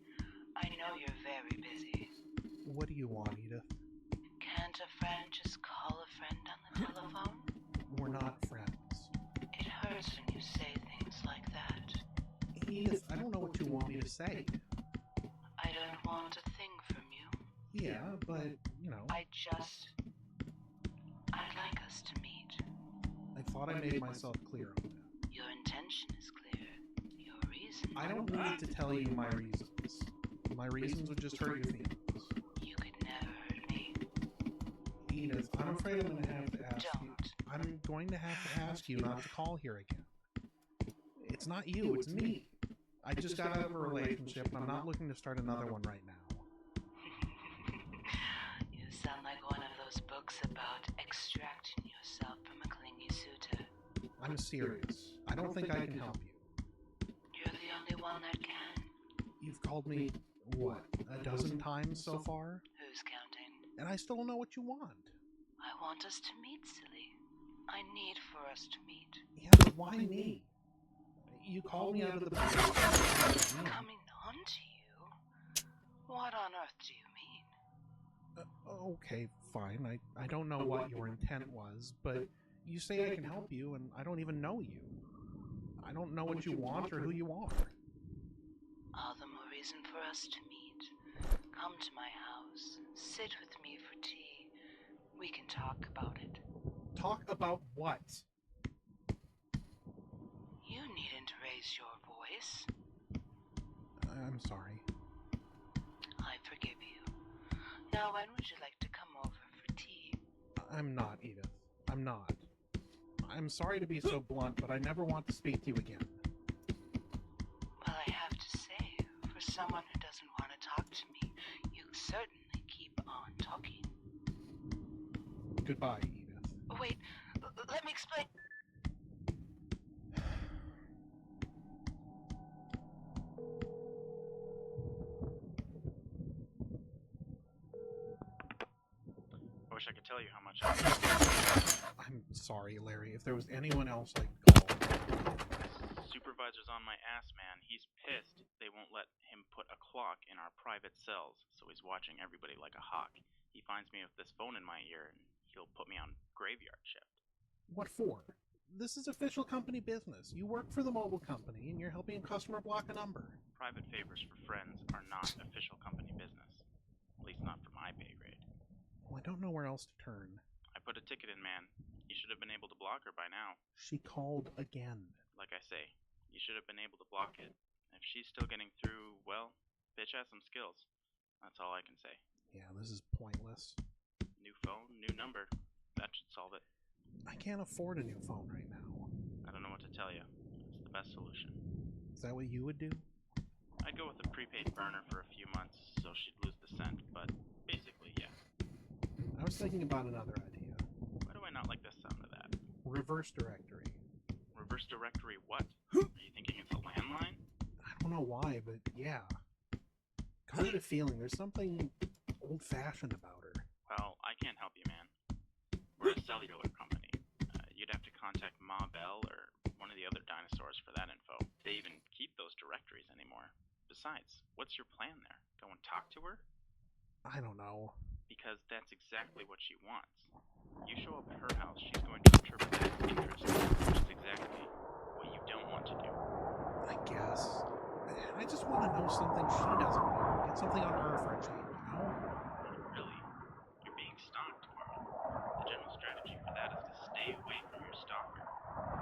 I know you're very busy. What do you want, Edith? Can't a friend just call a friend on the telephone? We're not friends. It hurts when you say things like that. Edith, I don't know what you want me to say. I don't want a thing from you. Yeah, but, you know. I'd like us to meet. I thought I made myself clear on that. Your intention is clear. Your reason... I don't need to tell you my reasons. My reasons would just hurt your feelings. You could never hurt me. Edith, I'm afraid I'm going to have to ask you. I'm going to have to ask you not to call here again. It's not you, it's me. I just got out of a relationship and I'm not looking to start another one right now. You sound like one of those books about extracting yourself from a clingy suitor. I'm serious. I don't think I can help you. You're the only one that can. You've called me, what, a dozen times so far? Who's counting? And I still don't know what you want. I want us to meet, silly. I need for us to meet. Yeah, but why me? You called me out of the blue. Coming on to you? What on earth do you mean? Okay, fine. I don't know what your intent was, but you say I can help you, and I don't even know you. I don't know what you want or who you are. All the more reason for us to meet. Come to my house. Sit with me for tea. We can talk about it. Talk about what? You needn't raise your voice. I'm sorry. I forgive you. Now, when would you like to come over for tea? I'm not, Edith. I'm not. I'm sorry to be so blunt, but I never want to speak to you again. Well, I have to say, for someone who doesn't want to talk to me, you certainly keep on talking. Goodbye, Edith. Wait, let me explain. I wish I could tell you how much I'm sorry, Larry. If there was anyone else I could call. Supervisor's on my ass, man. He's pissed. They won't let him put a clock in our private cells, so he's watching everybody like a hawk. He finds me with this phone in my ear, and he'll put me on graveyard shift. What for? This is official company business. You work for the mobile company, and you're helping a customer block a number. Private favors for friends are not official company business. At least not for my pay grade. Well, I don't know where else to turn. I put a ticket in, man. You should have been able to block her by now. She called again. Like I say, you should have been able to block it. If she's still getting through, well, bitch has some skills. That's all I can say. Yeah, this is pointless. New phone, new number. That should solve it. I can't afford a new phone right now. I don't know what to tell you. It's the best solution. Is that what you would do? I'd go with a prepaid burner for a few months so she'd lose the scent, but basically, yeah. I was thinking about another idea. Why do I not like the sound of that? Reverse directory. Reverse directory what? Are you thinking it's a landline? I don't know why, but yeah. Got a feeling there's something old-fashioned about her. Well, I can't help you, man. We're a cellular company. You'd have to contact Ma Bell or one of the other dinosaurs for that info. They even keep those directories anymore. Besides, what's your plan there? Go and talk to her? I don't know. Because that's exactly what she wants. You show up at her house, she's going to interpret that as interest, which is exactly what you don't want to do. I guess. I just want to know something she doesn't know. Get something on her for a change, you know? Really? You're being stalked, Carl. The general strategy for that is to stay away from your stalker.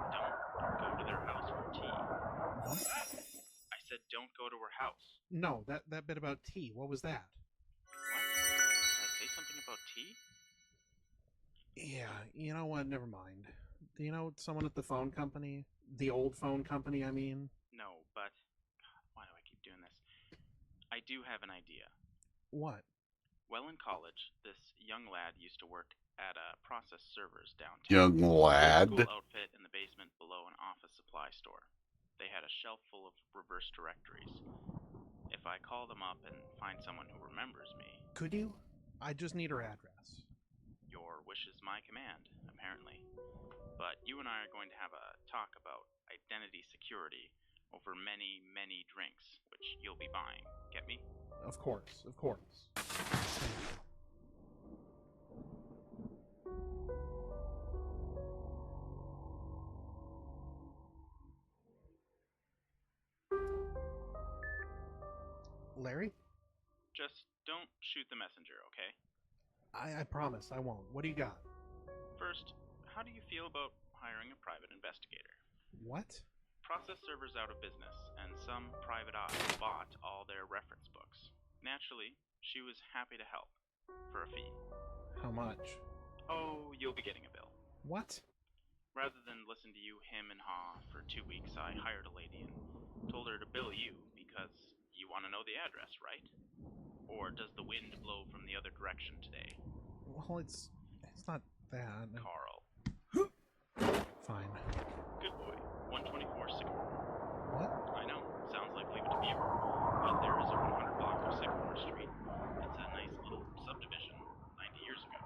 Don't go to their house for tea. What? I said don't go to her house. No, that bit about tea. What was that? What? Did I say something about tea? Yeah, you know what? Never mind. Do you know someone at the phone company? The old phone company, I mean? No, but God, why do I keep doing this? I do have an idea. What? Well, in college, this young lad used to work at Process Servers downtown. Young lad. School outfit in the basement below an office supply store. They had a shelf full of reverse directories. If I call them up and find someone who remembers me... Could you? I just need her address. Your wish is my command, apparently. But you and I are going to have a talk about identity security over many, many drinks, which you'll be buying. Get me? Of course, of course. Larry? Just don't shoot the messenger, okay? I promise, I won't. What do you got? First, how do you feel about hiring a private investigator? What? Process Servers out of business, and some private eye bought all their reference books. Naturally, she was happy to help, for a fee. How much? Oh, you'll be getting a bill. What? Rather than listen to you hem and haw for 2 weeks, I hired a lady and told her to bill you because you want to know the address, right? Or does the wind blow from the other direction today? Well, it's not that. Carl. Fine. Good boy. 124 Sycamore. What? I know. Sounds like Leave It to Beaver. But there is a 100 block of Sycamore Street. It's a nice little subdivision 90 years ago.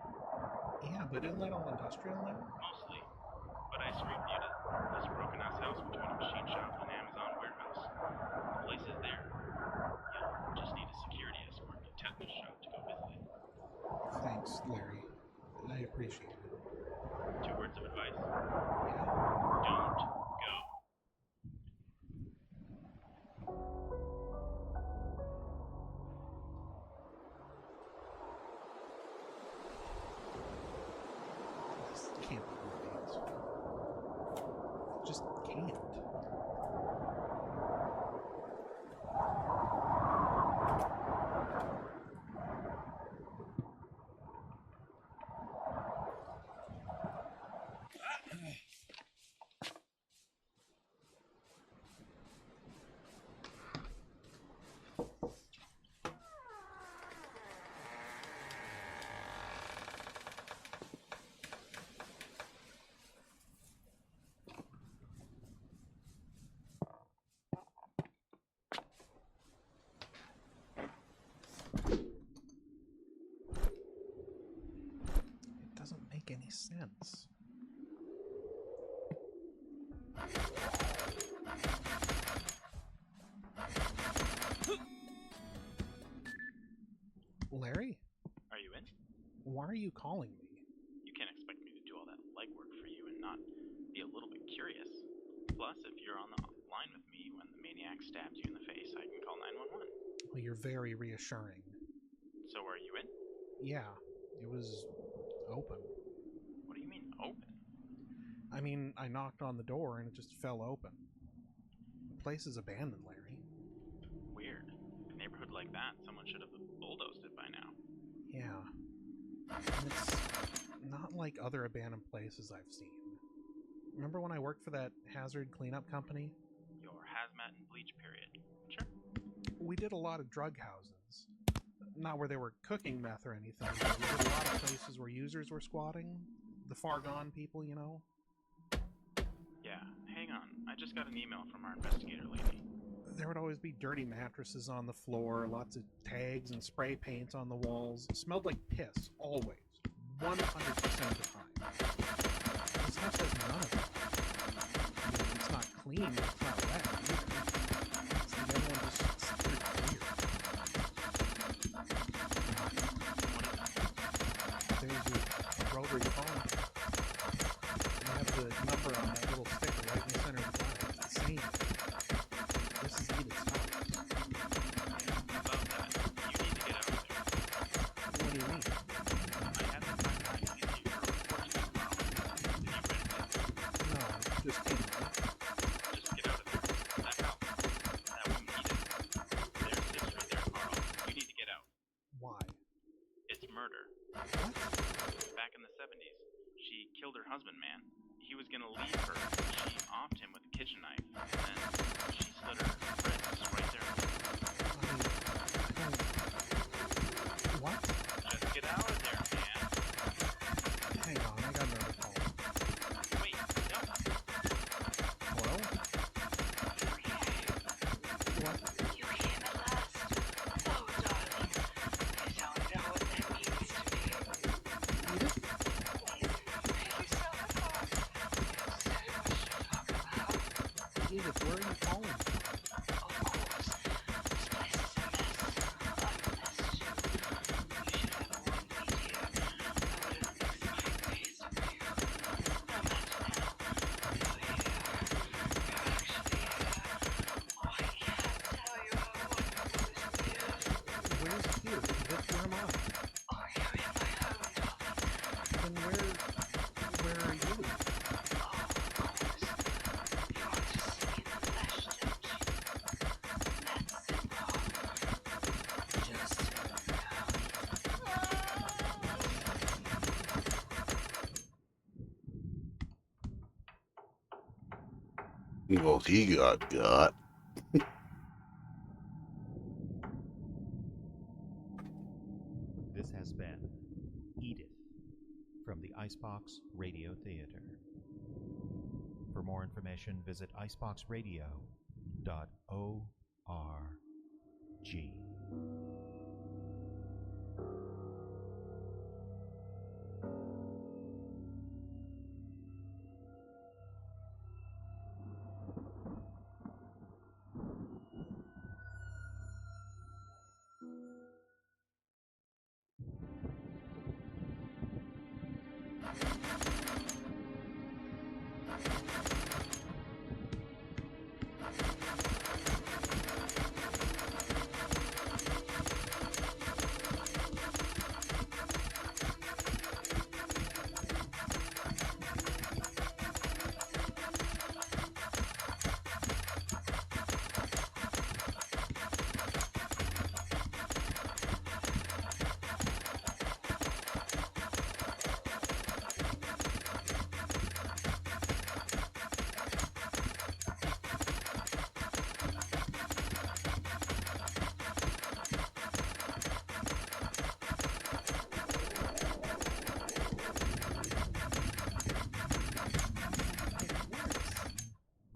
Yeah, but isn't that all industrial now? Mostly. But I street viewed it. This broken-ass house between a machine shop and an Amazon warehouse. The place is there. You'll just need a security escort and a tetanus shot to go visit it. Thanks, Larry. I appreciate it. 2 words of advice. Yeah? Don't go. This can't be right. Just can't. It doesn't make any sense. Larry? Are you in? Why are you calling me? You can't expect me to do all that legwork for you and not be a little bit curious. Plus, if you're on the line with me when the maniac stabs you in the face, I can call 911. Well, you're very reassuring. So are you in? Yeah, it was open. What do you mean, open? I mean, I knocked on the door and it just fell open. The place is abandoned, Larry. Weird. A neighborhood like that, someone should have bulldozed it by now. Yeah. And it's not like other abandoned places I've seen. Remember when I worked for that hazard cleanup company? Your hazmat and bleach period. Sure. We did a lot of drug houses. Not where they were cooking meth or anything, but we did a lot of places where users were squatting. The far gone people, you know? Yeah, hang on. I just got an email from our investigator lady. There would always be dirty mattresses on the floor, lots of tags and spray paint on the walls. It smelled like piss, always. 100% of the time. This house has none of it. I mean, it's not clean, but it's not wet either. It's like everyone just steered clear. There's your rotary phone. You have the number on that little sticker right in the center of the dial. It's the same. This is Edith's house. About that, you need to get out of there. What do you mean? I had the time to get you for a report tomorrow. Did you ready to? No, I just came. Just get out of there. That house. That woman Edith. There's history there, Carl. You need to get out. Why? It's murder. What? Back in the 70s, she killed her husband, man. He was gonna leave her. She offed him with a kitchen knife, and then she slit her wrists right there. What? Just get out of there, man. Hang on, I got another call. Wait, no. Hello? What? You came at last. Oh, darling. You don't know what that means to me. Edith? Make yourself at home. There's so much to talk about. Edith, where are you calling? Of course. This place is a mess. I've missed you. You should have warned me, dear. I would have fixed my face for you. No matter now. You're here. You're actually here. Oh, I can't tell you how wonderful this is. Where's you? Edith, where am I? Oh, you're in my home, darling. Then where are you? Oh, of course. You want to see me in the flesh, don't you? That's simple. Just Well, he got. This has been Edith from the Icebox Radio Theater. For more information, visit iceboxradio.org.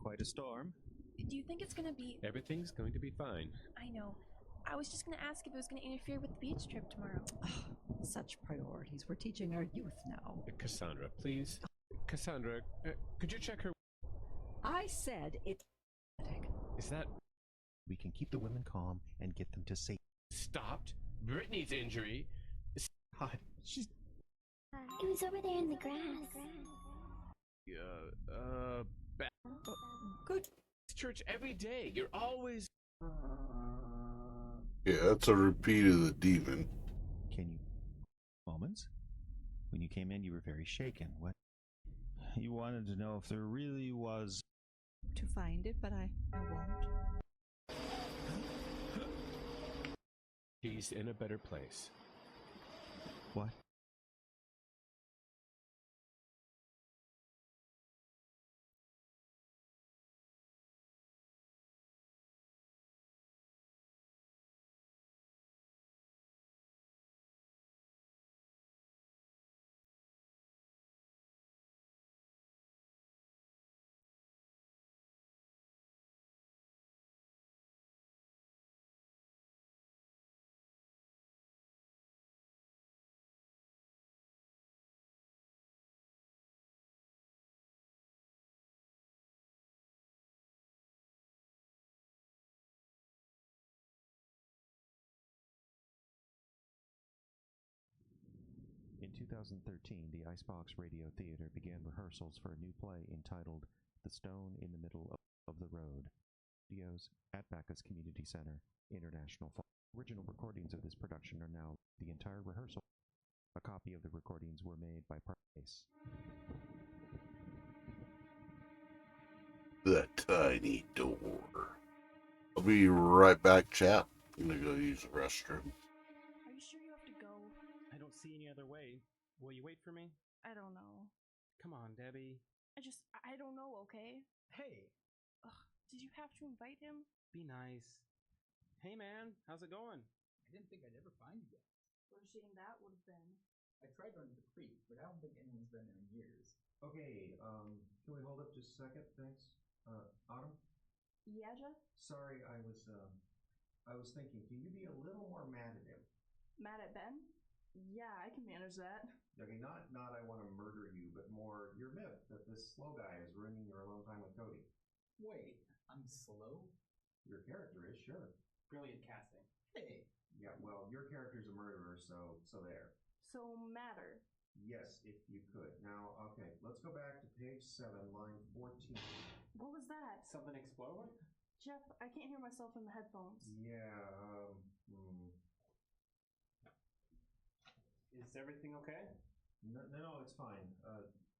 Quite a storm. Do you think it's gonna be... Everything's going to be fine. I know. I was just gonna ask if it was gonna interfere with the beach trip tomorrow. Such priorities. We're teaching our youth now. Cassandra, please. Cassandra, could you check her? I said it's Is that We can keep the women calm and get them to safety. stopped? Brittany's injury. God, she's. It was over there in the grass. Good. Church every day. You're always. Yeah, that's a repeat of the demon. Can you... Moments? When you came in, you were very shaken. What? You wanted to know if there really was... to find it, but I won't. She's in a better place. What? In 2013, the Icebox Radio Theater began rehearsals for a new play entitled The Stone in the Middle of the Road. Studios at Bacchus Community Center, International Fall. Original recordings of this production are now the entire rehearsal. A copy of the recordings were made by Parkbase. The tiny door. I'll be right back, chap. I'm gonna go use the restroom. Are you sure you have to go? I don't see any other way. Will you wait for me? I don't know. Come on, Debbie. I don't know, okay? Hey, Ugh, did you have to invite him? be nice. Hey, man, how's it going? I didn't think I'd ever find you guys. What a shame that would have been. I tried running the creek, but I don't think anyone's been there in years. Okay, can we hold up just a second? Thanks. Autumn? Yeah, Jeff? Sorry, I was thinking, can you be a little more mad at him? Mad at Ben? Yeah, I can manage that. Okay, not I want to murder you, but more your myth that this slow guy is ruining your alone time with Cody. Wait, I'm slow? Your character is, sure. Brilliant casting. Hey. Yeah, well, your character's a murderer, so there. So, matter. Yes, if you could. Now, okay, let's go back to page 7, line 14. What was that? Something explode? Jeff, I can't hear myself in the headphones. Yeah, Is everything okay? No, it's fine.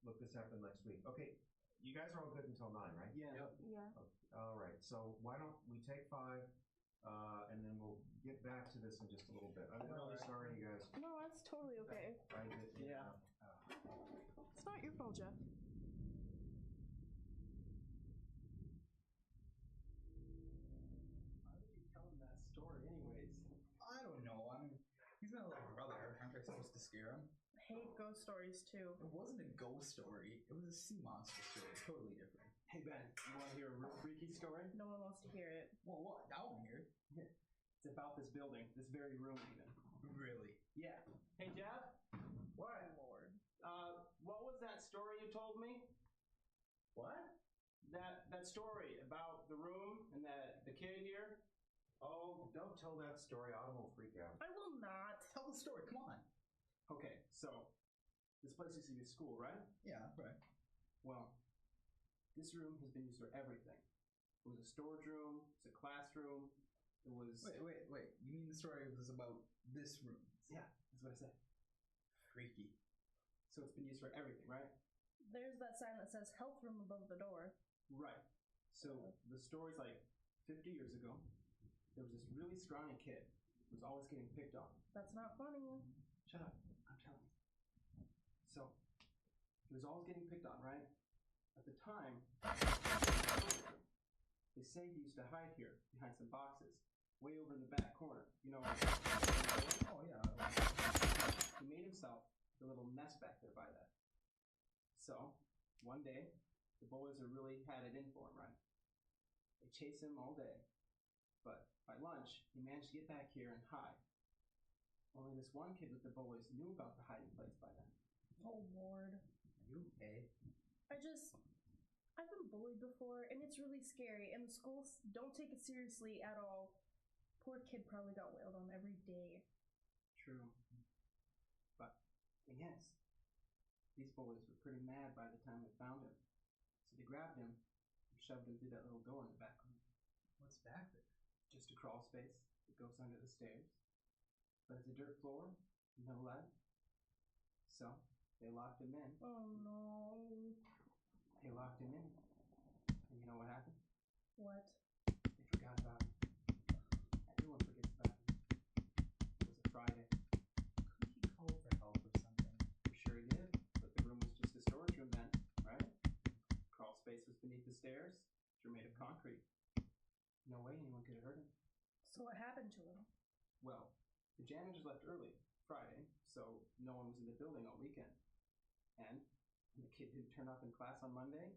Look, this happened next week. Okay, you guys are all good until 9, right? Yeah. Yeah. Okay, all right, so why don't we take 5, and then we'll get back to this in just a little bit. I'm really sorry, you guys. No, that's totally okay. I did, Yeah. It's not your fault, Jeff. Why would you tell him that story anyways? I don't know. I mean, he's my little brother. Aren't I supposed to scare him? I hate ghost stories, too. It wasn't a ghost story. It was a sea monster story. Totally different. Hey, Ben, you want to hear a real freaky story? No one wants to hear it. Well, what? I want to hear it. It's about this building, this very room even. Really? Yeah. Hey, Jeff? What? Lord. What was that story you told me? What? That story about the room and the kid here? Oh, don't tell that story. Autumn will freak out. I will not. Tell the story. Come on. Okay, so this place used to be a school, right? Yeah, right. Well, this room has been used for everything. It was a storage room, it's a classroom, it was... Wait. You mean the story was about this room? Yeah, that's what I said. Freaky. So it's been used for everything, right? There's that sign that says health room above the door. Right. So the story's like 50 years ago. There was this really scrawny kid who was always getting picked on. That's not funny. Shut up, I'm telling you. So, he was always getting picked on, right? At the time, they say he used to hide here behind some boxes, way over in the back corner. You know, oh yeah. He made himself a little nest back there by that. So, one day, the bullies are really had it in for him, right? They chase him all day, but by lunch, he managed to get back here and hide. Only this one kid with the bullies knew about the hiding place by then. Oh, Lord. Are you okay? I've been bullied before, and it's really scary, and the schools don't take it seriously at all. Poor kid probably got wailed on every day. True. But, thing is, these bullies were pretty mad by the time they found him. So they grabbed him and shoved him through that little door in the back room. What's back there? Just a crawl space that goes under the stairs. But it's a dirt floor, no light. So, they locked him in. Oh, no. They locked him in. And you know what happened? What? They forgot about him. Everyone forgets about him. It was a Friday. Could he call for help or something? For sure he did. But the room was just a storage room then, right? Crawl space was beneath the stairs, which were made of concrete. No way anyone could have heard him. So what happened to him? Well, the janitors left early, Friday, so no one was in the building all weekend. And the kid didn't turn up in class on Monday.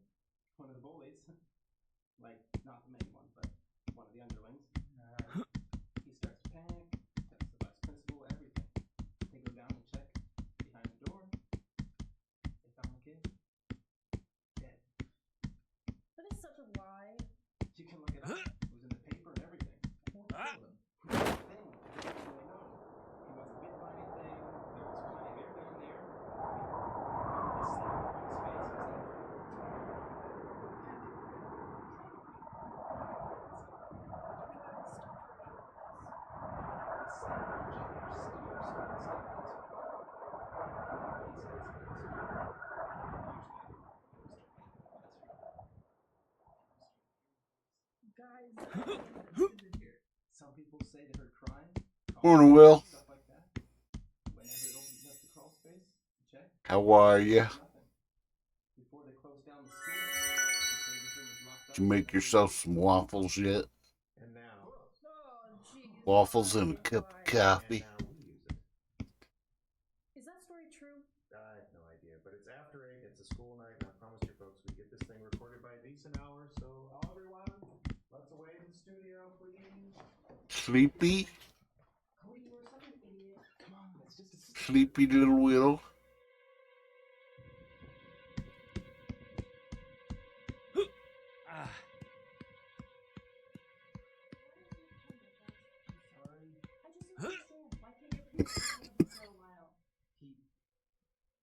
One of the bullies, like, not the main one, but one of the underlings, he starts to panic, texts the vice principal, everything. They go down and check behind the door. They found the kid dead. That is such a lie. You can look it up. It was in the paper and everything. Who killed him? They didn't really know. He wasn't bitten by anything. There was plenty of air down there. The same on his face was like... Guys. Some people say they heard crying. Morning, Will. Stuff like that. Whenever it opens up the crawl space to check. How are ya? Before they closed down the you make yourself some waffles yet? And now, Waffles and a cup of coffee. Is that story true? I have no idea, but it's after 8, it's a school night, and I promised you folks we'd get this thing recorded by a decent hour, so everyone, let's away to the studio, please. Sleepy? Cody, you are such an idiot. Come on, it's just a Sleepy little Will? Ah.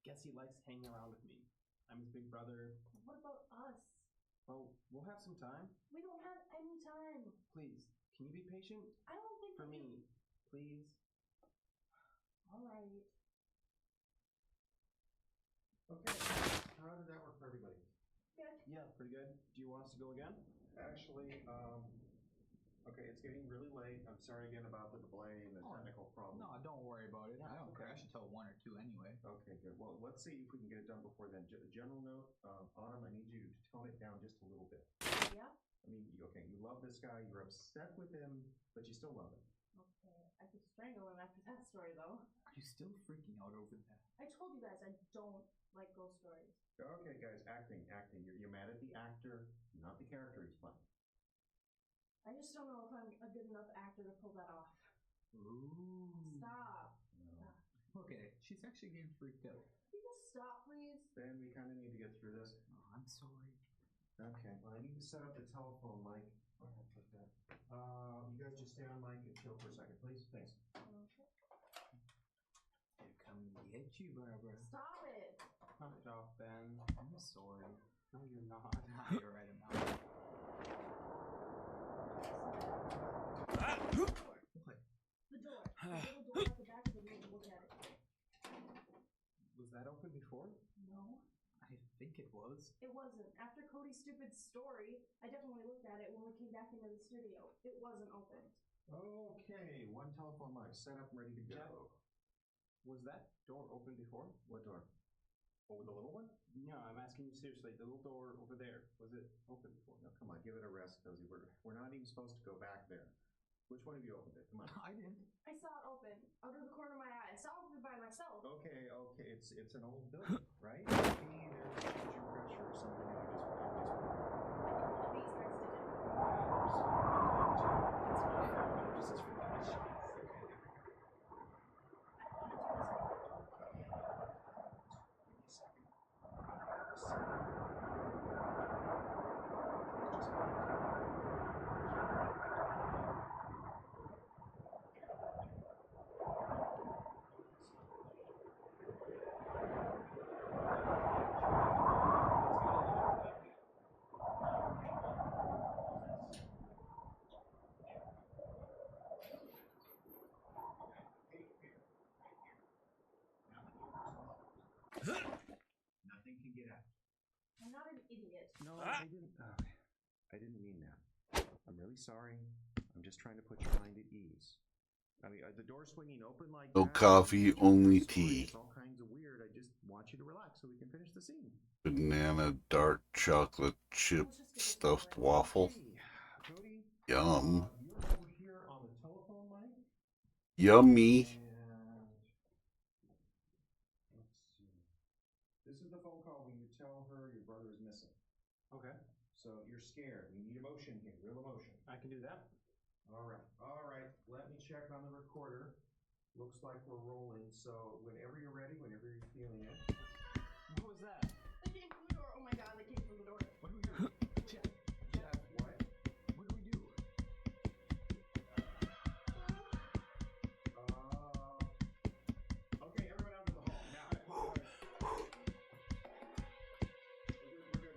Guess he likes hanging around with me. I'm his big brother. What about us? Well, we'll have some time. We don't have any time. Please, can you be patient? I don't think For me, please. All right. Okay, how did that work for everybody? Good. Yeah, pretty good. Do you want us to go again? Actually, okay, it's getting really late. I'm sorry again about the delay and the technical problem. No, don't worry about it. I don't crash until 1 or 2 anyway. Okay, good. Well, let's see if we can get it done before then. General note, Autumn, I need you to tone it down just a little bit. Yeah? I mean, okay, you love this guy, you're upset with him, but you still love him. Okay. I could strangle him after that story, though. Are you still freaking out over that? I told you guys I don't like ghost stories. Okay, guys, acting. You're mad at the actor, not the character he's playing. I just don't know if I'm a good enough actor to pull that off. Ooh. Stop. Okay, she's actually getting freaked out. Can you just stop, please? Ben, we kind of need to get through this. Oh, I'm sorry. Okay, well, I need to set up the telephone mic. Where did I put that? You guys just stay on mic and chill for a second, please. Thanks. Okay. They're coming to get you, Barbara. Stop it. Knock it off, Ben. I'm sorry. No, you're not. You're right, I'm not. What? The door. The little door at the back of the room. Look at it. Was that open before? No. I think it was. It wasn't. After Cody's stupid story, I definitely looked at it when we came back into the studio. It wasn't open. Okay, one telephone mic set up and ready to go. Was that door open before? What door? Oh, the little one? No, I'm asking you seriously. The little door over there, was it open before? No, come on, give it a rest, Cozy. We're not even supposed to go back there. Which one of you opened it? Come on. I didn't. I saw it open out of the corner of my eye. I saw it open by myself. Okay, it's an old building, right? Maybe there's future pressure or something. And These guys did it. Nothing can get out. I'm not an idiot. No, I didn't. I didn't mean that. I'm really sorry. I'm just trying to put your mind at ease. I mean, the door swinging open like No that, coffee, only tea. It's all kinds of weird. I just want you to relax so we can finish the scene. Banana, dark chocolate chip stuffed waffle. Cody, Yum. you're over here on the telephone mic. Yummy. And let's see. This is the phone call when you tell her your brother is missing. Okay. So you're scared. You need emotion here, real emotion. I can do that. All right. Let me check on the recorder. Looks like we're rolling. So whenever you're ready, whenever you're feeling it. What was that? They came from the door. Oh my god, they came from the door. What do we do? Jeff, What? what do we do? Okay, everyone out to the hall. Now, we're good.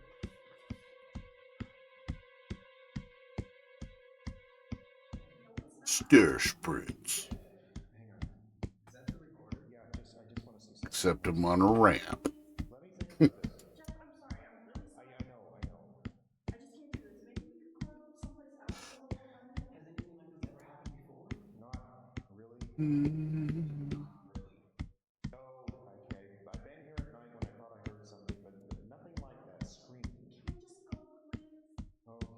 Stir spritz. Hang on. Is that the recorder? Yeah, I just want to see something. Except I'm on a ramp. Let me think about this. Jeff, I'm sorry. I'm really sorry. I know. I just can't do this. Maybe we could go someplace else. Has anything like this ever happened before? Not really. Mm. Oh, okay. I've been here at night when I thought I heard something, but nothing like that screaming. Can we just go, please? Okay,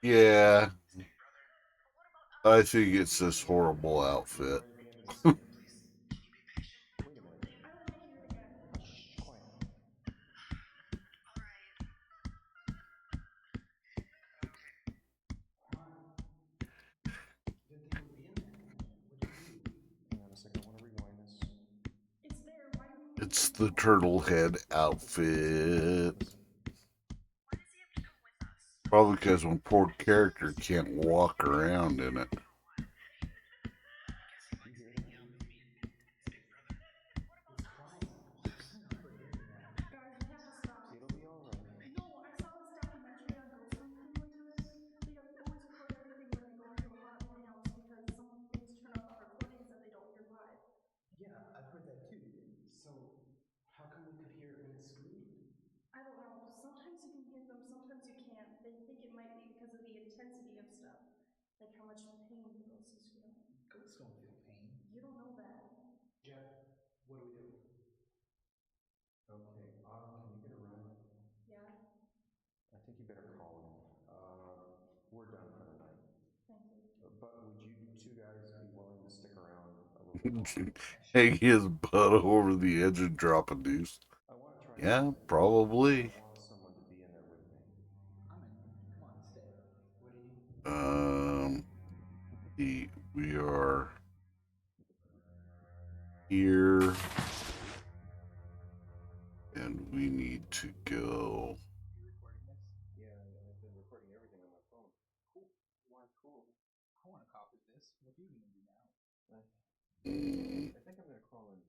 Yeah. I think it's this horrible outfit. Hang on a second, I want to rewind this. It's the turtle head outfit. Probably because one poor character can't walk around in it. It'll be alright. No, I saw this documentary on ghost hunting like this. They always record everything when they go into a haunted house because some things turn off on recordings that they don't hear live. Yeah, I've heard that too. So, how come we could hear it when it screamed? I don't know. Sometimes you can hear them, sometimes you can't. They think it might be because of the intensity of stuff. Like how much pain the ghost is feeling. Ghosts don't feel pain. You don't know that. Jeff, what do we do? Okay, Autumn, can you get a ride? Yeah, I think you better call in. We're done for the night. thank you. But would you two guys be willing to stick around a little bit longer? Hang his butt over the edge and drop a deuce. I want to try Yeah, probably. I want someone to be in there with me. I'm in. Come on, stay. What do you need? We are here, and we need to go. Yeah, I've been recording everything on my phone. Cool. Why cool? I want to copy this. What are you gonna do now? I think I'm gonna crawl in.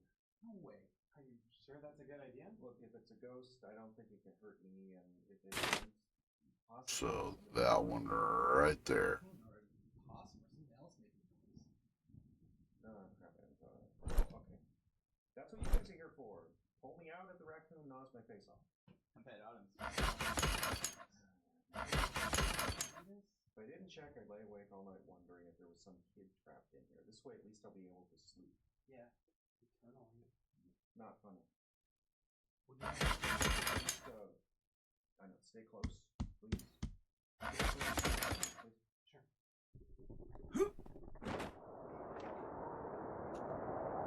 No way. Are you sure that's a good idea? Look, if it's a ghost, I don't think it can hurt me, and if it isn't, So that one right there. Possum or something else making noise. Oh, crap, I haven't thought of it. Okay. That's what you guys are here for. Pull me out if the raccoon gnaws my face off. I bet Autumn's. If I didn't check, I'd lay awake all night wondering if there was some kid trapped in here. This way, at least I'll be able to sleep. Yeah. Turn on. Not funny. What do you Just, I know, stay close, please. Stay close, please. Sure.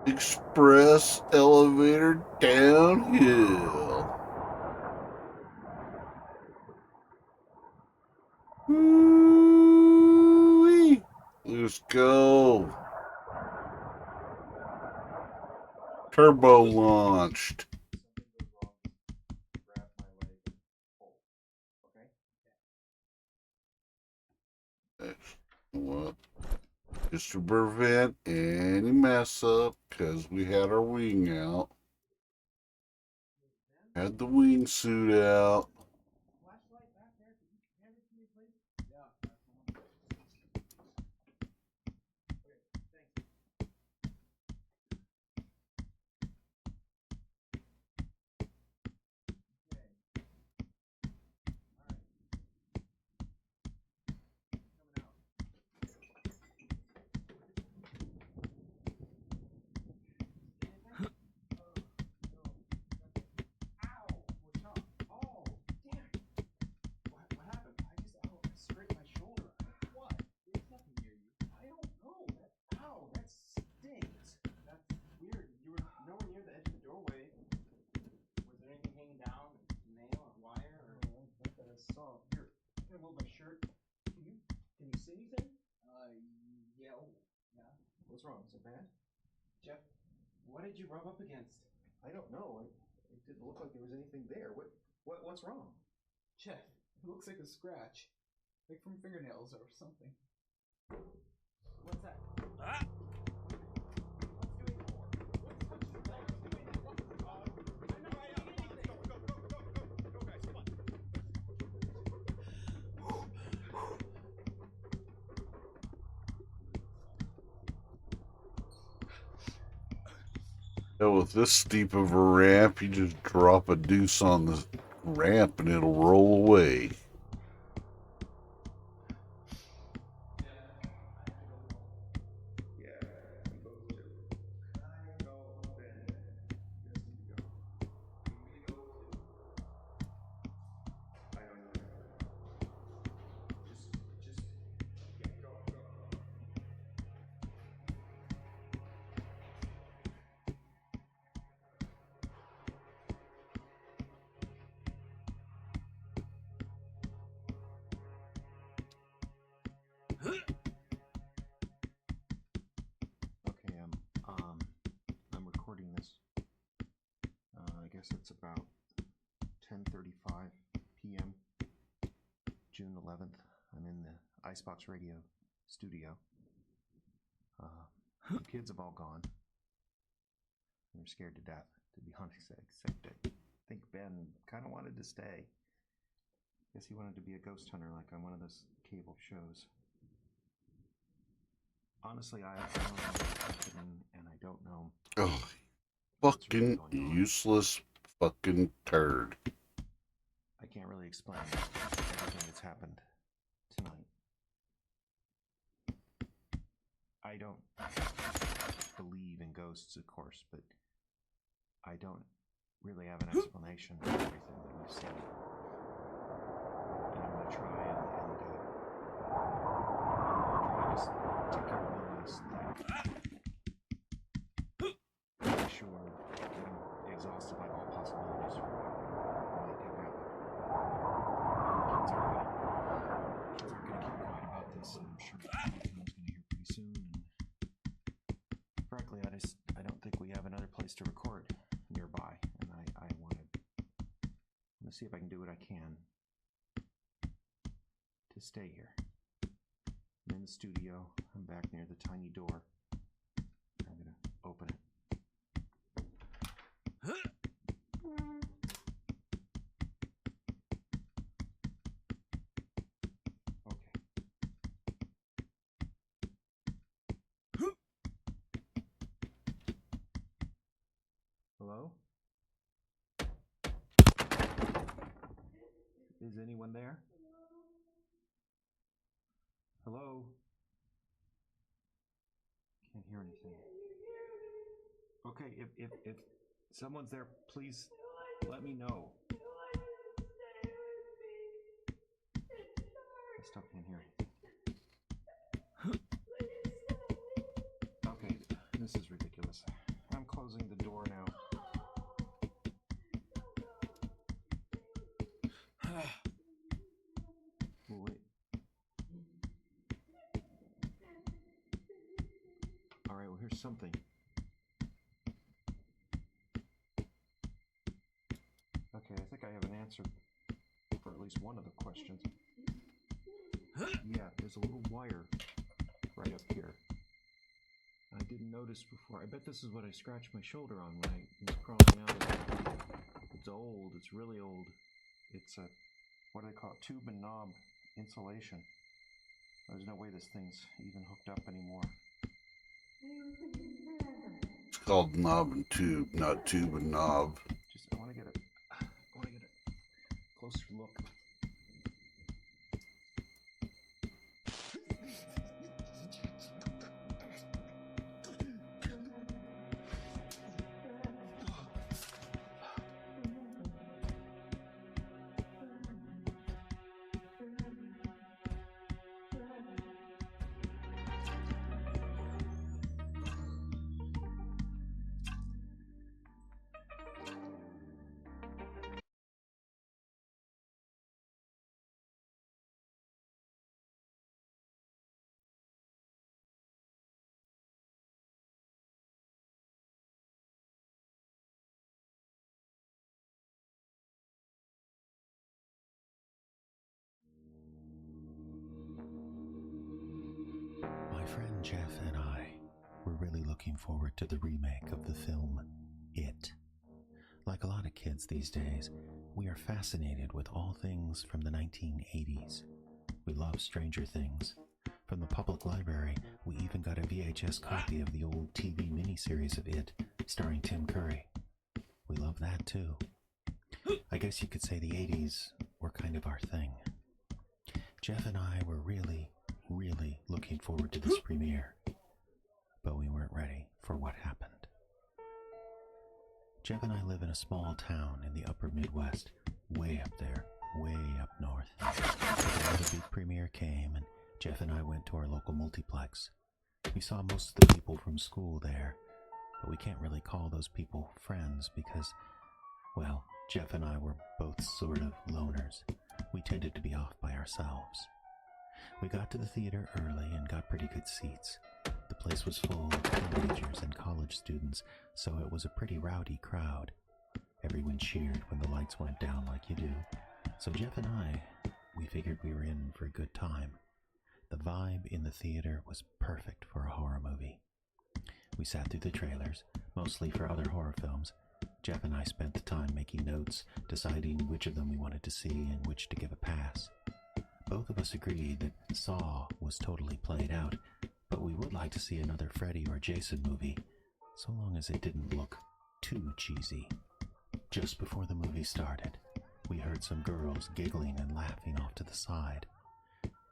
Express elevator downhill. Woo-wee. Let's go. Turbo launched. Grab my leg and pull. Okay? What? Just to prevent any mess up, because we had our wing out. Had the wingsuit out. Flashlight back there. Could you hand it to me, please? Yeah. Okay, thanks. What's wrong? Is it bad? Jeff, what did you rub up against? I don't know. It didn't look like there was anything there. What's wrong? Jeff, it looks like a scratch. Like from fingernails or something. What's that? Ah! Yeah, with this steep of a ramp, you just drop a deuce on the ramp and it'll roll away. 10:35 p.m. June 11th. I'm in the Icebox Radio studio. The kids have all gone. They're scared to death, to be honest, except I think Ben kind of wanted to stay. Guess he wanted to be a ghost hunter like on one of those cable shows. Honestly, I don't know what's happening, and I don't know. Oh, fucking useless fucking turd. I can't really explain everything that's happened tonight. I don't believe in ghosts, of course, but I don't really have an explanation for everything that we've seen. And I'm going to try and just take care of one last thing. Make sure I'm exhausted by all possibilities for what might have happened. The kids aren't going to keep quiet about this, and I'm sure everyone's going to hear pretty soon. And frankly, I don't think we have another place to record nearby, and I want to see if I can do what I can to stay here. I'm in the studio. I'm back near the tiny door. I'm going to open it. Hello? Is anyone there? Hello? Can't hear anything. Okay, if someone's there, please let me know. I still can't hear anything. Okay, this is ridiculous. I'm closing the door now. Well, wait. Alright, well, here's something. Okay, I think I have an answer for at least one of the questions. Yeah, there's a little wire right up here. I didn't notice before. I bet this is what I scratched my shoulder on when I was crawling out of it. It's old. It's really old. It's a, what do they call it? Tube and knob insulation. There's no way this thing's even hooked up anymore. It's called knob and tube, not tube and knob. Just, I want to get a closer look. My friend Jeff and I were really looking forward to the remake of the film It. Like a lot of kids these days, we are fascinated with all things from the 1980s. We love Stranger Things. From the public library, we even got a VHS copy of the old TV miniseries of It, starring Tim Curry. We love that too. I guess you could say the 80s were kind of our thing. Jeff and I were really looking forward to this premiere, but we weren't ready for what happened. Jeff and I live in a small town in the upper Midwest, way up there, way up north. The big premiere came, and Jeff and I went to our local multiplex. We saw most of the people from school there, but we can't really call those people friends because, well, Jeff and I were both sort of loners. We tended to be off by ourselves. We got to the theater early and got pretty good seats. The place was full of teenagers and college students, so it was a pretty rowdy crowd. Everyone cheered when the lights went down like you do. So Jeff and I, we figured we were in for a good time. The vibe in the theater was perfect for a horror movie. We sat through the trailers, mostly for other horror films. Jeff and I spent the time making notes, deciding which of them we wanted to see and which to give a pass. Both of us agreed that Saw was totally played out, but we would like to see another Freddy or Jason movie, so long as it didn't look too cheesy. Just before the movie started, we heard some girls giggling and laughing off to the side.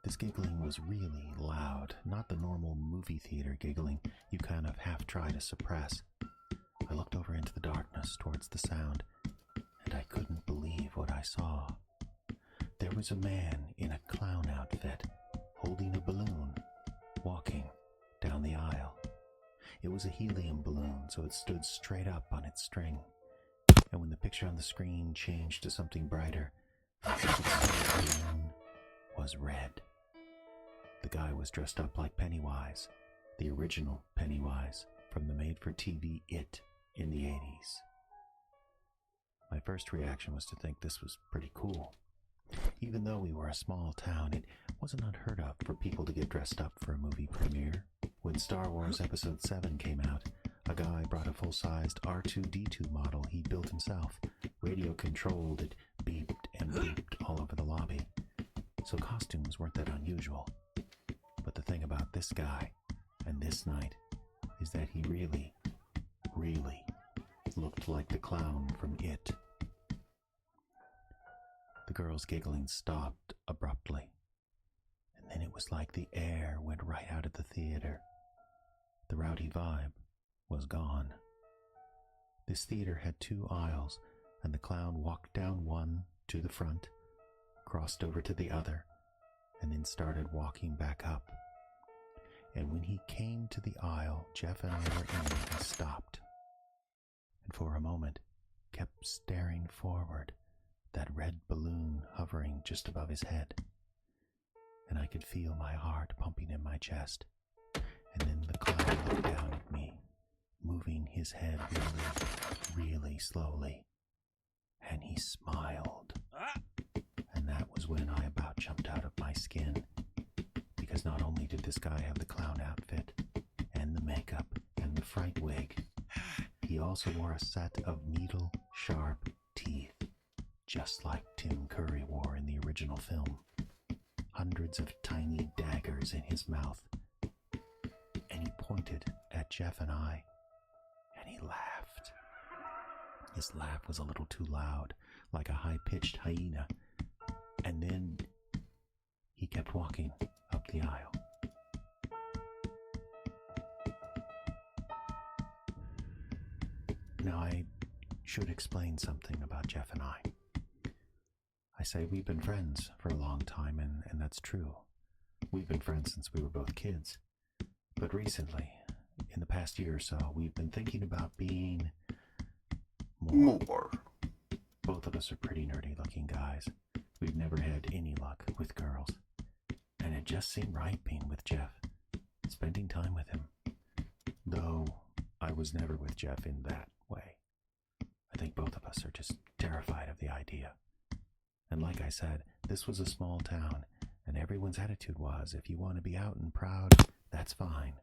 This giggling was really loud, not the normal movie theater giggling you kind of half try to suppress. I looked over into the darkness towards the sound, and I couldn't believe what I saw. There was a man in a clown outfit, holding a balloon, walking down the aisle. It was a helium balloon, so it stood straight up on its string. And when the picture on the screen changed to something brighter, I could see the balloon was red. The guy was dressed up like Pennywise, the original Pennywise from the made-for-TV It in the 80s. My first reaction was to think this was pretty cool. Even though we were a small town, it wasn't unheard of for people to get dressed up for a movie premiere. When Star Wars Episode 7 came out, a guy brought a full-sized R2-D2 model he built himself. Radio-controlled, it beeped and beeped all over the lobby. So costumes weren't that unusual. But the thing about this guy and this night is that he really, really looked like the clown from It. The girls' giggling stopped abruptly, and then it was like the air went right out of the theater. The rowdy vibe was gone. This theater had 2 aisles, and the clown walked down one to the front, crossed over to the other, and then started walking back up. And when he came to the aisle Jeff and I were in, he stopped, and for a moment kept staring forward, that red balloon hovering just above his head. And I could feel my heart pumping in my chest. And then the clown looked down at me, moving his head really, really slowly. And he smiled. And that was when I about jumped out of my skin. Because not only did this guy have the clown outfit, and the makeup, and the fright wig, he also wore a set of needle-sharp teeth, just like Tim Curry wore in the original film. Hundreds of tiny daggers in his mouth. And he pointed at Jeff and I, and he laughed. His laugh was a little too loud, like a high-pitched hyena. And then he kept walking up the aisle. Now I should explain something about Jeff and I. I say we've been friends for a long time, and that's true. We've been friends since we were both kids. But recently, in the past year or so, we've been thinking about being more. Both of us are pretty nerdy-looking guys. We've never had any luck with girls. And it just seemed right being with Jeff, spending time with him. Though I was never with Jeff in that way. I think both of us are just terrified of the idea. And like I said, this was a small town, and everyone's attitude was, if you want to be out and proud, that's fine.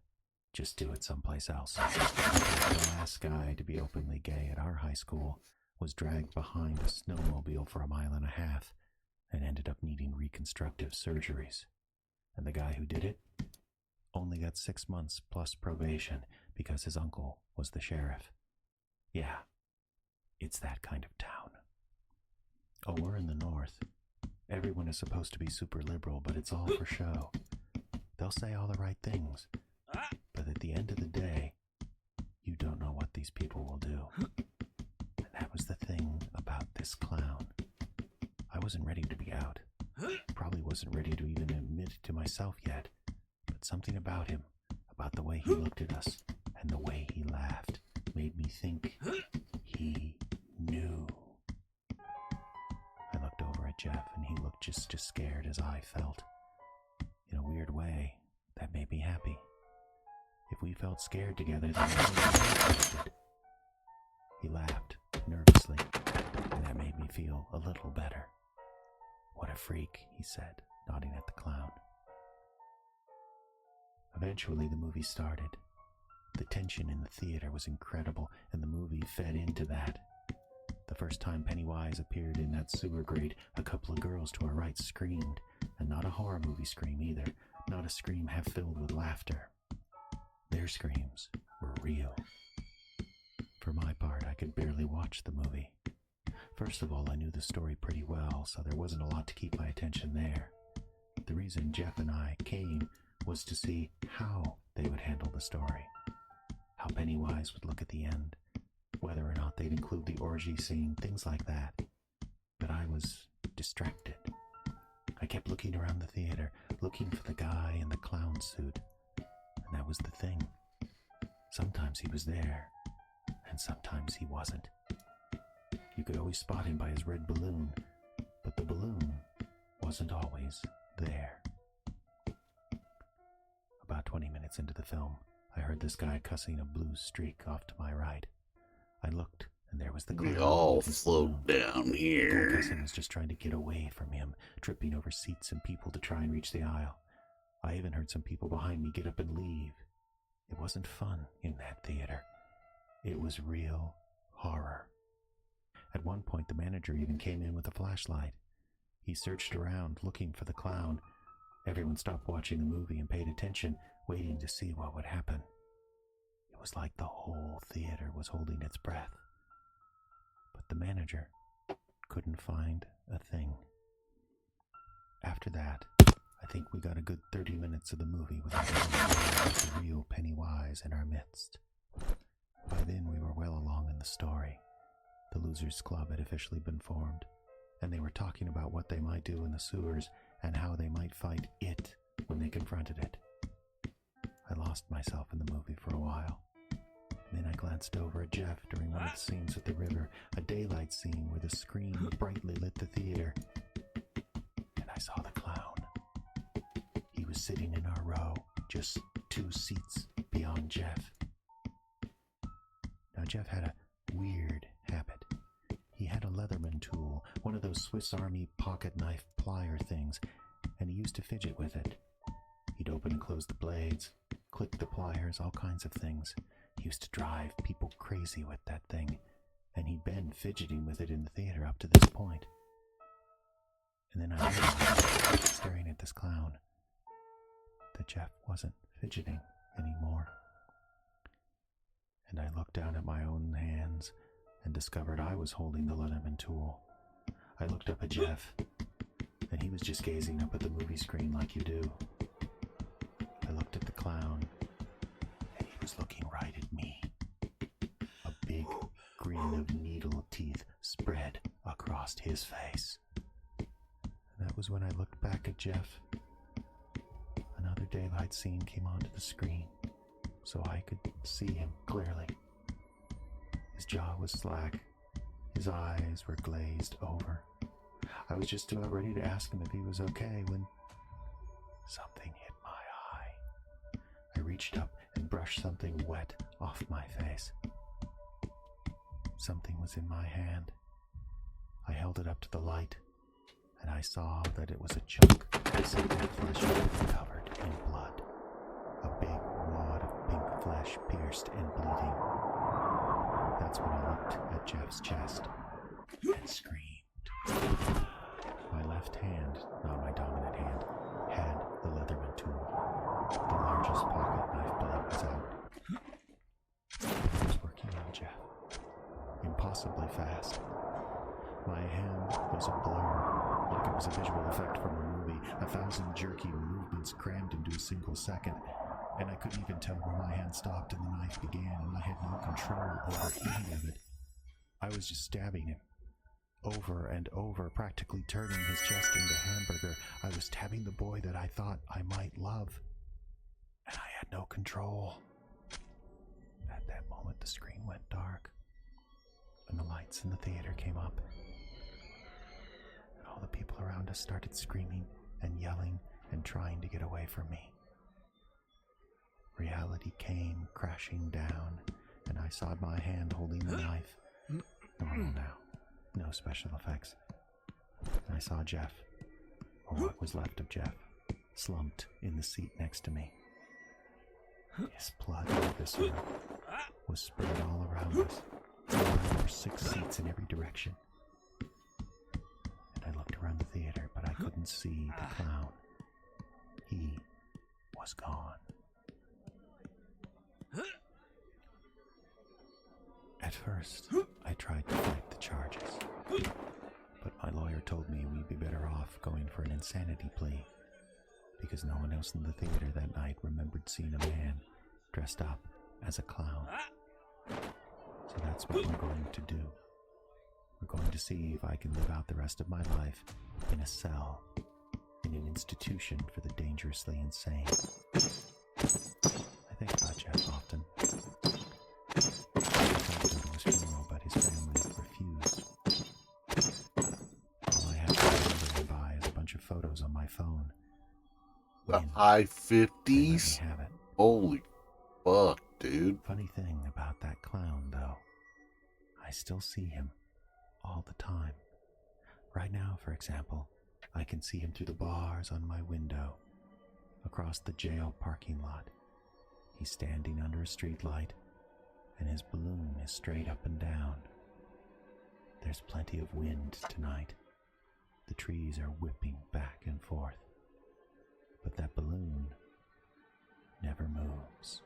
Just do it someplace else. The last guy to be openly gay at our high school was dragged behind a snowmobile for 1.5 miles and ended up needing reconstructive surgeries. And the guy who did it only got 6 months plus probation because his uncle was the sheriff. Yeah, it's that kind of town. Oh, we're in the north. Everyone is supposed to be super liberal, but it's all for show. They'll say all the right things, but at the end of the day, you don't know what these people will do. And that was the thing about this clown. I wasn't ready to be out. Probably wasn't ready to even admit it to myself yet, but something about him, about the way he looked at us, and the way he laughed, made me think he knew. I looked over at Jeff, and he looked just as scared as I felt. In a weird way, that made me happy. If we felt scared together, then he laughed nervously. a little better. What a freak, he said, nodding at the clown. Eventually, the movie started. The tension in the theater was incredible, and the movie fed into that. The first time Pennywise appeared in that sewer grate, a couple of girls to our right screamed, and not a horror movie scream either, not a scream half filled with laughter. Their screams were real. For my part, I could barely watch the movie. First of all, I knew the story pretty well, so there wasn't a lot to keep my attention there. The reason Jeff and I came was to see how they would handle the story, how Pennywise would look at the end, whether or not they'd include the orgy scene, things like that. But I was distracted. I kept looking around the theater, looking for the guy in the clown suit, and that was the thing. Sometimes he was there, and sometimes he wasn't. You could always spot him by his red balloon, but the balloon wasn't always there. About 20 minutes into the film, I heard this guy cussing a blue streak off to my right. I looked, and there was the clown. We all float down here. The cousin was just trying to get away from him, tripping over seats and people to try and reach the aisle. I even heard some people behind me get up and leave. It wasn't fun in that theater. It was real horror. At one point, the manager even came in with a flashlight. He searched around, looking for the clown. Everyone stopped watching the movie and paid attention, waiting to see what would happen. It was like the whole theater was holding its breath. But the manager couldn't find a thing. After that, I think we got a good 30 minutes of the movie without the real Pennywise in our midst. By then, we were well along in the story. The Losers Club had officially been formed, and they were talking about what they might do in the sewers and how they might fight it when they confronted it. I lost myself in the movie for a while. Then I glanced over at Jeff during one of the scenes at the river, a daylight scene where the screen brightly lit the theater, and I saw the clown. He was sitting in our row, just 2 seats beyond Jeff. Now, Jeff had a weird habit. He had a Leatherman tool, one of those Swiss Army pocket knife plier things, and he used to fidget with it. He'd open and close the blades, click the pliers, all kinds of things. He used to drive people crazy with that thing, and he'd been fidgeting with it in the theater up to this point. And then I realized, staring at this clown, that Jeff wasn't fidgeting anymore. And I looked down at my own hands and discovered I was holding the Leatherman tool. I looked up at Jeff, and he was just gazing up at the movie screen like you do. I looked at the clown, and he was looking right at me. A big grin of needle teeth spread across his face. And that was when I looked back at Jeff. Another daylight scene came onto the screen, so I could see him clearly. His jaw was slack. His eyes were glazed over. I was just about ready to ask him if he was okay when something hit my eye. I reached up and brushed something wet off my face. Something was in my hand. I held it up to the light, and I saw that it was a chunk of dead flesh covered in blood. A big wad of pink flesh pierced and bleeding. That's when I looked at Jeff's chest and screamed. My left hand, not my dominant hand, had the Leatherman tool. The largest pocket knife blade was out. I was working on Jeff. Impossibly fast. My hand was a blur, like it was a visual effect from a movie, 1,000 jerky movements crammed into a single second. And I couldn't even tell where my hand stopped and the knife began, and I had no control over any of it. I was just stabbing him, over and over, practically turning his chest into hamburger. I was stabbing the boy that I thought I might love, and I had no control. At that moment, the screen went dark, and the lights in the theater came up, and all the people around us started screaming and yelling and trying to get away from me. Reality came crashing down, and I saw my hand holding the knife. Normal now. No special effects. I saw Jeff, or what was left of Jeff, slumped in the seat next to me. His blood and viscera was spread all around us. There were 6 seats in every direction. And I looked around the theater, but I couldn't see the clown. He was gone. At first, I tried to fight the charges, but my lawyer told me we'd be better off going for an insanity plea, because no one else in the theater that night remembered seeing a man dressed up as a clown. So that's what we're going to do. We're going to see if I can live out the rest of my life in a cell, in an institution for the dangerously insane. I think about Jeff often. I tried to go to his funeral, but his family refused. All I have to remember him by is a bunch of photos on my phone. The high 50s? Have it. Holy fuck, dude. Funny thing about that clown, though, I still see him all the time. Right now, for example, I can see him through the bars on my window, across the jail parking lot. He's standing under a streetlight, and his balloon is straight up and down. There's plenty of wind tonight. The trees are whipping back and forth. But that balloon never moves.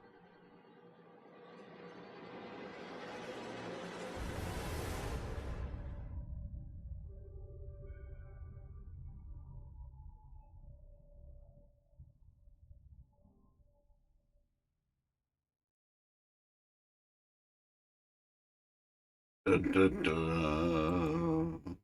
Dun, dun, dun.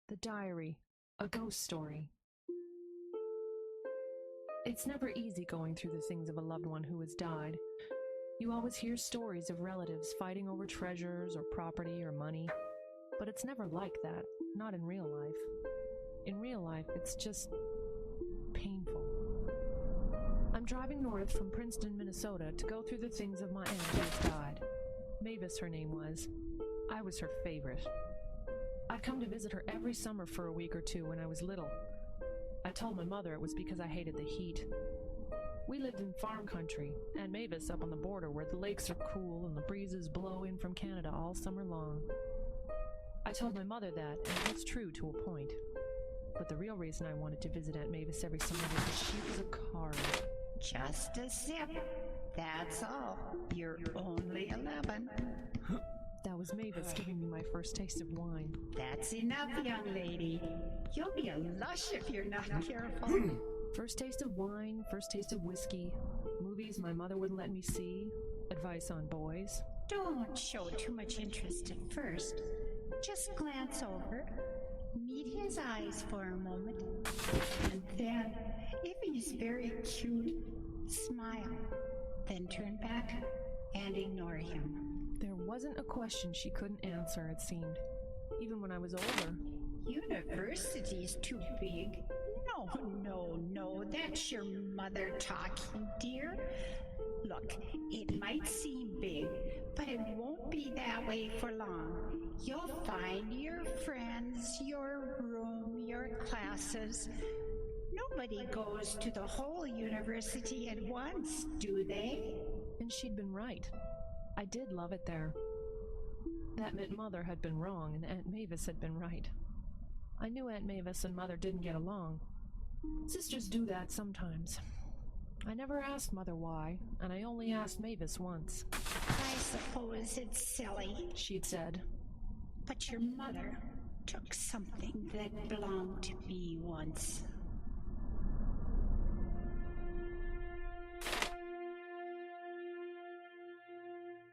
The Diary, a ghost story. It's never easy going through the things of a loved one who has died. You always hear stories of relatives fighting over treasures or property or money, but it's never like that, not in real life. In real life, it's just painful. I'm driving north from Princeton, Minnesota to go through the things of my aunt who has died. Mavis, her name was. I was her favorite. I'd come to visit her every summer for a week or two when I was little. I told my mother it was because I hated the heat. We lived in farm country, and Mavis up on the border where the lakes are cool and the breezes blow in from Canada all summer long. I told my mother that, and it's true to a point. But the real reason I wanted to visit Aunt Mavis every summer was that she was a card. Just a sip. That's all. You're only 11. That was Mavis giving me my first taste of wine. That's enough, young lady. You'll be a lush if you're not careful. First taste of wine, first taste of whiskey, movies my mother wouldn't let me see, advice on boys. Don't show too much interest at first. Just glance over, meet his eyes for a moment, and then, if he's very cute, smile. Then turn back and ignore him. There wasn't a question she couldn't answer, it seemed. Even when I was older. University's too big. No, that's your mother talking, dear. Look, it might seem big, but it won't be that way for long. You'll find your friends, your room, your classes. Nobody goes to the whole university at once, do they? And she'd been right. I did love it there. That meant Mother had been wrong and Aunt Mavis had been right. I knew Aunt Mavis and Mother didn't get along. Sisters do that sometimes. I never asked Mother why, and I only asked Mavis once. I suppose it's silly, she'd said. But your mother took something that belonged to me once.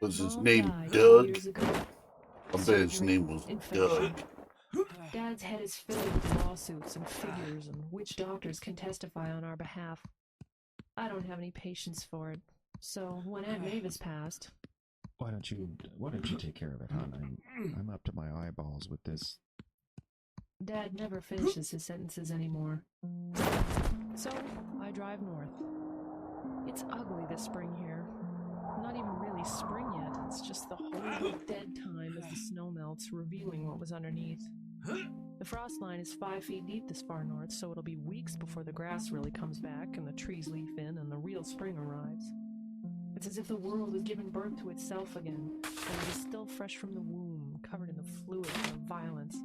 Was his name Doug? I bet his name was Doug. Dad's head is filled with lawsuits and figures and which doctors can testify on our behalf. I don't have any patience for it. So when Aunt Mavis passed... Why don't you take care of it, hon? I'm up to my eyeballs with this. Dad never finishes his sentences anymore. So I drive north. It's ugly this spring here. Not even really spring yet. It's just the whole dead time as the snow melts, revealing what was underneath. The frost line is 5 feet deep this far north, so it'll be weeks before the grass really comes back and the trees leaf in and the real spring arrives. It's as if the world is giving birth to itself again, and it is still fresh from the womb, covered in the fluid of violence,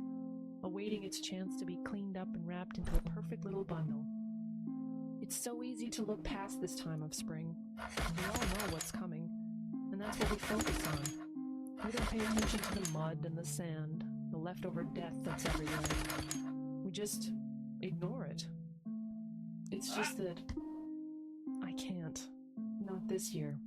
awaiting its chance to be cleaned up and wrapped into a perfect little bundle. It's so easy to look past this time of spring. We all know what's coming, and that's what we focus on. We don't pay attention to the mud and the sand, the leftover death that's everywhere. We just ignore it. It's just that I can't. Not this year.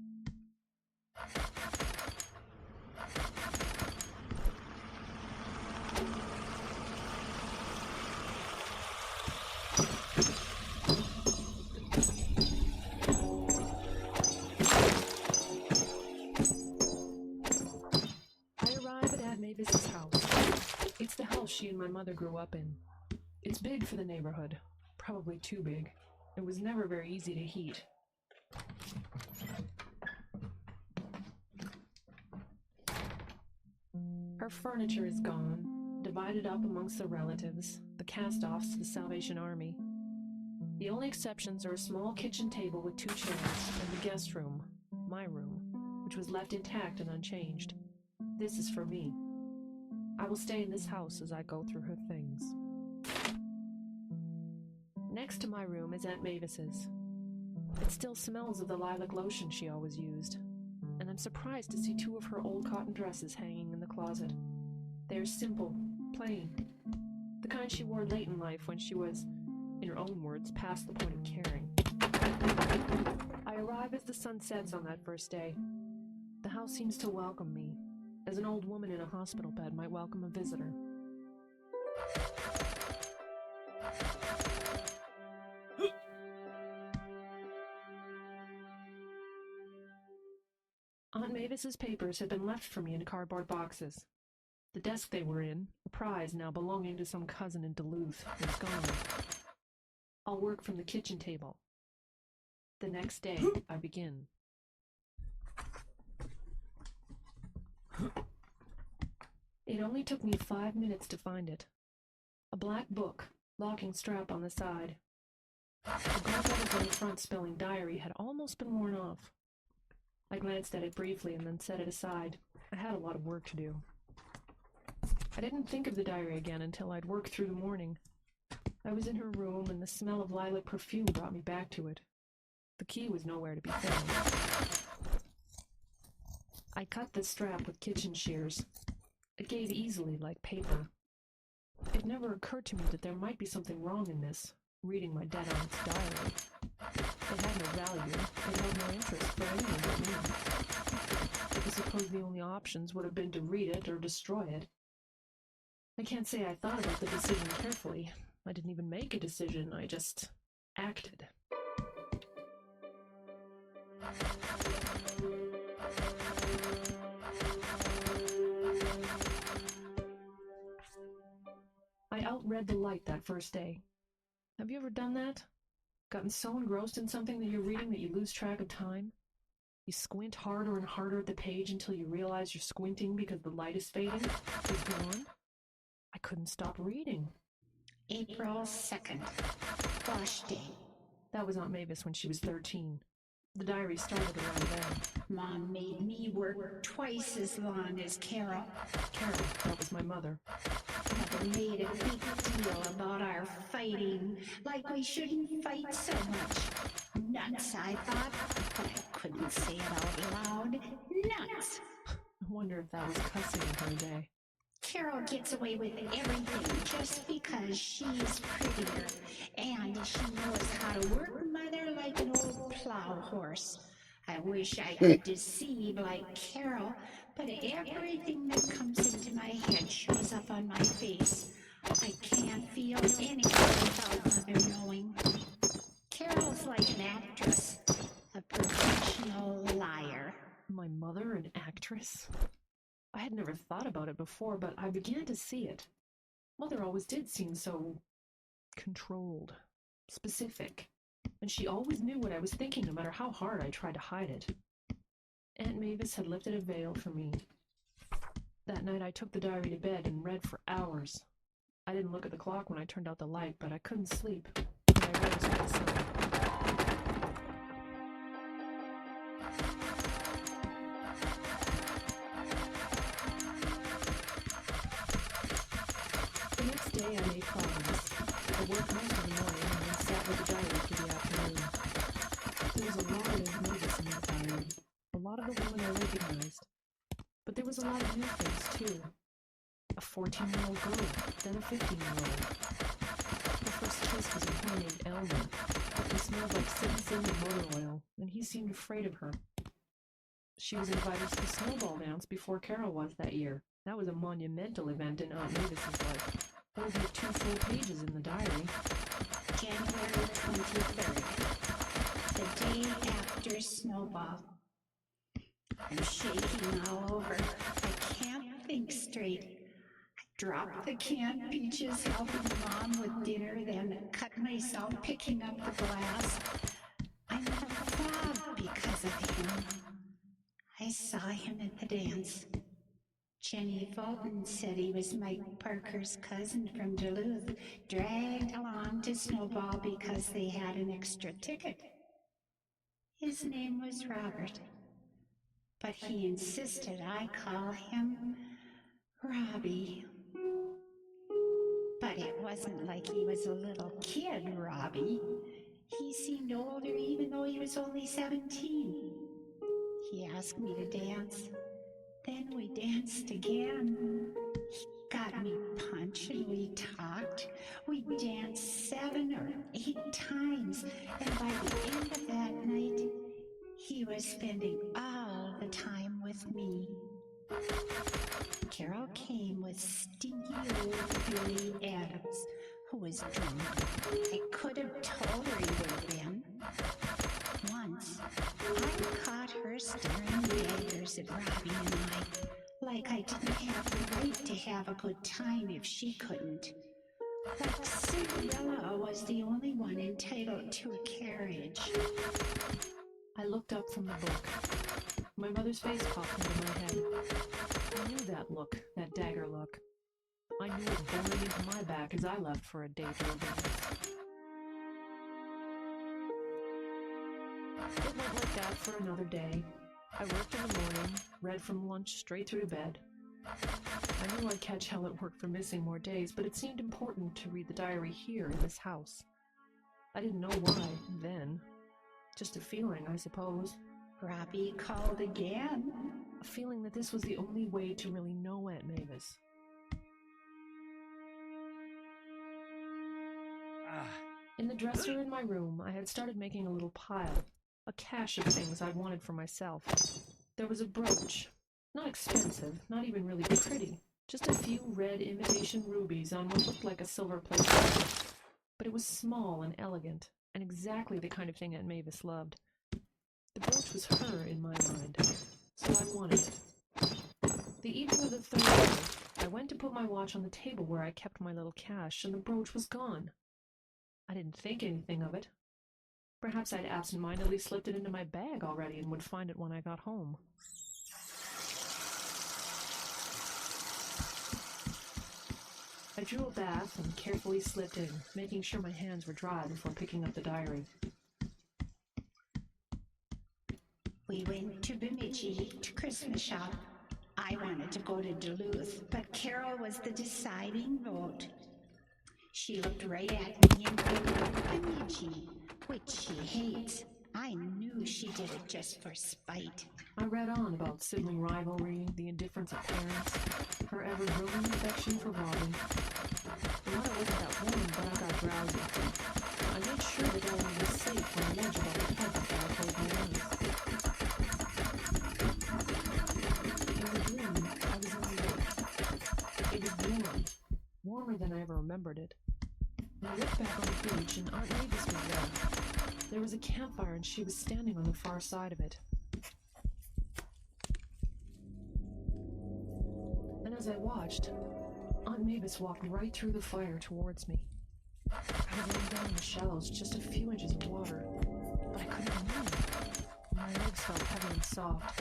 I arrive at Aunt Mavis's house. It's the house she and my mother grew up in. It's big for the neighborhood. Probably too big. It was never very easy to heat. Her furniture is gone, divided up amongst the relatives, the cast-offs to the Salvation Army. The only exceptions are a small kitchen table with 2 chairs and the guest room, my room, which was left intact and unchanged. This is for me. I will stay in this house as I go through her things. Next to my room is Aunt Mavis's. It still smells of the lilac lotion she always used, and I'm surprised to see 2 of her old cotton dresses hanging in the closet. They are simple, plain, the kind she wore late in life when she was, in her own words, past the point of caring. I arrive as the sun sets on that first day. The house seems to welcome me, as an old woman in a hospital bed might welcome a visitor. Aunt Mavis's papers had been left for me in cardboard boxes. The desk they were in, a prize now belonging to some cousin in Duluth, is gone. I'll work from the kitchen table. The next day, I begin. It only took me 5 minutes to find it. A black book, locking strap on the side. The godletters on the front spelling diary had almost been worn off. I glanced at it briefly and then set it aside. I had a lot of work to do. I didn't think of the diary again until I'd worked through the morning. I was in her room and the smell of lilac perfume brought me back to it. The key was nowhere to be found. I cut the strap with kitchen shears. It gave easily like paper. It never occurred to me that there might be something wrong in this, reading my dead aunt's diary. It had no value. It held no interest for anyone but me. I suppose the only options would have been to read it or destroy it. I can't say I thought about the decision carefully. I didn't even make a decision. I just acted. I outread the light that first day. Have you ever done that? Gotten so engrossed in something that you're reading that you lose track of time? You squint harder and harder at the page until you realize you're squinting because the light is fading, is gone. I couldn't stop reading. April 2nd, wash day. That was Aunt Mavis when she was 13. The diary started around then. Mom made me work twice as long as Carol. Carol, that was my mother. Mother made a big deal about our fighting, like we shouldn't fight so much. Nuts, I thought, but I couldn't say it out loud. Nuts! I wonder if that was cussing in her day. Carol gets away with everything just because she's prettier, and she knows how to work Mother like an old plow horse. I wish I could deceive like Carol, but everything that comes into my head shows up on my face. never thought about it before, but I began to see it. Mother always did seem so controlled, specific, and she always knew what I was thinking no matter how hard I tried to hide it. Aunt Mavis had lifted a veil for me. That night I took the diary to bed and read for hours. I didn't look at the clock when I turned out the light, but I couldn't sleep, and I read to the sun. The next day I made progress. I worked most of the morning and then sat with the diary for the afternoon. There was a lot of Mavis in that diary, a lot of the women I recognized. But there was a lot of new things, too. A 14-year-old girl, then a 15-year-old. Her first kiss was a boy named Elmer. He smelled like scented motor oil, and he seemed afraid of her. She was invited to the snowball dance before Carol was that year. That was a monumental event in Aunt Mavis's life. There would be 2 full pages in the diary. January 23rd, the day after Snowball. I'm shaking all over. I can't think straight. I dropped the canned peaches, helping Mom with dinner, then cut myself picking up the glass. I'm in a fog because of him. I saw him at the dance. Jenny Fulton said he was Mike Parker's cousin from Duluth, dragged along to Snowball because they had an extra ticket. His name was Robert, but he insisted I call him Robbie. But it wasn't like he was a little kid, Robbie. He seemed older even though he was only 17. He asked me to dance. Then we danced again. He got me punch and we talked. We danced 7 or 8 times, and by the end of that night, he was spending all the time with me. Carol came with stinky old Billy Adams, who was drunk. I could have told her he would have been. Once, I caught her staring daggers at Robbie and I, like I didn't have the right to have a good time if she couldn't. Like Cinderella was the only one entitled to a carriage. I looked up from the book. My mother's face popped into my head. I knew that look, that dagger look. I knew it boring into my back as I left for a date or a dance. It went like that for another day. I worked in the morning, read from lunch straight through to bed. I knew I'd catch hell at work for missing more days, but it seemed important to read the diary here in this house. I didn't know why then. Just a feeling, I suppose. Robbie called again. A feeling that this was the only way to really know Aunt Mavis. In the dresser in my room, I had started making a little pile, a cache of things I wanted for myself. There was a brooch. Not expensive, not even really pretty. Just a few red imitation rubies on what looked like a silver plate. But it was small and elegant, and exactly the kind of thing Aunt Mavis loved. The brooch was her in my mind, so I wanted it. The evening of the 3rd day, I went to put my watch on the table where I kept my little cache, and the brooch was gone. I didn't think anything of it. Perhaps I'd absent-mindedly slipped it into my bag already and would find it when I got home. I drew a bath and carefully slipped in, making sure my hands were dry before picking up the diary. We went to Bemidji to Christmas shop. I wanted to go to Duluth, but Carol was the deciding vote. She looked right at me and pointed Bemidji, which she hates. I knew she did it just for spite. I read on about sibling rivalry, the indifference of parents, her ever-growing affection for Robin. The water wasn't that warm, but I got drowsy. I made sure that Ellen was safe on the ledge above the head before I closed my eyes. In the dream, I was in the lake. It was warm, warmer than I ever remembered it. I looked back on the beach, and Aunt Mavis was there. There was a campfire, and she was standing on the far side of it. as I watched, Aunt Mavis walked right through the fire towards me. I was laying down in the shallows, just a few inches of water, but I couldn't move. My legs felt heavy and soft.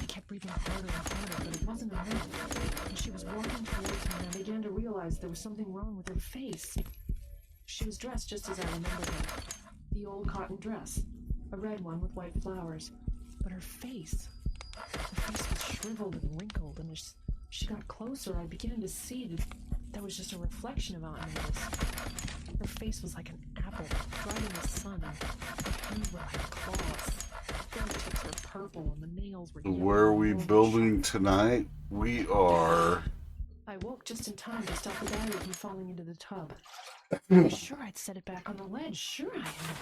I kept breathing harder and harder, but it wasn't enough. And she was walking towards me, and I began to realize there was something wrong with her face. She was dressed just as I remembered her. The old cotton dress, a red one with white flowers. But her face was shriveled and wrinkled, and as she got closer, I began to see that was just a reflection of Aunt Mavis. Her face was like an apple, dried in the sun, and her hands were like claws. Her fingertips were purple, and the nails were yellow. Where are we building tonight? We are... I woke just in time to stop the diary from falling into the tub. I was sure I'd set it back on the ledge. Sure I had.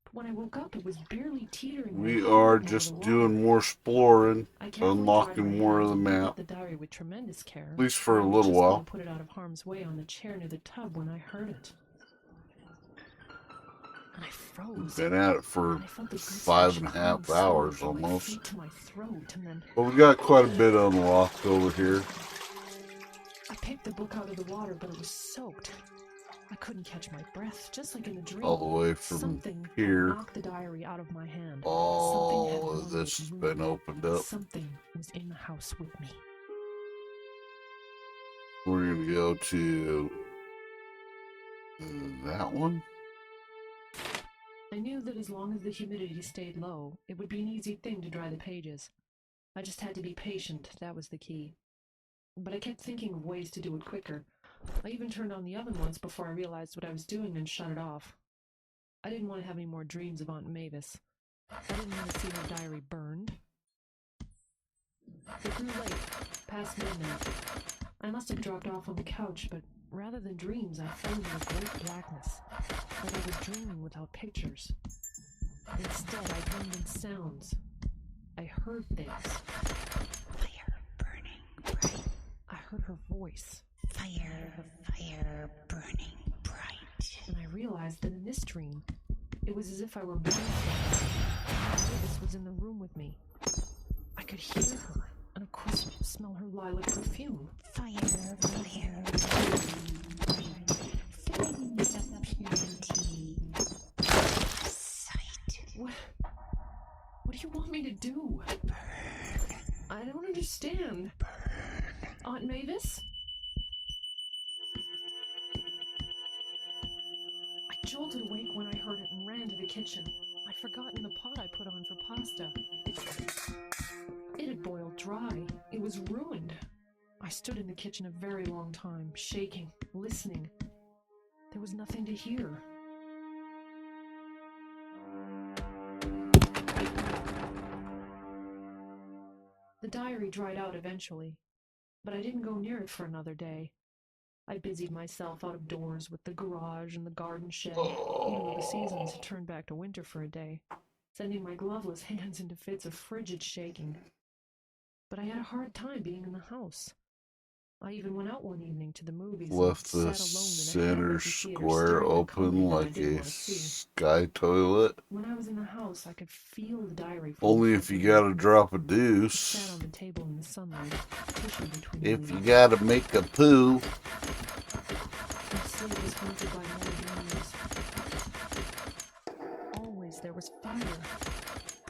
But when I woke up, it was barely teetering. We are just doing more exploring, unlocking more of the map. The diary with tremendous care. At least for a little while. Put it out of harm's way on the chair near the tub when I heard it. And I froze. Been at it for 5.5 hours almost. To my throat, and then But we got quite a bit unlocked over here. I picked the book out of the water, but it was soaked. I couldn't catch my breath, just like in the dream. All the way from Something here. knocked the diary out of my hand. All of this has been opened up. Something was in the house with me. We're going to go to that one. I knew that as long as the humidity stayed low, it would be an easy thing to dry the pages. I just had to be patient, that was the key. But I kept thinking of ways to do it quicker. I even turned on the oven once before I realized what I was doing and shut it off. I didn't want to have any more dreams of Aunt Mavis. I didn't want to see her diary burned. It grew late, past midnight. I must have dropped off on the couch, but rather than dreams, I fell into a great blackness, like I was dreaming without pictures. Instead, I dreamed in sounds. I heard things. Fire burning bright. I heard her voice. Fire burning bright. And I realized that in this dream, it was as if I were manifesting. Mavis was in the room with me. I could hear her, and of course smell her lilac perfume. Flames of purity. Sight. What do you want me to do? Burn. I don't understand. Burn. Aunt Mavis? I jolted awake when I heard it and ran to the kitchen. I'd forgotten the pot I put on for pasta. It had boiled dry. It was ruined. I stood in the kitchen a very long time, shaking, listening. There was nothing to hear. The diary dried out eventually, but I didn't go near it for another day. I busied myself out of doors with the garage and the garden shed, even though the seasons had turned back to winter for a day, sending my gloveless hands into fits of frigid shaking. But I had a hard time being in the house. I even went out one evening to the movies. Left the center square open like a sky toilet. When I was in the house, I could feel the diary. Only if you gotta drop a deuce. Sat on the table in the sunlight, tissue between if you gotta make a poo. My sleep was haunted by more dreams. Always there was fire.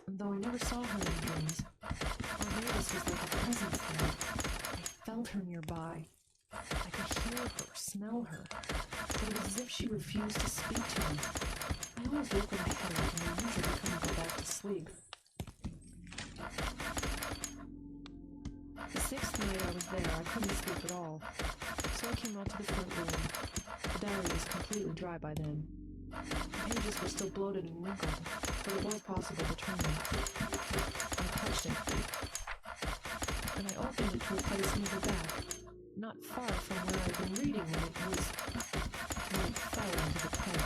And though I never saw her in dreams, Aunt Mavis was like a presence there. I felt her nearby. I could hear her, smell her, but it was as if she refused to speak to me. I always woke when I had her, and I usually couldn't go back to sleep. The sixth night I was there, I couldn't sleep at all, so I came out to the front room. The diary was completely dry by then. The pages were still bloated and wrinkled, but it was possible to turn them. I touched it, and I opened it to a place near the back, not far from where I'd been reading when it fell into the pen.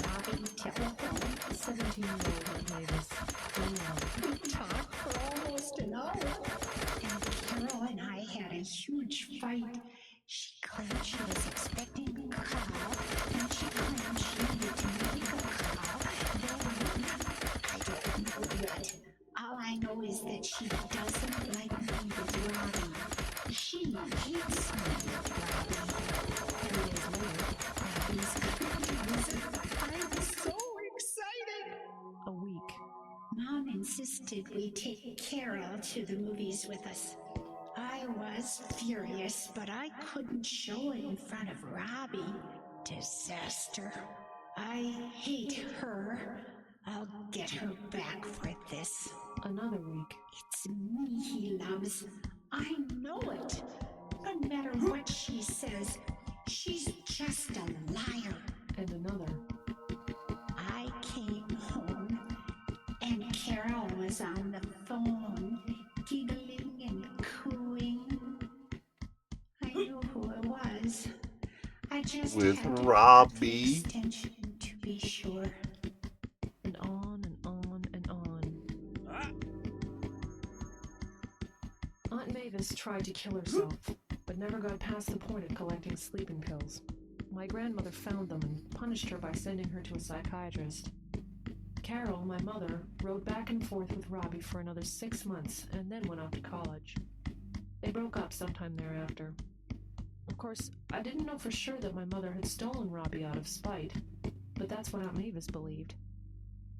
Robbie Tipple, 17-year-old Aunt Mavis. We talked for almost an hour, and Carol and I had a huge fight. She claimed she was expecting a cow, and she claimed she needed to make a cow. Then, I don't know yet. All I know is that she doesn't like to the movies with us. I was furious, but I couldn't show it in front of Robbie. Disaster. I hate her. I'll get her back for this. Another week. It's me he loves. I know it. No matter what she says, she's just a liar. And another. I came home, and Carol was on the phone, giggling and cooing. I knew who it was. I just With had to Robbie. pay extension to be sure. And on and on and on. Aunt Mavis tried to kill herself, but never got past the point of collecting sleeping pills. My grandmother found them and punished her by sending her to a psychiatrist. Carol, my mother, rode back and forth with Robbie for another 6 months and then went off to college. They broke up sometime thereafter. Of course, I didn't know for sure that my mother had stolen Robbie out of spite, but that's what Aunt Mavis believed.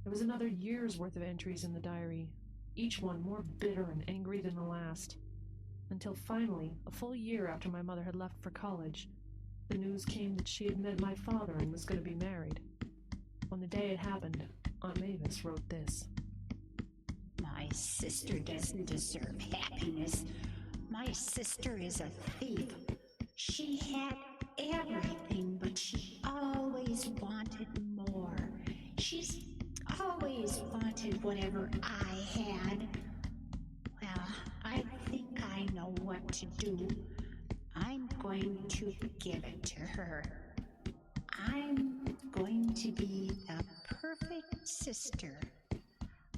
There was another year's worth of entries in the diary, each one more bitter and angry than the last, until finally, a full year after my mother had left for college, the news came that she had met my father and was going to be married. On the day it happened, Aunt Mavis wrote this. My sister doesn't deserve happiness. My sister is a thief. She had everything, but she always wanted more. She's always wanted whatever I had. Well, I think I know what to do. I'm going to give it to her. I'm going to be the perfect sister.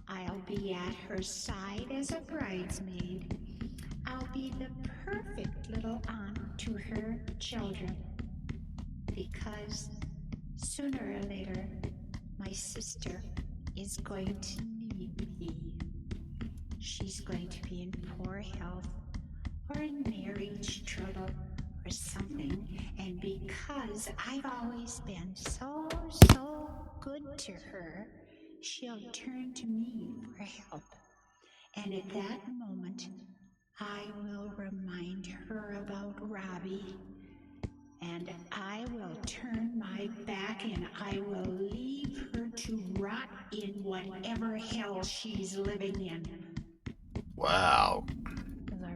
I'll be at her side as a bridesmaid. I'll be the perfect little aunt to her children. Because sooner or later, my sister is going to need me. She's going to be in poor health or in marriage trouble or something, and because I've always been so good to her, she'll turn to me for help. And at that moment, I will remind her about Robbie, and I will turn my back and I will leave her to rot in whatever hell she's living in. Wow.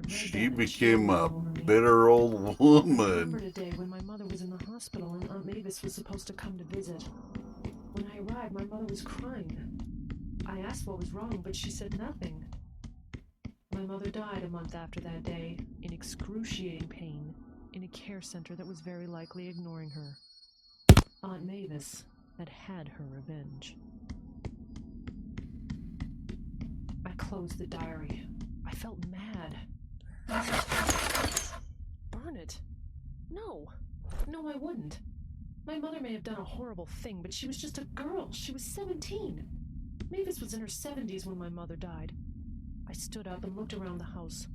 She became a bitter old I remember woman. a day when my mother was in the hospital and Aunt Mavis was supposed to come to visit. When I arrived, my mother was crying. I asked what was wrong, but she said nothing. My mother died a month after that day, in excruciating pain, in a care center that was very likely ignoring her. Aunt Mavis had had her revenge. I closed the diary. I felt mad. Burn it. No, I wouldn't. My mother may have done a horrible thing, but she was just a girl. She was 17. Mavis was in her 70s when my mother died. I stood up and looked around the house.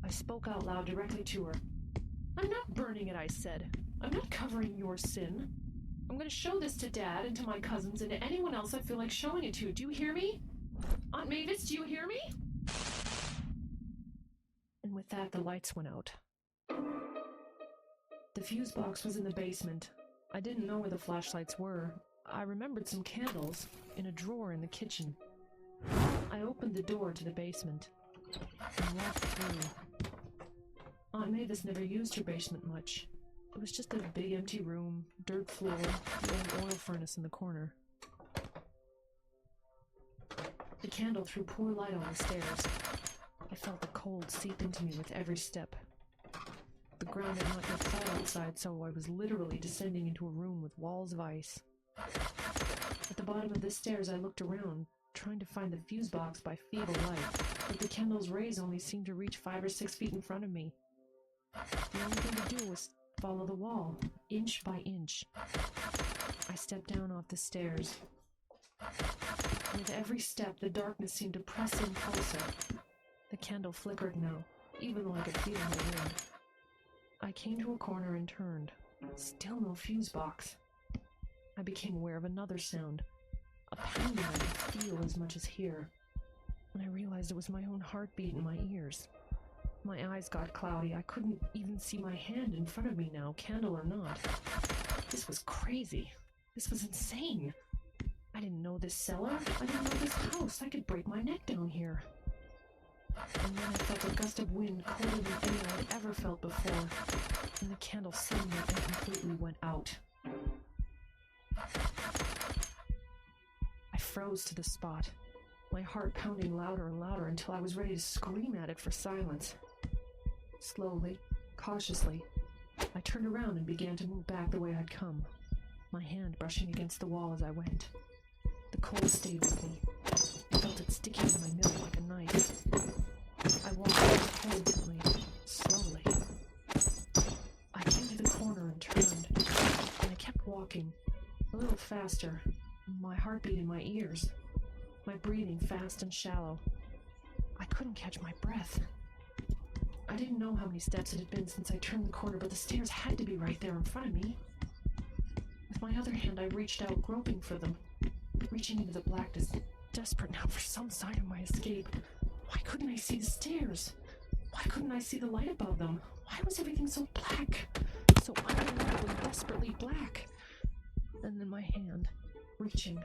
I spoke out loud directly to her. I'm not burning it, I said. I'm not covering your sin. I'm going to show this to Dad and to my cousins and to anyone else I feel like showing it to. Do you hear me? Aunt Mavis, do you hear me? And with that, the lights went out. The fuse box was in the basement. I didn't know where the flashlights were. I remembered some candles in a drawer in the kitchen. I opened the door to the basement and walked through. Aunt Mavis never used her basement much. It was just a big empty room, dirt floor, the old oil furnace in the corner. The candle threw poor light on the stairs. I felt the cold seep into me with every step. The ground had not yet thawed outside, so I was literally descending into a room with walls of ice. At the bottom of the stairs, I looked around, trying to find the fuse box by feeble light, but the candle's rays only seemed to reach 5 or 6 feet in front of me. The only thing to do was follow the wall, inch by inch. I stepped down off the stairs. With every step, the darkness seemed to press in closer. The candle flickered now, even though I could feel the wind. I came to a corner and turned. Still no fuse box. I became aware of another sound, a pounding I could feel as much as hear. and I realized it was my own heartbeat in my ears. My eyes got cloudy. I couldn't even see my hand in front of me now, candle or not. This was crazy. This was insane. I didn't know this cellar. I didn't know this house. I could break my neck down here. And then I felt a gust of wind colder than any I'd ever felt before, and the candle suddenly and completely went out. I froze to the spot, my heart pounding louder and louder until I was ready to scream at it for silence. Slowly, cautiously, I turned around and began to move back the way I'd come, my hand brushing against the wall as I went. The cold stayed with me. I felt it sticking in my middle like a knife. I walked hesitantly, slowly. I came to the corner and turned, and I kept walking, a little faster, my heartbeat in my ears, my breathing fast and shallow. I couldn't catch my breath. I didn't know how many steps it had been since I turned the corner, but the stairs had to be right there in front of me. With my other hand, I reached out, groping for them, reaching into the blackness, desperate now for some sign of my escape. Why couldn't I see the stairs? Why couldn't I see the light above them? Why was everything so black? So unbelievably, desperately black? And then my hand, reaching,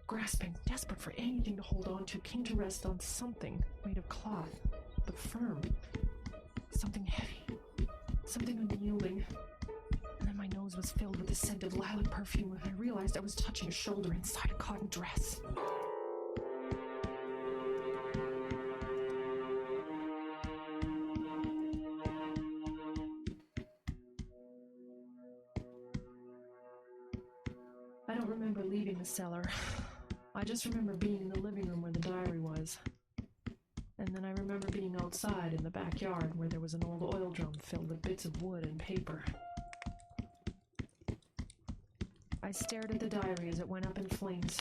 grasping, desperate for anything to hold on to, came to rest on something made of cloth, but firm. Something heavy. Something unyielding. And then my nose was filled with the scent of lilac perfume, and I realized I was touching a shoulder inside a cotton dress. I don't remember leaving the cellar. I just remember being in the living room where the diary was. And then I remember being outside in the backyard where there was an old oil drum filled with bits of wood and paper. I stared at the diary as it went up in flames,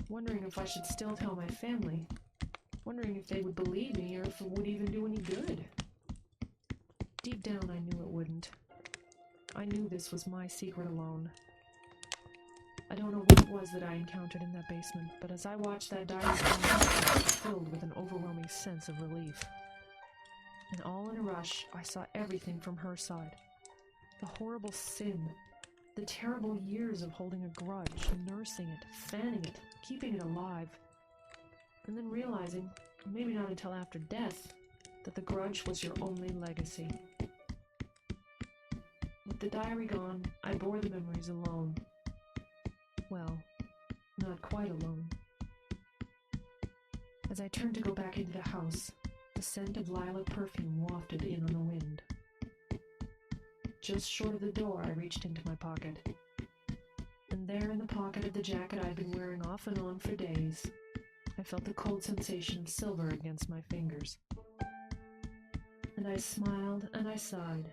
wondering if I should still tell my family, wondering if they would believe me or if it would even do any good. Deep down, I knew it wouldn't. I knew this was my secret alone. I don't know what it was that I encountered in that basement, but as I watched that diary, I was filled with an overwhelming sense of relief. And all in a rush, I saw everything from her side. The horrible sin, the terrible years of holding a grudge, nursing it, fanning it, keeping it alive. And then realizing, maybe not until after death, that the grudge was your only legacy. With the diary gone, I bore the memories alone. Well, not quite alone. As I turned to go back into the house, the scent of lilac perfume wafted in on the wind. Just short of the door, I reached into my pocket. And there in the pocket of the jacket I'd been wearing off and on for days, I felt the cold sensation of silver against my fingers. And I smiled and I sighed,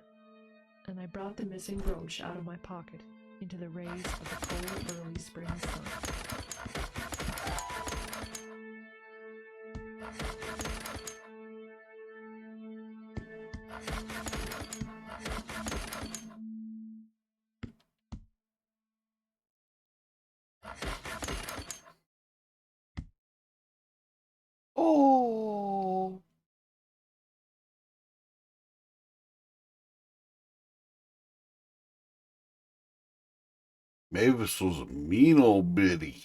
and I brought the missing brooch out of my pocket into the rays of the cold early spring sun. Oh. Mavis was a mean old biddy.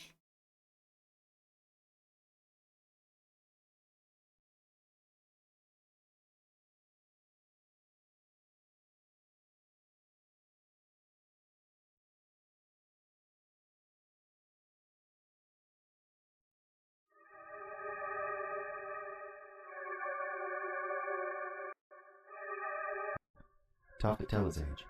Tough to tell his age.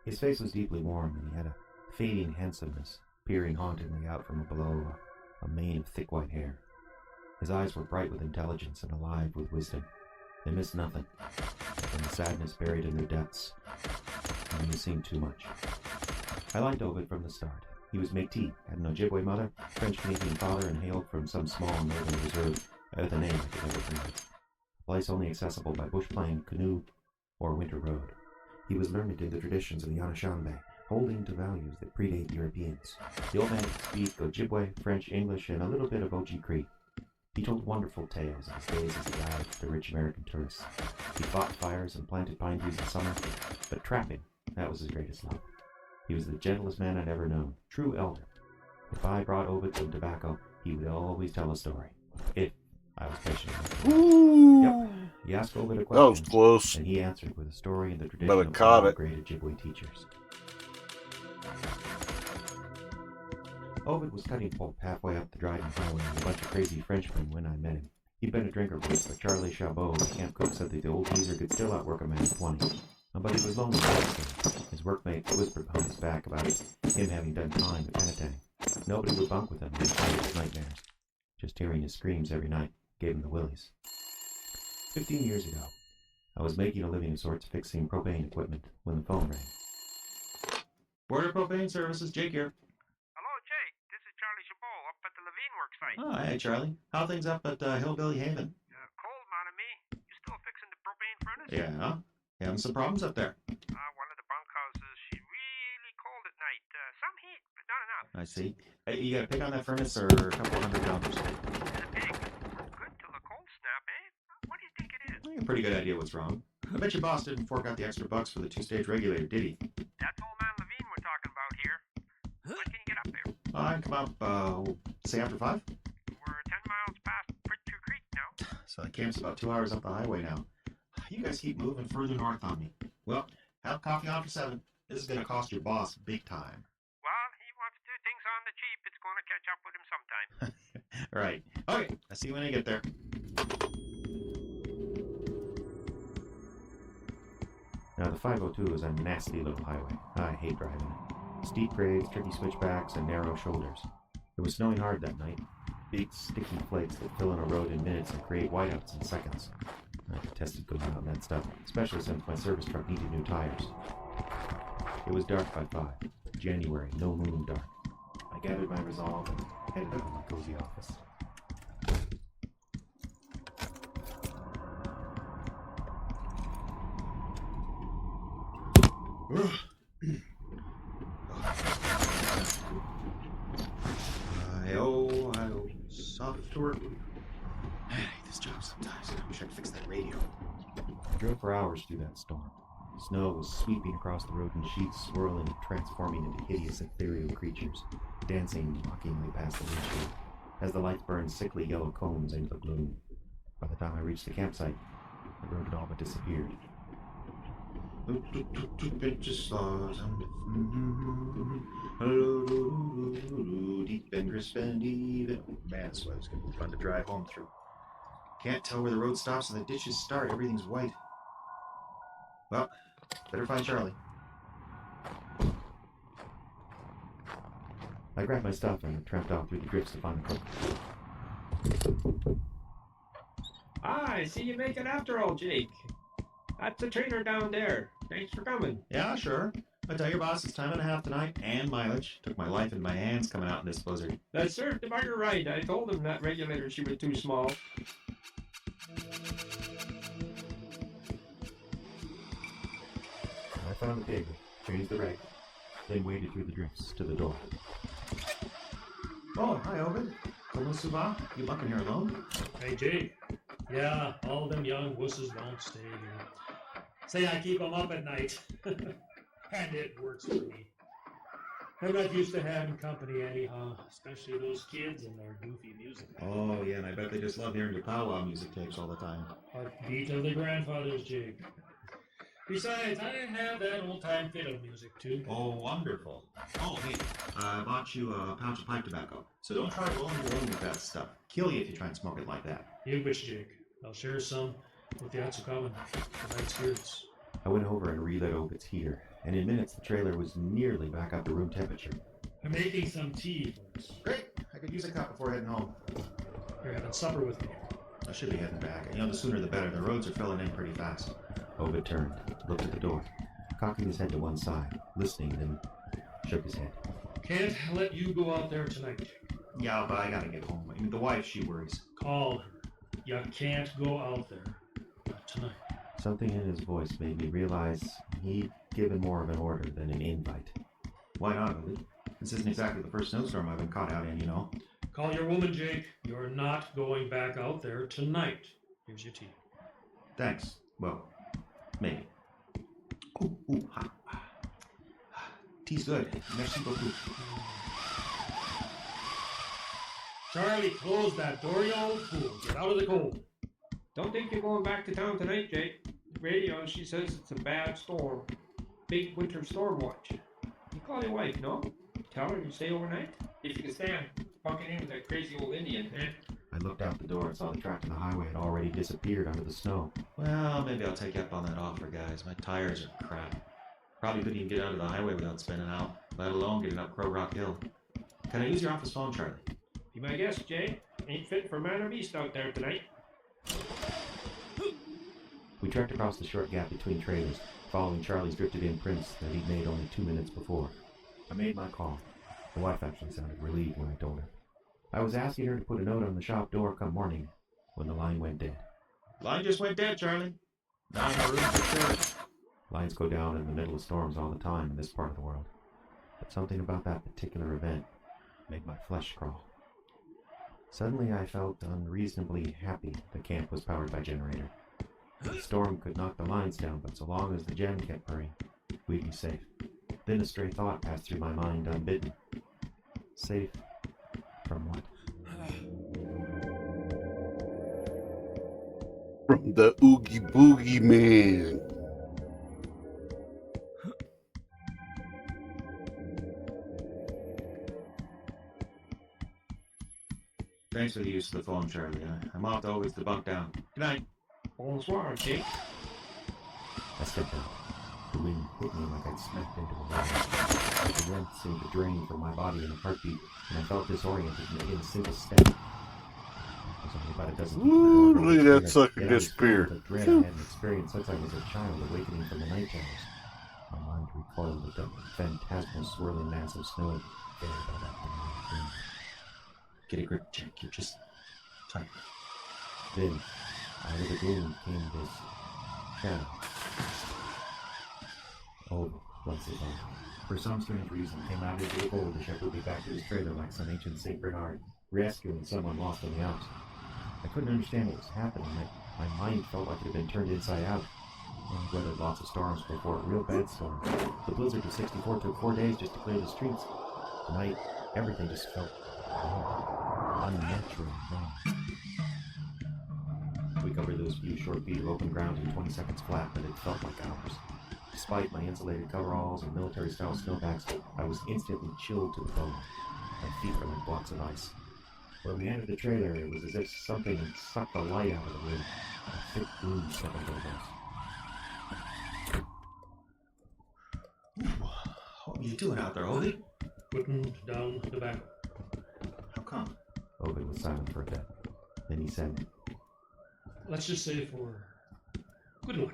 His face was deeply worn, and he had a fading handsomeness, peering hauntingly out from below a mane of thick white hair. His eyes were bright with intelligence and alive with wisdom. They missed nothing, and the sadness buried in their depths, and he seemed too much. I liked Ovid from the start. He was Métis, had an Ojibwe mother, French-Canadian father, and hailed from some small northern reserve without a name I could never pronounce. A place only accessible by bush plane, canoe, or winter road. He was learned in the traditions of the Anishinaabe, holding to values that predate Europeans. The old man could speak Ojibwe, French, English, and a little bit of Oji Cree. He told wonderful tales of his days as a guide for the rich American tourists. He fought fires and planted pine trees in summer, but trapping, that was his greatest love. He was the gentlest man I'd ever known, true elder. If I brought Ovid some tobacco, he would always tell a story. If I was patient enough. Yep. He asked Ovid a question. That was close. And he answered with a story in the tradition But I of caught all it. great Ojibwe teachers. Ovid was cutting pulp halfway up the Dryden Highway with a bunch of crazy Frenchmen when I met him. He'd been a drinker once, but Charlie Chabot, the camp cook, said that the old geezer could still outwork a man of 20. But he was lonely. His workmates whispered behind his back about him having done time at Penetang. Nobody would bunk with him in his nightmares. Just hearing his screams every night gave him the willies. 15 years ago, I was making a living of sorts fixing propane equipment when the phone rang. Border Propane Services, Jake here. Hello, Jake. This is Charlie Chabot up at the Levine Works site. Oh, hey, Charlie. How things up at Hillbilly Haven? Cold, man, and me. You still fixing the propane furnace? Yeah. Having some problems up there. One of the bunkhouses, she really cold at night. Some heat, but not enough. I see. Hey, you got a pick on that furnace or a couple $100? Pig. Good till the cold snap, eh? What do you think it is? I have a pretty good idea what's wrong. I bet your boss didn't fork out the extra bucks for the two-stage regulator, did he? That's old man Levine we're talking about here. When can you get up there? I can come up, say after 5? We're 10 miles past Pritchard Creek now. So the camp's about 2 hours up the highway now. You guys keep moving further north on me. Well, have coffee on for 7. This is going to cost your boss big time. Well, he wants to do things on the cheap. It's going to catch up with him sometime. Right. Okay, I'll see you when I get there. Now, the 502 is a nasty little highway. I hate driving it. Steep grades, tricky switchbacks, and narrow shoulders. It was snowing hard that night. Big, sticky flakes that fill in a road in minutes and create whiteouts in seconds. I detested going out in that stuff, especially since my service truck needed new tires. It was dark by 5. January, no moon dark. I gathered my resolve and headed up to my cozy office. Hi-oh, soft to work. I hate this job sometimes. I wish I'd fix that radio. I drove for hours through that storm. Snow was sweeping across the road in sheets, swirling and transforming into hideous ethereal creatures, dancing mockingly past the windshield, as the lights burned sickly yellow cones into the gloom. By the time I reached the campsite, the road had all but disappeared. Deep and crisp and even. Man, this weather's gonna be fun to drive home through. Can't tell where the road stops and the ditches start. Everything's white. Well, better find Charlie. I grabbed my stuff and tramped out through the drifts to find the cook. I see you make it after all, Jake. That's the trainer down there. Thanks for coming. Yeah, sure. I tell your boss it's time and a half tonight, and mileage. Took my life in my hands coming out in this blizzard. That served him right. I told him that regulator she was too small. I found the pig, changed the reg, then waded through the drifts to the door. Oh, hi, Ovid. Comment ça va? You bucking here alone? Hey, Jake. Yeah, all them young wusses won't stay here. Say I keep them up at night. And it works for me. I'm not used to having company anyhow, especially those kids and their goofy music. Oh, yeah, and I bet they just love hearing your powwow music tapes all the time. Heartbeat of the grandfathers, Jake. Besides, I have that old-time fiddle music, too. Oh, wonderful. Oh, hey, I bought you a pouch of pipe tobacco. So don't try rolling your own with that stuff. Kill you if you try and smoke it like that. You wish, Jake. I'll share some with the Atsukaman, the night spirits. I went over and relit Ovid's heater, and in minutes the trailer was nearly back up to room temperature. I'm making some tea for us. Great! I could use a cup before heading home. You're having supper with me. I should be heading back. You know, the sooner the better. The roads are filling in pretty fast. Ovid turned, looked at the door, cocking his head to one side, listening, then shook his head. Can't let you go out there tonight, Jake. Yeah, but I gotta get home. I mean, the wife, she worries. Call her. You can't go out there. Not tonight. Something in his voice made me realize he'd given more of an order than an invite. Why not, Ovid? This isn't exactly the first snowstorm I've been caught out in, you know. Call your woman, Jake. You're not going back out there tonight. Here's your tea. Thanks. Well, maybe. Ooh, hot. Tea's good. Merci beaucoup. Charlie, close that door, you old fool. Get out of the cold. Don't think you're going back to town tonight, Jake. Radio, she says it's a bad storm. Big winter storm watch. You call your wife, no? Tell her you stay overnight? If you can stand bunking in with that crazy old Indian, eh? I looked out the door and saw the track to the highway had already disappeared under the snow. Well, maybe I'll take you up on that offer, guys. My tires are crap. Probably couldn't even get out of the highway without spinning out, let alone getting up Crow Rock Hill. Can I use your office phone, Charlie? Be my guest, Jay. Ain't fit for man or beast out there tonight. We trekked across the short gap between trailers, following Charlie's drifted-in prints that he'd made only 2 minutes before. I made my call. The wife actually sounded relieved when I told her. I was asking her to put a note on the shop door come morning when the line went dead. Line just went dead, Charlie. Not in the room for sure. Lines go down in the middle of storms all the time in this part of the world. But something about that particular event made my flesh crawl. Suddenly I felt unreasonably happy the camp was powered by generator. The storm could knock the lines down, but so long as the gen kept purring, we'd be safe. Then a stray thought passed through my mind unbidden. Safe from what? From the Oogie Boogie Man. Thanks for the use of the phone, Charlie. I'm off to always to bunk down. Good night. Bonsoir, Jake. I stepped out. The wind hit me like I'd smacked into a wall. The warmth seemed to drain from my body in a heartbeat, and I felt disoriented in a single step. It was only about a dozen feet Ooh, from the look at door, that sucker yet I was disappear. filled with dread I hadn't experienced since I was a child awakening from the night terrors. My mind recoiled with the phantasmal swirling mass of snow buried by that wind. Get a grip, Jack. You're just tight. Then, out of the gloom came this shadow. Oh, bless his heart. For some strange reason, came out into the cold to shepherd me back to his trailer like some ancient St. Bernard, rescuing someone lost on the outs. I couldn't understand what was happening. My mind felt like it had been turned inside out. I weathered lots of storms before a real bad storm. The blizzard of '64 took 4 days just to clear the streets. Tonight, everything just felt wrong. Unnaturally wrong. We covered those few short feet of open ground in 20 seconds flat, but it felt like hours. Despite my insulated coveralls and military-style snowbacks, I was instantly chilled to the bone. My feet were like blocks of ice. When we entered the trailer, it was as if something had sucked the light out of the room. A thick gloom stepped over us. What are you doing out there, Ovid? Putting down the tobacco. How come? Ovid was silent for a bit. Then he said, Let's just say for good luck.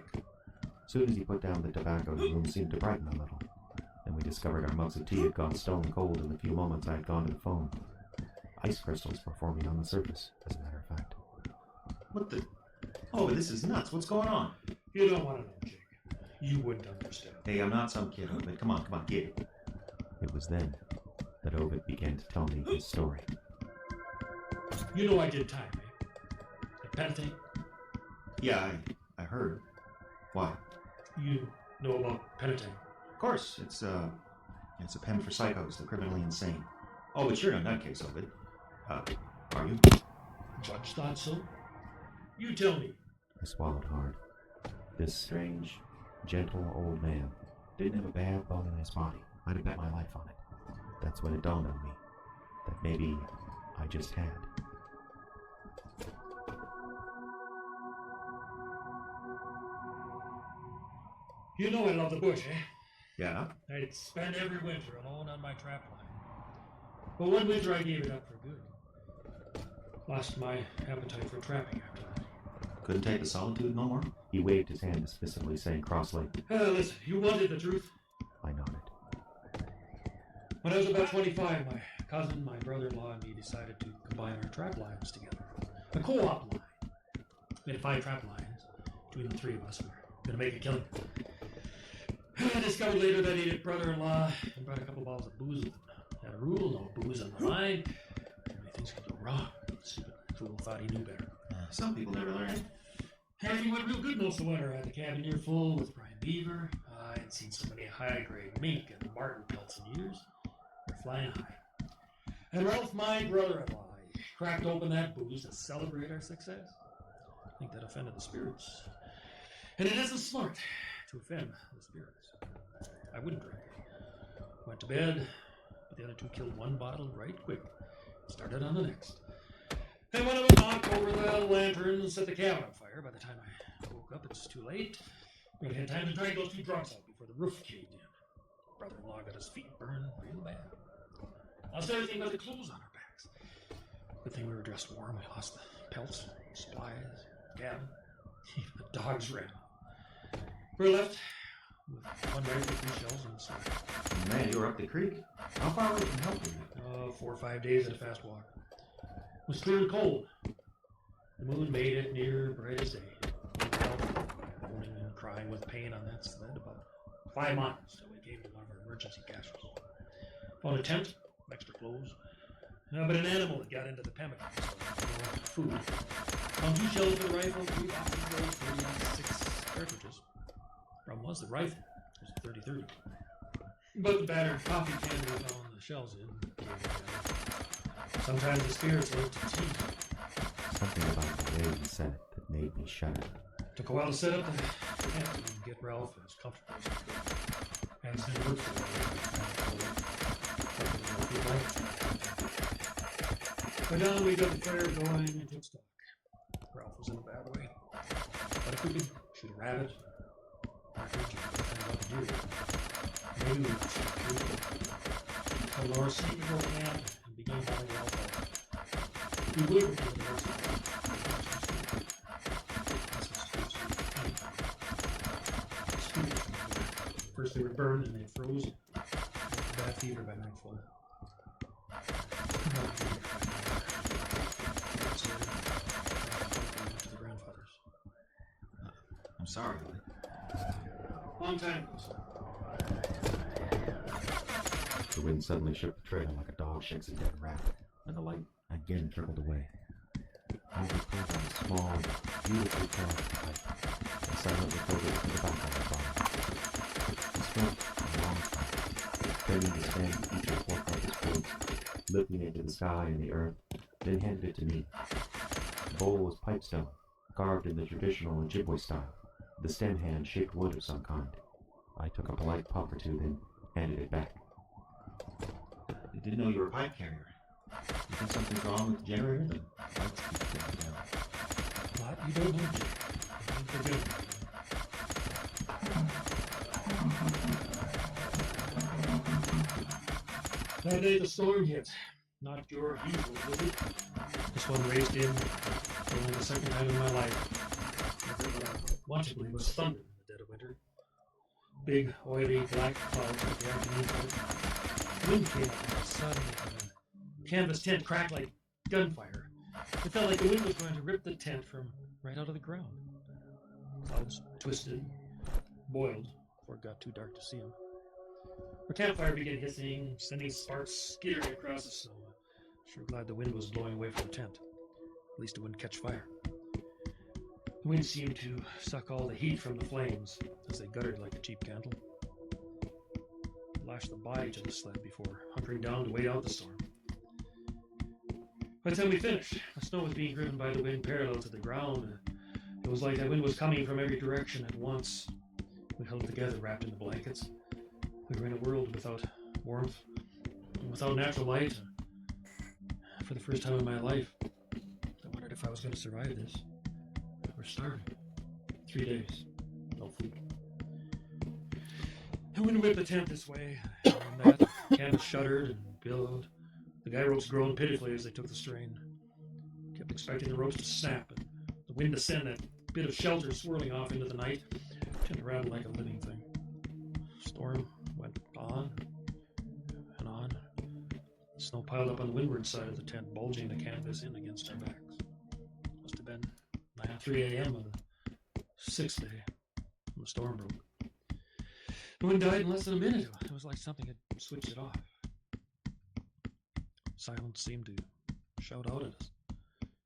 As soon as he put down the tobacco, the room seemed to brighten a little. Then we discovered our mugs of tea had gone stone cold in the few moments I had gone to the phone. Ice crystals were forming on the surface, as a matter of fact. What the? Oh, this is nuts. What's going on? You don't want to know, Jake. You wouldn't understand. Hey, I'm not some kid, Ovid. Come on, get it. It was then that Ovid began to tell me his story. You know I did time, eh? At Penatang? Yeah, I heard. Why? You know about Penatang? Of course, it's a pen for psychos, the criminally insane. Oh, but you're no nutcase, Ovid. Are you? Judge thought so. You tell me. I swallowed hard. This strange, gentle old man didn't have a bad bone in his body. I'd have bet my life on it. That's when it dawned on me that maybe I just had. You know I love the bush, eh? Yeah? I'd spend every winter alone on my trap line. But one winter I gave it up for good. Lost my appetite for trapping after that. Couldn't take the solitude no more? He waved his hand dismissively, saying crossly, Listen, you wanted the truth? I nodded. When I was about 25, my cousin, my brother-in-law, and me decided to combine our trap lines together. A co-op line. We had 5 trap lines. Between the 3 of us, we were going to make a killing. I discovered later that he had brother-in-law and brought a couple bottles of booze with him. Had a rule, no booze on the line. Everything's wrong. Stupid fool thought he knew better. Some people never learn. Everything went real good most of the winter. I had the cabin near full with Brian Beaver. I had seen so many high-grade mink and marten pelts in years. They're flying high. And Ralph, my brother-in-law, cracked open that booze to celebrate our success. I think that offended the spirits. And it isn't smart to offend the spirits. I wouldn't drink. Went to bed, but the other two killed one bottle right quick. Started on the next. And when I was knocked over the lantern and set the cabin on fire, by the time I woke up, it's too late. We had time to drag those two drunks out before the roof caved in. Brother-in-law got his feet burned real bad. Lost everything but the clothes on our backs. Good thing we were dressed warm. We lost the pelts, supplies, cabin. Even the dogs ran. We were left with one rifle, 3 shells, and some. Man, you were up the creek? How far away from help were you? 4 or 5 days at a fast walk. It was clear and cold. The moon made it near bright as day. Moaning and crying with pain on that sled about 5 miles till we came to one of our emergency caches. Found a tent, extra clothes, but an animal had got into the pemmican, so no food. Found 2 shells for the rifle, 3 boxes of 36 cartridges. Problem was the rifle was a 30-30. But the battered coffee can we found the shells in gave it away. Sometimes the spirits went to tea. Something about the way he said it that made me shudder. Took a while to set up the tent and get Ralph as comfortable as we could. And it's been work for By dawn, we got the fire going and took stock. Ralph was in a bad way. But if we could shoot a rabbit, partridge, and a deer, maybe we could shoot a deer. So Laura sneaked over the camp and began hauling Ralph out. We would have been the rest of First they were burned and they froze. Bad fever by nightfall. To the grandfathers. I'm sorry. Long time. The wind suddenly shook the trail like a dog shakes a dead rat, and the light again trickled away. I was pulled on a small, beautifully carved pipe, and silently filled it to the back of the fire. He smoked a long time, turning his hand to each of 4 carpets woods, lifting it to the sky and the earth, then handed it to me. The bowl was pipestone, carved in the traditional Ojibwe style, the stem hand shaped wood of some kind. I took a polite puff or two, then handed it back. I didn't know you were a pipe carrier. You think something's wrong with the generator? Then let's keep it down. What? You don't know, Jake. Forgive me. That day the storm hit. Not your usual visit. This one raised in for only the second time in my life. What I wanted to believe was thunder in the dead of winter. Big, oily, black clouds like the afternoon cold. Wind came up and suddenly the canvas tent cracked like gunfire. It felt like the wind was going to rip the tent from right out of the ground. Clouds twisted, boiled, before it got too dark to see them. Our campfire began hissing, sending sparks skittering across the snow. Sure glad the wind was blowing away from the tent. At least it wouldn't catch fire. The wind seemed to suck all the heat from the flames as they guttered like a cheap candle. Lashed the body to the sled before hunkering down to wait out the storm. By the time we finished, the snow was being driven by the wind parallel to the ground. It was like that wind was coming from every direction at once. We held together, wrapped in the blankets. We were in a world without warmth, and without natural light. For the first time in my life, I wondered if I was going to survive this. We're starving. 3 days. No food. The wind whipped the tent this way and that. The canvas shuddered and billowed. The guy ropes groaned pitifully as they took the strain. Kept expecting the ropes to snap and the wind to send that bit of shelter swirling off into the night. Tent rattled like a living thing. Storm went on and on. Snow piled up on the windward side of the tent, bulging the canvas in against our backs. Must have been 3 a.m. on the 6th day when the storm broke. The wind died in less than a minute. It was like something had switched it off. Silence seemed to shout out at us.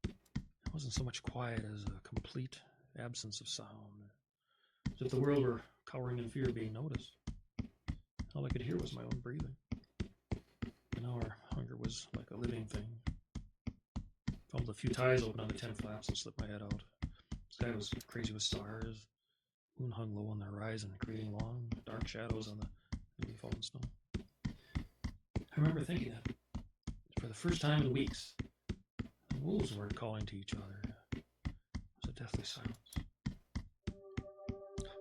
It wasn't so much quiet as a complete absence of sound, as if the world were cowering in fear of being noticed. All I could hear was my own breathing. And our hunger was like a living thing. Fumbled a few ties open on the tent flaps and slipped my head out. The sky was crazy with stars. Moon hung low on the horizon, creating long, dark shadows on the newly fallen snow. I remember thinking that, for the first time in weeks, the wolves weren't calling to each other. It was a deathly silence.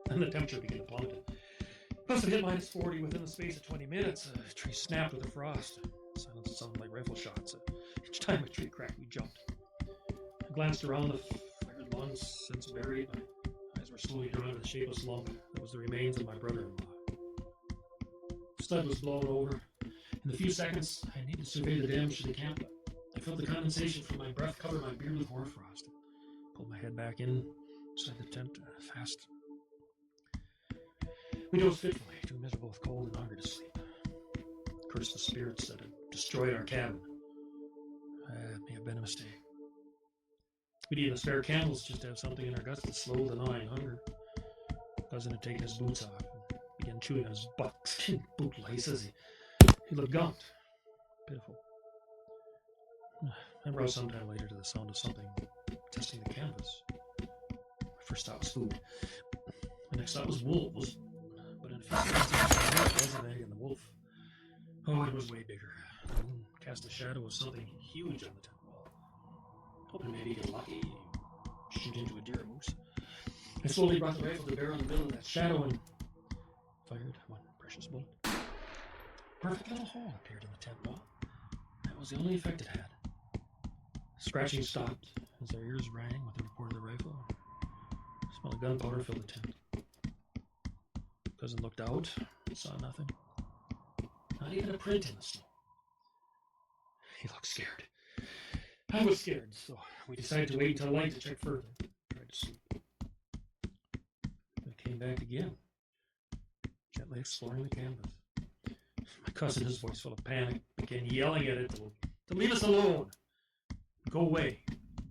Then the temperature began to plummet. Must have hit -40 within the space of 20 minutes. A tree snapped with the frost. The silence sounded like rifle shots. Each time a tree cracked, we jumped. I glanced around the fired lungs, since buried. My eyes were slowly drawn to the shapeless lump that was the remains of my brother-in-law. The stud was blown over. In the few seconds I needed to survey the damage to the camp, I felt the condensation from my breath cover my beard with hoarfrost. Pulled my head back inside the tent fast. We dozed fitfully, too miserable with cold and hunger to sleep. Cursed the spirits that had destroyed our cabin. It may have been a mistake. We'd eaten the spare candles just to have something in our guts to slow the gnawing hunger. Cousin had taken his boots off and began chewing on his buckskin boot laces. He looked gaunt, pitiful. I roused sometime later to the sound of something testing the canvas. My first thought was food. My next thought was wolves. But in a few seconds, it was an egg and the wolf. Oh, it was way bigger. The moon cast a shadow of something huge on the tent wall. Hoping maybe get lucky, shoot into a deer or moose. I slowly brought the rifle to bear on the middle of that shadow and fired one precious bullet. A perfect little hole appeared in the tent wall. That was the only effect it had. Scratching stopped as our ears rang with the report of the rifle. The smell of gunpowder filled the tent. Cousin looked out and saw nothing. Not even a print in the snow. He looked scared. I was scared, so we decided to wait until light to check further. Tried to sleep. I came back again, gently exploring the canvas. My cousin, his voice full of panic, began yelling at it to leave us alone. Go away.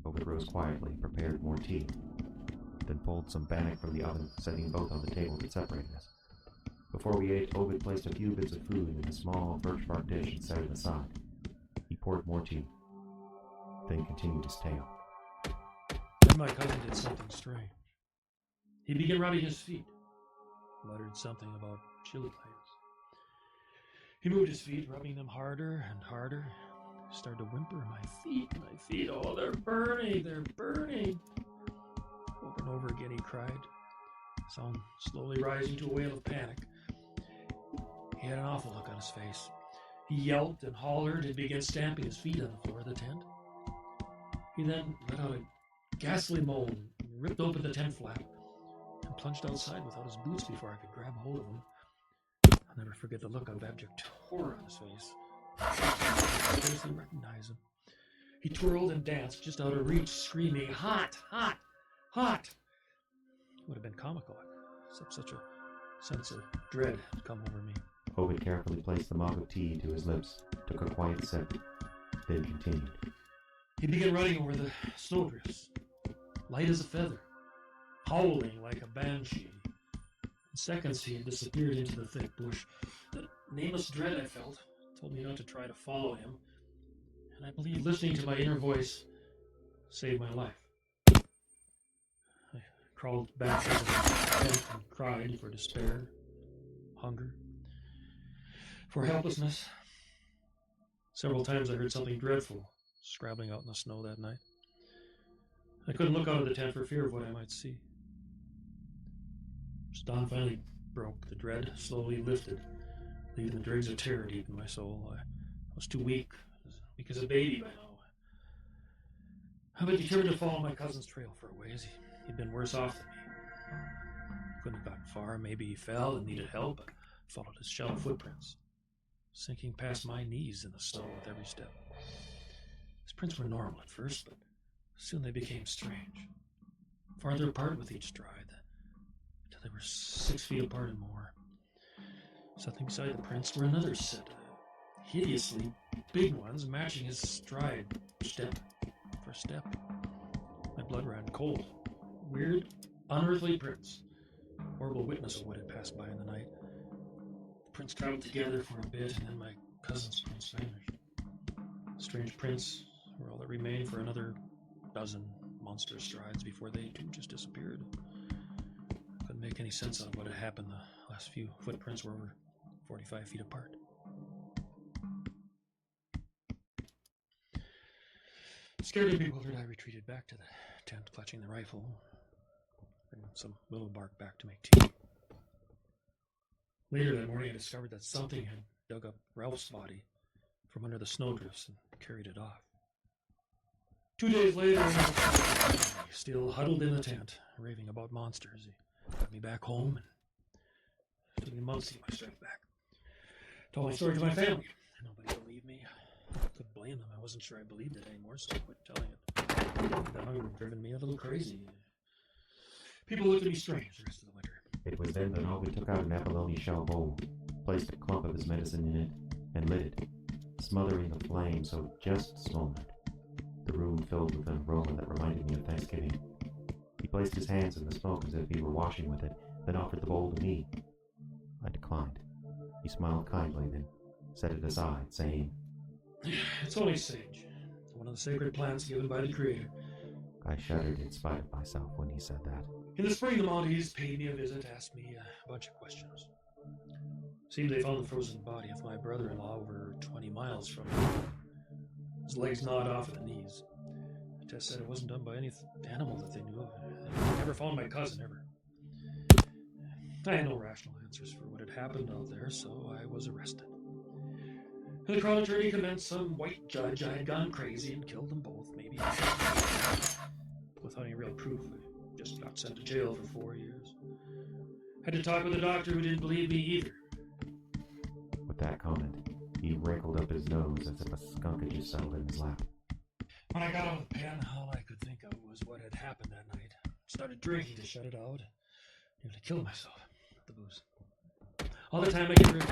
Ovid rose quietly and prepared more tea, then pulled some bannock from the oven, setting both on the table that separated us. Before we ate, Ovid placed a few bits of food in a small birch bark dish and set it aside. He poured more tea, then continued his tale. Then my cousin did something strange. He began rubbing his feet, muttered something about chili clams. He moved his feet, rubbing them harder and harder. Started to whimper, my feet, oh, they're burning. Over and over again he cried, sound slowly rising to a wail of panic. He had an awful look on his face. He yelped and hollered and began stamping his feet on the floor of the tent. He then let out a ghastly moan, ripped open the tent flap, and plunged outside without his boots before I could grab hold of him. I'll never forget the look of abject horror on his face. I scarcely recognized him. He twirled and danced just out of reach, screaming, "Hot! Hot! Hot!" It would have been comical, except such a sense of dread had come over me. Ovid carefully placed the mug of tea to his lips, took a quiet sip, then continued. He began running over the snowdrifts, light as a feather, howling like a banshee. In seconds he had disappeared into the thick bush. The nameless dread I felt told me not to try to follow him, and I believe listening to my inner voice saved my life. I crawled back into the tent and cried for despair, hunger, for helplessness. Several times I heard something dreadful scrabbling out in the snow that night. I couldn't look out of the tent for fear of what I might see. As dawn finally broke, the dread slowly lifted, leaving the dregs of terror deep in my soul. I was too weak as a baby by now. I was determined to follow my cousin's trail for a ways. He'd been worse off than me. Couldn't have gotten far. Maybe he fell and needed help, but followed his shallow footprints, sinking past my knees in the snow with every step. His prints were normal at first, but soon they became strange. Farther apart with each stride, until they were 6 feet apart and more. Something beside the prints were another set, hideously big ones matching his stride, step for step. My blood ran cold. Weird, unearthly prints. Horrible witness of what had passed by in the night. The prints traveled together for a bit, and then my cousin's prints vanished. Strange prints were all that remained for another dozen monster strides before they too just disappeared. Couldn't make any sense out of what had happened. The last few footprints were over 45 feet apart. Scared and bewildered, I retreated back to the tent, clutching the rifle, and some willow bark back to make tea. Later that morning, I discovered that something had dug up Ralph's body from under the snowdrifts and carried it off. 2 days later, still huddled in the tent, raving about monsters. He got me back home, and it took me months to get my strength back. Told my story to my family. Nobody believed me. I couldn't blame them. I wasn't sure I believed it anymore, so I quit telling it. The hunger had driven me a little crazy. People looked at me strange the rest of the winter. It was then that Ovid took out an abalone shell bowl, placed a clump of his medicine in it, and lit it, smothering the flame so it just smoldered. The room filled with an aroma that reminded me of Thanksgiving. He placed his hands in the smoke as if he were washing with it, then offered the bowl to me. I declined. He smiled kindly, then set it aside, saying, "It's only sage, one of the sacred plants given by the Creator." I shuddered in spite of myself when he said that. In the spring, the Mounties paid me a visit, asked me a bunch of questions. Seemed they found the frozen body of my brother-in-law over 20 miles from me. His legs gnawed off at the knees. Tess said it wasn't done by any animal that they knew of. They never found my cousin, ever. I had no rational answers for what had happened out there, so I was arrested. The crown attorney convinced some white judge I had gone crazy and killed them both, maybe. Without any real proof, I just got sent to jail for 4 years. Had to talk with a doctor who didn't believe me either. With that comment, he wrinkled up his nose as if a skunk had just settled in his lap. When I got out of the pen, all I could think of was what had happened that night. Started drinking to shut it out. Nearly killed myself with the booze. All the time I could drink.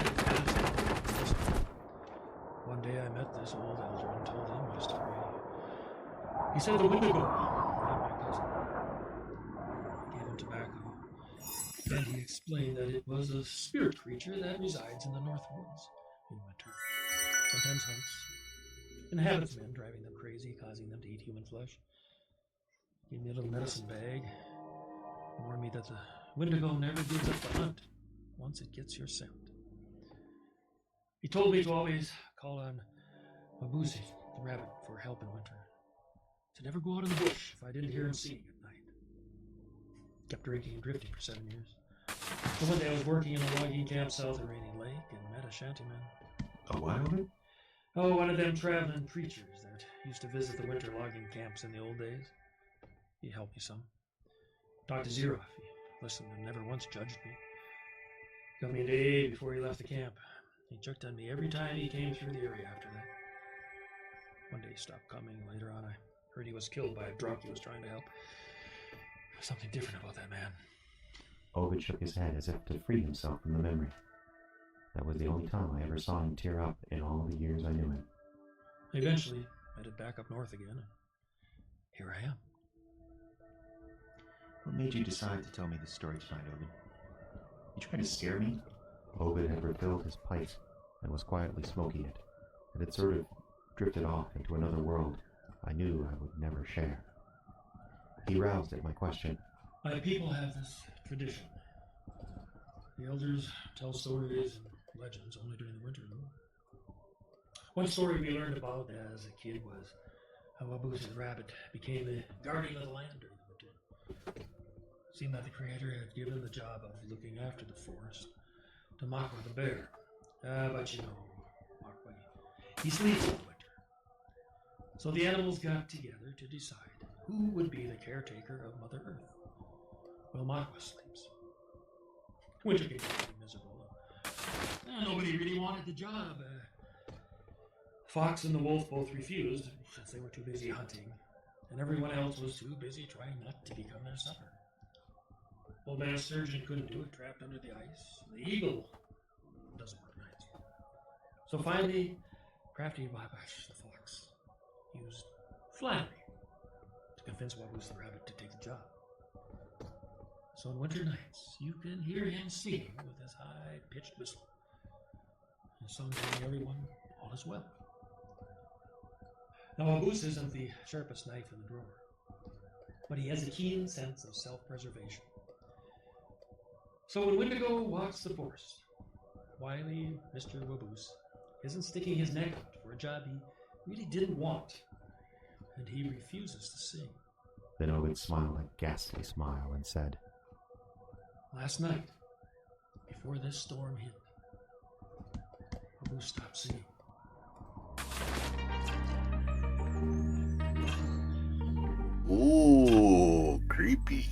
One day I met this old elder and told him my story. He said the Wendigo, not my cousin. I gave him tobacco. And he explained that it was a spirit creature that resides in the North Woods in winter. Sometimes hunts. Inhabits men, driving them crazy, causing them to eat human flesh. Gave me a little medicine bag. Warned me that the Wendigo never gives up the hunt once it gets your scent. He told me to always call on Mabuzi, the rabbit, for help in winter. To never go out in the bush if I didn't hear him singing at night. Kept drinking and drifting for 7 years. But one day I was working in a logging camp south of Rainy Lake and met a shantyman. A what? Oh, one of them traveling preachers that used to visit the winter logging camps in the old days. He helped me some. Talked to Zero. He listened and never once judged me. Got me a day before he left the camp. He checked on me every time he came through the area after that. One day he stopped coming. Later on, I heard he was killed by a drunk he was trying to help. Something different about that man. Ovid shook his head as if to free himself from the memory. That was the only time I ever saw him tear up in all the years I knew him. Eventually, headed back up north again, and here I am. What made you decide to tell me this story tonight, Ovid? You trying to scare me? Ovid had refilled his pipe and was quietly smoking it. It had sort of drifted off into another world I knew I would never share. He roused at my question. My people have this tradition. The elders tell stories and legends only during the winter. One story we learned about as a kid was how Mabuzi the rabbit became the guardian of the land during the winter. It seemed that the Creator had given the job of looking after the forest to Makwa the bear. But you know, Makwa, he sleeps in the winter. So the animals got together to decide who would be the caretaker of Mother Earth. Well, Makwa sleeps. Winter became pretty miserable. Nobody really wanted the job. Fox and the wolf both refused, since they were too busy hunting, and everyone else was too busy trying not to become their supper. Old man Sturgeon couldn't do it, trapped under the ice. The eagle doesn't work nights. So finally, crafty Wabash the Fox used flattery to convince Waboose the Rabbit to take the job. So on winter nights, you can hear him singing with his high-pitched whistle. His song telling everyone all is well. Now, Waboose isn't the sharpest knife in the drawer, but he has a keen sense of self-preservation. So when Wendigo walks the forest, wily Mr. Waboose isn't sticking his neck out for a job he really didn't want, and he refuses to sing. Then Ovid smiled a ghastly smile and said, Last night, before this storm hit, Waboose stopped singing. Ooh, creepy.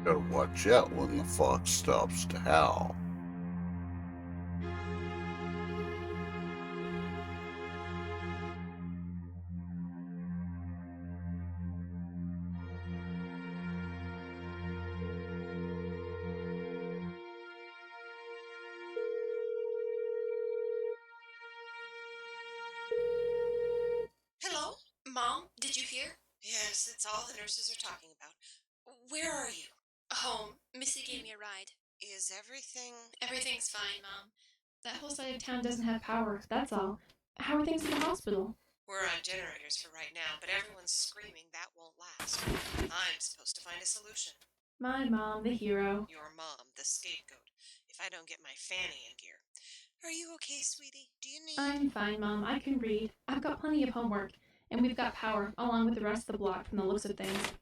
Gotta watch out when the fox stops to howl. Hello? Mom, did you hear? Yes, it's all the nurses are talking about. Where are you? Home. Missy gave me a ride. Is everything... Everything's fine, Mom. That whole side of town doesn't have power, that's all. How are things at the hospital? We're on generators for right now, but everyone's screaming that won't last. I'm supposed to find a solution. My mom, the hero. Your mom, the scapegoat. If I don't get my fanny in gear. Are you okay, sweetie? Do you need... I'm fine, Mom. I can read. I've got plenty of homework. And we've got power, along with the rest of the block from the looks of things.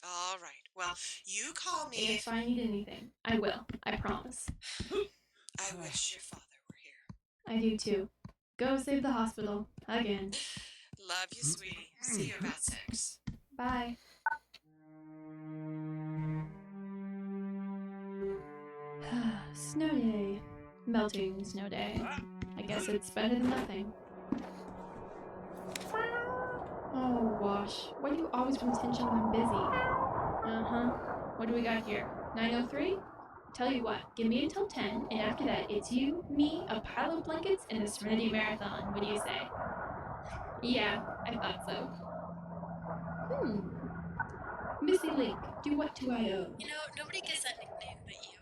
All right. Well, you call me If I need anything. I will. I promise. I wish your father were here. I do too. Go save the hospital. Again. Love you, sweetie. See you about 6. Bye. Snow day. Melting snow day. I guess it's better than nothing. Oh, Wash. Why do you always bring attention when I'm busy? Uh-huh. What do we got here? 9:03? Tell you what, give me until 10, and after that, it's you, me, a pile of blankets, and a Serenity Marathon. What do you say? Yeah, I thought so. Missy Link, do what do I owe? You know, nobody gets that nickname but you.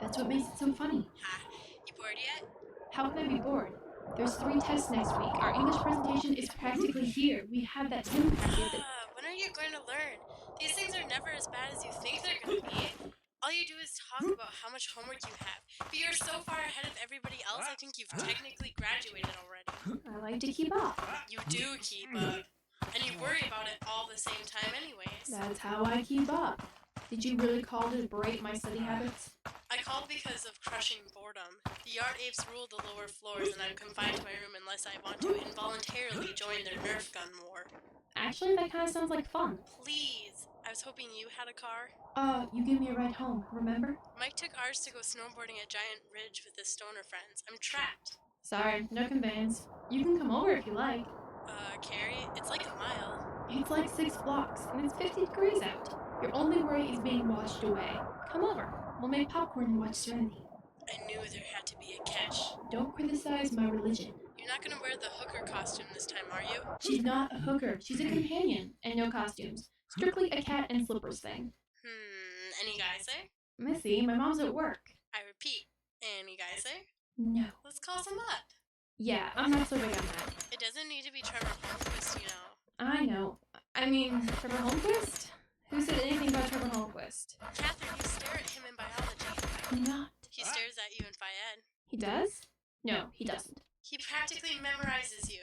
That's what makes it so funny. Ha! You bored yet? How can I be bored? There's 3 tests next week. Our English presentation is practically here. We have that Tim packet that... When are you going to learn? These things are never as bad as you think they're going to be. All you do is talk about how much homework you have. But you're so far ahead of everybody else, I think you've technically graduated already. I like to keep up. You do keep up. And you worry about it all the same time anyways. That's how I keep up. Did you really call to break my study habits? I called because of crushing boredom. The yard apes rule the lower floors, and I'm confined to my room unless I want to involuntarily join their Nerf gun war. Actually, that kind of sounds like fun. Please. I was hoping you had a car. You gave me a ride home, remember? Mike took ours to go snowboarding at Giant Ridge with his stoner friends. I'm trapped. Sorry, no conveyance. You can come over if you like. Carrie, it's like a mile. It's like 6 blocks, and it's 50 degrees out. Your only worry is being washed away. Come over. We'll make popcorn and watch Serenity. I knew there had to be a catch. Don't criticize my religion. You're not gonna wear the hooker costume this time, are you? She's not a hooker. She's a companion, and no costumes. Strictly a cat and slippers thing. Any guys there? Missy, my mom's at work. I repeat, any guys there? No. Let's call some up. Yeah, I'm not so big on that. It doesn't need to be Trevor Holmquist, you know. I know. I mean, Trevor Holmquist? Who said anything about Trevor Holmquist? Catherine, you stare at him in biology. Not. He stares at you in Phi Ed. He does? No, he doesn't. He practically memorizes you.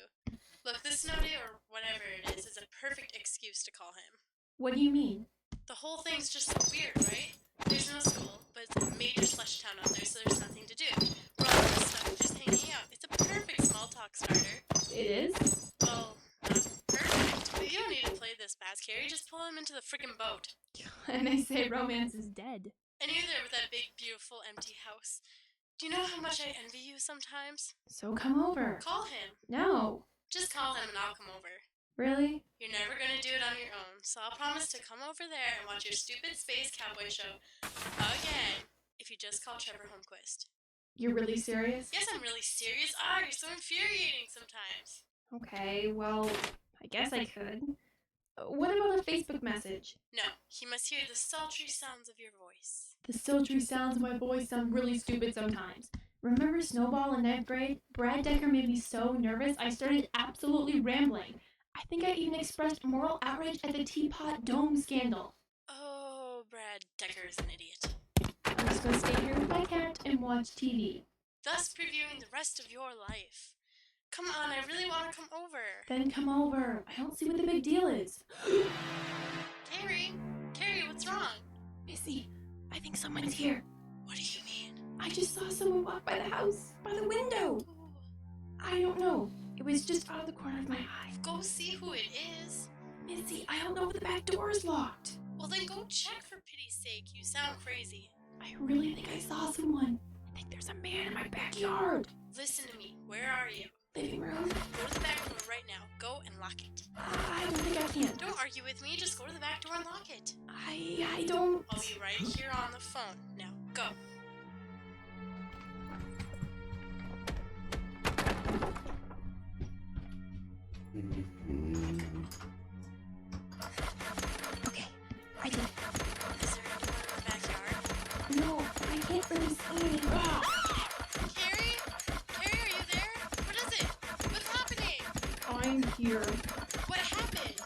Look, this snow day or whatever it is a perfect excuse to call him. What do you mean? The whole thing's just so weird, right? There's no school, but it's a major slush town out there, so there's nothing to do. We're all stuck just hanging out. It's a perfect small talk starter. It is? Well, not perfect, but you don't need to play this fast, Carrie. Just pull him into the friggin' boat. And they say romance is dead. And you're there with that big, beautiful, empty house. Do you know how much I envy you sometimes? So come over. Call him. No. Just call him and I'll come over. Really? You're never gonna do it on your own, so I'll promise to come over there and watch your stupid space cowboy show again if you just call Trevor Holmquist. You're really serious? Yes, I'm really serious. You're so infuriating sometimes. Okay, well, I guess I could. What about a Facebook message? No, he must hear the sultry sounds of your voice. The sultry sounds of my voice sound really stupid sometimes. Remember Snowball in 9th grade? Brad Decker made me so nervous I started absolutely rambling. I think I even expressed moral outrage at the Teapot Dome scandal. Oh, Brad Decker's an idiot. I'm just gonna stay here with my cat and watch TV. Thus previewing the rest of your life. Come on, I really want to come over. Then come over. I don't see what the big deal is. Carrie, what's wrong? Missy, I think someone's here. What do you mean? I just saw someone walk by the house, by the window. I don't know. It was just out of the corner of my eye. Go see who it is. Missy, I don't know if the back door is locked. Well, then go check for pity's sake. You sound crazy. I really think I saw someone. I think there's a man in my backyard. Listen to me. Where are you? Living room. Go to the back door right now. Go and lock it. I don't think I can. Don't argue with me. Just go to the back door and lock it. I don't. I'll be right here on the phone. Now, go. Okay, I did. Is there anyone in the backyard? No, I can't really see anything. Carrie? Carrie, are you there? What is it? What's happening? I'm here. What happened?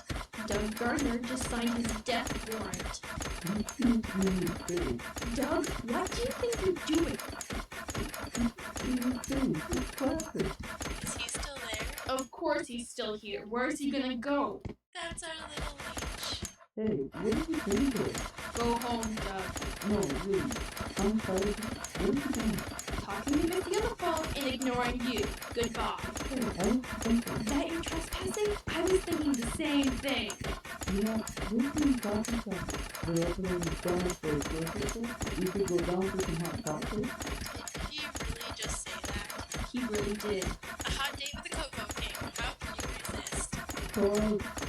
Doug Gardner just signed his death warrant. Doug, what do you think you're doing? Is he still there? Of course he's still here. Where's he gonna go? That's our little leech. Hey, what are you doing? Go home, Doug. No, really. I'm sorry. What are you doing? Talking to Missy on the phone and ignoring you. Goodbye. Hey, I was thinking. Is that you trespassing? I was thinking the same thing. Yeah, this is talking about. They're opening the store for grocery. You could go down for some hot chocolate. Did he really just say that? He really did. A hot date with the Cocoa King. How can you resist? So,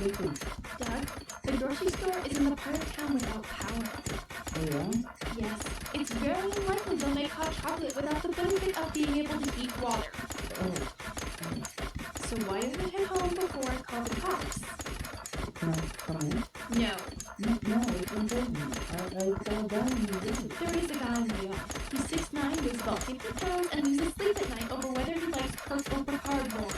listen. Doug, the grocery store is in the part of town without power. Oh, yeah? Yes, it's very unlikely they'll make hot chocolate without the benefit of being able to heat water. Oh. So why don't you head home before I call the cops? Can I come in? No. No, it's important. I saw a guy in the video. There is a guy in the yard. He's 6'9", weighs about 50 pounds, and loses sleep at night over whether he likes Kirk or Picard more.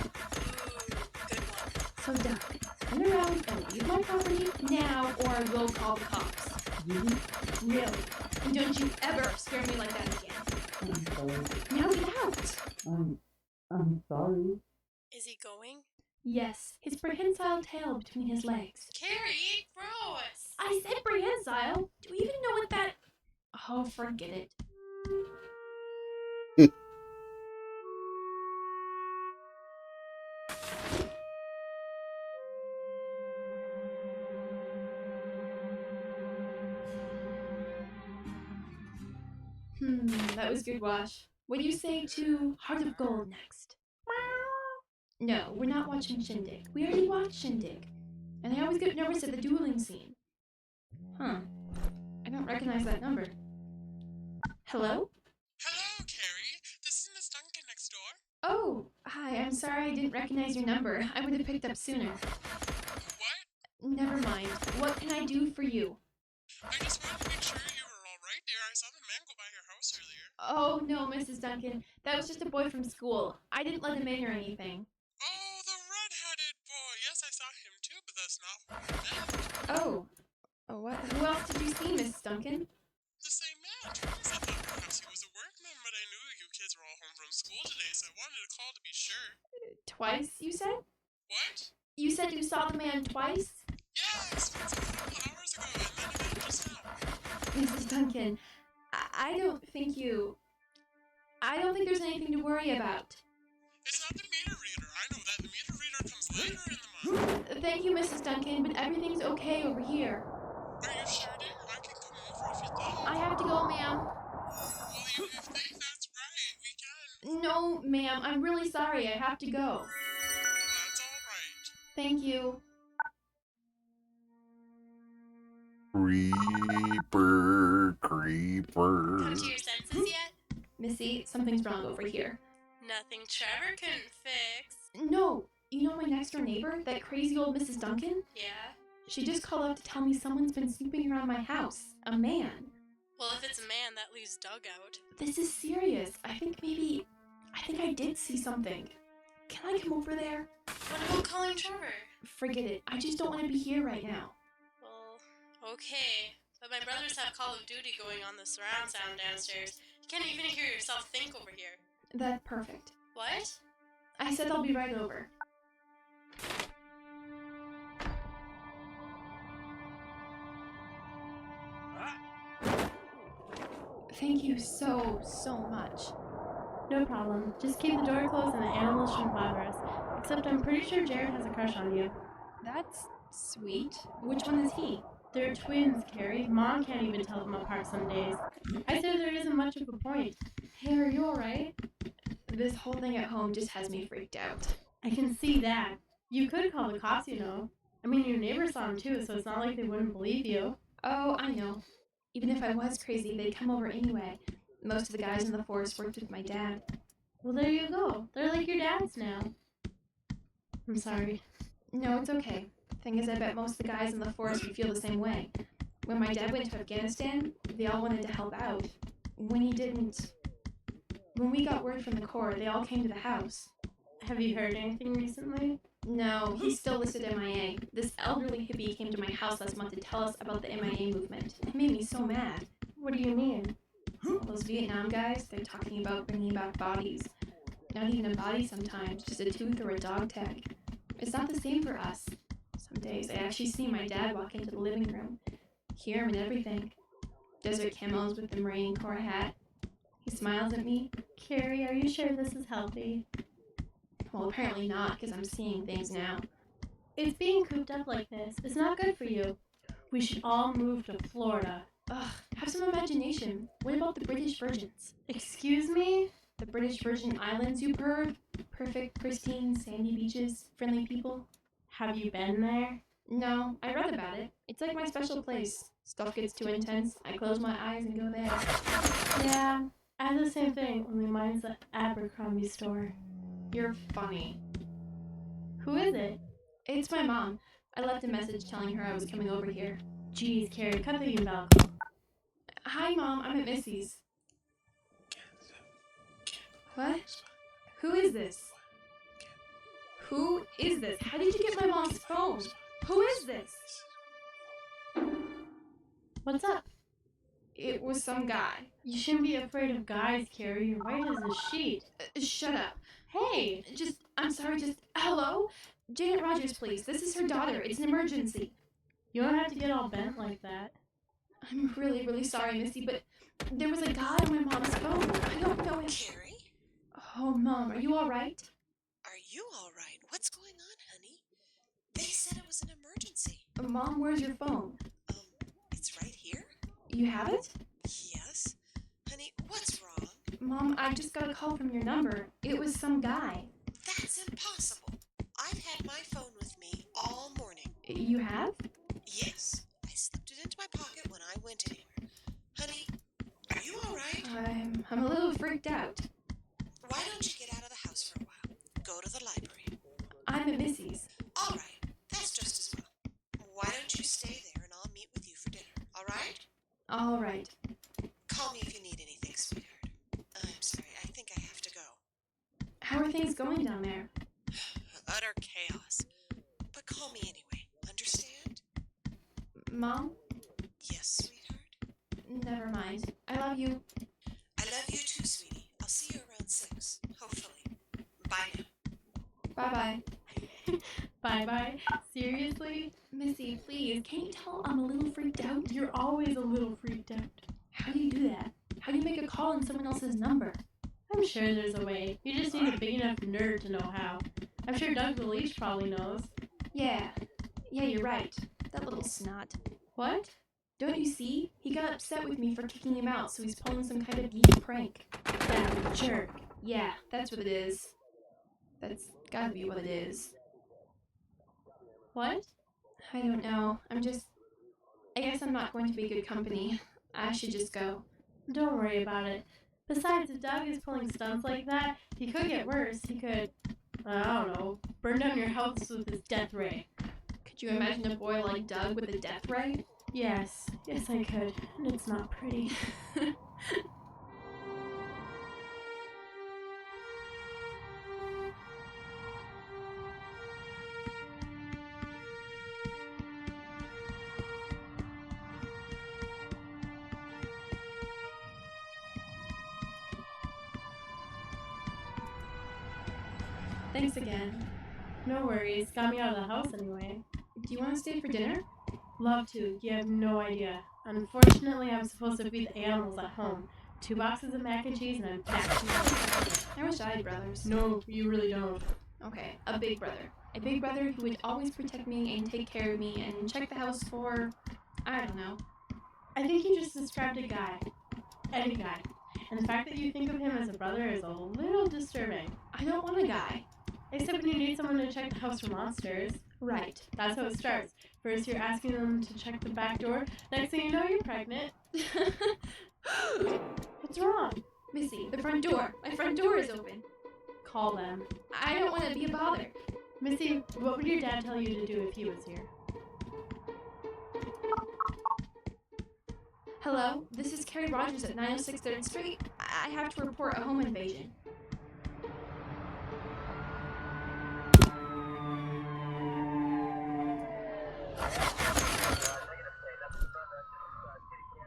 Good one. So, Doug, turn around and leave my property now, or I will call the cops. Really? Really? And don't you ever scare me like that again. I'm sorry. Now get out! I'm sorry. Is he going? Yes, his prehensile tail between his legs. Carrie, gross! I said prehensile! Do we even know what that... Oh, forget it. That was good, Wash. What do you say to Heart of Gold next? No, we're not watching Shindig. We already watched Shindig. And I always get nervous at the dueling scene. Huh. I don't recognize that number. Hello? Hello, Carrie. This is Miss Duncan next door. Oh, hi. I'm sorry I didn't recognize your number. I would have picked up sooner. What? Never mind. What can I do for you? I just wanted to make sure you were all right, dear. I saw the man go by your house earlier. Oh, no, Mrs. Duncan. That was just a boy from school. I didn't let him in or anything. Oh, the red-headed boy. Yes, I saw him too, but that's not who I meant. Oh. What? Who else did you see, Mrs. Duncan? The same man. Twice. I thought perhaps he was a workman, but I knew you kids were all home from school today, so I wanted to call to be sure. Twice, you said? What? You said you saw the man twice? Yes, once a couple hours ago, and then again Duncan, I don't think there's anything to worry about. It's not the meter reader. I know that. The meter reader comes later in the month. Thank you, Mrs. Duncan, but everything's okay over here. Are you sure, dear? I can come over if you'd like. I have to go, ma'am. Well, if you think that's right, we can. No, ma'am, I'm really sorry. I have to go. Well, that's all right. Thank you. Creeper, creeper. Come to your senses yet? Missy, something's wrong over here. Nothing Trevor couldn't fix. No, you know my next door neighbor, that crazy old Mrs. Duncan? Yeah? She just called up to tell me someone's been snooping around my house. A man. Well, if it's a man, that leaves Doug out. This is serious. I think I did see something. Can I come over there? What about calling Trevor? Forget it. I just don't want to be here right now. Well, okay. But my brothers have Call of Duty going on the surround sound downstairs. You can't even hear yourself think over here. That's perfect. What? I said I'll be right over. Thank you so much. No problem. Just keep the door closed and the animals shouldn't bother us. Except I'm pretty sure Jared has a crush on you. That's sweet. Which one is he? They're twins, Carrie. Mom can't even tell them apart some days. I said there isn't much of a point. Hey, are you alright? This whole thing at home just has me freaked out. I can see that. You could call the cops, you know. I mean, your neighbors saw him too, so it's not like they wouldn't believe you. Oh, I know. Even if I was crazy, they'd come over anyway. Most of the guys in the force worked with my dad. Well, there you go. They're like your dads now. I'm sorry. No, it's okay. Thing is, I bet most of the guys in the force would feel the same way. When my dad went to Afghanistan, they all wanted to help out. When we got word from the Corps, they all came to the house. Have you heard anything recently? No, he's still listed MIA. This elderly hippie came to my house last month to tell us about the MIA movement. It made me so mad. What do you mean? All those Vietnam guys, they're talking about bringing back bodies. Not even a body sometimes, just a tooth or a dog tag. It's not the same for us. Some days I actually see my dad walk into the living room. Hear him and everything. Desert camos with the Marine Corps hat. He smiles at me. Carrie, are you sure this is healthy? Well, apparently not, because I'm seeing things now. It's being cooped up like this. It's not good for you. We should all move to Florida. Ugh, have some imagination. What about the British Virgins? Excuse me? The British Virgin Islands, you've heard? Perfect, pristine, sandy beaches, friendly people. Have you been there? No, I read about it. It's like my special place. Stuff gets too intense, I close my eyes and go there. Yeah, I have the same thing, only mine's the Abercrombie store. You're funny. Who is it? It's my mom. I left a message telling her I was coming over here. Jeez, Carrie, cut the email. Hi, Mom. I'm at Missy's. What? Who is this? Who is this? How did you get my mom's phone? Who is this? What's up? It was some guy. You shouldn't be afraid of guys, Carrie. You're white as a sheet. Shut up. Hey! I'm sorry, hello? Janet Rogers, please. This is her daughter. It's an emergency. You don't have to get all bent like that. I'm really, really sorry, Missy, but there was a guy on my mom's phone. I don't know him. Carrie? Oh, Mom, are you alright? Are you alright? What's going on, honey? They said it was an emergency. Mom, where's your phone? It's right here? You have it? Yes. Honey, what's wrong? Mom, I just got a call from your number. It was some guy. That's impossible. I've had my phone with me all morning. You have? Yes. I slipped it into my pocket when I went in here. Honey, are you alright? I'm a little freaked out. Why don't you get out of the house for a while? Go to the library. I'm at Missy's. Alright, that's just as well. Why don't you stay there and I'll meet with you for dinner, alright? Alright. Call me if you need anything, sweetheart. I'm sorry, I think I have to go. How are things going down there? Utter chaos. But call me anyway, understand? Mom? Yes, sweetheart? Never mind. I love you. I love you too, sweetie. I'll see you around 6, hopefully. Bye now. Bye-bye. Bye-bye? Seriously? Missy, please, can't you tell I'm a little freaked out? You're always a little freaked out. How do you do that? How do you make a call on someone else's number? I'm sure there's a way. You just need a big enough nerd to know how. I'm sure Doug the Leash probably knows. Yeah, you're right. That little snot. What? Don't you see? He got upset with me for kicking him out, so he's pulling some kind of geek prank. That jerk. Yeah, that's what it is. That's gotta be what it is. What? I don't know. I guess I'm not going to be good company. I should just go. Don't worry about it. Besides, if Doug is pulling stunts like that, he could get worse. He could, I don't know, burn down your house with his death ray. Could you imagine a boy like Doug with a death ray? Yes, I could. And it's not pretty. Thanks again. No worries. Got me out of the house anyway. Do you want to stay for dinner? Love to. You have no idea. Unfortunately, I'm supposed to feed the animals at home. 2 boxes of mac and cheese and I'm back to you. I wish I had brothers. No, you really don't. Okay, a big brother. A big brother who would always protect me and take care of me and check the house for... I don't know. I think you just described a guy. Any guy. And the fact that you think of him as a brother is a little disturbing. I don't want a guy. Except when you need someone to check the house for monsters. Right. That's how it starts. First you're asking them to check the back door. Next thing you know, you're pregnant. What's wrong? Missy, the front door. My front door is open. Call them. I don't want to be a bother. Missy, what would your dad tell you to do if he was here? Hello, this is Carrie Rogers at 906 3rd Street. I have to report a home invasion.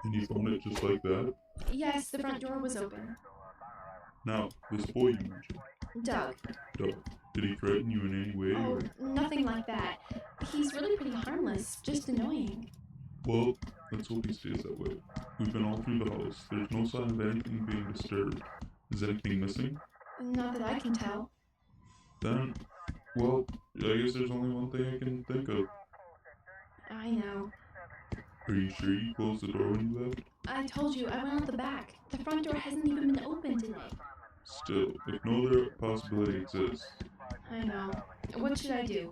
And you found it just like that? Yes, the front door was open. Now, this boy you mentioned. Doug. Doug, did he threaten you in any way? Oh, Or? nothing like that. He's really pretty harmless, just annoying. Well, let's hope he stays that way. We've been all through the house. There's no sign of anything being disturbed. Is anything missing? Not that I can tell. Then, well, I guess there's only one thing I can think of. I know. Are you sure you closed the door when you left? I told you, I went out the back. The front door hasn't even been opened today. Still, if no other possibility exists, I know. What should I do?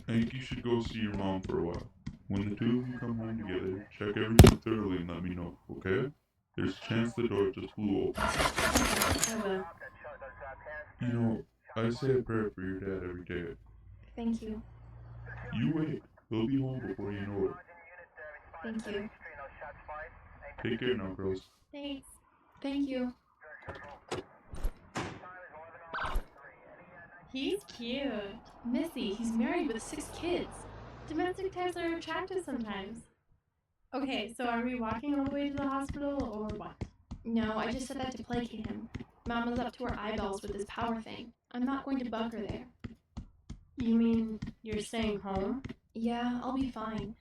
I think you should go see your mom for a while. When the two of you come home together, check everything thoroughly and let me know, okay? There's a chance the door just flew open. I will. You know, I say a prayer for your dad every day. Thank you. You wait. He'll be home before you know it. Thank you. Take care now, girls. Thanks. Thank you. He's cute. Missy, he's married with 6 kids. Domestic types are attractive sometimes. Okay, so are we walking all the way to the hospital or what? No, I just said that to placate him. Mama's up to her eyeballs with this power thing. I'm not going to bug her there. You mean you're staying home? Yeah, I'll be fine.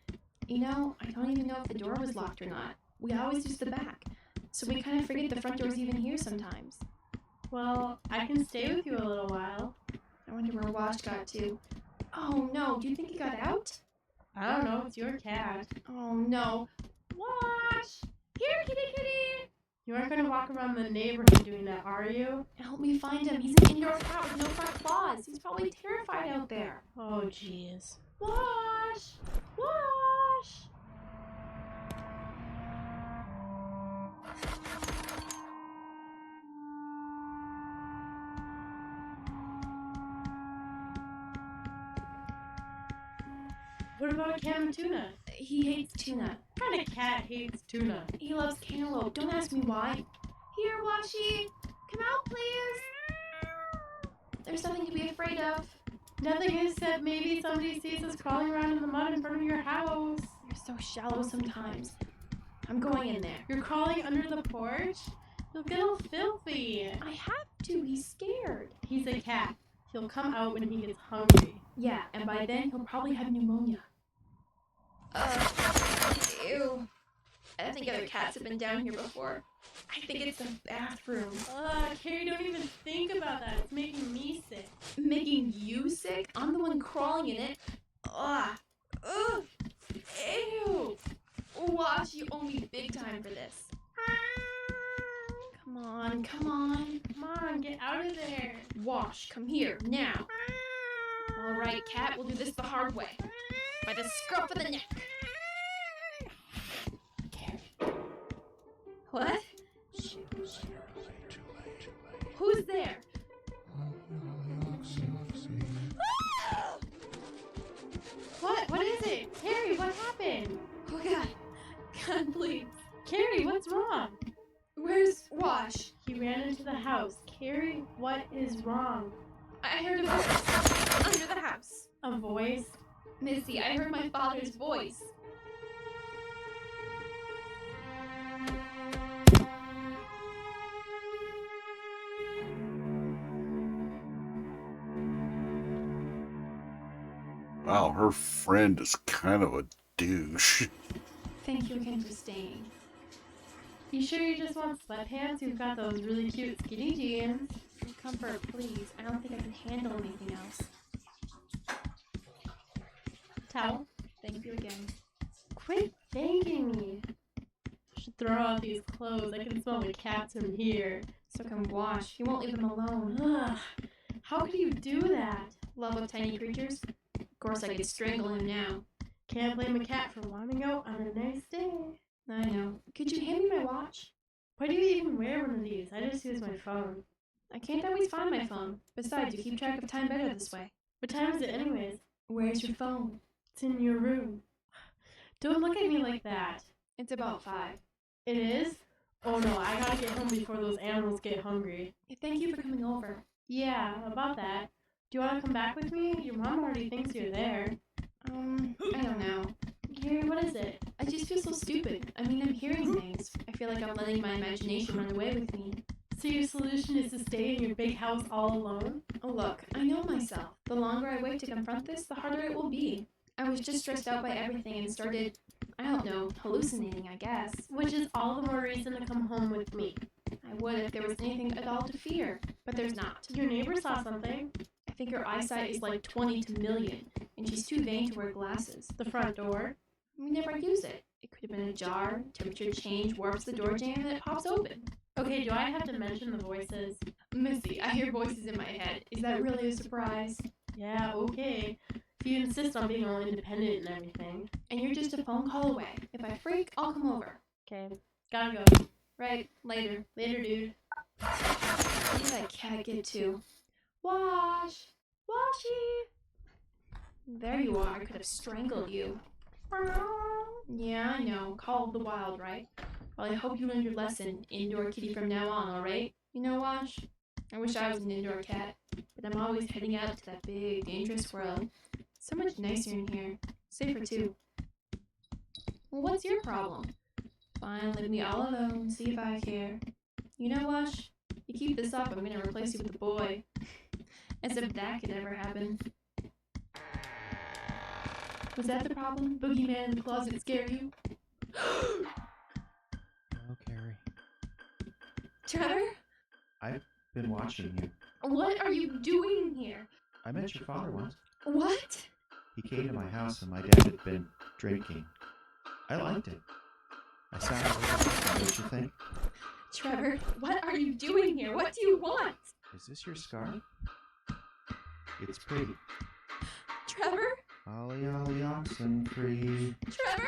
You know, I don't even know if the door was locked or not. We always use the back, so we kind of forget the front door's even here sometimes. Well, I can stay with you a little while. I wonder where Wash got to. Oh no, do you think he got out? I don't know, it's your cat. Oh no. Wash! Here, kitty kitty! You aren't going to walk around the neighborhood doing that, are you? Help me find him. He's an indoor cat with no front claws. He's probably terrified out there. Oh, jeez. Wash! Wash! What about canned tuna? He hates tuna. What kind of cat hates tuna? He loves cantaloupe. Don't ask me why. Here, Washy. Come out, please. There's nothing to be afraid of. Nothing except maybe somebody sees us crawling around in the mud in front of your house. You're so shallow sometimes. I'm going in there. You're crawling under the porch? You'll get all filthy. I have to. He's scared. He's a cat. He'll come out when he gets hungry. Yeah, and by then he'll probably have pneumonia. Ew. I think other cats have been down here before. I think it's the bathroom. Ugh, Carrie, don't even think about that. It's making me sick. Making you sick? I'm the one crawling in it. Ugh. Ugh. Ew. Wash, you owe me big time for this. Come on, come on. Come on, get out of there. Wash, come here, now. Alright, cat, we'll do this the hard way. By the scruff of the neck. What? Who's there? What is it? Carrie, what happened? Oh god. God, please. Carrie, what's wrong? Where's Wash? He ran into the house. Carrie, what is wrong? I heard a voice. Under the house. A voice? Missy, I heard my father's voice. Wow, her friend is kind of a douche. Thank you again for staying. You sure you just want sweatpants? You've got those really cute skinny jeans. Comfort, please. I don't think I can handle anything else. Towel? Thank you again. Quit thanking me. I should throw out these clothes. I can smell the cats from here. So can Wash. He won't leave them alone. Ugh. How could you do that? Love of tiny creatures? Of course I could strangle him now. Can't blame a cat for wanting to go on a nice day. I know. Could you hand me my watch? Why do you even wear one of these? I just use my phone. I can't always find my phone. Besides, you keep track of time better this way. What time is it anyways? Where's your phone? It's in your room. Don't look at me like that. It's about 5. It is? Oh no, I gotta get home before those animals get hungry. Thank you for coming over. Yeah, about that. Do you want to come back with me? Your mom already thinks you're there. I don't know. Gary, what is it? I just feel so stupid. I mean, I'm hearing things. I feel like I'm letting my imagination run away with me. So your solution is to stay in your big house all alone? Oh look, I know myself. The longer I wait to confront this, the harder it will be. I was just stressed out by everything and started, I don't know, hallucinating, I guess. Which is all the more reason to come home with me. I would if there was anything at all to fear, but there's not. Your neighbor saw something. I think her eyesight is like 20 to million, and she's too vain to wear glasses. The front door? We never use it. It could have been ajar, temperature change warps the door jam, and it pops open. Okay, do I have to mention the voices? Missy, I hear voices in my head. Is that really a surprise? Yeah, okay. If you insist on being all independent and everything. And you're just a phone call away. If I freak, I'll come over. Okay, gotta go. Right, later. Later, dude. Where did that cat get to? Wash! Washy! There you are. I could have strangled you. Yeah, I know. Call of the Wild, right? Well, I hope you learned your lesson, indoor kitty from now on, alright? You know, Wash? I wish I was an indoor cat, but I'm always heading out to that big, dangerous world. So much nicer in here. Safer, too. Well, what's your problem? Fine, leave me all alone, see if I care. You know, Wash? You keep this up, I'm gonna replace you with a boy. As if that could ever happen. Was that the problem? Boogeyman in the closet scare you? Hello, Carrie. Trevor? I've been watching you. What are you doing here? I met your father once. What? He came to my house and my dad had been drinking. I liked it. I sat over. What you think? Trevor, what are you doing here? What do you want? Is this your scarf? It's pretty. Trevor? Ollie, ollie, oxen free. Trevor?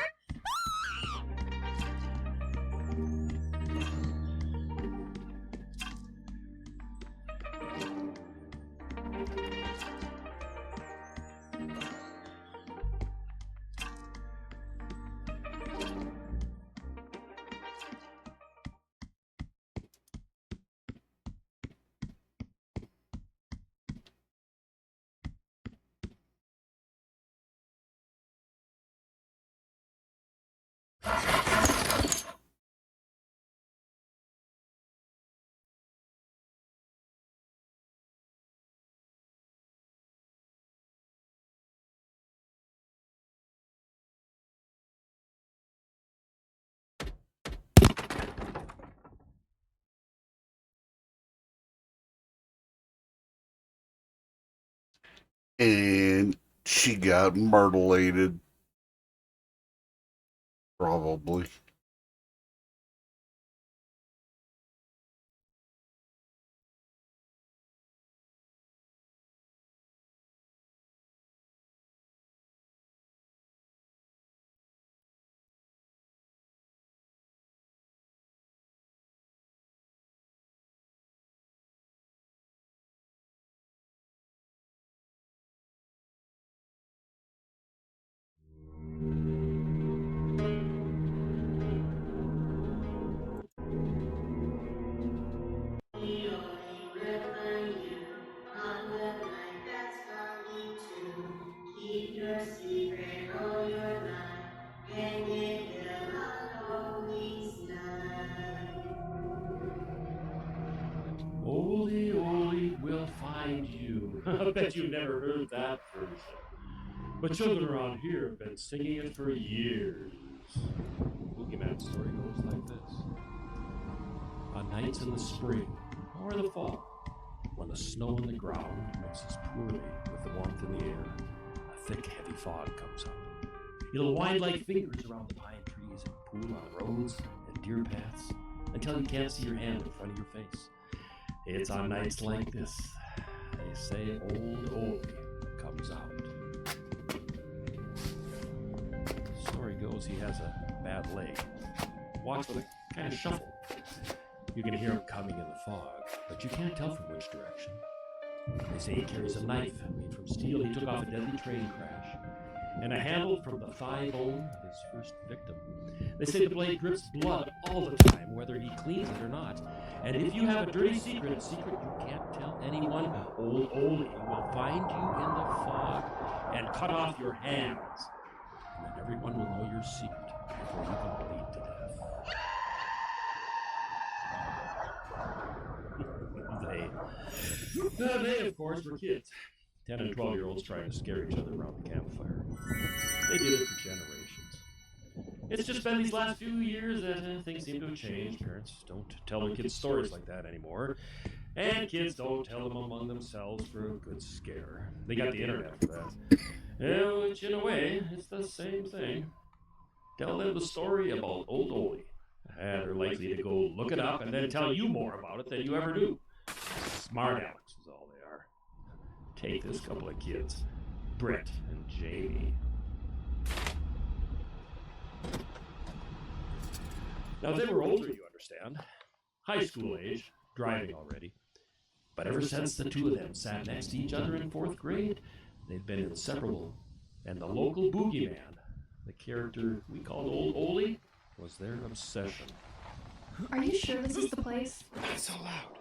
and she got mutilated. Probably. Keep your secret all your life, and it will not always lie. Oldie, oldie will find you. I bet you've never heard that version. But children around here have been singing it for years. Boogeyman story goes like this. On nights in the spring or the fall, when the snow on the ground mixes poorly with the warmth in the air, a thick, heavy fog comes up. It'll wind like fingers around the pine trees and pool on roads and deer paths until you can't see your hand in front of your face. It's on nights like this, they say old Oldie comes out. The story goes he has a bad leg, walks with a kind of shuffle. You can hear him coming in the fog, but you can't tell from which direction. They say he carries a knife made from steel he took off a deadly train crash, and a handle from the thigh bone of his first victim. They say the blade drips blood all the time, whether he cleans it or not. And if you have a dirty secret, you can't tell anyone, old Oldie will find you in the fog and cut off your hands. And then everyone will know your secret before you can bleed to death. They, of course, were kids. 10 and 12-year-olds trying to scare each other around the campfire. They did it for generations. It's just been these last few years that things seem to have changed. Parents don't tell their kids stories like that anymore. And kids don't tell them among themselves for a good scare. They got the internet for that. Yeah, which, in a way, it's the same thing. Tell them the story about old Oldie. And they're likely to go look it up and then tell you more about it than you ever do. Smart Alex is all they are. Take this couple of kids, Brett and Jamie. Now they were older, you understand. High school age, driving already. But ever since the two of them sat next to each other in 4th grade, they've been inseparable. And the local boogeyman, the character we called Old Oldie, was their obsession. Are you sure this is the place? Not so loud.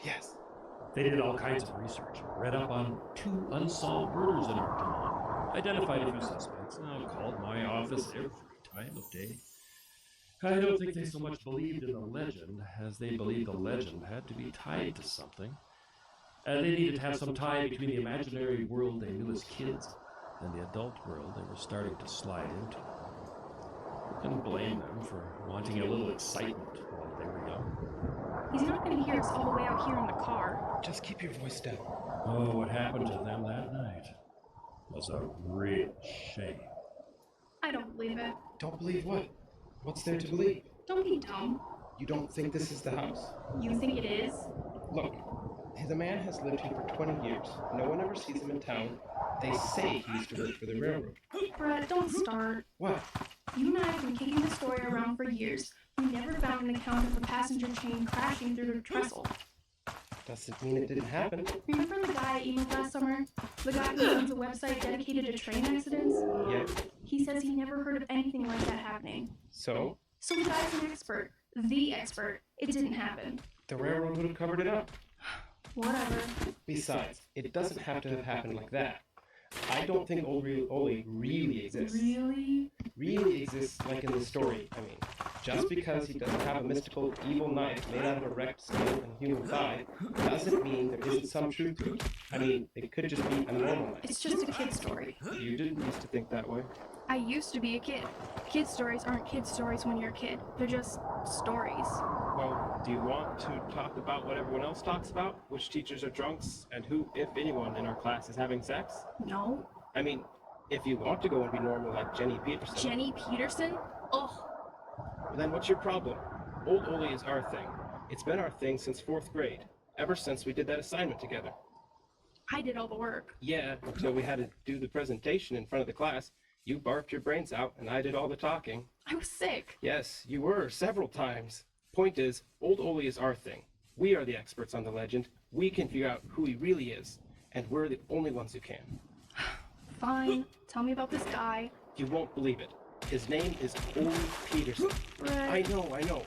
Yes. They did all kinds of research, read up on 2 unsolved murders in our town, identified a few suspects, and called my office every time of day. I don't think they so much believed in the legend as they believed the legend had to be tied to something. They needed to have some tie between the imaginary world they knew as kids and the adult world they were starting to slide into. You can blame them for wanting a little excitement while they were young. He's not going to hear us all the way out here in the car. Just keep your voice down. Oh, what happened to them that night was a real shame. I don't believe it. Don't believe what? What's there to believe? Don't be dumb. You don't think this is the house? You think it is? Look, the man has lived here for 20 years. No one ever sees him in town. They say he used to work for the railroad. Brett, don't start. What? You and I have been kicking the story around for years. We never found an account of a passenger train crashing through the trestle. Doesn't mean it didn't happen. Remember the guy I emailed last summer? The guy who owns a website dedicated to train accidents? Yeah. He says he never heard of anything like that happening. So? So the guy's an expert. The expert. It didn't happen. The railroad would have covered it up. Whatever. Besides, it doesn't have to have happened like that. I don't think Old Oldie really exists. Really? Really exists like in the story. I mean, just because he doesn't have a mystical evil knife made out of a wrecked steel and human thigh doesn't mean there isn't some truth to it. I mean, it could just be a normal knife. It's just a kid story. You didn't used to think that way. I used to be a kid. Kid stories aren't kid stories when you're a kid. They're just stories. Well, do you want to talk about what everyone else talks about? Which teachers are drunks, and who, if anyone, in our class is having sex? No. I mean, if you want to go and be normal like Jenny Peterson. Jenny Peterson? Ugh. Then what's your problem? Old Oli is our thing. It's been our thing since 4th grade. Ever since we did that assignment together. I did all the work. Yeah, until we had to do the presentation in front of the class. You barfed your brains out, and I did all the talking. I was sick. Yes, you were, several times. Point is, Old Oli is our thing. We are the experts on the legend. We can figure out who he really is, and we're the only ones who can. Fine. Tell me about this guy. You won't believe it. His name is Oli Peterson. Brett. I know.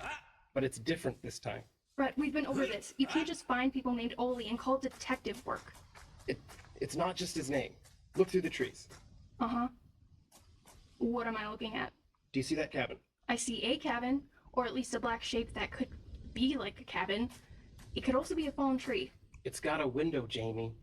But it's different this time. Brett, we've been over this. You can't just find people named Oli and call it detective work. It's not just his name. Look through the trees. Uh-huh. What am I looking at? Do you see that cabin? I see a cabin, or at least a black shape that could be like a cabin. It could also be a fallen tree. It's got a window, Jamie.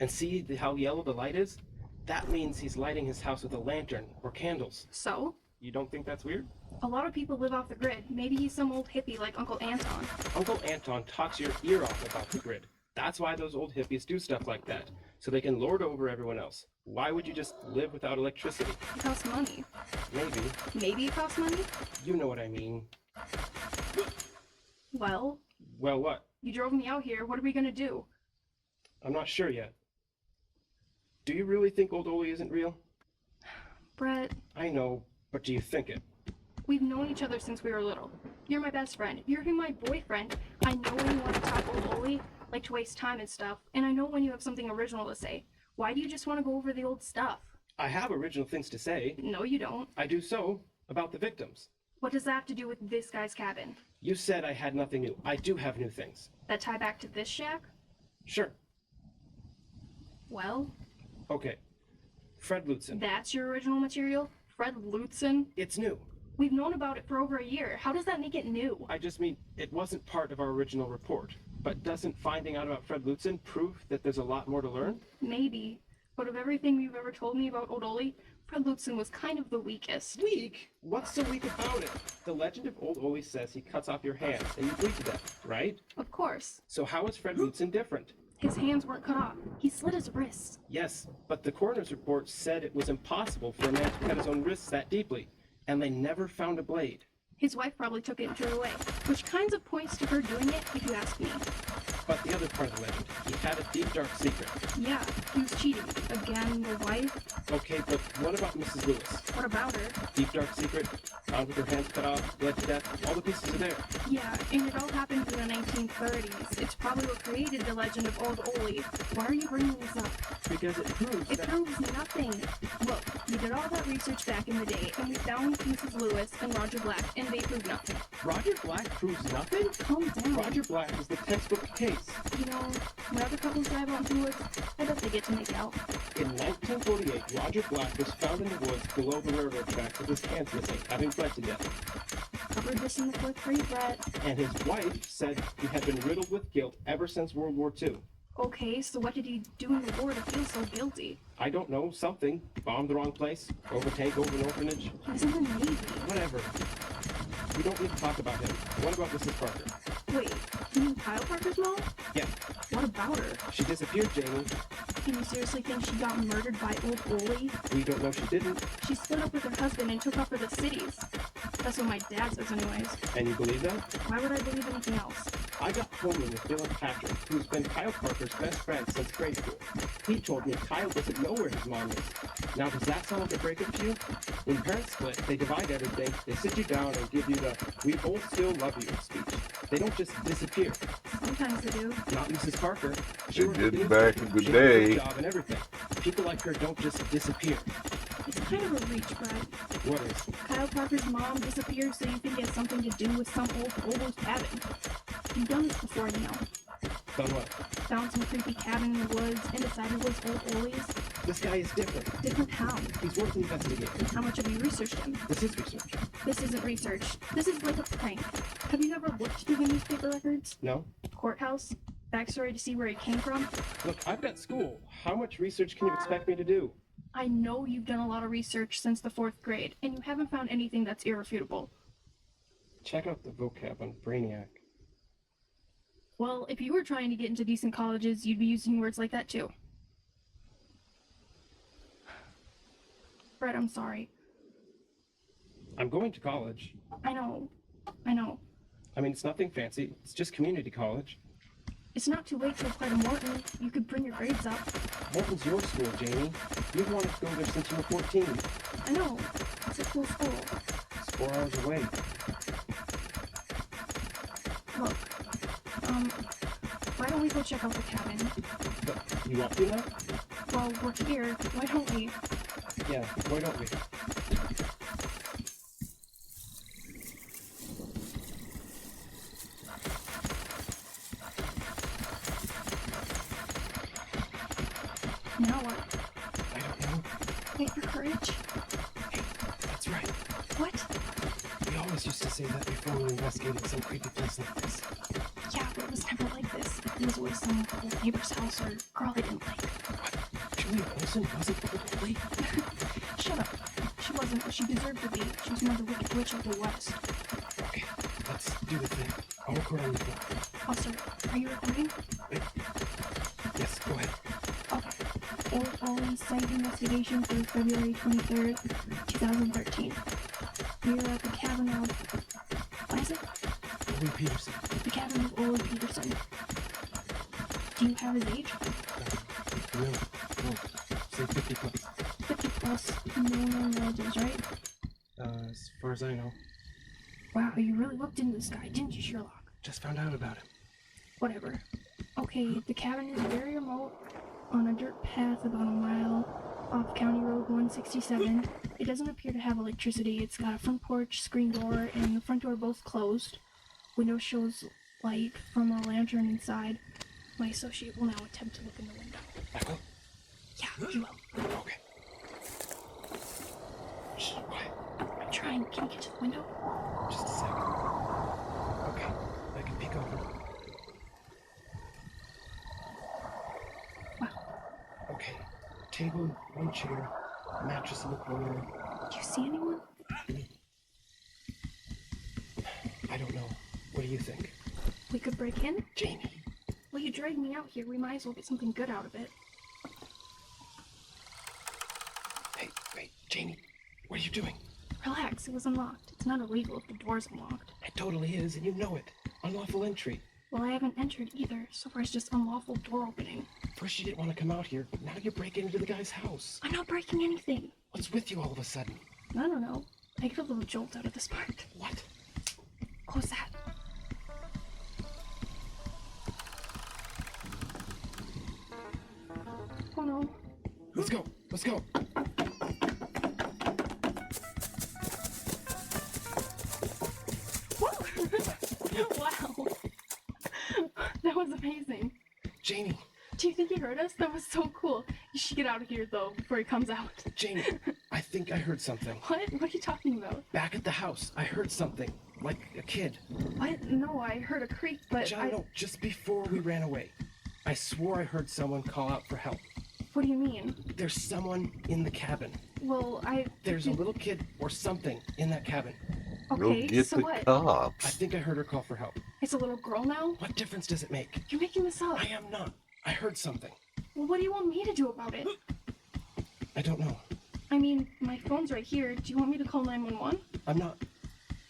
And see how yellow the light is? That means he's lighting his house with a lantern or candles. So? You don't think that's weird? A lot of people live off the grid. Maybe he's some old hippie like Uncle Anton. Uncle Anton talks your ear off about the grid. That's why those old hippies do stuff like that, so they can lord over everyone else. Why would you just live without electricity? It costs money. Maybe. Maybe it costs money? You know what I mean. Well? Well, what? You drove me out here. What are we gonna do? I'm not sure yet. Do you really think Old Oli isn't real? Brett. I know, but do you think it? We've known each other since we were little. You're my best friend. You're even my boyfriend. I know when you want to talk Old Oli, like to waste time and stuff, and I know when you have something original to say. Why do you just want to go over the old stuff? I have original things to say. No, you don't. I do so, about the victims. What does that have to do with this guy's cabin? You said I had nothing new. I do have new things. That tie back to this shack? Sure. Well? Okay. Fred Lutzen. That's your original material? Fred Lutzen? It's new. We've known about it for over a year. How does that make it new? I just mean, it wasn't part of our original report. But doesn't finding out about Fred Lutzen prove that there's a lot more to learn? Maybe. But of everything you've ever told me about Old Oli, Fred Lutzen was kind of the weakest. Weak? What's so weak about it? The legend of Old Oli says he cuts off your hands and you bleed to death, right? Of course. So how is Fred Lutzen different? His hands weren't cut off. He slit his wrists. Yes, but the coroner's report said it was impossible for a man to cut his own wrists that deeply, and they never found a blade. His wife probably took it and threw it away, which kinds of points to her doing it, if you ask me. But the other part of the legend, he had a deep, dark secret. Yeah, he was cheating. Again, the wife. Okay, but what about Mrs. Lewis? What about her? Deep, dark secret, found with her hands cut off, bled to death, all the pieces are there. Yeah, and it all happened in the 1930s. It's probably what created the legend of Old Oli. Why are you bringing this up? Because it proves It proves nothing. Look, we did all that research back in the day, and we found Mrs. Lewis and Roger Black, and they proved nothing. Roger Black proves nothing? Calm down. Roger Black is the textbook case. You know, when other couples drive out into the woods, I bet they get to make out. In 1948, Roger Black was found in the woods below the railroad tracks with his hands missing, having bled to death. Covered this in the 4th grade, Brett. And his wife said he had been riddled with guilt ever since World War II. Okay, so what did he do in the war to feel so guilty? I don't know, something. Bombed the wrong place, drove a tank over an orphanage. He was in the Navy. Whatever. We don't need to talk about him. What about Mrs. Parker? Wait, you mean Kyle Parker's mom? Yeah. What about her? She disappeared, Jamie. Can you seriously think she got murdered by Old Oli? We don't know she didn't. She split up with her husband and took off for the cities. That's what my dad says anyways. And you believe that? Why would I believe anything else? I got homely with Dylan Patrick, who's been Kyle Parker's best friend since grade school. He told me Kyle doesn't know where his mom is. Now, does that sound like a breakup to you? When parents split, they divide everything, they sit you down and give you the "we both still love you" speech. They don't just disappear. Sometimes they do. Not Mrs. Parker. They did back in the day. Job and everything. People like her don't just disappear. It's kind of a reach, Brett. What is? Kyle Parker's mom disappeared so you think it has something to do with some old hobo's cabin. You've done this before, you know. Done what? Found some creepy cabin in the woods and decided it was Old Oli's. This guy is different. Different how? He's worth investigating. How much have you researched him? This is research. This isn't research. This is like a prank. Have you ever looked through the newspaper records? No. Courthouse? Backstory to see where he came from? Look, I've got school. How much research can you expect me to do? I know you've done a lot of research since the 4th grade, and you haven't found anything that's irrefutable. Check out the vocab on Brainiac. Well, if you were trying to get into decent colleges, you'd be using words like that too. Brett, I'm sorry. I'm going to college. I know. I mean, it's nothing fancy. It's just community college. It's not too late to apply to Morton. You could bring your grades up. Morton's your school, Jamie. You've wanted to go there since you were 14. I know. It's a cool school. It's 4 hours away. Look, why don't we go check out the cabin? But you want to now? Well, we're here. Why don't we? Yeah, why don't we? Now what? I don't know. Wait for courage? That's right. What? We always used to say that before we investigated some creepy place like this. Yeah, but it was never like this. It was always some old neighbor's house or girl I didn't like. What? Julia Olsen wasn't old? Shut up. She wasn't, but she deserved to be. She was another wicked witch of the West. Okay, let's do the thing. I'll look around the block. Also, are you recording? Yes, go ahead. Old Ollie site investigation for February 23rd, 2013. We are at the cabin of... What is it? Ollie Peterson. The cabin of Ollie Peterson. Do you have his age? No. Say 50 plus. 50 plus, no known relatives, right? As far as I know. Wow, you really looked into this guy, didn't you, Sherlock? Just found out about him. Whatever. Okay, the cabin is very remote, on a dirt path about a mile off County Road 167. It doesn't appear to have electricity. It's got a front porch, screen door, and the front door both closed. Window shows light from a lantern inside. My associate will now attempt to look in the window. I will? Yeah, you will. Okay. Shh, quiet. I'm trying. Can you get to the window? Just a second. Okay, I can peek over. Wow. Okay, table, one chair, mattress in the corner. Do you see anyone? I don't know. What do you think? We could break in? Jamie. Well, you dragged me out here. We might as well get something good out of it. Hey, Jamie. What are you doing? Relax, it was unlocked. It's not illegal if the door's unlocked. It totally is, and you know it. Unlawful entry. Well, I haven't entered either. So far it's just unlawful door opening. First you didn't want to come out here. Now you're breaking into the guy's house. I'm not breaking anything. What's with you all of a sudden? I don't know. I get a little jolt out of this part. What? What was that? Oh no. Let's go. Let's go. Wow. That was amazing. Jamie. Do you think he heard us? That was so cool. You should get out of here, though, before he comes out. Jamie, I think I heard something. What? What are you talking about? Back at the house, I heard something. Like a kid. What? No, I heard a creak, but No, just before we ran away. I swore I heard someone call out for help. What do you mean? There's someone in the cabin. Well, There's a little kid or something in that cabin. Okay, Go get so the what? cops. I think I heard her call for help. It's a little girl now? What difference does it make? You're making this up. I am not. I heard something. Well, what do you want me to do about it? I don't know. I mean, my phone's right here. Do you want me to call 911? I'm not.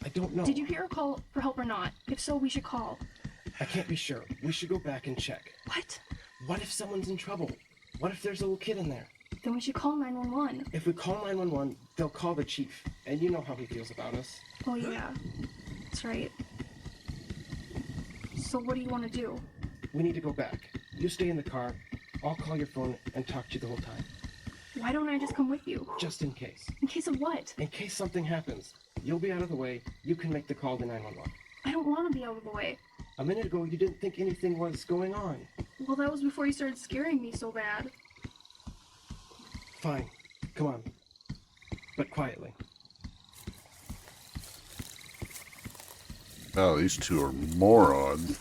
I don't know. Did you hear a call for help or not? If so, we should call. I can't be sure. We should go back and check. What? What if someone's in trouble? What if there's a little kid in there? Then we should call 911. If we call 911, they'll call the chief. And you know how he feels about us. Oh, yeah. That's right. So what do you want to do? We need to go back. You stay in the car. I'll call your phone and talk to you the whole time. Why don't I just come with you? Just in case. In case of what? In case something happens. You'll be out of the way. You can make the call to 911. I don't want to be out of the way. A minute ago, you didn't think anything was going on. Well, that was before you started scaring me so bad. Fine. Come on. But quietly. Oh, these two are morons.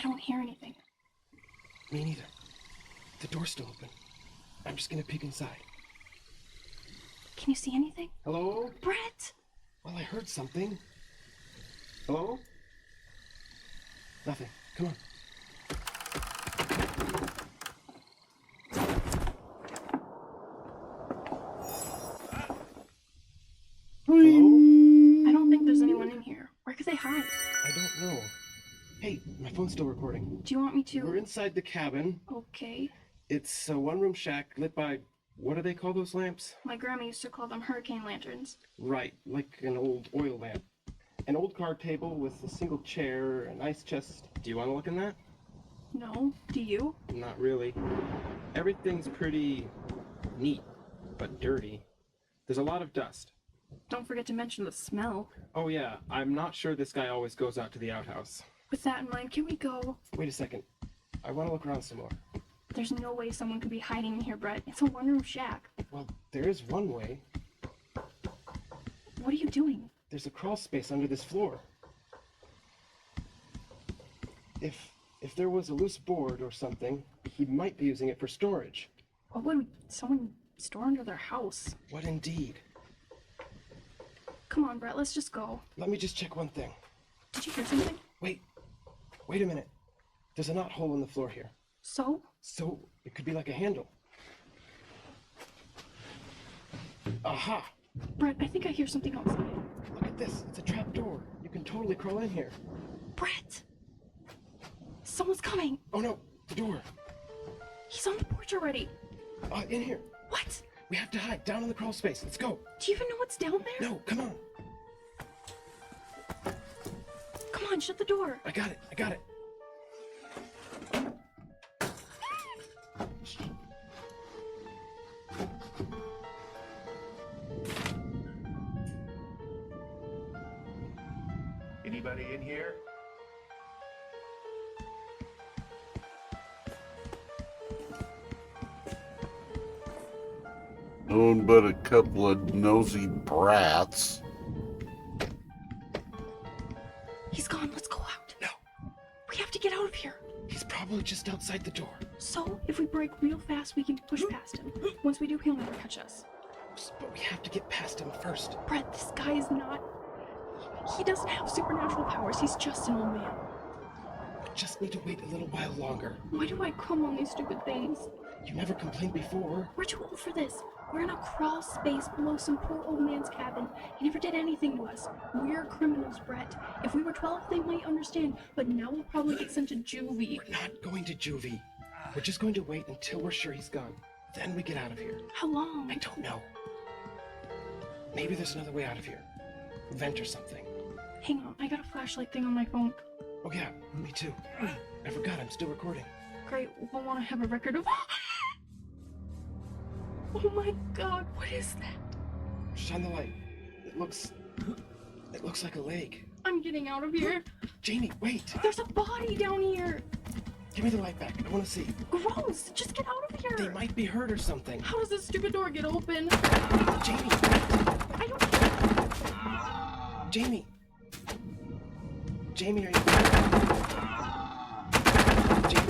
I don't hear anything. Me neither. The door's still open. I'm just gonna peek inside. Can you see anything? Hello? Brett! Well, I heard something. Hello? Nothing. Come on. I don't think there's anyone in here. Where could they hide? I don't know. Hey, my phone's still recording. Do you want me to? We're inside the cabin. Okay. It's a one-room shack lit by, what do they call those lamps? My grandma used to call them hurricane lanterns. Right, like an old oil lamp. An old card table with a single chair, an ice chest. Do you want to look in that? No. Do you? Not really. Everything's pretty neat, but dirty. There's a lot of dust. Don't forget to mention the smell. Oh yeah, I'm not sure this guy always goes out to the outhouse. With that in mind, can we go? Wait a second. I want to look around some more. There's no way someone could be hiding in here, Brett. It's a one-room shack. Well, there is one way. What are you doing? There's a crawl space under this floor. If there was a loose board or something, he might be using it for storage. What would someone store under their house? What indeed? Come on, Brett, let's just go. Let me just check one thing. Did you hear something? Wait a minute. There's a knot hole in the floor here. So? So, it could be like a handle. Aha! Brett, I think I hear something outside. Look at this. It's a trap door. You can totally crawl in here. Brett! Someone's coming! Oh no, the door. He's on the porch already. In here. What? We have to hide down in the crawl space. Let's go. Do you even know what's down there? No, come on. Come on, shut the door. I got it. Anybody in here? Known but a couple of nosy brats. He's gone. Let's go out. No. We have to get out of here. He's probably just outside the door. So, if we break real fast, we can push past him. Once we do, he'll never catch us. But we have to get past him first. Brett, this guy is not... He doesn't have supernatural powers. He's just an old man. We just need to wait a little while longer. Why do I come on these stupid things? You never complained before. We're too old for this. We're in a crawl space below some poor old man's cabin. He never did anything to us. We're criminals, Brett. If we were 12, they might understand, but now we'll probably get sent to juvie. We're not going to juvie. We're just going to wait until we're sure he's gone. Then we get out of here. How long? I don't know. Maybe there's another way out of here. Vent or something. Hang on, I got a flashlight thing on my phone. Oh yeah, me too. I forgot, I'm still recording. Great, we'll want to have a record of... Oh my god, what is that? Shine the light. It looks like a leg. I'm getting out of here. Jamie, wait! There's a body down here! Give me the light back, I want to see. Gross! Just get out of here! They might be hurt or something. How does this stupid door get open? Jamie! I don't... Jamie! Jamie, are you there? Jamie?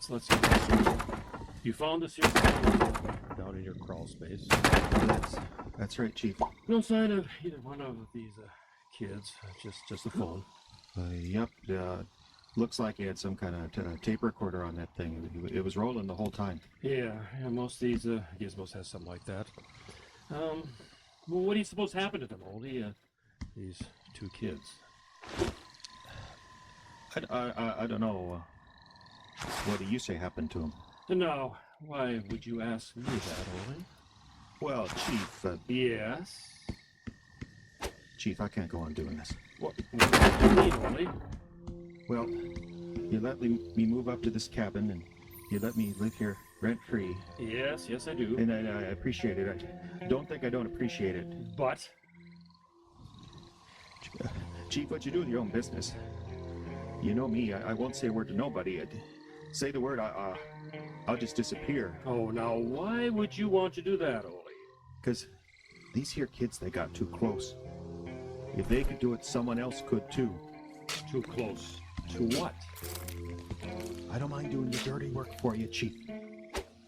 Let's get this straight. You found us here down in your crawl space. That's right, Chief. No sign of either one of these kids. Just the phone. Yep. Looks like he had some kind of tape recorder on that thing. It was rolling the whole time. Yeah, most of these gizmos have something like that. Well, what do you suppose happened to them, Oldie? These two kids. I don't know. What do you say happened to him? No, why would you ask me that, Oldie? Well, Chief. Yes? Chief, I can't go on doing this. What do you mean, Oldie? Well, You let me move up to this cabin, and you let me live here rent-free. Yes, I do. And I appreciate it. I don't think I don't appreciate it. But? Chief, what you do with your own business. You know me, I won't say a word to nobody. Say the word, I'll just disappear. Oh, now why would you want to do that, Ole? Because these here kids, they got too close. If they could do it, someone else could too. Too close? To what? I don't mind doing the dirty work for you, Chief.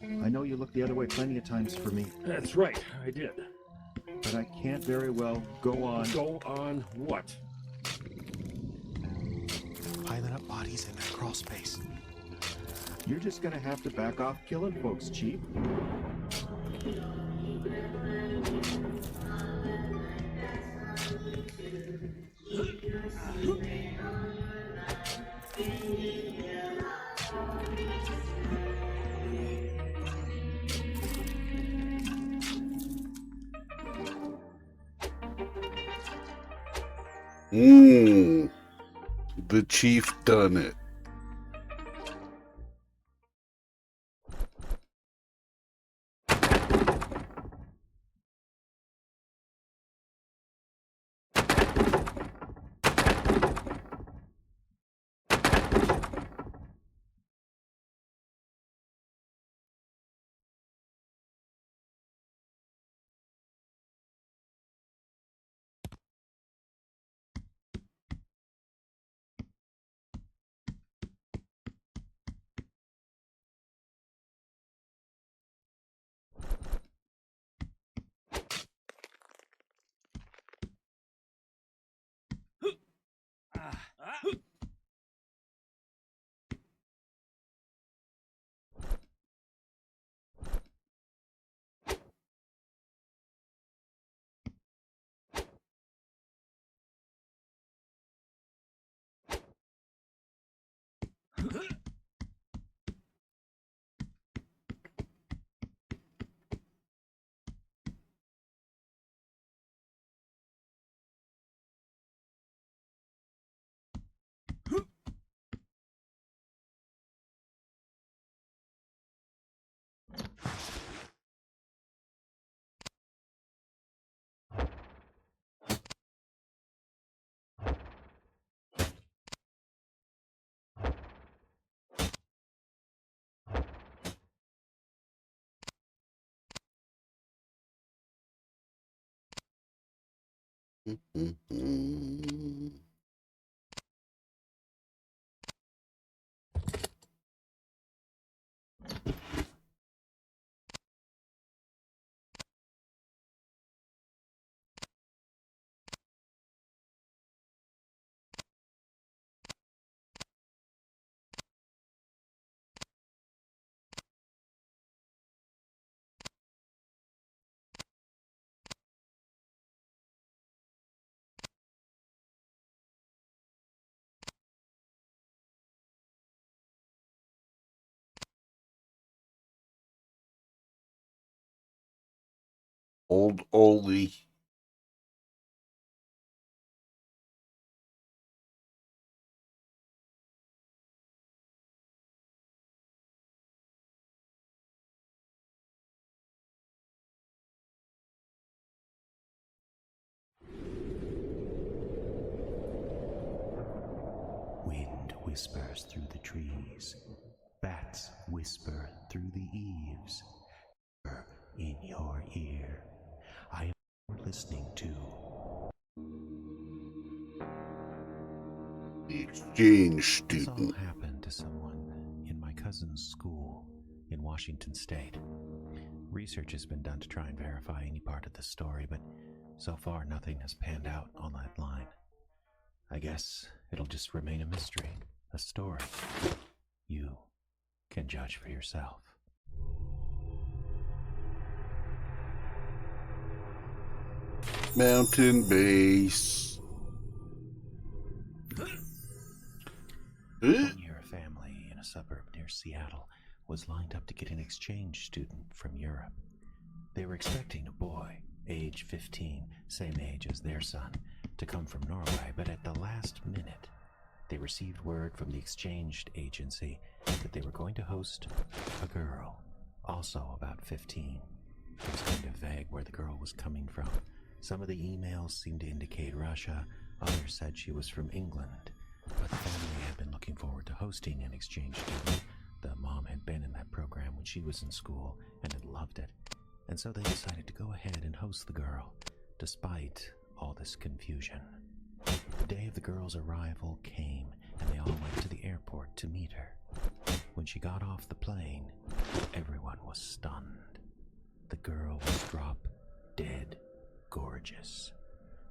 I know you looked the other way plenty of times for me. That's right, I did. But I can't very well go on... Go on what? Piling up bodies in that crawl space. You're just gonna have to back off killing folks, Chief. The chief done it. Old Ole. Wind whispers through the trees. Bats whisper through the eaves. In your ear. I am listening to The exchange This all student. happened to someone in my cousin's school in Washington State. Research has been done to try and verify any part of the story, but so far nothing has panned out on that line. I guess it'll just remain a mystery, a story. You can judge for yourself. Mountain base. One year, a family in a suburb near Seattle was lined up to get an exchange student from Europe. They were expecting a boy, age 15, same age as their son, to come from Norway, but at the last minute, they received word from the exchange agency that they were going to host a girl, also about 15. It was kind of vague where the girl was coming from. Some of the emails seemed to indicate Russia, others said she was from England. But the family had been looking forward to hosting an exchange student. The mom had been in that program when she was in school and had loved it. And so they decided to go ahead and host the girl, despite all this confusion. The day of the girl's arrival came, and they all went to the airport to meet her. When she got off the plane, everyone was stunned. The girl was drop-dead gorgeous.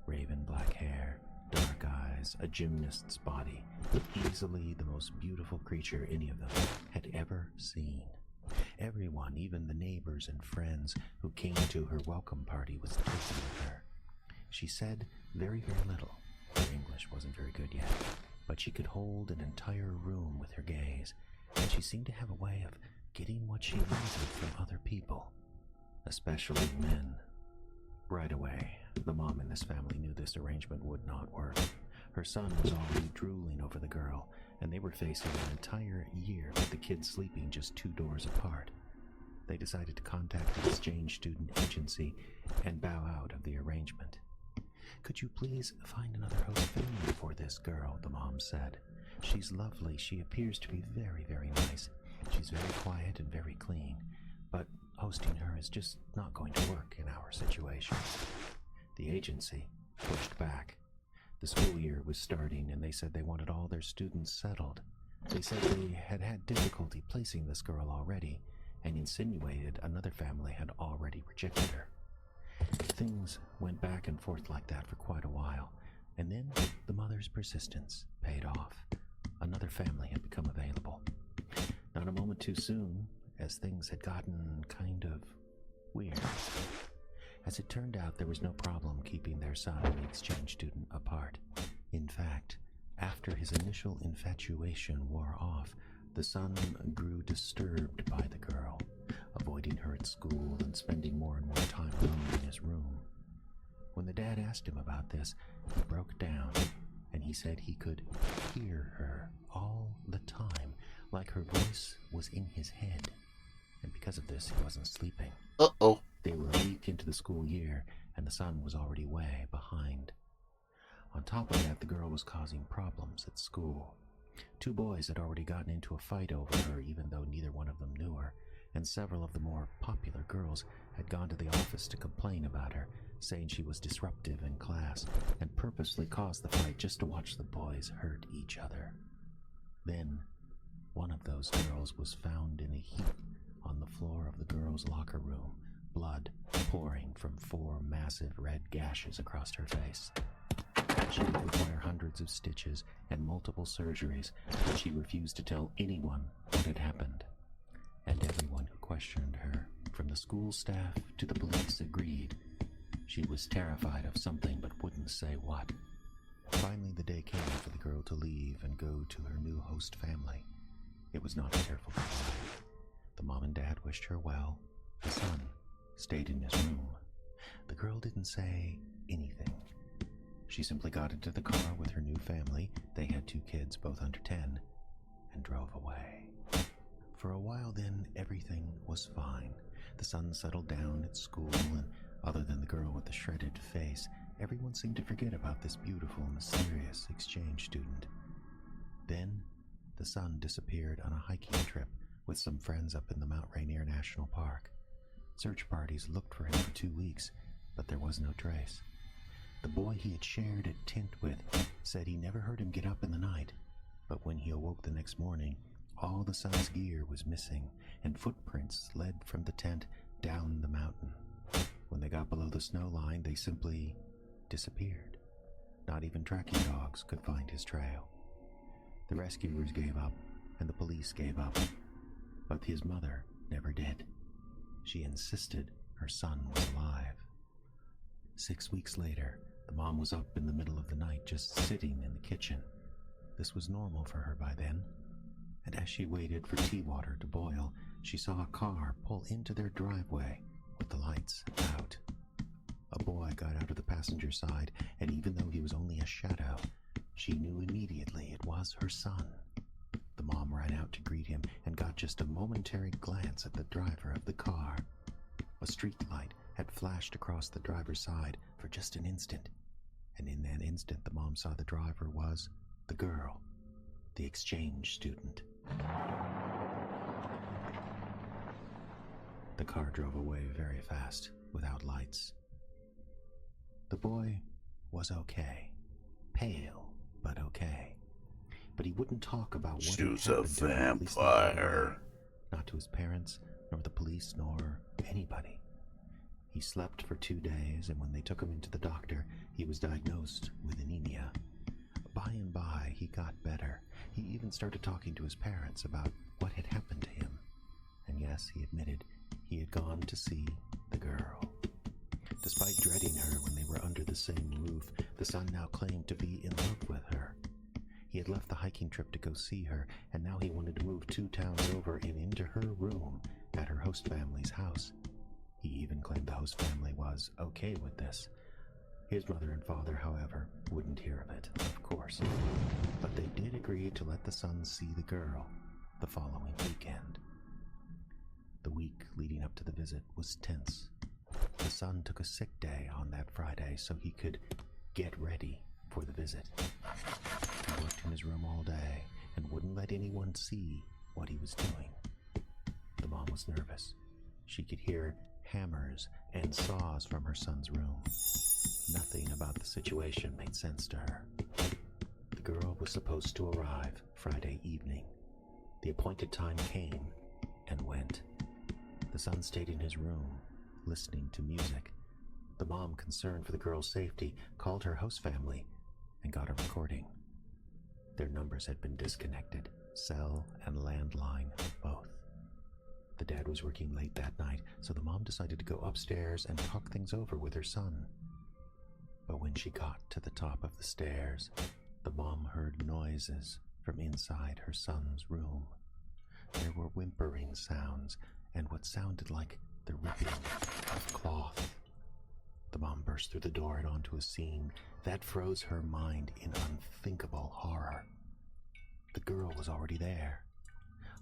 Raven black hair, dark eyes, a gymnast's body, easily the most beautiful creature any of them had ever seen. Everyone, even the neighbors and friends who came to her welcome party, was taken with her. She said very, very little. Her English wasn't very good yet, but she could hold an entire room with her gaze, and she seemed to have a way of getting what she wanted from other people, especially men. Right away, the mom in this family knew this arrangement would not work. Her son was already drooling over the girl, and they were facing an entire year with the kids sleeping just 2 doors apart. They decided to contact the exchange student agency and bow out of the arrangement. "Could you please find another host family for this girl?" the mom said. "She's lovely. She appears to be very, very nice. She's very quiet and very clean. But hosting her is just not going to work in our situation." The agency pushed back. The school year was starting, and they said they wanted all their students settled. They said they had had difficulty placing this girl already, and insinuated another family had already rejected her. Things went back and forth like that for quite a while, and then the mother's persistence paid off. Another family had become available. Not a moment too soon, as things had gotten kind of weird. As it turned out, there was no problem keeping their son and the exchange student apart. In fact, after his initial infatuation wore off, the son grew disturbed by the girl, avoiding her at school and spending more and more time alone in his room. When the dad asked him about this, he broke down, and he said he could hear her all the time, like her voice was in his head. And because of this, he wasn't sleeping. Uh-oh. They were a week into the school year, and the son was already way behind. On top of that, the girl was causing problems at school. 2 boys had already gotten into a fight over her, even though neither one of them knew her, and several of the more popular girls had gone to the office to complain about her, saying she was disruptive in class, and purposely caused the fight just to watch the boys hurt each other. Then, one of those girls was found in a heap on the floor of the girls' locker room, blood pouring from 4 massive red gashes across her face. She would require hundreds of stitches and multiple surgeries, but she refused to tell anyone what had happened. And everyone who questioned her, from the school staff to the police, agreed she was terrified of something but wouldn't say what. Finally, the day came for the girl to leave and go to her new host family. It was not a tearful goodbye. The mom and dad wished her well. The son stayed in his room. The girl didn't say anything. She simply got into the car with her new family. They had 2 kids, both under 10, and drove away. For a while then, everything was fine. The son settled down at school, and other than the girl with the shredded face, everyone seemed to forget about this beautiful, mysterious exchange student. Then, the son disappeared on a hiking trip with some friends up in the Mount Rainier National Park. Search parties looked for him for 2 weeks, but there was no trace. The boy he had shared a tent with said he never heard him get up in the night, but when he awoke the next morning, all the son's gear was missing, and footprints led from the tent down the mountain. When they got below the snow line, they simply disappeared. Not even tracking dogs could find his trail. The rescuers gave up, and the police gave up, but his mother never did. She insisted her son was alive. 6 weeks later, the mom was up in the middle of the night just sitting in the kitchen. This was normal for her by then, and as she waited for tea water to boil, she saw a car pull into their driveway with the lights out. A boy got out of the passenger side, and even though he was only a shadow, She knew immediately it was her son. The mom ran out to greet him and got just a momentary glance at the driver of the car. A street light had flashed across the driver's side for just an instant, and in that instant the mom saw the driver was the girl, the exchange student. The car drove away very fast, without lights. The boy was okay. Pale, but okay. But he wouldn't talk about what She had was a happened to him, at least not right vampire. away. Not to his parents, nor the police, nor anybody. He slept for 2 days, and when they took him into the doctor, he was diagnosed with anemia. By and by, he got better. He even started talking to his parents about what had happened to him. And yes, he admitted he had gone to see the girl. Despite dreading her when they were under the same roof, the son now claimed to be in love with her. He had left the hiking trip to go see her, and now he wanted to move 2 towns over and into her room at her host family's house. He even claimed the host family was okay with this. His mother and father, however, wouldn't hear of it, of course. But they did agree to let the son see the girl the following weekend. The week leading up to the visit was tense. The son took a sick day on that Friday so he could get ready for the visit. He worked in his room all day and wouldn't let anyone see what he was doing. The mom was nervous. She could hear hammers and saws from her son's room. Nothing about the situation made sense to her. The girl was supposed to arrive Friday evening. The appointed time came and went. The son stayed in his room, listening to music. The mom, concerned for the girl's safety, called her host family and got a recording. Their numbers had been disconnected, cell and landline both. The dad was working late that night, so the mom decided to go upstairs and talk things over with her son. But when she got to the top of the stairs, the mom heard noises from inside her son's room. There were whimpering sounds and what sounded like the ripping of cloth. The mom burst through the door and onto a scene that froze her mind in unthinkable horror. The girl was already there.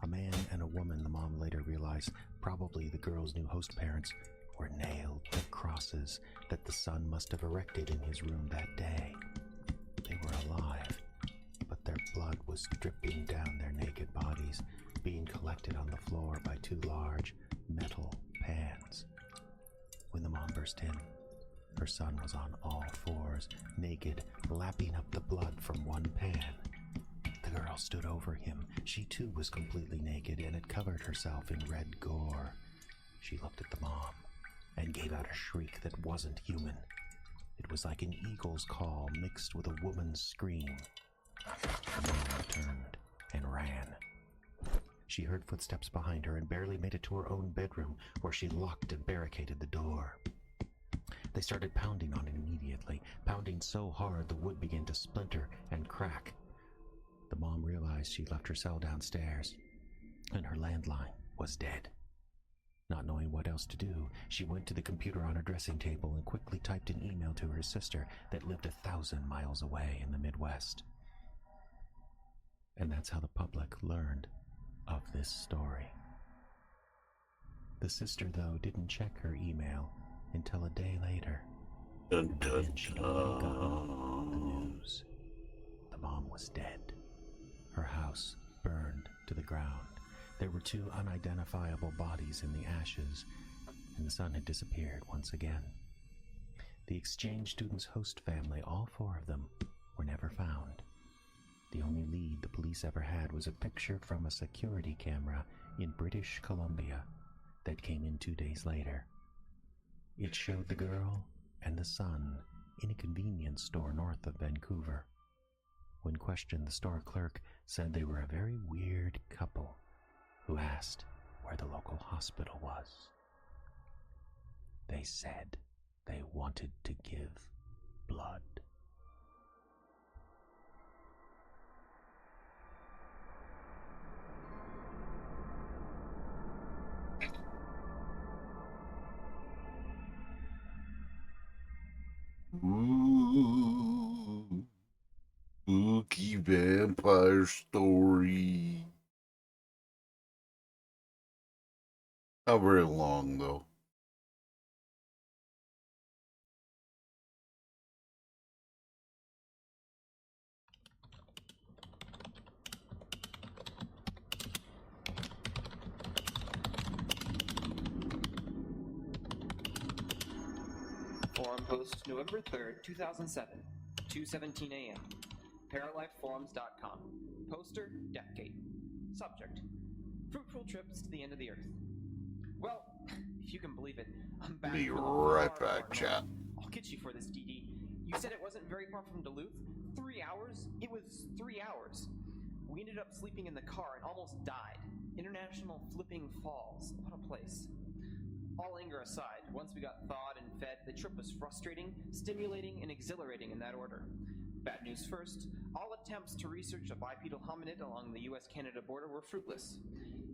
A man and a woman, the mom later realized, probably the girl's new host parents, were nailed to crosses that the son must have erected in his room that day. They were alive, but their blood was dripping down their naked bodies, being collected on the floor by 2 large metal pans. When the mom burst in, her son was on all fours, naked, lapping up the blood from one pan. The girl stood over him. She too was completely naked and had covered herself in red gore. She looked at the mom and gave out a shriek that wasn't human. It was like an eagle's call mixed with a woman's scream. The mom turned and ran. She heard footsteps behind her and barely made it to her own bedroom, where she locked and barricaded the door. They started pounding on it immediately, pounding so hard the wood began to splinter and crack. The mom realized she'd left her cell downstairs, and her landline was dead. Not knowing what else to do, she went to the computer on her dressing table and quickly typed an email to her sister that lived 1,000 miles away in the Midwest. And that's how the public learned of this story. The sister, though, didn't check her email until a day later. Dun, dun, And she'd already gotten the news. The mom was dead. Her house burned to the ground. There were 2 unidentifiable bodies in the ashes, and the son had disappeared once again. The exchange students' host family, all 4 of them, were never found. The only lead the police ever had was a picture from a security camera in British Columbia that came in 2 days later. It showed the girl and the son in a convenience store north of Vancouver. When questioned, the store clerk said they were a very weird couple who asked where the local hospital was. They said they wanted to give blood. Ooh. Ooh. Empire Story. Not very long, though. Forum post November 3rd, 2007, 2:17 a.m. ParalifeForums.com. Poster, Deathgate. Subject, fruitful trips to the end of the earth. Well, if you can believe it, I'm back. Be from the right far, far back, chat. north. I'll get you for this, DD. You said it wasn't very far from Duluth? 3 hours? It was 3 hours. We ended up sleeping in the car and almost died. International Flipping Falls. What a place. All anger aside, once we got thawed and fed, the trip was frustrating, stimulating, and exhilarating in that order. Bad news first, all attempts to research a bipedal hominid along the US-Canada border were fruitless.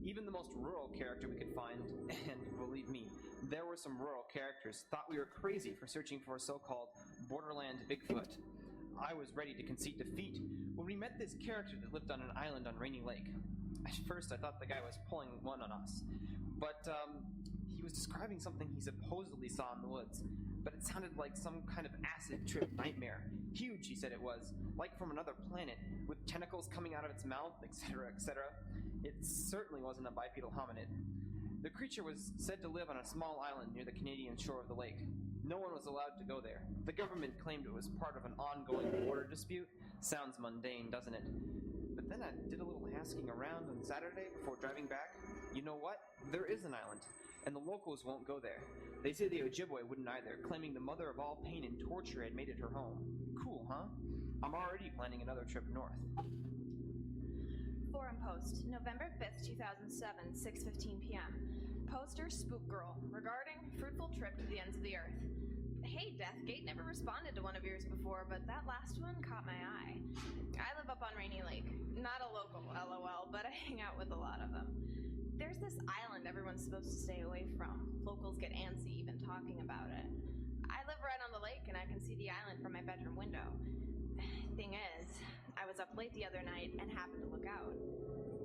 Even the most rural character we could find, and believe me, there were some rural characters, thought we were crazy for searching for a so-called borderland Bigfoot. I was ready to concede defeat when we met this character that lived on an island on Rainy Lake. At first I thought the guy was pulling one on us, but he was describing something he supposedly saw in the woods, but it sounded like some kind of acid trip nightmare. Huge, he said it was, like from another planet, with tentacles coming out of its mouth, etc., etc. It certainly wasn't a bipedal hominid. The creature was said to live on a small island near the Canadian shore of the lake. No one was allowed to go there. The government claimed it was part of an ongoing border dispute. Sounds mundane, doesn't it? But then I did a little asking around on Saturday before driving back. You know what? There is an island, and the locals won't go there. They say the Ojibwe wouldn't either, claiming the mother of all pain and torture had made it her home. Cool, huh? I'm already planning another trip north. Forum post, November 5th, 2007, 6:15 p.m. Poster Spook Girl, regarding fruitful trip to the ends of the earth. Hey, Deathgate, never responded to one of yours before, but that last one caught my eye. I live up on Rainy Lake. Not a local, LOL, but I hang out with a lot of them. There's this island everyone's supposed to stay away from. Locals get antsy even talking about it. I live right on the lake and I can see the island from my bedroom window. Thing is, I was up late the other night and happened to look out.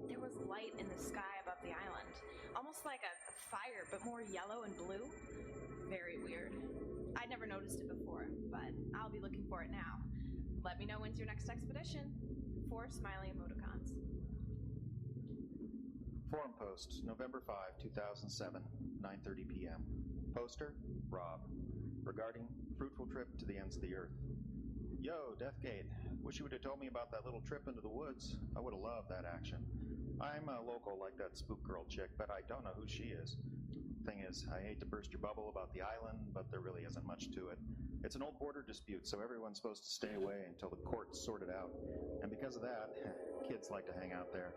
There was light in the sky above the island. Almost like a fire, but more yellow and blue. Very weird. I'd never noticed it before, but I'll be looking for it now. Let me know when's your next expedition. 4 smiley emoticons. Forum post, November 5, 2007, 9:30 p.m. Poster, Rob. Regarding fruitful trip to the ends of the earth. Yo, Deathgate. Wish you would have told me about that little trip into the woods. I would have loved that action. I'm a local like that spook girl chick, but I don't know who she is. Thing is, I hate to burst your bubble about the island, but there really isn't much to it. It's an old border dispute, so everyone's supposed to stay away until the courts sort it out. And because of that, kids like to hang out there.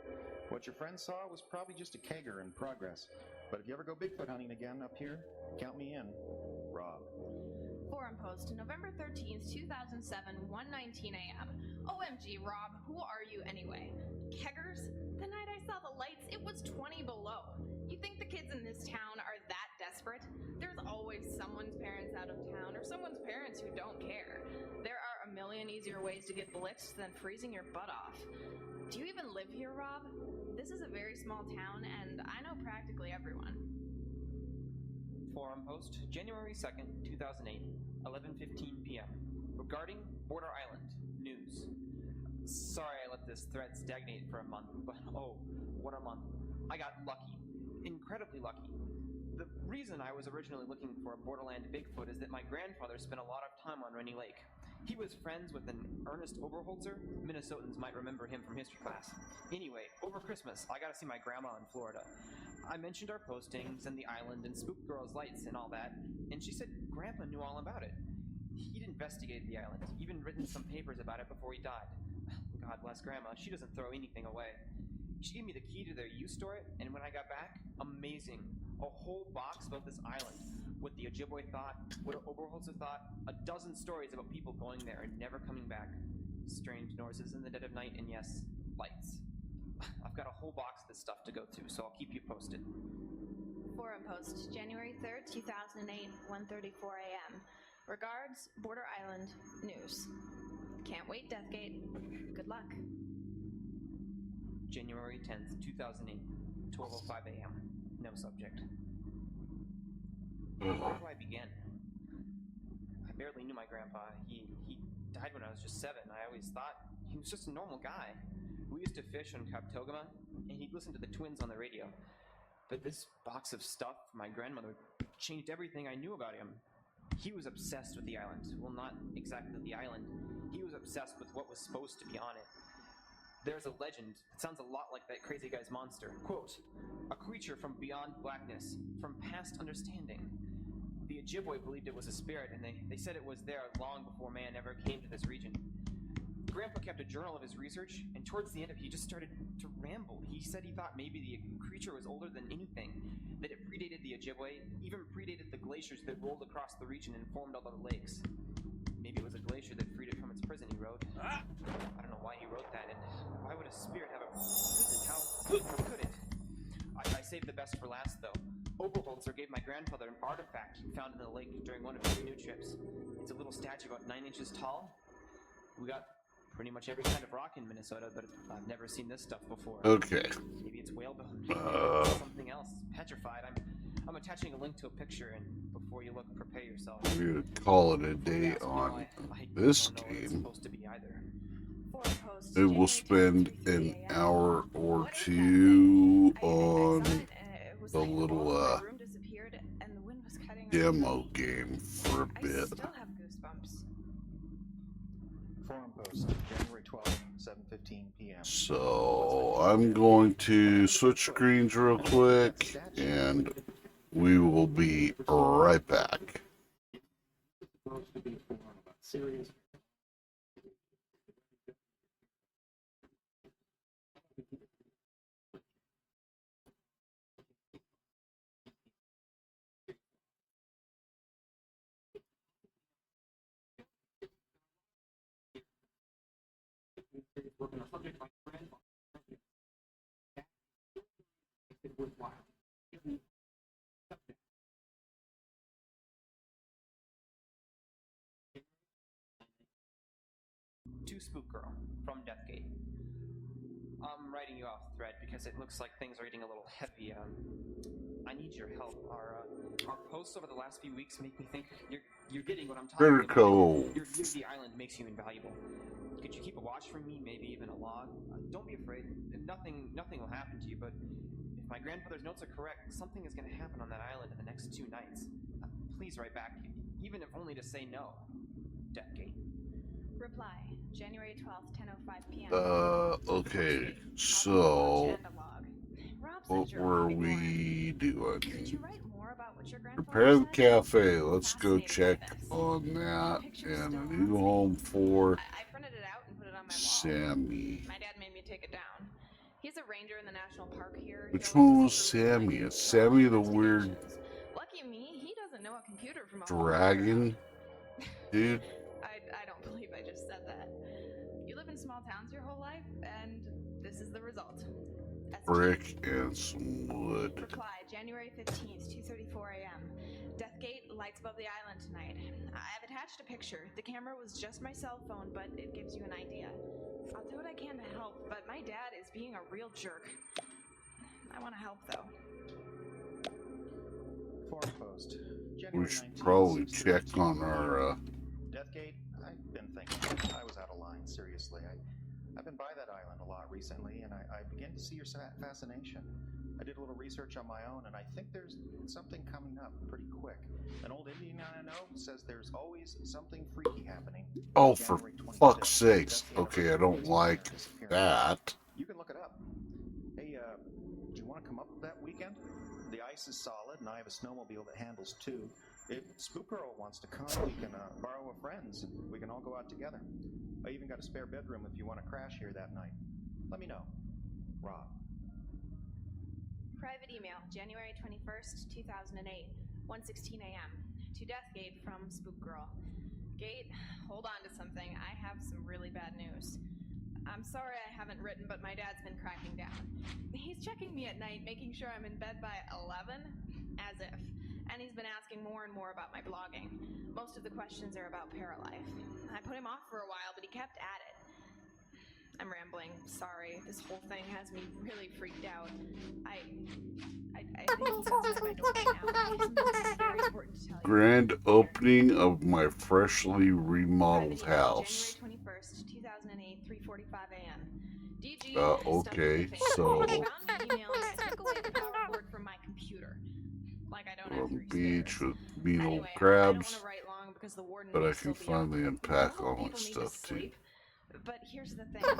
What your friend saw was probably just a kegger in progress. But if you ever go Bigfoot hunting again up here, count me in. Rob. Forum post, November 13th, 2007, 1:19 a.m. OMG, Rob, who are you anyway? Keggers? The night I saw the lights, it was 20 below. You think the kids in this town are that desperate? There's always someone's parents out of town or someone's parents who don't care. There are a million easier ways to get blitzed than freezing your butt off. Do you even live here, Rob? This is a very small town and I know practically everyone. Forum post, January 2nd, 2008, 11:15 p.m. Regarding Border Island news. Sorry I let this thread stagnate for a month, but oh, what a month. I got lucky. Incredibly lucky. The reason I was originally looking for a borderland Bigfoot is that my grandfather spent a lot of time on Rainy Lake. He was friends with an Ernest Oberholzer. Minnesotans might remember him from history class. Anyway, over Christmas, I got to see my grandma in Florida. I mentioned our postings and the island and Spook Girl's lights and all that, and she said Grandpa knew all about it. He'd investigated the island, even written some papers about it before he died. God bless Grandma, she doesn't throw anything away. She gave me the key to their used store, and when I got back, amazing. A whole box about this island. What the Ojibwe thought, what Oberholzer thought, a dozen stories about people going there and never coming back. Strange noises in the dead of night, and yes, lights. I've got a whole box of this stuff to go through, so I'll keep you posted. Forum post, January 3rd, 2008, 1:34 a.m. Regards, Border Island News. Can't wait, Deathgate. Good luck. January 10th, 2008, 12:05 a.m. No subject. Where do I begin? I barely knew my grandpa. He died when I was just 7. I always thought he was just a normal guy. We used to fish on Kaptogama, and he'd listen to the Twins on the radio. But this box of stuff from my grandmother changed everything I knew about him. He was obsessed with the island. Well, not exactly the island. He was obsessed with what was supposed to be on it. There's a legend that sounds a lot like that crazy guy's monster. Quote, a creature from beyond blackness, from past understanding. The Ojibwe believed it was a spirit, and they said it was there long before man ever came to this region. Grandpa kept a journal of his research, and towards the end of it, he just started to ramble. He said he thought maybe the creature was older than anything, that it predated the Ojibwe, even predated the glaciers that rolled across the region and formed all the lakes. Maybe it was a glacier that freed it from its prison, he wrote. I don't know why he wrote that, and why would a spirit have a prison? How could it? I saved the best for last, though. Oberholzer gave my grandfather an artifact he found in the lake during one of his canoe trips. It's a little statue about 9 inches tall. We got pretty much every kind of rock in Minnesota, but I've never seen this stuff before. Okay. Maybe it's whalebone. Maybe it's something else. Petrified. I'm attaching a link to a picture, and before you look, prepare yourself. We're gonna call it a day on this game. It will spend an hour or two on the little demo game for a bit. Forum post, January 12th, 7:15 p.m. So I'm going to switch screens real quick, and we will be right back. Supposed to be serious. Working on a subject like grandfather. It's worthwhile. To Spook Girl from Deathgate. I'm writing you off thread because it looks like things are getting a little heavy. I need your help. Our posts over the last few weeks make me think you're getting what I'm talking about. Critical. Your view of the island makes you invaluable. Could you keep a watch for me, maybe even a log? Don't be afraid. Nothing will happen to you, but if my grandfather's notes are correct, something is going to happen on that island in the next 2 nights. Please write back, even if only to say no. Deathgate. Reply, January 12th, 10:05 p.m. Okay, so what were we doing? Prepare the cafe. Let's go check on that. And a new home for Sammy. My dad made me take it down. He's a ranger in the national park here. Which one was Sammy? Is Sammy the weird Lucky me, he doesn't know a computer from a dragon dude? I don't believe I just said that. You live in small towns your whole life, and this is the result. Brick and some wood. Reply, January 15th, 2:34 a.m. Deathgate, lights above the island tonight. I have attached a picture. The camera was just my cell phone, but it gives you an idea. I'll do what I can to help, but my dad is being a real jerk. I want to help, though. Forum post, We January should 19th, probably 6:30 check on our Deathgate, I've been thinking. I was out of line, seriously. I've been by that island a lot recently, and I begin to see your fascination. I did a little research on my own, and I think there's something coming up pretty quick. An old Indian I know says there's always something freaky happening. Oh, for fuck's sakes. Okay, I don't like that. You can look it up. Hey, do you want to come up that weekend? The ice is solid, and I have a snowmobile that handles 2. If Spook Girl wants to come, we can borrow a friend's, and we can all go out together. I even got a spare bedroom if you want to crash here that night. Let me know. Rob. Private email, January 21st, 2008, 1:16 a.m. To Deathgate from Spook Girl. Gate, hold on to something. I have some really bad news. I'm sorry I haven't written, but my dad's been cracking down. He's checking me at night, making sure I'm in bed by 11, as if. And he's been asking more and more about my blogging. Most of the questions are about Paralife. I put him off for a while, but he kept at it. I'm rambling. Sorry. This whole thing has me really freaked out. I think he's outside my door right now. It's very important to tell you. Grand opening of my freshly remodeled house. January 21st, 2008, 3:45 a.m. DG. Okay, so Found an email and I took away the power cord from my computer. Like I don't have on three beach stairs. with mean old Anyway, I don't crabs, want to write long because the warden but may I still can be out. finally unpack Normal all my people need to stuff too. sleep. But here's the thing. I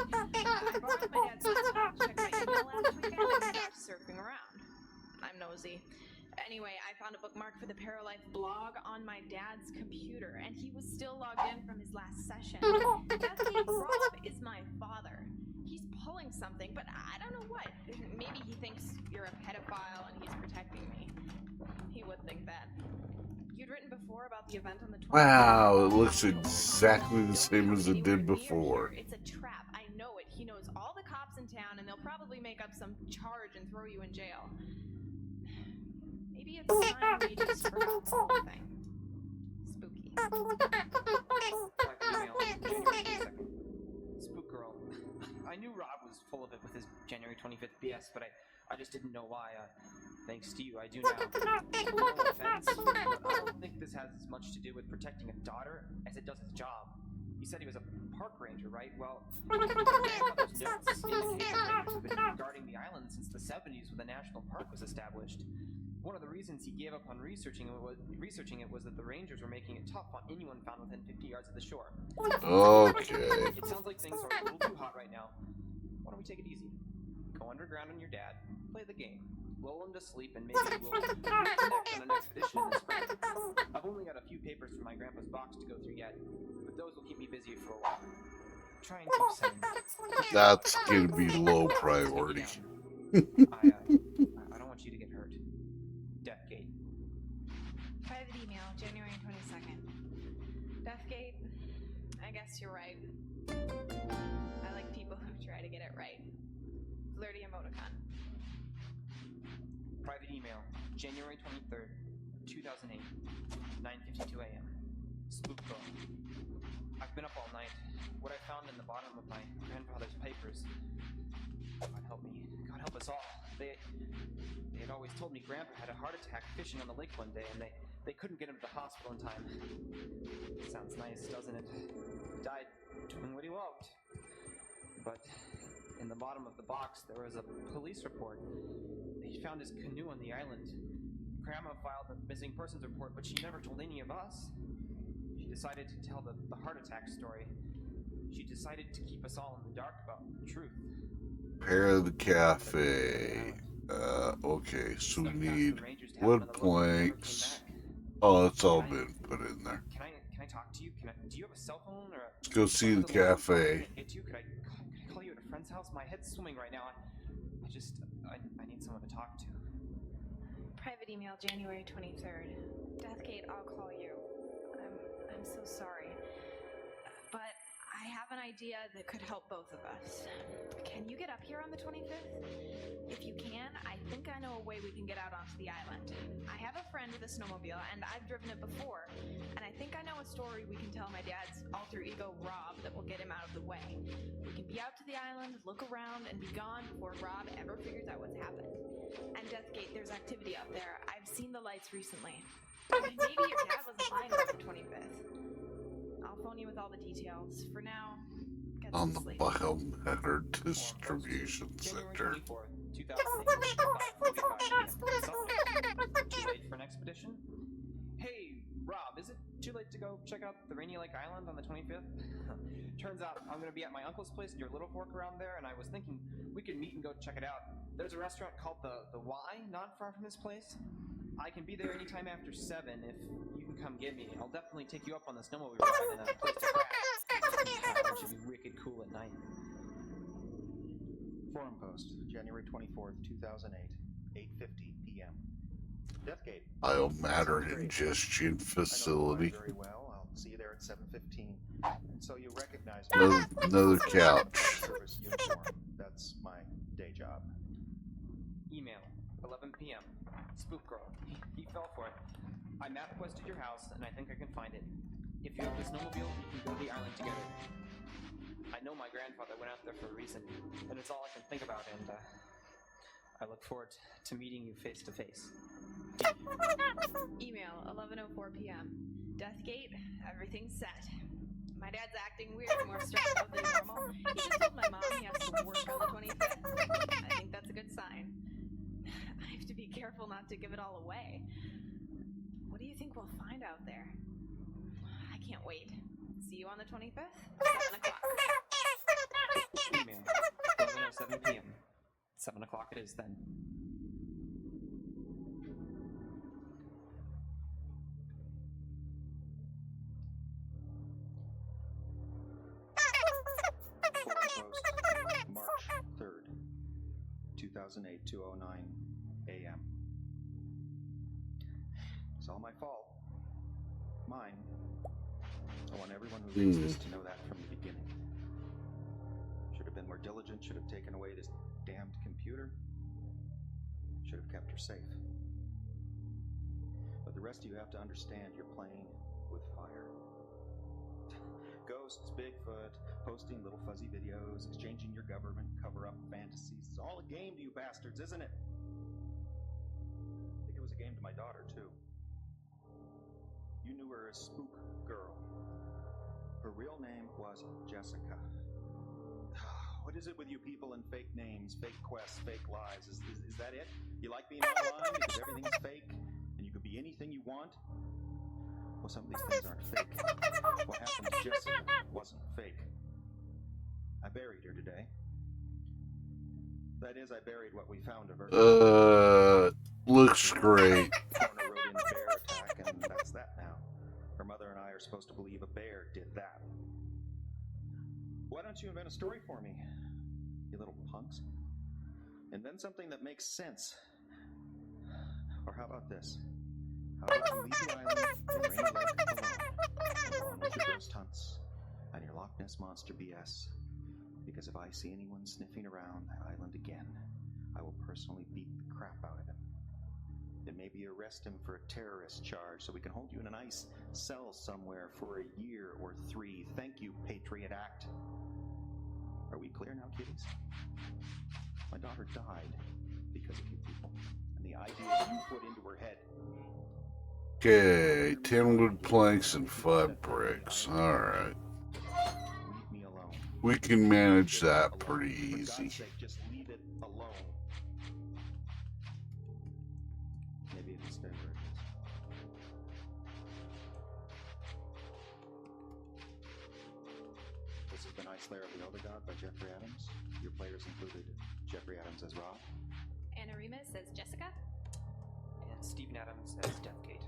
borrowed my dad's laptop to check my email last weekend and started surfing around. I'm nosy. Anyway, I found a bookmark for the Paralife blog on my dad's computer, and he was still logged in from his last session. Deathgate Rob is my father. He's pulling something, but I don't know what. Maybe he thinks you're a pedophile and he's protecting me. He would think that. You'd written before about the event on the 20th. Wow, it looks exactly the same as it did before. It's a trap. I know it. He knows all the cops in town, and they'll probably make up some charge and throw you in jail. Maybe it's time we just forgot the whole thing. Spooky. Spook Girl. I knew Rob was full of it with his January 25th BS, but I just didn't know why. Thanks to you, I do now. No offense, but I don't think this has as much to do with protecting a daughter as it does his job. You said he was a park ranger, right? Well, grandmother's notes indicate that rangers have been guarding the island since the 70s when the national park was established. One of the reasons he gave up on researching it was that the rangers were making it tough on anyone found within 50 yards of the shore. Okay. It sounds like things are a little too hot right now. Why don't we take it easy? Go underground on your dad, play the game, lull him to sleep, and maybe we'll connect on an expedition in the spring. I've only got a few papers from my grandpa's box to go through yet, but those will keep me busy for a while. Try and keep sane. That's gonna be low priority. I don't want you to get hurt. Deathgate. Private email, January 22nd. Deathgate, I guess you're right. I like people who try to get it right. Flirty emoticon. Private email, January 23rd, 2008, 9:52 a.m. Spook Girl. I've been up all night. What I found in the bottom of my grandfather's papers. God help me. God help us all. They had always told me Grandpa had a heart attack fishing on the lake one day, and they couldn't get him to the hospital in time. Sounds nice, doesn't it? Died doing what he loved. But in the bottom of the box, there was a police report. They found his canoe on the island. Grandma filed a missing persons report, but she never told any of us. She decided to tell the heart attack story. She decided to keep us all in the dark about the truth. Repair the cafe. Okay, so we need wood planks. Oh, it's all been put in there. Can I talk to you? Do you have a cell phone or? Let's go see the cafe. Could I call you at a friend's house? My head's swimming right now. I need someone to talk to. Private email, January 23rd. Deathgate, I'll call you. I'm so sorry. But I have an idea that could help both of us. Can you get up here on the 25th? If you can, I think I know a way we can get out onto the island. I have a friend with a snowmobile, and I've driven it before, and I think I know a story we can tell my dad's alter ego, Rob, that will get him out of the way. We can be out to the island, look around, and be gone before Rob ever figures out what's happened. And Deathgate, there's activity out there. I've seen the lights recently. Maybe your dad wasn't lying about the 25th. I'll phone you with all the details. For now, get On some the sleep. Biomatter Distribution Center. 2008, Too late for an expedition? Hey, Rob, is it too late to go check out the Rainy Lake Island on the 25th? Turns out I'm going to be at my uncle's place near Little Fork around there, and I was thinking we could meet and go check it out. There's a restaurant called the Y, not far from his place. I can be there anytime after 7 if you can come get me. I'll definitely take you up on the snowmobile ride and a place to crash. It should be wicked cool at night. Forum post, January 24th, 2008, 8:50 p.m. Deathgate. Biomatter Ingestion Facility. Very well. I'll see you there at 7:15. And so you recognize Another couch. Service uniform. That's my day job. Email, 11 p.m. Spook Girl. He fell for it. I map quested your house, and I think I can find it. If you have the snowmobile, we can go to the island together. I know my grandfather went out there for a reason, and it's all I can think about, and I look forward to meeting you face to face. Email 11:04 p.m. Deathgate, everything's set. My dad's acting weird, more stressed out than normal. He just told my mom he has to work on the 25th. I think that's a good sign. I have to be careful not to give it all away. What do you think we'll find out there? I can't wait. See you on the 25th, 7 o'clock. Email 11:07 p.m. 7 o'clock it is then. March 3rd, 2008, 2:09 a.m. It's all my fault. Mine. I want everyone who reads this to know that from the beginning. Should have been more diligent, should have taken away this damned computer. Should have kept her safe. But the rest of you have to understand you're playing with fire. Ghosts, Bigfoot, posting little fuzzy videos, exchanging your government cover-up fantasies. It's all a game to you bastards, isn't it? I think it was a game to my daughter, too. You knew her as Spook Girl. Her real name was Jessica. What is it with you people and fake names, fake quests, fake lives? Is that it? You like being online because everything's fake and you can be anything you want? Well, some of these things aren't fake. What happened to Jessica wasn't fake. I buried her today. That is, I buried what we found of her. Looks great. Corner rode in bear attack, and that's that now. Her mother and I are supposed to believe a bear did that. Why don't you invent a story for me, you little punks? Invent something that makes sense. Or how about this? How about you leave the island and Rainy Lake alone with your ghost hunts and your Loch Ness Monster BS? Because if I see anyone sniffing around that island again, I will personally beat the crap out of him. And maybe arrest him for a terrorist charge so we can hold you in a nice cell somewhere for a year or 3. Thank you, Patriot Act. Are we clear now, kiddies? My daughter died because of you people and the ideas you put into her head. Okay, 10 wood planks and 5 bricks. Alright. Leave me alone. We can manage that pretty For easy. God's sake, just leave it alone. Maybe it's better. This has been Ice Lair of the Elder God by Jeffrey Adams. Your players included Jeffrey Adams as Rob, Anna Remus as Jessica. And Stephen Adams as Deathgate.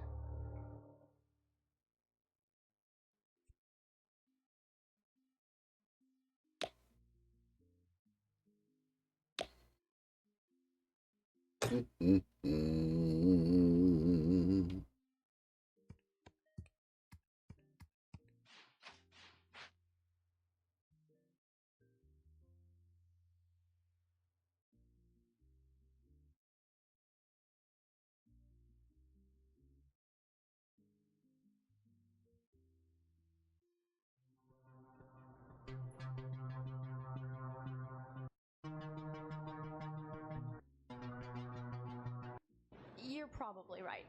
You're probably right.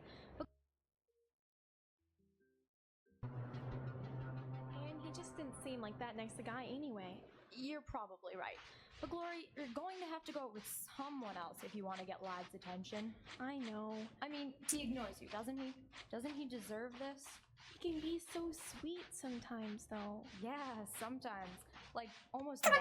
And he just didn't seem like that nice a guy anyway. You're probably right. But Glory, you're going to have to go with someone else if you want to get Lad's attention. I know. I mean, he ignores you, doesn't he? Doesn't he deserve this? He can be so sweet sometimes, though. Yeah, sometimes. Like, almost never.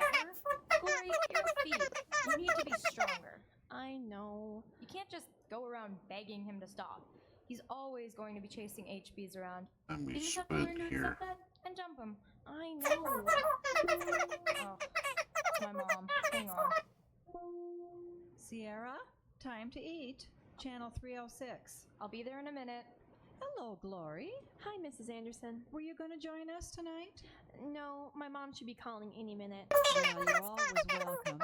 Glory, you're a thief. You need to be stronger. I know. You can't just go around begging him to stop. He's always going to be chasing HBs around. Let me You just have to spin learn to here. accept that and jump him. I know. Oh, it's my mom. Hang on. Sierra, time to eat. Channel 306. I'll be there in a minute. Hello, Glory. Hi, Mrs. Anderson. Were you going to join us tonight? No, my mom should be calling any minute. Well, you're always welcome.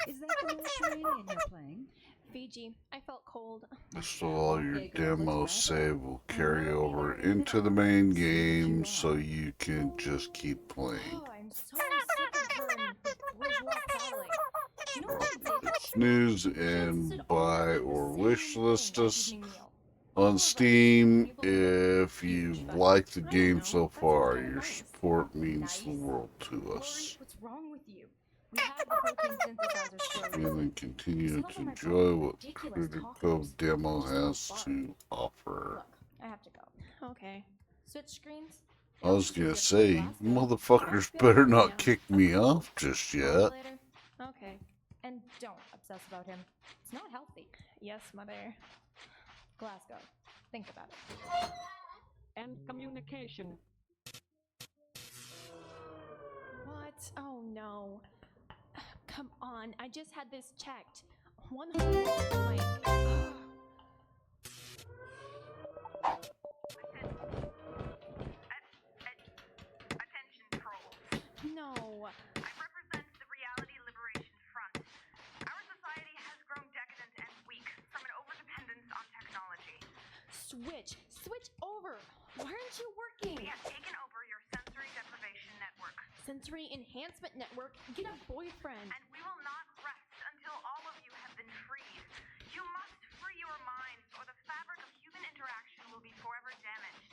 Is that the Mediterranean you're playing? Fiji. I felt cold. So all your demo save will carry over into the main game so you can just keep playing. Oh, I'm so sick of snooze and buy or wish list us on Steam if you've liked the game so far. Your support means the world to us. What's wrong with you? We have the protein synthesizer store. And then continue to enjoy what Critter Cove demo has to offer. I have to go. Okay. Switch screens. I was gonna say, motherfuckers better not kick me off just yet. Okay. And don't obsess about him. It's not healthy. Yes, mother. Glasgow. Think about it. And communication. What? Oh no. Come on, I just had this checked. 100 like. Attention trolls. No. I represent the Reality Liberation Front. Our society has grown decadent and weak from an overdependence on technology. Switch over. Why aren't you working? We have taken over your sensory deprivation network. Sensory enhancement network. Get a boyfriend. And we will not rest until all of you have been freed. You must free your minds, or the fabric of human interaction will be forever damaged.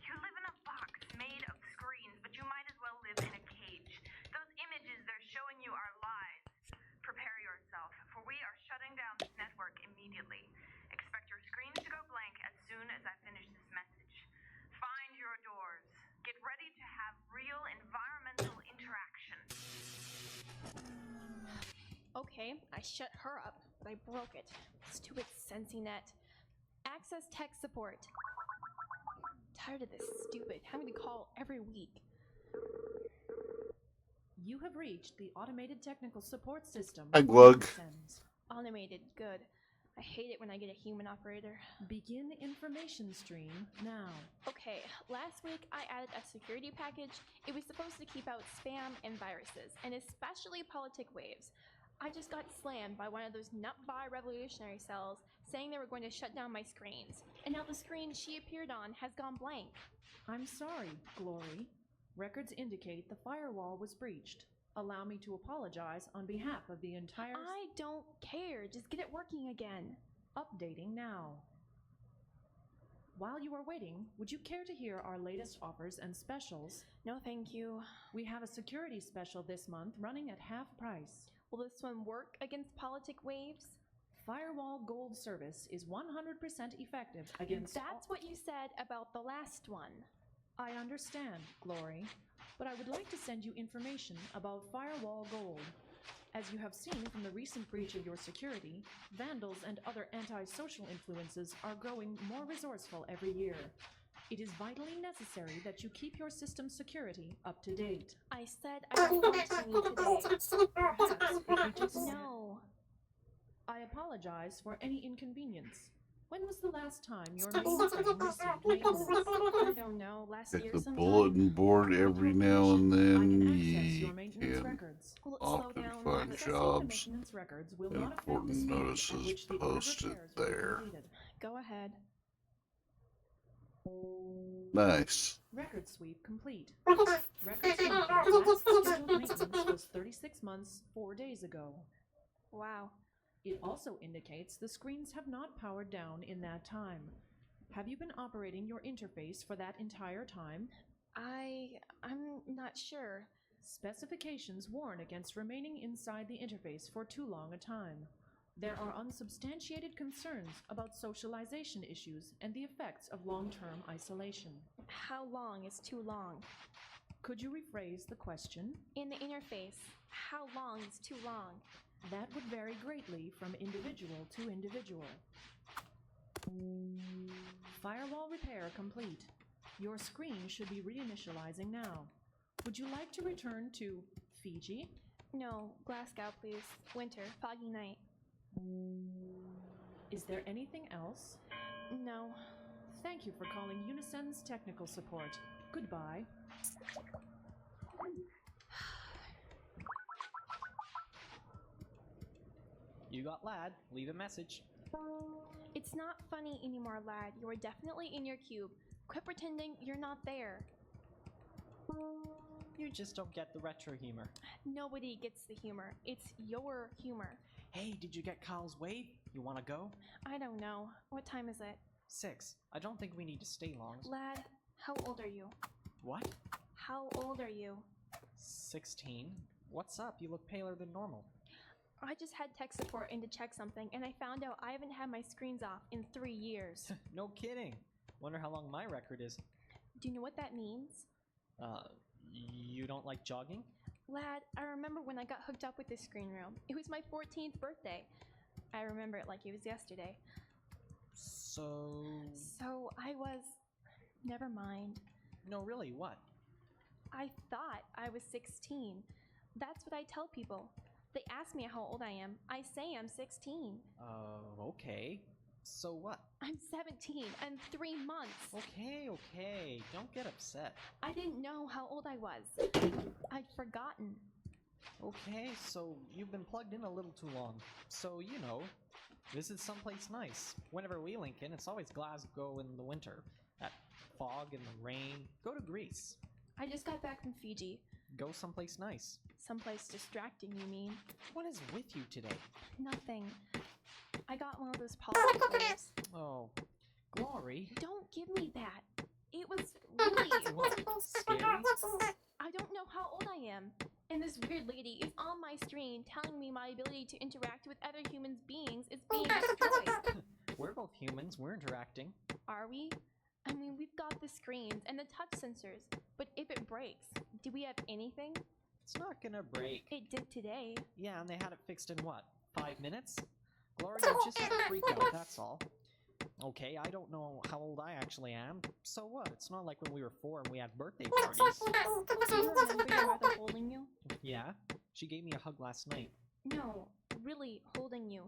You live in a box made of screens, but you might as well live in a cage. Those images they're showing you are lies. Prepare yourself, for we are shutting down this network immediately. Expect your screens to go blank as soon as I finish this message. Find your doors. Get ready to have real environmental interaction. Okay, I shut her up, but I broke it. Stupid SensiNet. Access tech support. Tired of this stupid having to call every week. You have reached the automated technical support system. Hi, Glug. Automated, good. I hate it when I get a human operator. Begin information stream now. Okay, last week I added a security package. It was supposed to keep out spam and viruses, and especially politic waves. I just got slammed by one of those nut-bi revolutionary cells saying they were going to shut down my screens. And now the screen she appeared on has gone blank. I'm sorry, Glory. Records indicate the firewall was breached. Allow me to apologize on behalf of the entire... I don't care. Just get it working again. Updating now. While you are waiting, would you care to hear our latest offers and specials? No, thank you. We have a security special this month running at half price. Will this one work against politic waves? Firewall Gold service is 100% effective against... That's what you said about the last one. I understand, Glory, but I would like to send you information about Firewall Gold. As you have seen from the recent breach of your security, vandals and other antisocial influences are growing more resourceful every year. It is vitally necessary that you keep your system's security up to date. I said I would talk to you today. Perhaps if you just... No. I apologize for any inconvenience. When was the last time your mainframe received maintenance? I don't know. Last Check year the sometime. bulletin board every now and then. Your You maintenance can records. often Slow down. find Accessing jobs the maintenance records will and not affect the important speed at notices which the ordered posted repairs will be there. completed. Go ahead. Nice. Record sweep complete. Record sweep. Last scheduled maintenance was 36 months, 4 days ago. Wow. It also indicates the screens have not powered down in that time. Have you been operating your interface for that entire time? I'm not sure. Specifications warn against remaining inside the interface for too long a time. There are unsubstantiated concerns about socialization issues and the effects of long-term isolation. How long is too long? Could you rephrase the question? In the interface, how long is too long? That would vary greatly from individual to individual. Firewall repair complete. Your screen should be reinitializing now. Would you like to return to Fiji? No, Glasgow, please. Winter, foggy night. Is there anything else? No. Thank you for calling Unisen's technical support. Goodbye. You got Lad. Leave a message. It's not funny anymore, lad. You are definitely in your cube. Quit pretending you're not there. You just don't get the retro humor. Nobody gets the humor. It's your humor. Hey, did you get Kyle's weight? You wanna go? I don't know. What time is it? 6. I don't think we need to stay long. Lad, how old are you? What? How old are you? 16. What's up? You look paler than normal. I just had tech support in to check something, and I found out I haven't had my screens off in 3 years. No kidding. Wonder how long my record is. Do you know what that means? You don't like jogging? Lad, I remember when I got hooked up with this screen room. It was my 14th birthday. I remember it like it was yesterday. So I was... Never mind. No, really, what? I thought I was 16. That's what I tell people. They ask me how old I am. I say I'm 16. Okay. So what? I'm 17 and 3 months. Okay. Don't get upset. I didn't know how old I was. I'd forgotten. Okay, so you've been plugged in a little too long. So, you know, visit someplace nice. Whenever we link in, it's always Glasgow in the winter. That fog and the rain. Go to Greece. I just got back from Fiji. Go someplace nice. Someplace distracting, you mean? What is with you today? Nothing. I got one of those Polaroid photos. Oh, Glory. Don't give me that. It was really Scary? I don't know how old I am. And this weird lady is on my screen telling me my ability to interact with other human beings is being destroyed. We're both humans. We're interacting. Are we? I mean, we've got the screens and the touch sensors, but if it breaks, do we have anything? It's not gonna break. It did today. Yeah, and they had it fixed in what? 5 minutes? Glory, you just had a freak out, that's all. Okay, I don't know how old I actually am. So what? It's not like when we were 4 and we had birthday parties. Do you remember your mother holding you? Yeah, she gave me a hug last night. No, really holding you.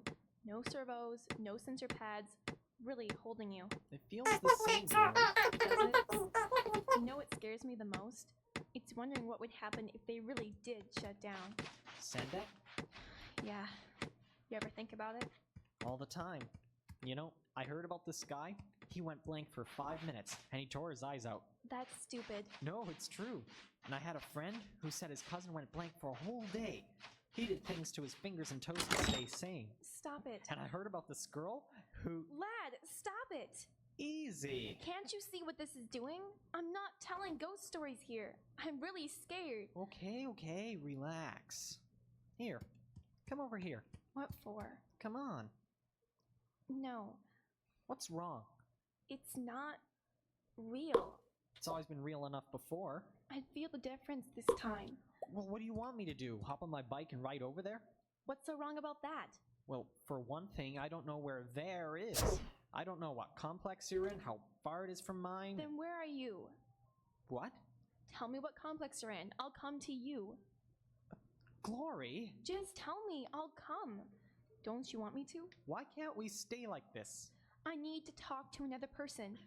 No servos, no sensor pads, really holding you. It feels the same, Glory. Does it? You know what scares me the most? It's wondering what would happen if they really did shut down. Sendek? Yeah. You ever think about it? All the time. You know, I heard about this guy. He went blank for 5 minutes, and he tore his eyes out. That's stupid. No, it's true. And I had a friend who said his cousin went blank for a whole day. He did things to his fingers and toes to stay sane. Stop it. And I heard about this girl who... Lad, stop it! Easy. Can't you see what this is doing? I'm not telling ghost stories here. I'm really scared. Okay, relax. Here, come over here. What for? Come on. No. What's wrong? It's not real. It's always been real enough before. I feel the difference this time. Well, what do you want me to do? Hop on my bike and ride over there? What's so wrong about that? Well, for one thing, I don't know where there is. I don't know what complex you're in, how far it is from mine. Then where are you? What? Tell me what complex you're in. I'll come to you. Glory? Just tell me. I'll come. Don't you want me to? Why can't we stay like this? I need to talk to another person.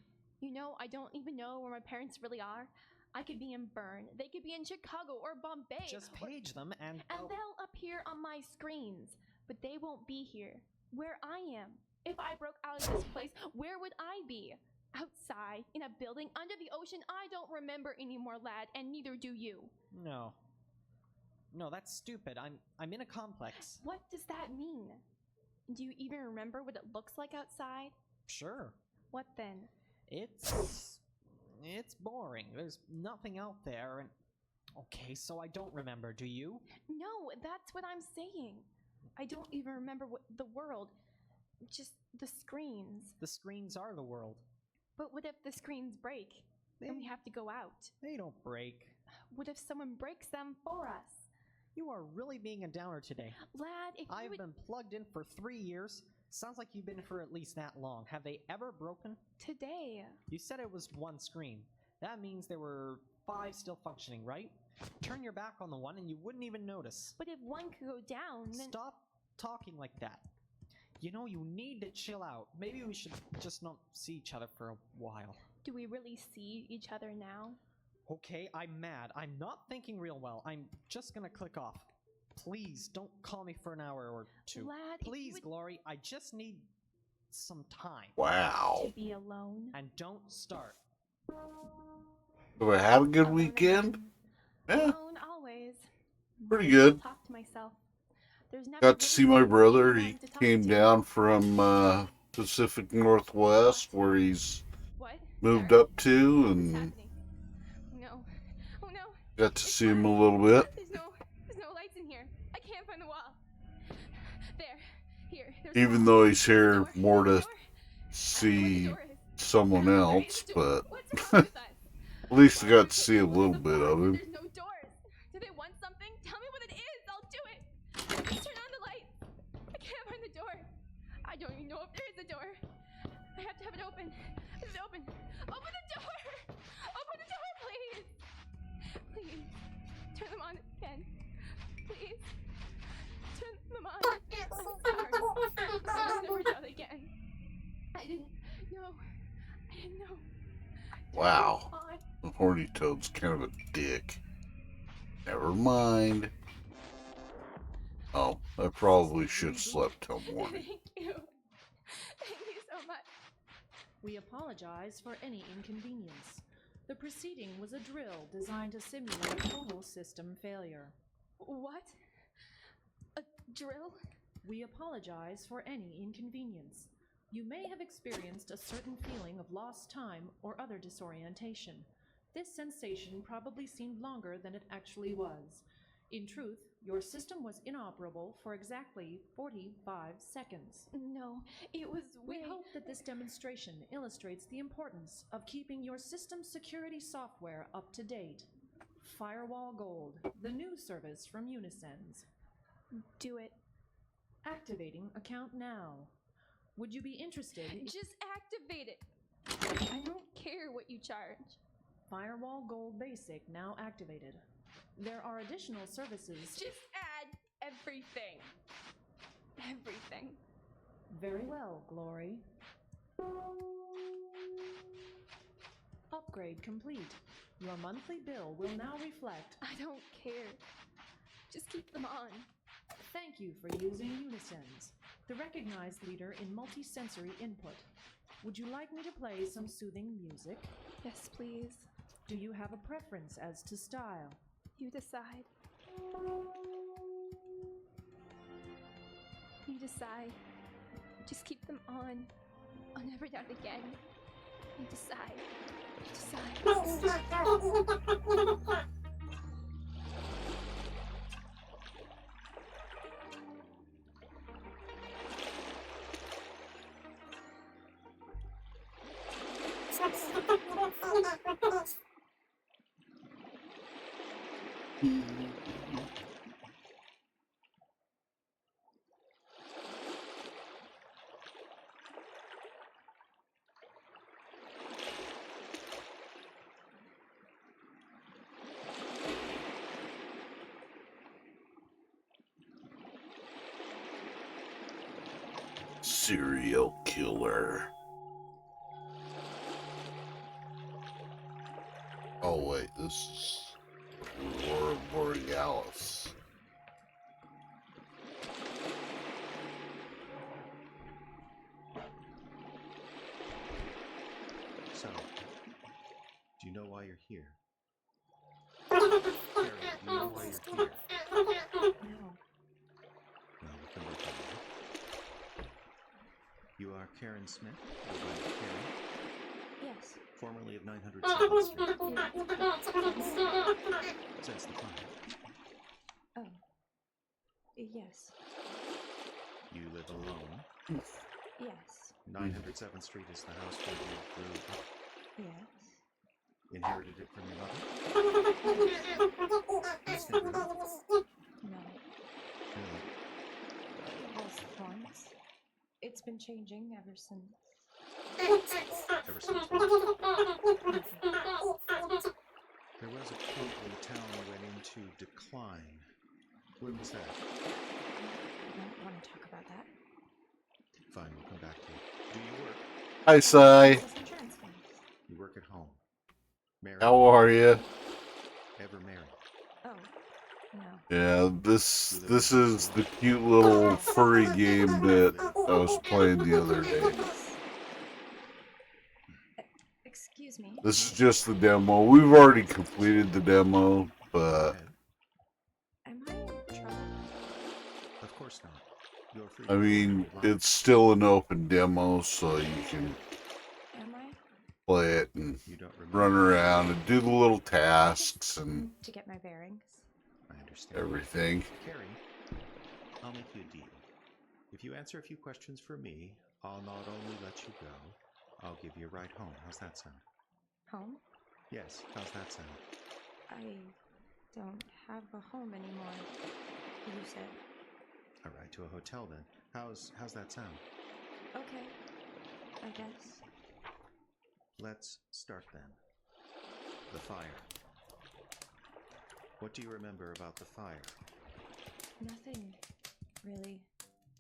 You know, I don't even know where my parents really are. I could be in Bern. They could be in Chicago or Bombay. Just page them and they'll appear on my screens. But they won't be here. Where I am. If I broke out of this place, where would I be? Outside, in a building, under the ocean? I don't remember anymore, lad, and neither do you. No, that's stupid. I'm in a complex. What does that mean? Do you even remember what it looks like outside? Sure. What then? It's boring. There's nothing out there and... Okay, so I don't remember, do you? No, that's what I'm saying. I don't even remember what the world... Just the screens. The screens are the world. But what if the screens break? Then we have to go out. They don't break. What if someone breaks them for us? You are really being a downer today. Lad, if I've been plugged in for 3 years. Sounds like you've been for at least that long. Have they ever broken? Today. You said it was one screen. That means there were 5 still functioning, right? Turn your back on the one and you wouldn't even notice. But if one could go down, then... Stop talking like that. You know, you need to chill out. Maybe we should just not see each other for a while. Do we really see each other now? Okay, I'm mad. I'm not thinking real well. I'm just gonna click off. Please, don't call me for an hour or 2. Lad, please, Glory, I just need some time. Wow. To be alone. And don't start. So I had a good weekend? Yeah. Alone, always. Pretty good. Talk to myself. There's never Got to see my really brother. anyone He to talk came to. down from Pacific Northwest, where he's What? moved up to, and No. Oh no. got to see him a little bit. There's no lights in here. I can't find the wall. There. Here. There's Even though he's here more to see someone else, but at least I got to see a little bit of him. There's no doors. Do they want something? Tell me what it is. I'll do it. Just turn on the light. I can't find the door. I don't even know if there is a door. I have to have it open. Is it open? Open the door. Open the door, please. Please. Turn them on again. Please. Turn them on. I'm sorry. I'll never do it again. I didn't know. I didn't know. Wow. The horny toad's kind of a dick. Never mind. Oh, I probably should have slept till morning. Thank you. Thank you so much. We apologize for any inconvenience. The proceeding was a drill designed to simulate a total system failure. What? A drill? We apologize for any inconvenience. You may have experienced a certain feeling of lost time or other disorientation. This sensation probably seemed longer than it actually was. In truth, your system was inoperable for exactly 45 seconds. No, it was We hope that this demonstration illustrates the importance of keeping your system's security software up to date. Firewall Gold, the new service from Unisens. Do it. Activating account now. Would you be interested? Just activate it. I don't care what you charge. Firewall Gold Basic now activated. There are additional services. Just add everything. Everything. Very well, Glory. Upgrade complete. Your monthly bill will now reflect. I don't care. Just keep them on. Thank you for using Unisens, the recognized leader in multisensory input. Would you like me to play some soothing music? Yes, please. Do you have a preference as to style? You decide. You decide. Just keep them on. I'll never doubt again. You decide. You decide. Serial killer. Oh wait, this is Aurora Borealis. So, do you know why you're here? Karen, do you know why you're here? No. Well, we can work on that. You are Karen Smith, or by Karen, Yes. formerly of 900 South Street. Since the fire. Oh. Yes. You live alone. Yes. 907th Street is the house where you grew up. Yes. Inherited it from your mother? Yes, they do. No. Really? It was once. It's been changing ever since. Ever since what? There was a point when the town went into decline. When was that? I don't want to talk about that. Fine, we'll come back to it. Do you work? Hi, Sai. You work at home. Married? How are you? Ever married? Oh. No. Yeah, this is the cute little furry game that I was playing the other day. Excuse me. This is just the demo. We've already completed the demo, but Am I in trouble? Of course You're free I to mean, play it's still an open demo, so you can Am I? play it and You don't remember. run around and do the little tasks and To get my bearings. I understand. everything. Carrie, I'll make you a deal. If you answer a few questions for me, I'll not only let you go, I'll give you a ride home. How's that sound? Home? Yes, how's that sound? I don't have a home anymore. You said. A ride to a hotel then. How's that sound? Okay. I guess. Let's start then. The fire. What do you remember about the fire? Nothing. Really.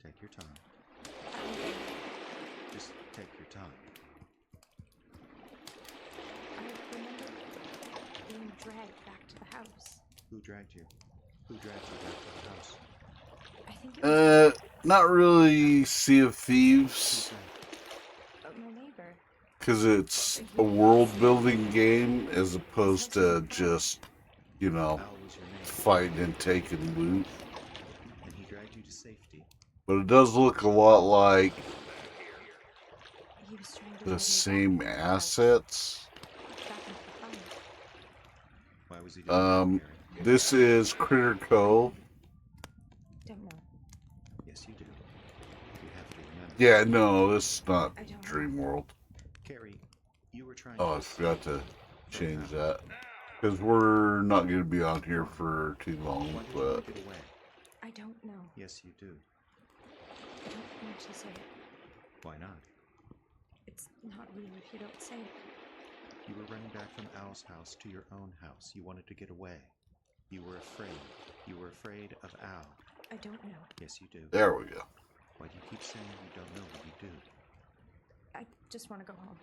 Take your time. Just take your time. I remember being dragged back to the house. Who dragged you? Who dragged you back to the house? I think it was Not really Sea of Thieves, my neighbor. because it's a world-building game as opposed to just, you know, Al was your neighbor, fighting and taking loot. and he dragged you to safety. But it does look a lot like He was trying to the drag me same back into the house, assets. back into the fire. Why was he doing that, Carrie? This is Critter Cove. Don't know. Yes, you do. You have to remember. Yeah, no, this is not I don't know. Dream World. Carrie, you were trying Oh, I to forgot to change that. Because we're not going to be on here for too long, Why did you but want to get away? I don't know. Yes, you do. I don't want to say it. Why not? It's not real if you don't say it. You were running back from Al's house to your own house. You wanted to get away. You were afraid. You were afraid of Al. I don't know. Yes, you do. there we go. Why do you keep saying you don't know what you do? I just want to go home.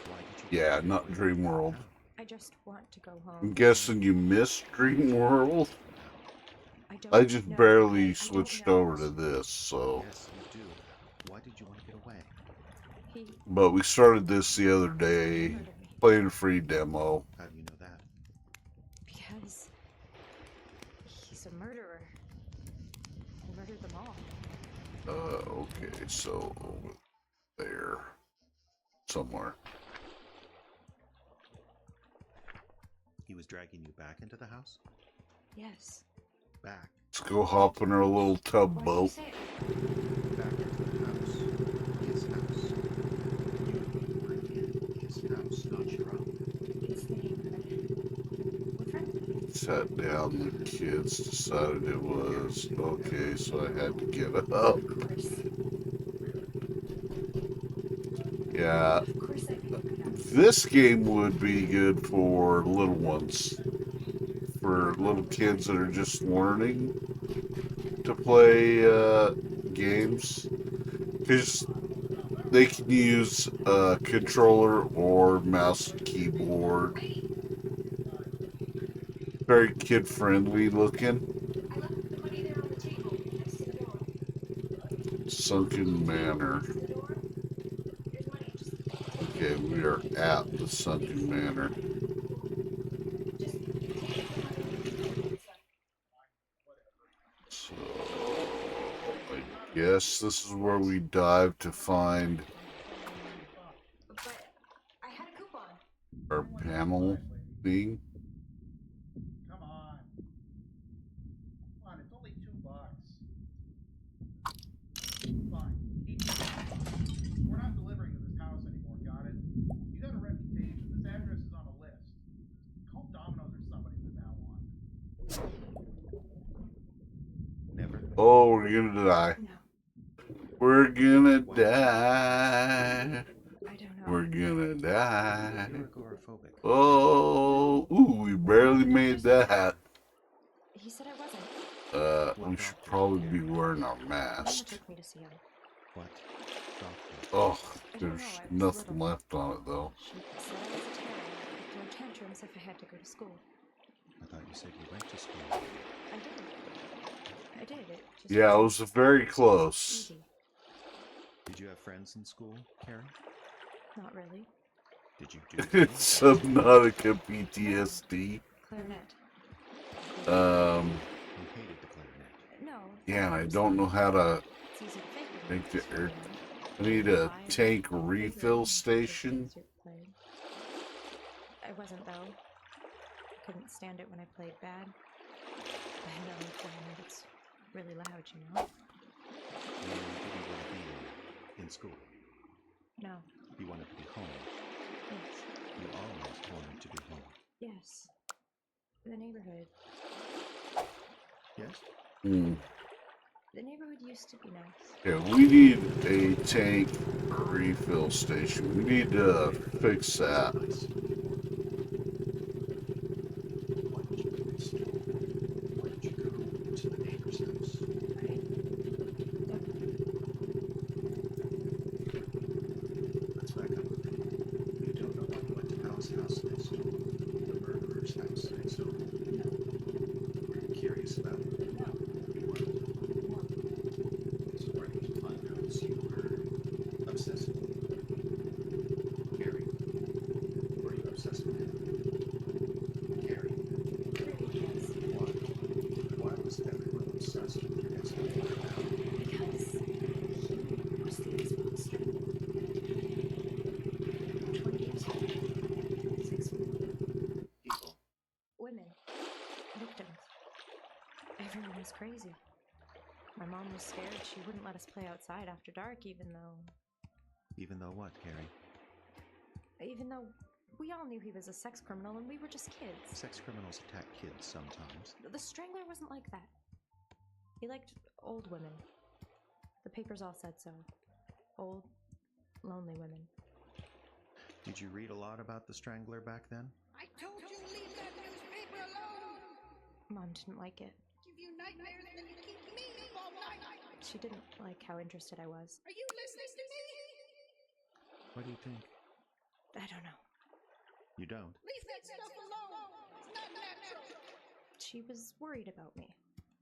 Why did you? Yeah, not Dream World. I just want to go I'm home. guessing you missed Dream World. I don't I just know. barely I don't switched know. over to this, so. Yes, you do. Why did you want to get away? He But we started this the other day, murdered me playing a free demo. How do you know that? because he's a murderer. He murdered them all. Okay, so over there, somewhere. He was dragging you back into the house? Yes. Back. Let's go hop in our little tub Why did you boat. say it? Back into the house. His house. You were in his house, not your own. It's the neighborhood. We're friends. Sat down, the kids decided it was okay, so I had to get up. Of course. Yeah, Of course I can. this game would be good for little ones. For little kids that are just learning to play games. Because they can use a controller or mouse and keyboard. Very kid friendly looking. Sunken Manor. Okay, we are at the Sunken Manor. So, I guess this is where we dive to find But I had a coupon. our panel thing. Come on. Come on, it's only $2. Fine. Keep it. We're not delivering to this house anymore, got it? You got a reputation. This address is on a list. Call Domino's or somebody from now on. Never. Oh, we're gonna die. No. We're gonna die. I don't know. We're gonna die. You're agoraphobic. Oh, ooh, we barely made that. He said I wasn't. We should probably be wearing our Mama mask. took me to see him. What? Doctor. Oh, I don't there's know, I was nothing little. left on it though. She said I was a terror. I'd throw tantrums if I had to go to school. I thought you said you went to school. I did. I did. It just Yeah, it wasn't was very close. easy. Did you have friends in school, Carrie? Not really. Did you do It's Subnautica PTSD. Clarinet. You hated the clarinet. No. Yeah, and I don't know how to It's easy to fake it. make the. I need a tank refill station. I wasn't though. I couldn't stand it when I played bad. I know it's really loud, you know. You didn't want to be in school. No. You wanted to be home. Yes. You always wanted to be home. Yes. The neighborhood. Yes? Hmm. The neighborhood used to be nice. Yeah, we need a tank refill station. We need to fix that. Why did you go to school? Why did you go to the neighbor's house? Let's back up a bit. You don't know why you went to Al's house next door? The murderer's house next door? No. Were you curious about it? No. You weren't? So where did you find out you were obsessed with him? Gary, were you obsessed with him? Gary? Yes. Why? Why was everyone obsessed with your ex-boyfriend Al? Because he was the ex-monster. 20 years old. 6 women. People. Women. Victims. Everyone was crazy. My mom was scared. She wouldn't let us play outside after dark, even though What, Carrie? Even though we all knew he was a sex criminal and we were just kids. Sex criminals attack kids sometimes. The Strangler wasn't like that. He liked old women. The papers all said so. Old, lonely women. Did you read a lot about the Strangler back then? I told you leave that newspaper alone! Mom didn't like it. Give you nightmares and then you keep me up all night! She didn't like how interested I was. Are you listening to me? What do you think? I don't know. You don't? Leave that stuff alone! It's not natural! She was worried about me.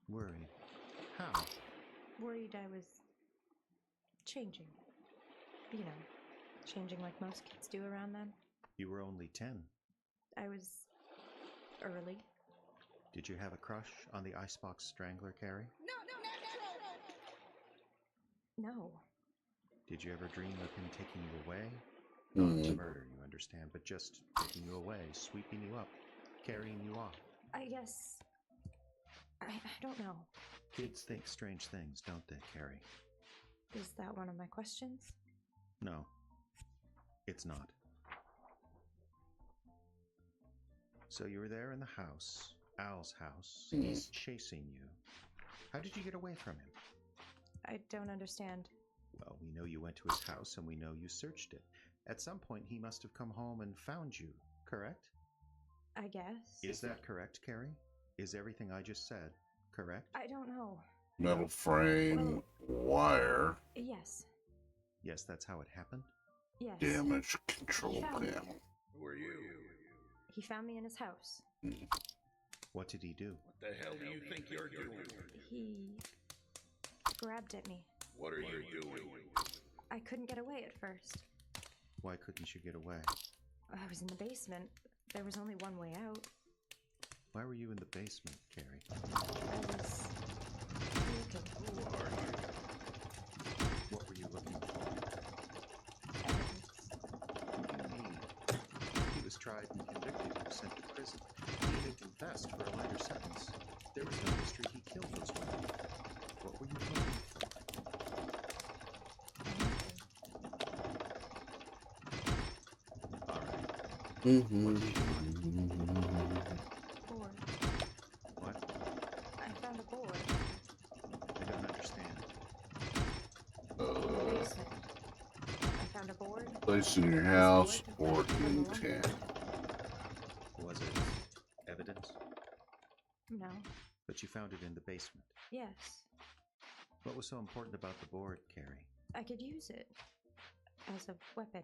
Worried? How? Worried I was changing. You know, changing like most kids do around then. You were only 10. I was early. Did you have a crush on the Icebox Strangler, Carrie? No. Did you ever dream of him taking you away? Mm. Not to murder, you understand, but just taking you away, sweeping you up, carrying you off. I guess... I don't know. Kids think strange things, don't they, Carrie? Is that one of my questions? No. It's not. So you were there in the house, Al's house. He's chasing you. How did you get away from him? I don't understand. Well, we know you went to his house and we know you searched it. At some point, he must have come home and found you, correct? I guess. Is that correct, Carrie? Is everything I just said correct? I don't know. Metal frame, wire, Yes. Yes, that's how it happened? Yes. damage control He found me. panel. Who are you? He found me in his house. What did he do? What the hell do you think you're doing? He grabbed at me. What are you doing? I couldn't get away at first. Why couldn't you get away? I was in the basement. There was only one way out. Why were you in the basement, Carrie? I was looking. Who are you? What were you looking for? Evidence. What do you mean? He was tried and convicted. He was sent to prison. He had confessed for a lighter sentence. There was no mystery. He killed those women. What were you looking for? All right. Board. What? I found a board. I don't understand. In the basement. I found a board. Place in your house or intent. Was it evidence? No. But you found it in the basement. Yes. What was so important about the board, Carrie? I could use it as a weapon.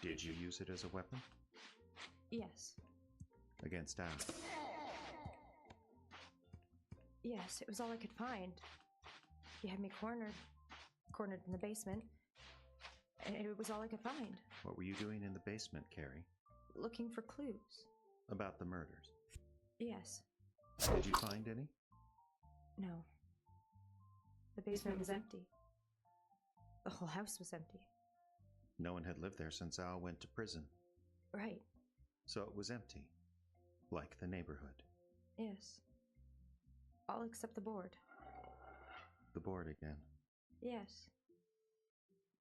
Did you use it as a weapon? Yes. Against Al? Yes, it was all I could find. He had me cornered in the basement, and it was all I could find. What were you doing in the basement, Carrie? Looking for clues. About the murders? Yes. Did you find any? No. The basement was empty. The whole house was empty. No one had lived there since Al went to prison. Right. So it was empty. Like the neighborhood. Yes. All except the board. The board again. Yes.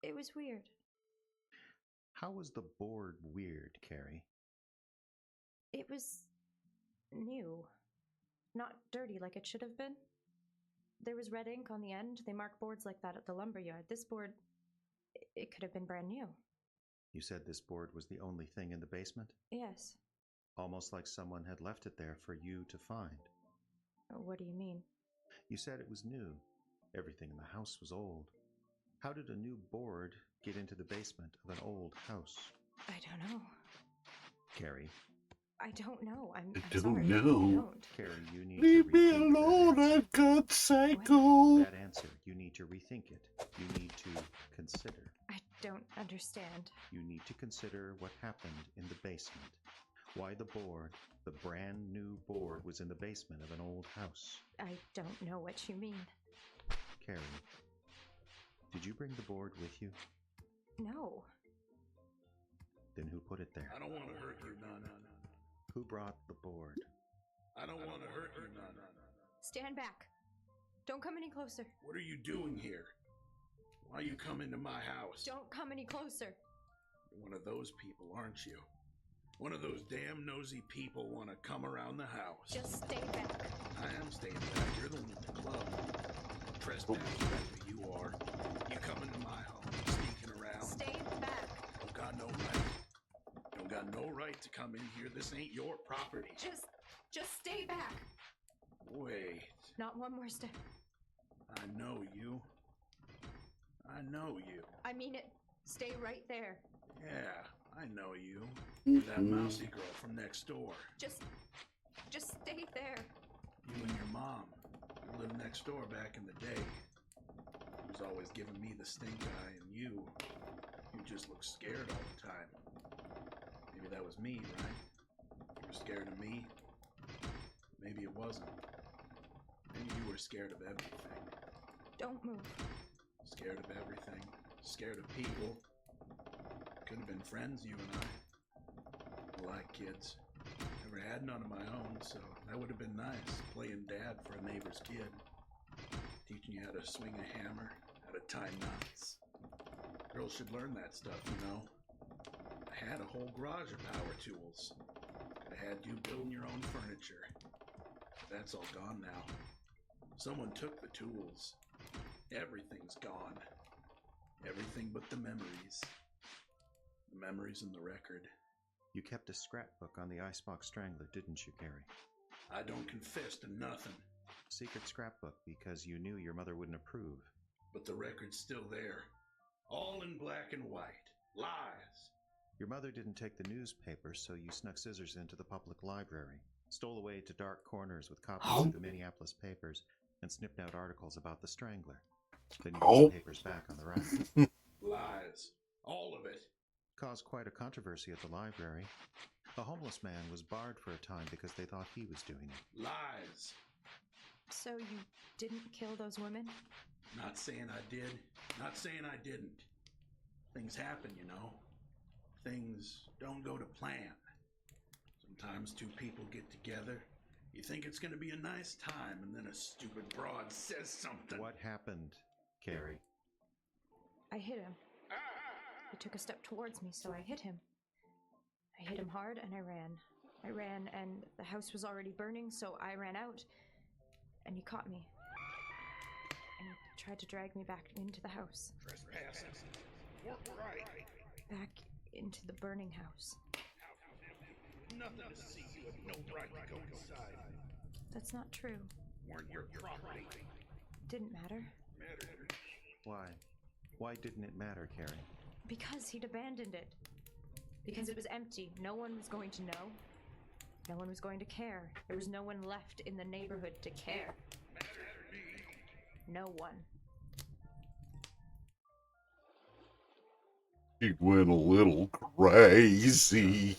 It was weird. How was the board weird, Carrie? It was new. Not dirty like it should have been. There was red ink on the end. They mark boards like that at the lumberyard. This board, it could have been brand new. You said this board was the only thing in the basement? Yes. Almost like someone had left it there for you to find. What do you mean? You said it was new. Everything in the house was old. How did a new board get into the basement of an old house? I don't know. Carrie. I don't know. I'm don't sorry. know. I don't. Carrie, you need Leave to me rethink alone, that I answer. got psycho. That answer. You need to rethink it. You need to consider. I don't understand. You need to consider what happened in the basement. Why the board, the brand new board, was in the basement of an old house. I don't know what you mean. Carrie, did you bring the board with you? No. Then who put it there? I don't want to hurt you, Nana. Who brought the board? I don't want to hurt you, Nana. Stand back. Don't come any closer. What are you doing here? Why you come into my house? Don't come any closer. You're one of those people, aren't you? One of those damn nosy people want to come around the house. Just stay back. I am staying back. You're the one at the club. Trespassing, that's what you are. You come into my home, sneaking around. Stay back. Don't got no right. Don't got no right to come in here. This ain't your property. Just stay back. Wait. Not one more step. I know you. I know you. I mean it. Stay right there. Yeah, I know you. You're that mousy girl from next door. Just stay there. You and your mom. You lived next door back in the day. He was always giving me the stink eye, and you just look scared all the time. Maybe that was me, right? You were scared of me. Maybe it wasn't. Maybe you were scared of everything. Don't move. Scared of everything. Scared of people. Could have been friends, you and I. I like kids. Never had none of my own, so that would have been nice, playing dad for a neighbor's kid. Teaching you how to swing a hammer, how to tie knots. Girls should learn that stuff, you know. I had a whole garage of power tools. Could have had you building your own furniture. But that's all gone now. Someone took the tools. Everything's gone. Everything but the memories. The memories in the record. You kept a scrapbook on the Icebox Strangler, didn't you, Carrie? I don't confess to nothing. Secret scrapbook because you knew your mother wouldn't approve. But the record's still there. All in black and white. Lies. Your mother didn't take the newspaper, so you snuck scissors into the public library, stole away to dark corners with copies of the Minneapolis papers, and snipped out articles about the Strangler. Then you put the papers back on the rack. Lies. All of it. Caused quite a controversy at the library. A homeless man was barred for a time because they thought he was doing it. Lies. So you didn't kill those women? Not saying I did. Not saying I didn't. Things happen, you know. Things don't go to plan. Sometimes two people get together. You think it's going to be a nice time, and then a stupid broad says something. What happened, Carrie? I hit him. He took a step towards me, so I hit him. I hit him hard, and I ran. I ran, and the house was already burning, so I ran out, and he caught me. And he tried to drag me back into the house. Trespassing. Right. Back into the burning house. Nothing to see. You have no right to go inside. That's not true. Weren't your property. Didn't matter. Mattered. Why? Why didn't it matter, Carrie? Because he'd abandoned it. Because it was empty. No one was going to know. No one was going to care. There was no one left in the neighborhood to care. No one. He went a little crazy.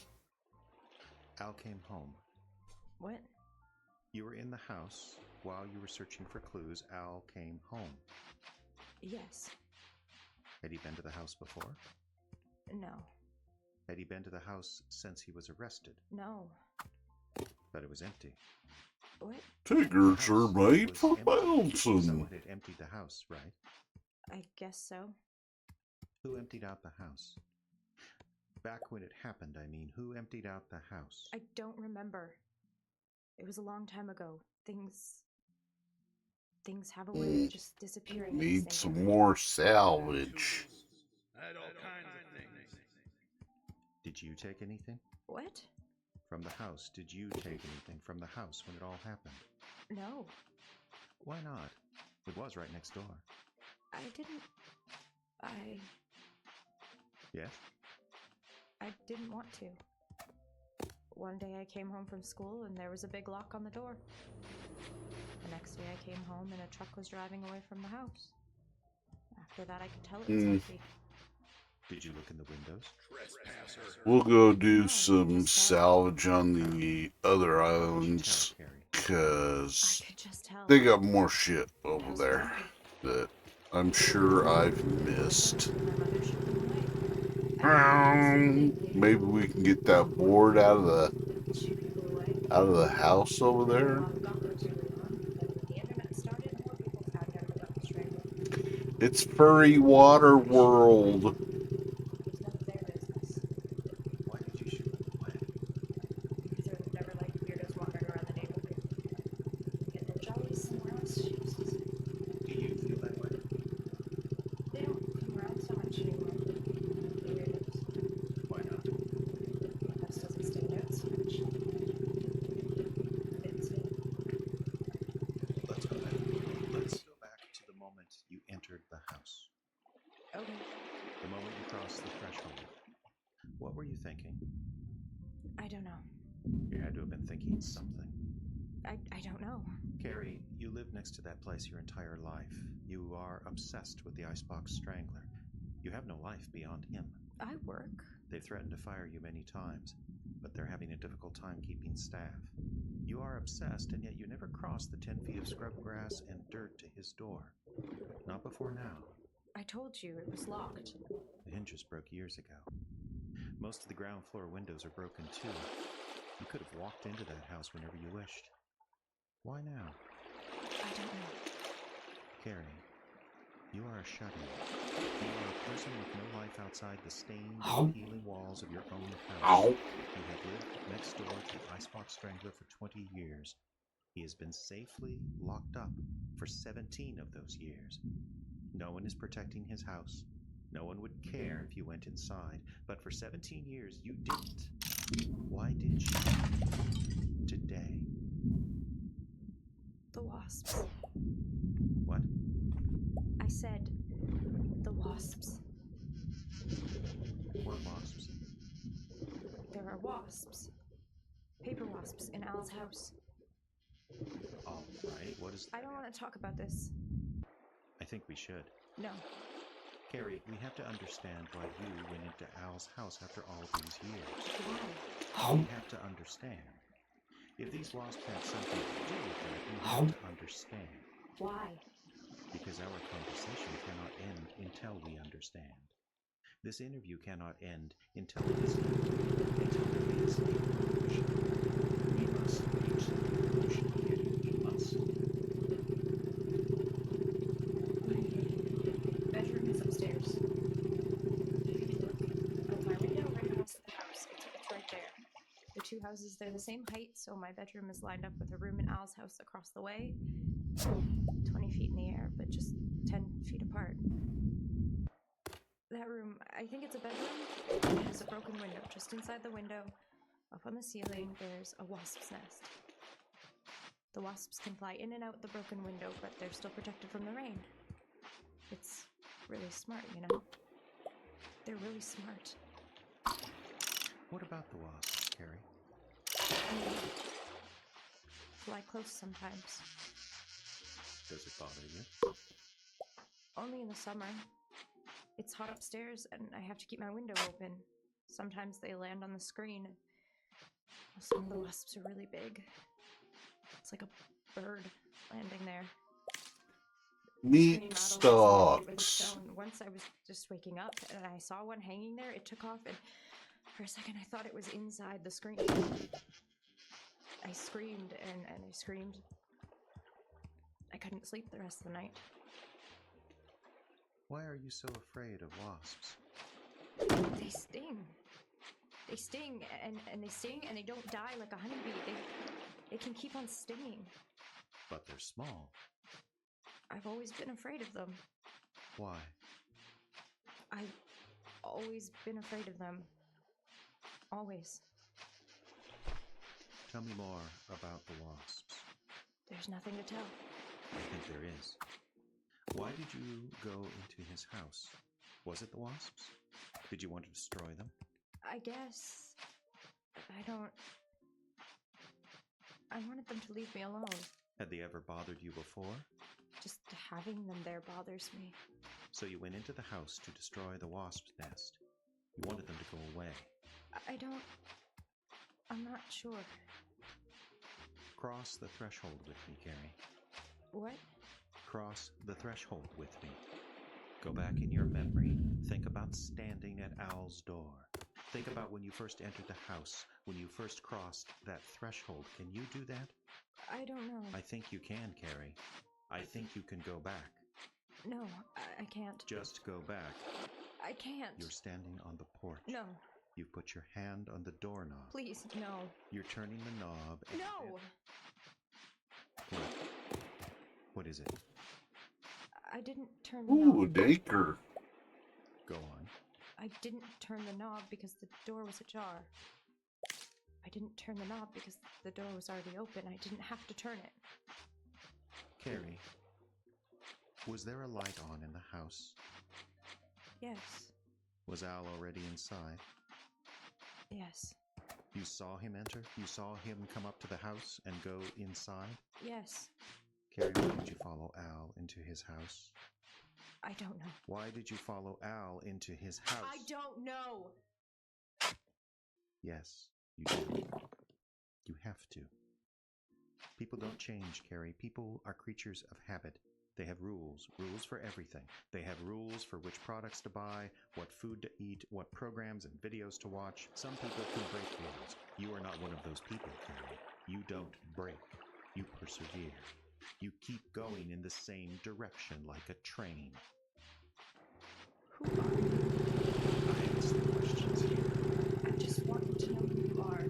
Al came home. What? You were in the house, while you were searching for clues, Al came home. Yes. Had he been to the house before? No. Had he been to the house since he was arrested? No. But it was empty. What? Tigers are made for Someone bouncing. had emptied the house, right? I guess so. Who emptied out the house? Back when it happened, I mean, who emptied out the house? I don't remember. It was a long time ago. Things have a way of just disappearing. in this Need some neighborhood. more salvage. I had all kinds of things. Did you take anything? What? From the house, did you take anything from the house when it all happened? No. Why not? It was right next door. I didn't. Yes? I didn't want to. One day I came home from school and there was a big lock on the door. The next day I came home and a truck was driving away from the house. After that I could tell it was empty. Did you look in the windows? We'll go do some salvage on the other islands, because they got more shit over there that I'm sure I've missed. Maybe we can get that board out of the house over there. It's Furry Water World. Why did you shoot them away? Because there was never like weirdos wandering around the neighborhood. Get their jollies somewhere else. Do you feel that way? They don't come around so much anymore. The weirdos. Why not? The house doesn't stand out so much. Fits me. Let's go back. Let's go back to the moment you entered the house. Okay. The moment you crossed the threshold. What were you thinking? I don't know. You had to have been thinking something. I don't know. Carrie, you lived next to that place your entire life. You are obsessed with the Icebox Strangler. You have no life beyond him. I work. They've threatened to fire you many times, but they're having a difficult time keeping staff. You are obsessed, and yet you never cross the 10 feet of scrub grass and dirt to his door. Not before now. I told you it was locked. The hinges broke years ago. Most of the ground floor windows are broken too. You could have walked into that house whenever you wished. Why now? I don't know. Carrie, you are a shut-in. You are a person with no life outside the stained, healing walls of your own house. You have lived next door to the Icebox Strangler for 20 years. He has been safely locked up for 17 of those years. No one is protecting his house. No one would care if you went inside, but for 17 years you didn't. Why did you? Today. The wasps. What? I said the wasps. What wasps? There are wasps. Paper wasps in Al's house. All right, what is... I don't want to talk about this. I think we should. No. Carrie, we have to understand why you went into Al's house after all these years. Why? We have to understand. If these wasps had something to do with it, we have to understand. Why? Because our conversation cannot end until we understand. This interview cannot end until it is until there is a conclusion. We must reach the conclusion here. We must. My bedroom is upstairs. Out my window right across the house. It's right there. The two houses, they're the same height, so my bedroom is lined up with a room in Al's house across the way. 20 feet in the air, but just 10 feet apart. That room, I think it's a bedroom. It has a broken window. Just inside the window, up on the ceiling, there's a wasp's nest. The wasps can fly in and out the broken window, but they're still protected from the rain. It's really smart, you know? They're really smart. What about the wasps, Carrie? Fly close sometimes. Does it bother you? Only in the summer. It's hot upstairs and I have to keep my window open. Sometimes they land on the screen. Some of the wasps are really big. It's like a bird. landing there. Meat Screen rattled with a stalks. stone. Once I was just waking up and I saw one hanging there, it took off, and for a second I thought it was inside the screen. I screamed and I screamed. I couldn't sleep the rest of the night. Why are you so afraid of wasps? They sting. They sting and they sting and they don't die like a honeybee. They can keep on stinging. But they're small. I've always been afraid of them. Why? I've always been afraid of them. Always. Tell me more about the wasps. There's nothing to tell. I think there is. Why did you go into his house? Was it the wasps? Did you want to destroy them? I guess. I wanted them to leave me alone. Had they ever bothered you before? Just having them there bothers me. So you went into the house to destroy the wasp's nest. You wanted them to go away. I'm not sure. Cross the threshold with me, Carrie. What? Cross the threshold with me. Go back in your memory. Think about standing at Al's door. Think about when you first entered the house, when you first crossed that threshold. Can you do that? I don't know. I think you can, Carrie. I think you can go back. No, I can't. Just go back. I can't. You're standing on the porch. No. You put your hand on the doorknob. Please, no. You're turning the knob. And No! What is it? I didn't turn the Ooh, knob. Daker. Go on. I didn't turn the knob because the door was ajar. I didn't turn the knob because the door was already open. I didn't have to turn it. Carrie, was there a light on in the house? Yes. Was Al already inside? Yes. You saw him enter? You saw him come up to the house and go inside? Yes. Carrie, why did you follow Al into his house? I don't know. Why did you follow Al into his house? I don't know! Yes, you do. You have to. People don't change, Carrie. People are creatures of habit. They have rules for everything. They have rules for which products to buy, what food to eat, what programs and videos to watch. Some people can break rules. You are not one of those people, Carrie. You don't break. You persevere. You keep going in the same direction like a train. Who are you? I ask the questions here. I just want to know who you are.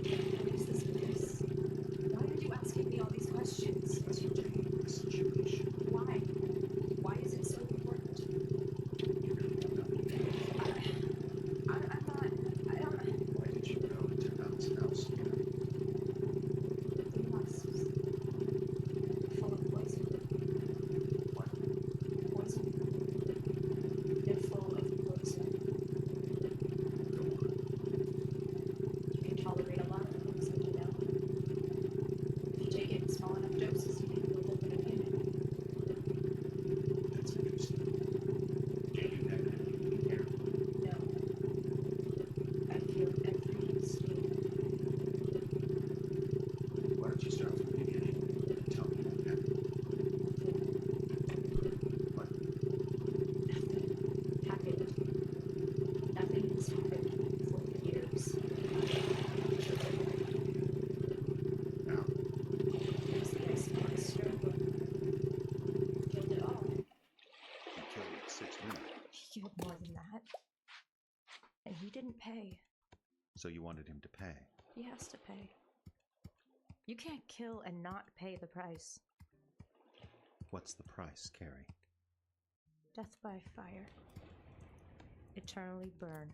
What is this place? Why are you asking me all these questions? Because you're taking this situation. Why? Why is it so important? I don't. Why did you go into Al's house, Carrie? The wasps. Full of poison. What? Poison. They're full of poison. Go on. You can tolerate a lot of poison, you know. If you take it in small enough doses, you can build up an immunity. That's interesting. Do you do that naturally, Carrie? No. I feel every sting. Why don't you start from the beginning and tell me what happened? What? Nothing happened. Nothing has happened for years. Al, It was the ice monster who killed it all. he killed 6 women. He killed more than that. And he didn't pay. So you wanted him to pay. He has to pay. You can't kill and not pay the price. What's the price, Carrie? Death by fire. Eternally burn.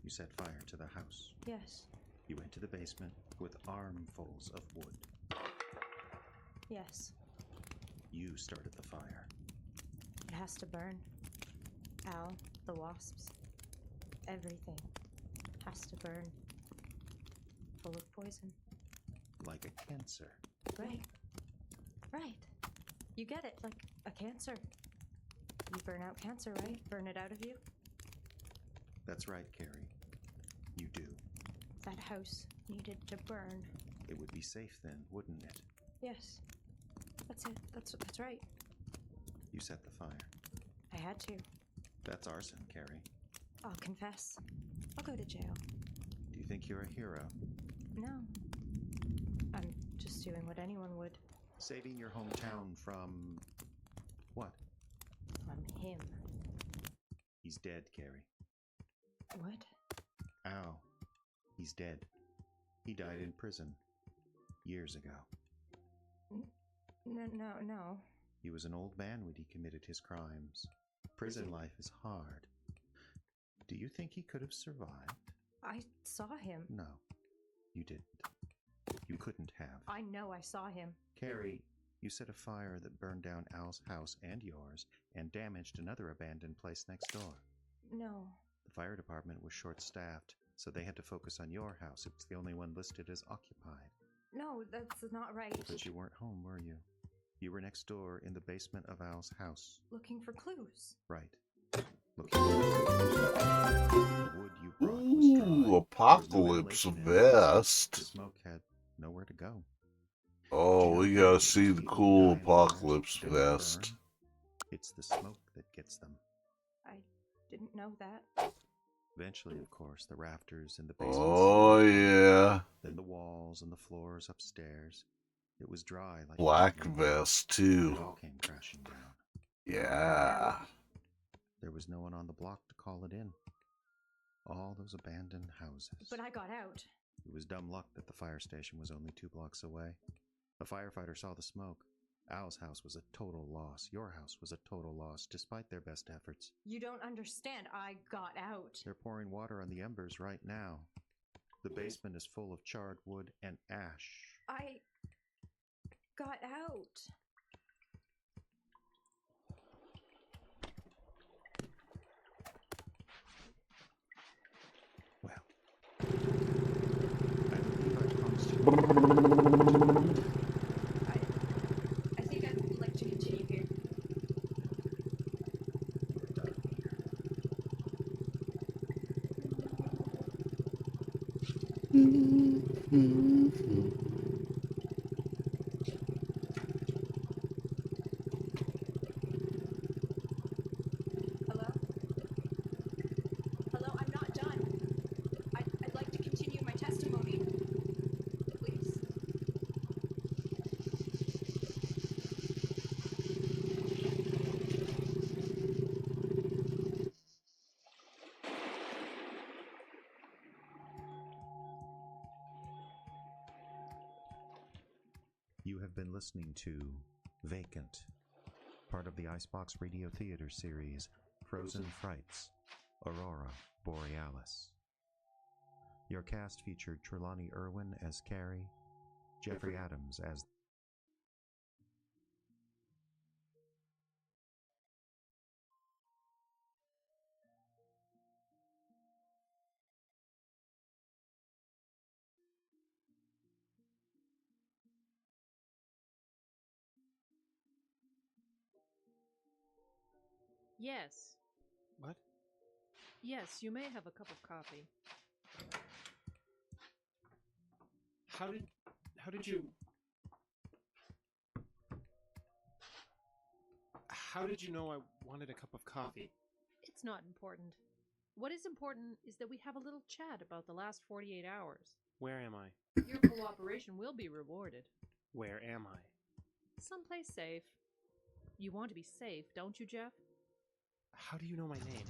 You set fire to the house. Yes. You went to the basement with armfuls of wood. Yes. You started the fire. It has to burn. Al, the wasps, everything has to burn. Full of poison. Like a cancer. Right. Right. You get it, like a cancer. You burn out cancer, right? Burn it out of you? That's right, Carrie. You do. That house needed to burn. It would be safe then, wouldn't it? Yes. That's it. That's right. You set the fire. I had to. That's arson, Carrie. I'll confess. I'll go to jail. Do you think you're a hero? No. I'm just doing what anyone would. Saving your hometown from... what? From him. He's dead, Carrie. What? Al. He's dead. He died in prison. Years ago. No. He was an old man when he committed his crimes. Prison life is hard. Do you think he could have survived? I saw him. No, you didn't. You couldn't have. I know I saw him. Carrie, you set a fire that burned down Al's house and yours and damaged another abandoned place next door. No. The fire department was short-staffed, so they had to focus on your house. It was the only one listed as occupied. No, that's not right. But you weren't home, were you? You were next door in the basement of Al's house. Looking for clues. Right. Looking for the wood you brought was dry. Ooh, apocalypse vest. The smoke had nowhere to go. Oh, we gotta see the cool apocalypse vest. It's the smoke that gets them. I didn't know that. Eventually, of course, the rafters in the basement. Oh, yeah. Then the walls and the floors upstairs. It was dry like Black vest, too. It all came crashing down. Yeah. There was no one on the block to call it in. All those abandoned houses. But I got out. It was dumb luck that the fire station was only 2 blocks away. A firefighter saw the smoke. Al's house was a total loss. Your house was a total loss, despite their best efforts. You don't understand. I got out. They're pouring water on the embers right now. The basement is full of charred wood and ash. I got out. Well, I believe I promised you. I think I'd like to continue here. Hello, I'm not done. I'd like to continue my testimony. Please. You have been listening to Vacant, part of the Icebox Radio Theater series Frozen Frights, Aurora Borealis. Your cast featured Trelawney Irwin as Carrie, Jeffrey Adams as Yes. What? Yes, you may have a cup of coffee. How did you... How did you know I wanted a cup of coffee? It's not important. What is important is that we have a little chat about the last 48 hours. Where am I? Your cooperation will be rewarded. Where am I? Someplace safe. You want to be safe, don't you, Jeff? How do you know my name?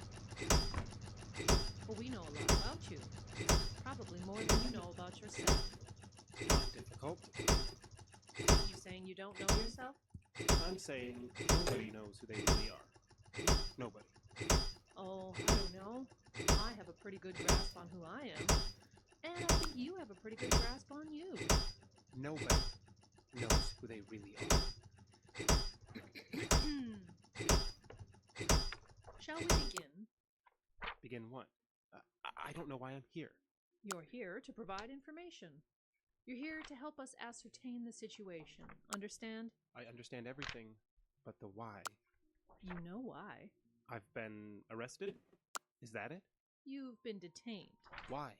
Well, we know a lot about you. Probably more than you know about yourself. Not difficult. You saying you don't know yourself? I'm saying nobody knows who they really are. Nobody. Oh, I don't know. I have a pretty good grasp on who I am. And I think you have a pretty good grasp on you. Nobody knows who they really are. Shall we begin? Begin what? I don't know why I'm here. You're here to provide information. You're here to help us ascertain the situation. Understand? I understand everything, but the why. You know why. I've been arrested? Is that it? You've been detained. Why?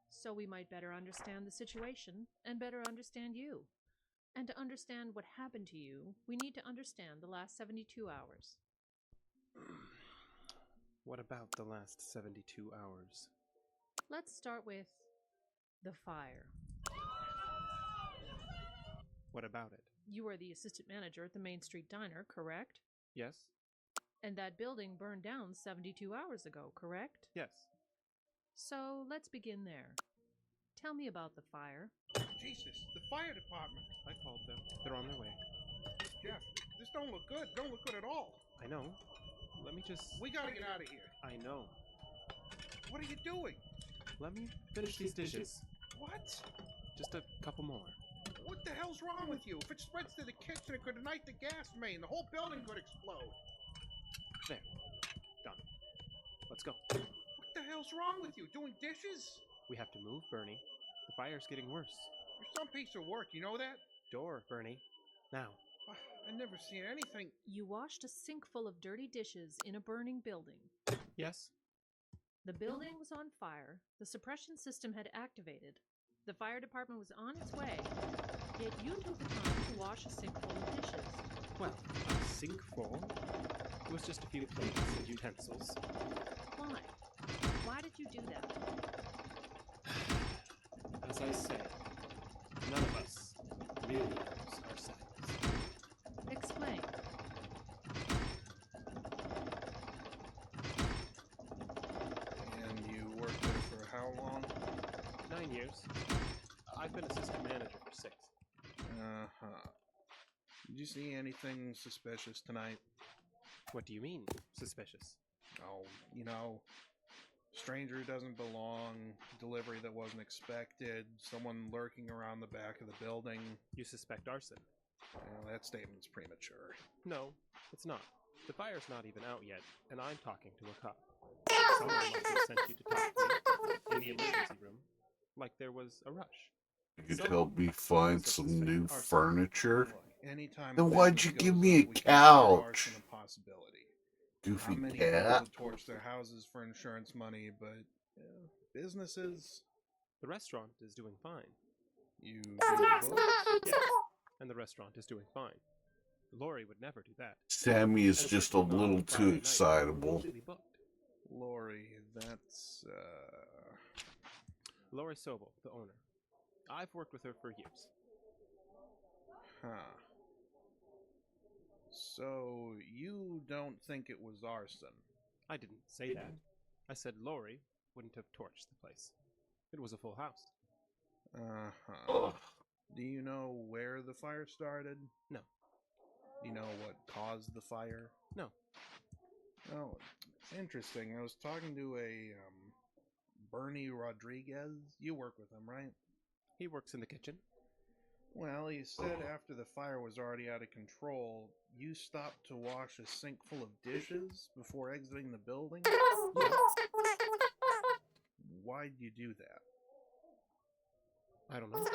So we might better understand the situation and better understand you. And to understand what happened to you, we need to understand the last 72 hours. What about the last 72 hours? Let's start with the fire. What about it? You are the assistant manager at the Main Street Diner, correct? Yes? And that building burned down 72 hours ago, correct? Yes. So let's begin there. Tell me about the fire. Jesus, the fire department. I called them. They're on their way. Jeff, this don't look good. Don't look good at all. I know. Let me just... We gotta get out of here. I know. What are you doing? Let me finish these dishes. What? Just a couple more. What the hell's wrong with you? If it spreads to the kitchen, it could ignite the gas main. The whole building could explode. There. Done. Let's go. What the hell's wrong with you? Doing dishes? We have to move, Bernie. The fire's getting worse. You're some piece of work, you know that? Door, Bernie. Now. I've never seen anything. You washed a sink full of dirty dishes in a burning building. Yes? The building was on fire. The suppression system had activated. The fire department was on its way. Yet you took the time to wash a sink full of dishes. Well, a sink full? It was just a few plates and utensils. Why? Why did you do that? As I say, none of us really knows ourselves. Explain. And you worked there for how long? 9 years. I've been assistant manager for 6. Uh-huh. Did you see anything suspicious tonight? What do you mean, suspicious? Oh, you know, stranger who doesn't belong, delivery that wasn't expected, someone lurking around the back of the building. You suspect arson? Well, that statement's premature. No, it's not. The fire's not even out yet, and I'm talking to a cop. Someone must have sent you to talk to me in the emergency room, like there was a rush. You could help me find some new furniture. Anytime Then why'd you business give goes me a up, we consider arson couch? a possibility. Goofy Not many cat. people torch their houses for insurance money, but businesses. The restaurant is doing fine. You do books? Yes, and the restaurant is doing fine. Lori would never do that. Sammy is just a little too excitable. Lori, that's Lori Sobel, the owner. I've worked with her for years. Huh. So you don't think it was arson? I didn't say that. I said Lori wouldn't have torched the place. It was a full house. Uh-huh. Do you know where the fire started? No. Do you know what caused the fire? No. Oh, it's interesting. I was talking to a Bernie Rodriguez. You work with him, right? He works in the kitchen. Well, he said after the fire was already out of control, you stopped to wash a sink full of dishes before exiting the building? Yes. Why'd you do that? I don't know.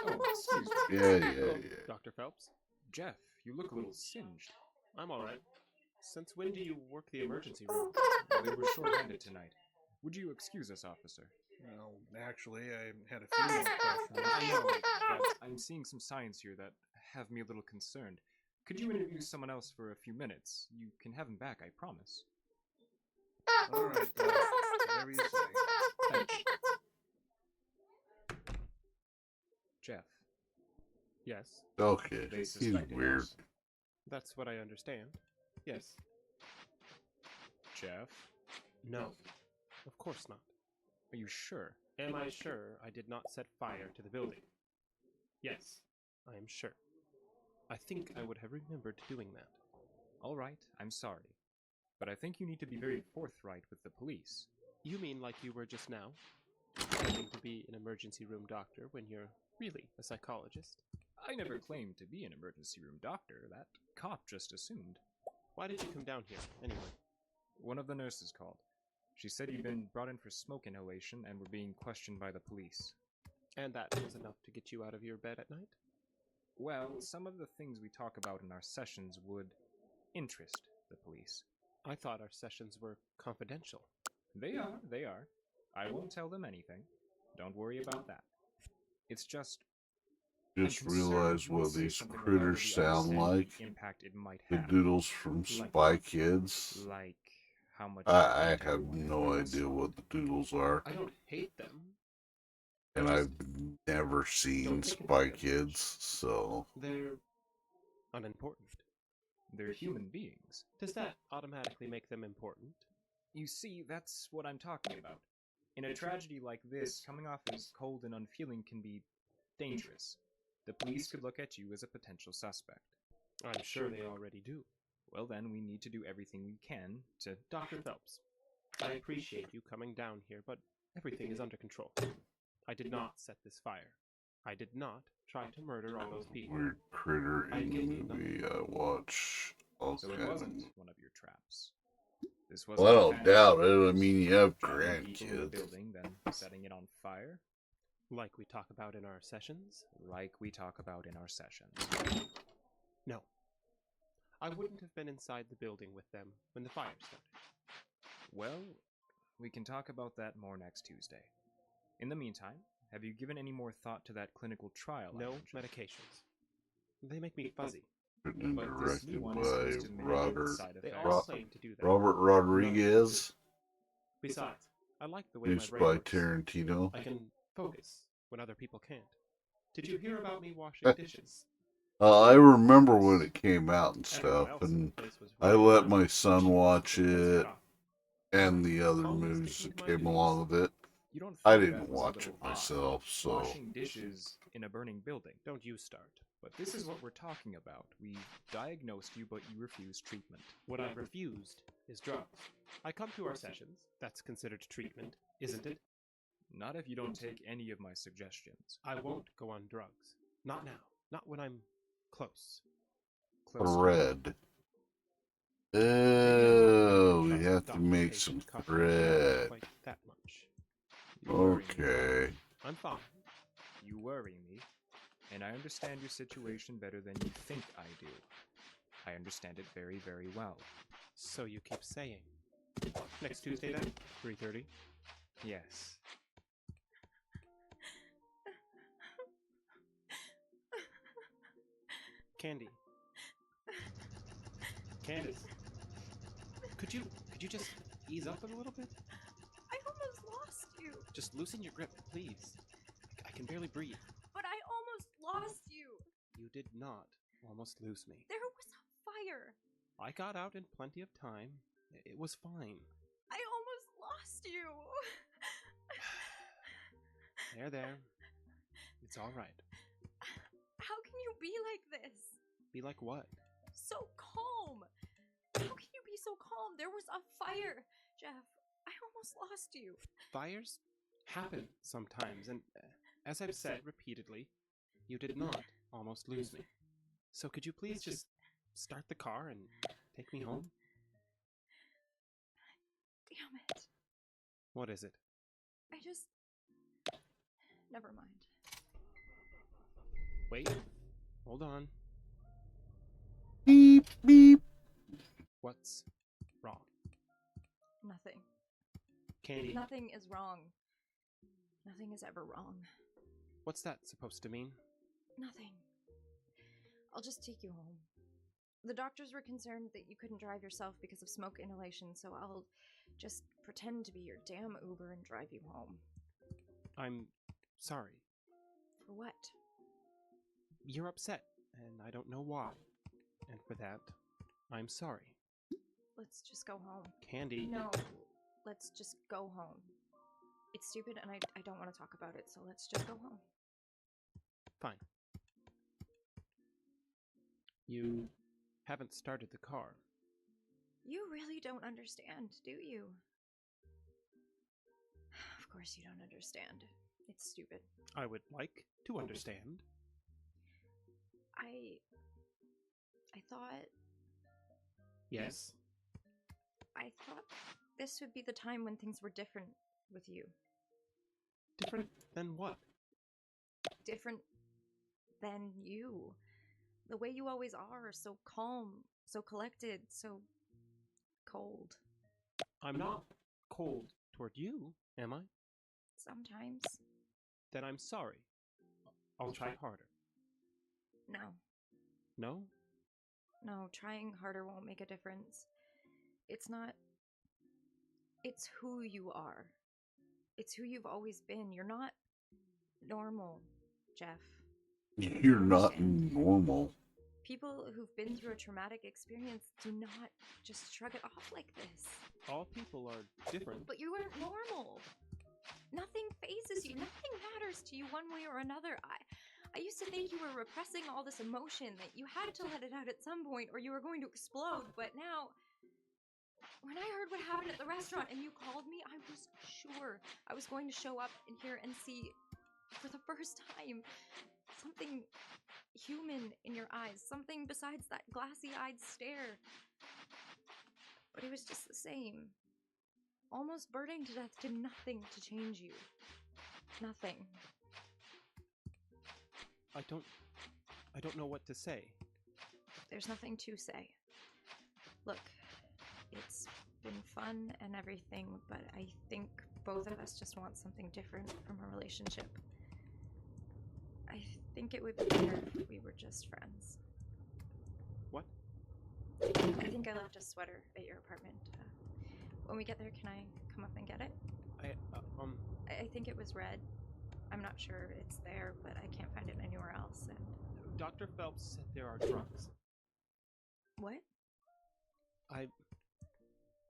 Oh, excuse me. Yeah. Dr. Phelps? Jeff, you look a little singed. I'm alright. Since when do you work the emergency room? Well, they were short-handed tonight. Would you excuse us, officer? Well, actually, I had a few more questions. I know, but I'm seeing some signs here that have me a little concerned. Could you interview someone else for a few minutes? You can have him back, I promise. Alright, whatever you say. Thank you. Jeff. Yes. Okay, They he's suspected weird. us. That's what I understand. Yes. Jeff? No. Of course not. Are you sure? Am I sure I did not set fire to the building? Yes, I am sure. I think I would have remembered doing that. All right, I'm sorry. But I think you need to be very forthright with the police. You mean like you were just now? Pretending to be an emergency room doctor when you're really a psychologist? I never claimed to be an emergency room doctor. That cop just assumed. Why did you come down here, anyway? One of the nurses called. She said you'd been brought in for smoke inhalation and were being questioned by the police. And that was enough to get you out of your bed at night? Well, some of the things we talk about in our sessions would interest the police. I thought our sessions were confidential. They are. I won't tell them anything. Don't worry about that. It's just, Just I'm concerned realized you'll what say these something critters already sound understanding like. the impact it might The have. doodles from Like Spy what? Kids. Like how much I impact have everyone no has. idea what the doodles are. I don't hate them. And I've never seen Don't take it Spy very much. Kids, so They're unimportant. They're human beings. Does that automatically make them important? You see, that's what I'm talking about. In a tragedy like this, coming off as cold and unfeeling can be dangerous. The police could look at you as a potential suspect. I'm sure they already do. Well then, we need to do everything we can to... Dr. Phelps, I appreciate you coming down here, but everything is under control. I did not set this fire. I did not try to murder all those people. weird critter I'm in guilty the of nothing. movie I watch. All So it kind wasn't of... one of your traps. This wasn't Well, I a don't fantasy. doubt it. I mean, you have Trapping people in the grandkids. building, then setting it on fire. Like we talk about in our sessions? Like we talk about in our sessions. No. I wouldn't have been inside the building with them when the fire started. Well, we can talk about that more next Tuesday. In the meantime, have you given any more thought to that clinical trial? No medications. They make me fuzzy. Written and But this new directed one is supposed to by mitigate side They effects. all claim to do that. Robert Rodriguez. Besides, I like the way Produced my by brain works. Tarantino. I can focus when other people can't. Did you hear about me washing dishes? I remember when it came out and Everyone stuff, else in the and place was I really let fun. my son watch it, off. and the other Almost movies sticking that to my came duties. along with it. You don't I think didn't that was a watch little it odd, myself, so washing dishes in a burning building. Don't you start. But this is what we're talking about. We diagnosed you, but you refused treatment. What I refused is drugs. I come to our sessions. That's considered treatment, isn't it? Not if you don't take any of my suggestions. I won't go on drugs. Not now. Not when I'm close. Close to bread. Oh, we have to Dr. make Patient some confidentiality bread. quite that much. You worry me. Okay. I'm fine. You worry me, and I understand your situation better than you think I do. I understand it very, very well. So you keep saying. Next Tuesday then? 3:30? Yes. Candy. Candace. Could you just ease up a little bit? I almost lost you. Just loosen your grip, please. I can barely breathe. But I almost lost you. You did not almost lose me. There was a fire. I got out in plenty of time. It was fine. I almost lost you. There. It's all right. How can you be like this? Be like what? So calm. How can you be so calm? There was a fire, Jeff. I almost lost you. Fires happen sometimes, and as I've said repeatedly, you did not almost lose me. So could you please just start the car and take me home? Damn it. What is it? I just... Never mind. Wait. Hold on. Beep, beep. What's wrong? Nothing. Candy. Nothing is wrong. Nothing is ever wrong. What's that supposed to mean? Nothing. I'll just take you home. The doctors were concerned that you couldn't drive yourself because of smoke inhalation, so I'll just pretend to be your damn Uber and drive you home. I'm sorry. For what? You're upset, and I don't know why. And for that, I'm sorry. Let's just go home. Candy. No. Let's just go home. It's stupid and I don't want to talk about it, so let's just go home. Fine. You haven't started the car. You really don't understand, do you? Of course you don't understand. It's stupid. I would like to understand. I thought... Yes? I thought this would be the time when things were different with you. Different than what? Different than you. The way you always are, so calm, so collected, so cold. I'm not cold toward you, am I? Sometimes. Then I'm sorry. I'll try harder. No. No? No, trying harder won't make a difference. It's not. It's who you are. It's who you've always been. You're not normal, Jeff. You're not normal. People who've been through a traumatic experience do not just shrug it off like this. All people are different. But you aren't normal. Nothing phases you. Nothing matters to you one way or another. I used to think you were repressing all this emotion, that you had to let it out at some point or you were going to explode, but now, when I heard what happened at the restaurant and you called me, I was sure I was going to show up in here and see, for the first time, something human in your eyes, something besides that glassy-eyed stare. But it was just the same. Almost burning to death did nothing to change you. Nothing. I don't know what to say. There's nothing to say. Look, it's been fun and everything, but I think both of us just want something different from a relationship. I think it would be better if we were just friends. What? I think I left a sweater at your apartment. When we get there, can I come up and get it? I think it was red. I'm not sure it's there, but I can't find it anywhere else. And Dr. Phelps said there are drugs. what?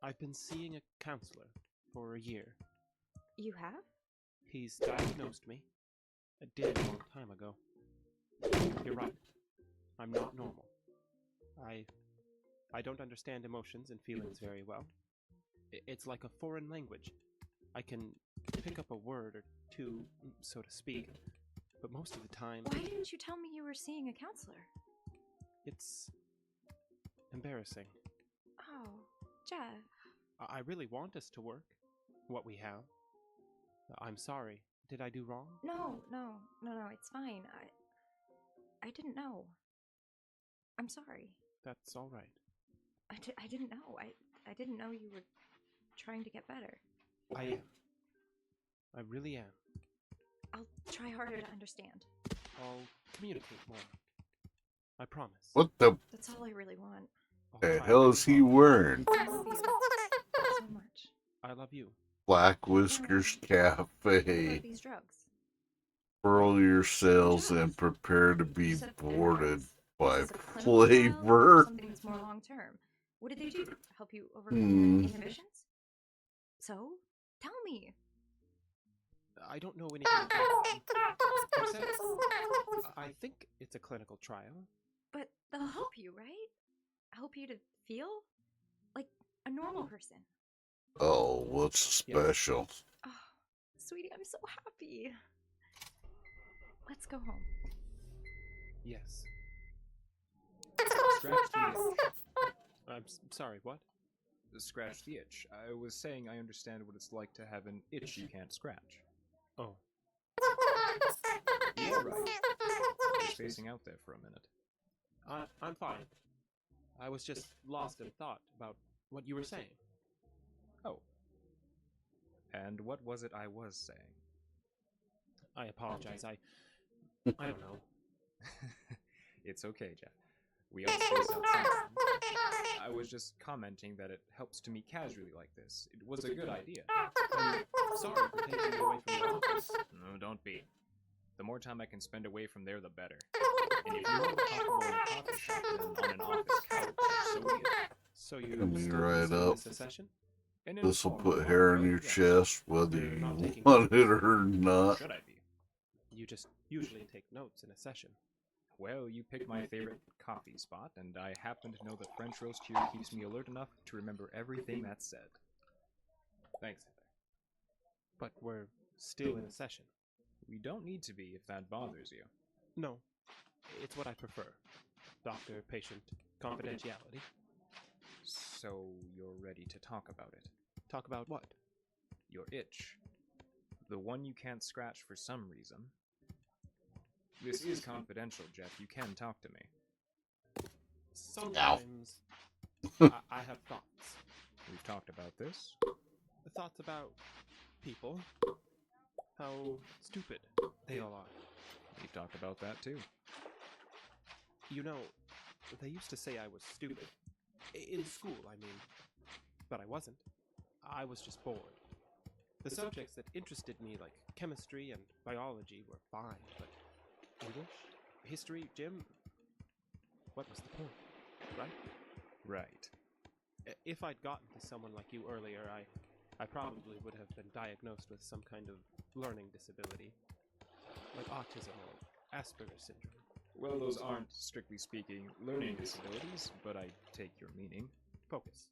I've been seeing a counselor for a year. You have? He's diagnosed me. I did a long time ago. You're right. I'm not normal. I don't understand emotions and feelings very well. It's like a foreign language. I can pick up a word or two, so to speak, but most of the time... Why didn't you tell me you were seeing a counselor? It's embarrassing. Oh, Jeff. I really want us to work, what we have. I'm sorry. Did I do wrong? No, it's fine. I didn't know. I'm sorry. That's all right. I didn't know. I didn't know you were trying to get better. I really am. I'll try harder to understand. I'll communicate more. I promise. What the That's all I really want. hell is he wearing? I love you so much. I love you. Black Whiskers What Cafe. about these drugs? Furl your sails and prepare to be boarded by Is it a clinical trial or flavor. something that's more long term. What did they do? Help you overcome your inhibitions? So, tell me. I don't know anything about it. I think it's a clinical trial. But they'll help you, right? Help you to feel like a normal person. Oh, what's special? Oh, sweetie, I'm so happy. Let's go home. Yes. Scratch the itch. I'm sorry, what? Scratch the itch. I was saying I understand what it's like to have an itch you can't scratch. Oh. You're right. Just spacing out there for a minute. I'm fine. I was just lost in thought about what you were saying. Oh. And what was it I was saying? I apologize. I don't know. It's okay, Jeff. We all space out sometimes. I was just commenting that it helps to meet casually like this. It was a good idea. I'm sorry for taking you away from your office. No, don't be. The more time I can spend away from there, the better. And if you're more comfortable in a coffee shop than on an office couch, so be it. So you Let me still right consider up. this a session? This will put hair on your chest, whether you want it or not. Should I be? You just usually take notes in a session. Well, you picked my favorite coffee spot, and I happen to know that French roast here keeps me alert enough to remember everything that's said. Thanks, Heather. But we're still in a session. We don't need to be if that bothers you. No, it's what I prefer. Doctor-patient confidentiality. So you're ready to talk about it? Talk about what? Your itch. The one you can't scratch for some reason. This is confidential, Jeff. You can talk to me. Sometimes I have thoughts. We've talked about this. The thoughts about people. How stupid they all are. We've talked about that too. You know, they used to say I was stupid. In school, I mean. But I wasn't. I was just bored. The subjects that interested me, like chemistry and biology, were fine, but English, history, gym, what was the point, right? Right. If I'd gotten to someone like you earlier, I probably would have been diagnosed with some kind of learning disability, like autism or Asperger's syndrome. Well, those aren't, strictly speaking, learning disabilities, but I take your meaning. Focus.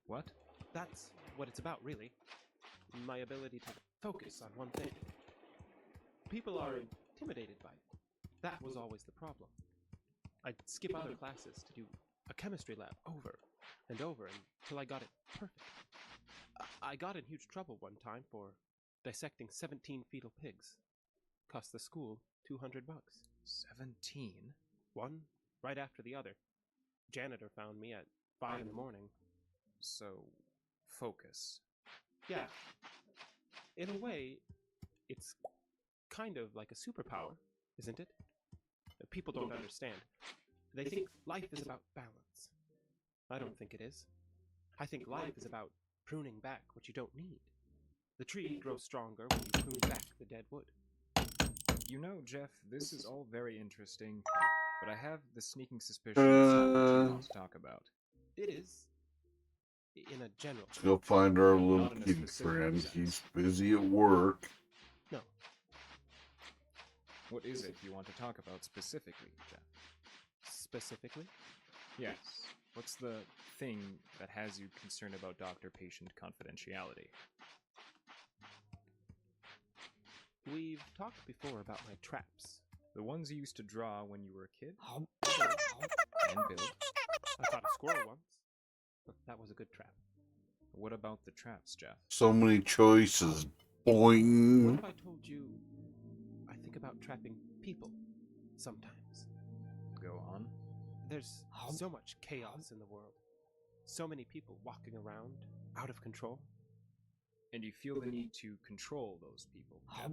What? That's what it's about, really. My ability to focus on one thing. People are intimidated by it. That was always the problem. I'd skip other classes to do a chemistry lab over and over until I got it perfect. I got in huge trouble one time for dissecting 17 fetal pigs. Cost the school $200. 17? One right after the other. Janitor found me at 5 in the morning. So, focus. Yeah. In a way, it's kind of like a superpower, isn't it? People don't understand. They think life is about balance. I don't think it is. I think life is about pruning back what you don't need. The tree grows stronger when you prune back the dead wood. You know, Jeff, this is all very interesting, but I have the sneaking suspicion it's not what you want to talk about. It is. In a general Let's go find our little Not in a kitty specific friend. sense. He's busy at work. No. What is it you want to talk about specifically, Jeff? Specifically? Yes. What's the thing that has you concerned about doctor-patient confidentiality? We've talked before about my traps. The ones you used to draw when you were a kid? And build. I caught a squirrel once. That was a good trap. What about the traps, Jeff? So many choices. Boing. What if I told you I think about trapping people sometimes? Go on. There's so much chaos in the world. So many people walking around, out of control. And you feel the need to control those people, Jeff?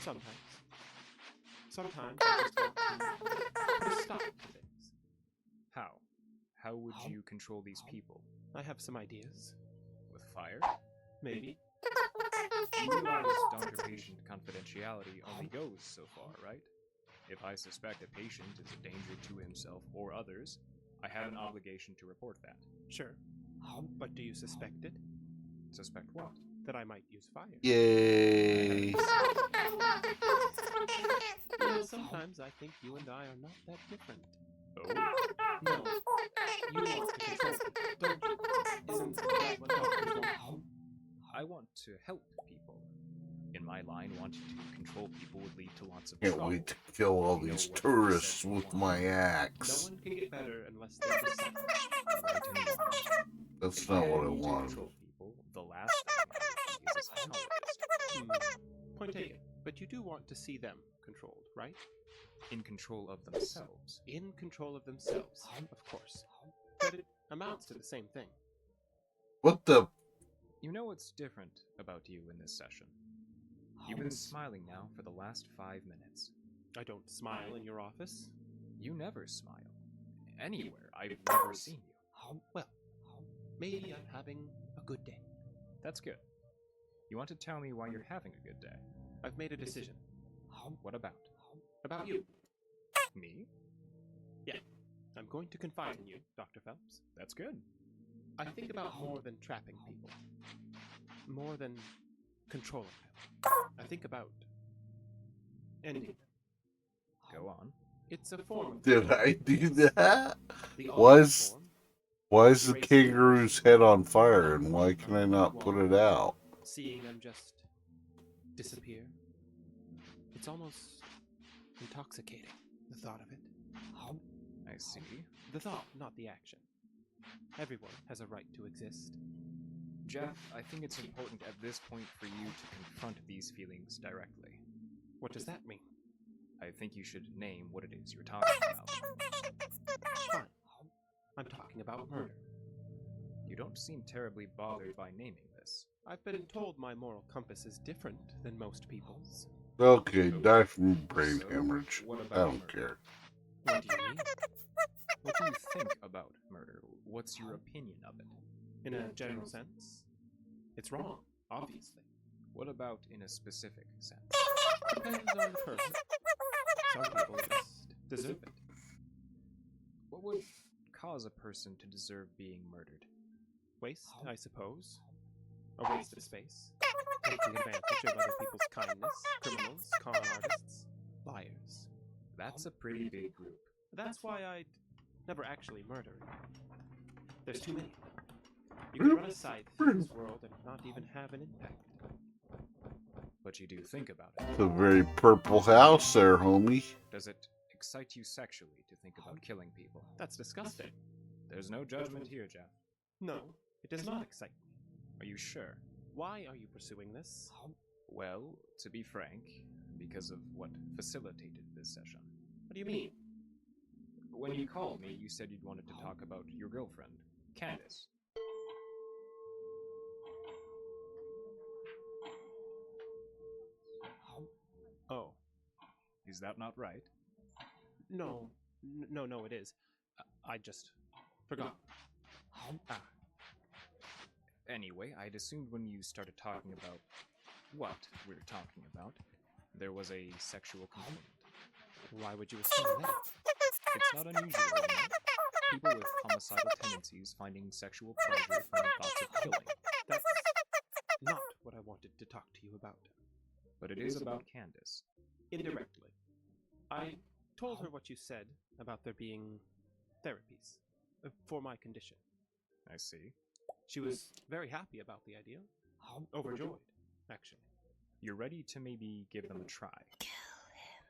Sometimes. Sometimes I just want to put a stop to things. How? How would you control these people? I have some ideas. With fire? Maybe. You realize doctor-patient confidentiality only goes so far, right? If I suspect a patient is a danger to himself or others, I have an obligation to report that. Sure. But do you suspect it? Suspect what? That I might use fire. Yay. Sometimes I think you and I are not that different. Oh? No. You want to control people, don't you? Isn't that what doctors want? I want to help people. In my line, wanting to control people would lead to lots of Can't trouble. wait to kill all You know these what tourists you with want. my No axe. one can get better unless they're disciplined. Right and wrong. That's If not I what I need to wanted. control people, the last thing I would be is a psychologist. Point taken. But you do want to see them controlled, right? In control of themselves. In control of themselves, of course. But it amounts to the same thing. What the? You know what's different about you in this session? You've been smiling now for the last 5 minutes. I don't smile in your office. You never smile. Anywhere. I've never seen you. Well, maybe I'm having a good day. That's good. You want to tell me why you're having a good day? I've made a decision. What about? About you. Me? Yeah. I'm going to confide in you, Dr. Phelps. That's good. I think about more than trapping people. More than controlling them. I think about ending them. Go on. It's a form of Did I do that? the Why ultimate is form. why is the kangaroo's head on fire and why can I not put it out? Seeing them just disappear. It's almost intoxicating, the thought of it. I see. The thought, not the action. Everyone has a right to exist. Jeff, I think it's important at this point for you to confront these feelings directly. What does that mean? I think you should name what it is you're talking about. Fine. I'm talking about murder. You don't seem terribly bothered by naming this. I've been told my moral compass is different than most people's. Okay, die from brain So, hemorrhage. what I about don't murder? care. What do you mean? What do you think about murder? What's your opinion of it? In a general sense, it's wrong, obviously. What about in a specific sense? Depends on the person. Some people just deserve it. What would cause a person to deserve being murdered? Waste, I suppose. A waste of space. Taking advantage of other people's kindness. Criminals, con artists, liars. That's a pretty big group. That's why I'd never actually murder anyone. There's too many. You can run a scythe through this world and not even have an impact. But you do think about it. It's a very purple house there, homie. Does it excite you sexually to think about killing people? That's disgusting. There's no judgment here, Jeff. No, it does not excite me. Are you sure? Why are you pursuing this? Well, to be frank, because of what facilitated this session. What do you mean? When you called me, you said you'd wanted to talk about your girlfriend, Candace. Oh. Is that not right? No. No, it is. I just forgot. Anyway, I'd assumed when you started talking about what we're talking about, there was a sexual component. Why would you assume that? It's not unusual, you know? People with homicidal tendencies finding sexual pleasure from thoughts of killing. That's not what I wanted to talk to you about. But it is about Candace. Indirectly. I told her what you said about there being therapies for my condition. I see. She was very happy about the idea. Overjoyed, actually. You're ready to maybe give them a try. Kill him.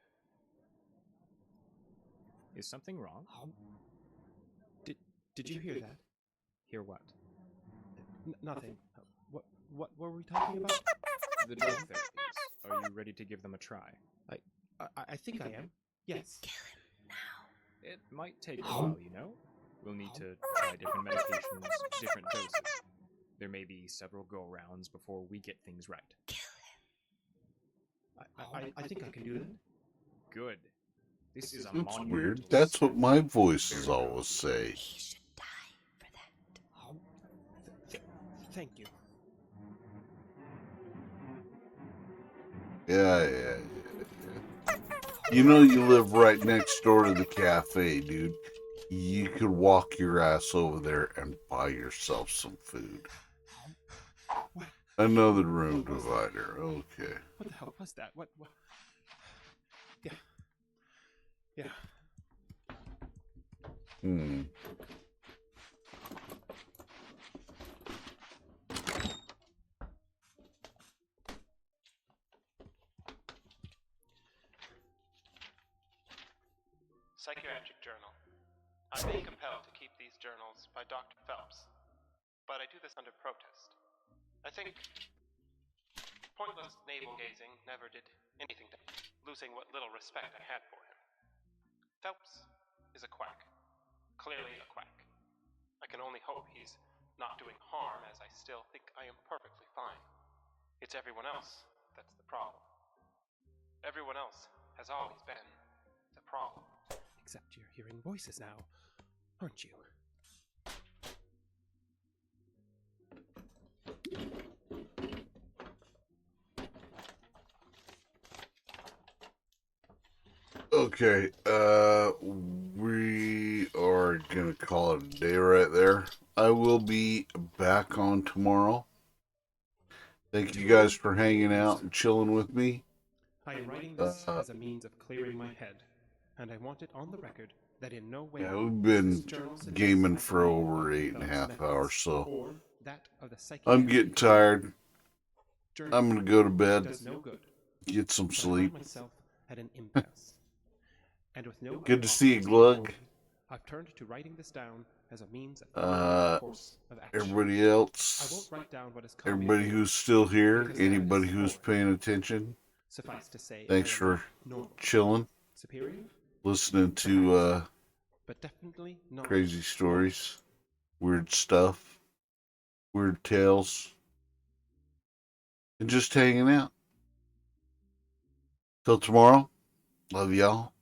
Is something wrong? Did you hear that? Hear what? Nothing. What were we talking about? The drug therapies. Are you ready to give them a try? I think I am. Yes. Kill him now. It might take a while, you know? We'll need to try different medications, different doses. There may be several go-rounds before we get things right. Kill him. I think I can do that. Good. This is a That's monumental weird. That's what my voices always say. He should die for that. Thank you. Yeah. You know you live right next door to the cafe, dude. You could walk your ass over there and buy yourself some food. Another room divider. Okay. What the hell was that? What? Yeah. Psychiatric Journal. I'm being compelled to keep these journals by Dr. Phelps, but I do this under protest. I think pointless navel-gazing never did anything to losing what little respect I had for him. Phelps is a quack. Clearly a quack. I can only hope he's not doing harm, as I still think I am perfectly fine. It's everyone else that's the problem. Everyone else has always been the problem. Except you're hearing voices now, aren't you? Okay, we are gonna call it a day right there. I will be back on tomorrow. Thank you guys for hanging out and chilling with me. I am writing this as a means of clearing my head, and I want it on the record that in no way... Yeah, we've been gaming for over 8.5 hours, so I'm getting tired. I'm gonna go to bed, get some sleep. And with no Good to see you, Glug. I've turned to writing this down as a means of course of action. Everybody else, I won't write down what has come everybody before, who's still here, because that anybody is who's forward. paying attention, Suffice to say, thanks I am for not normal, chilling, superior, listening to but definitely not crazy stories, weird stuff, weird tales, and just hanging out. Till tomorrow, love y'all.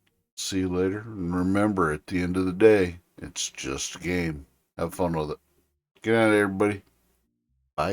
See you later. And remember, at the end of the day, it's just a game. Have fun with it. Good night, everybody. Bye.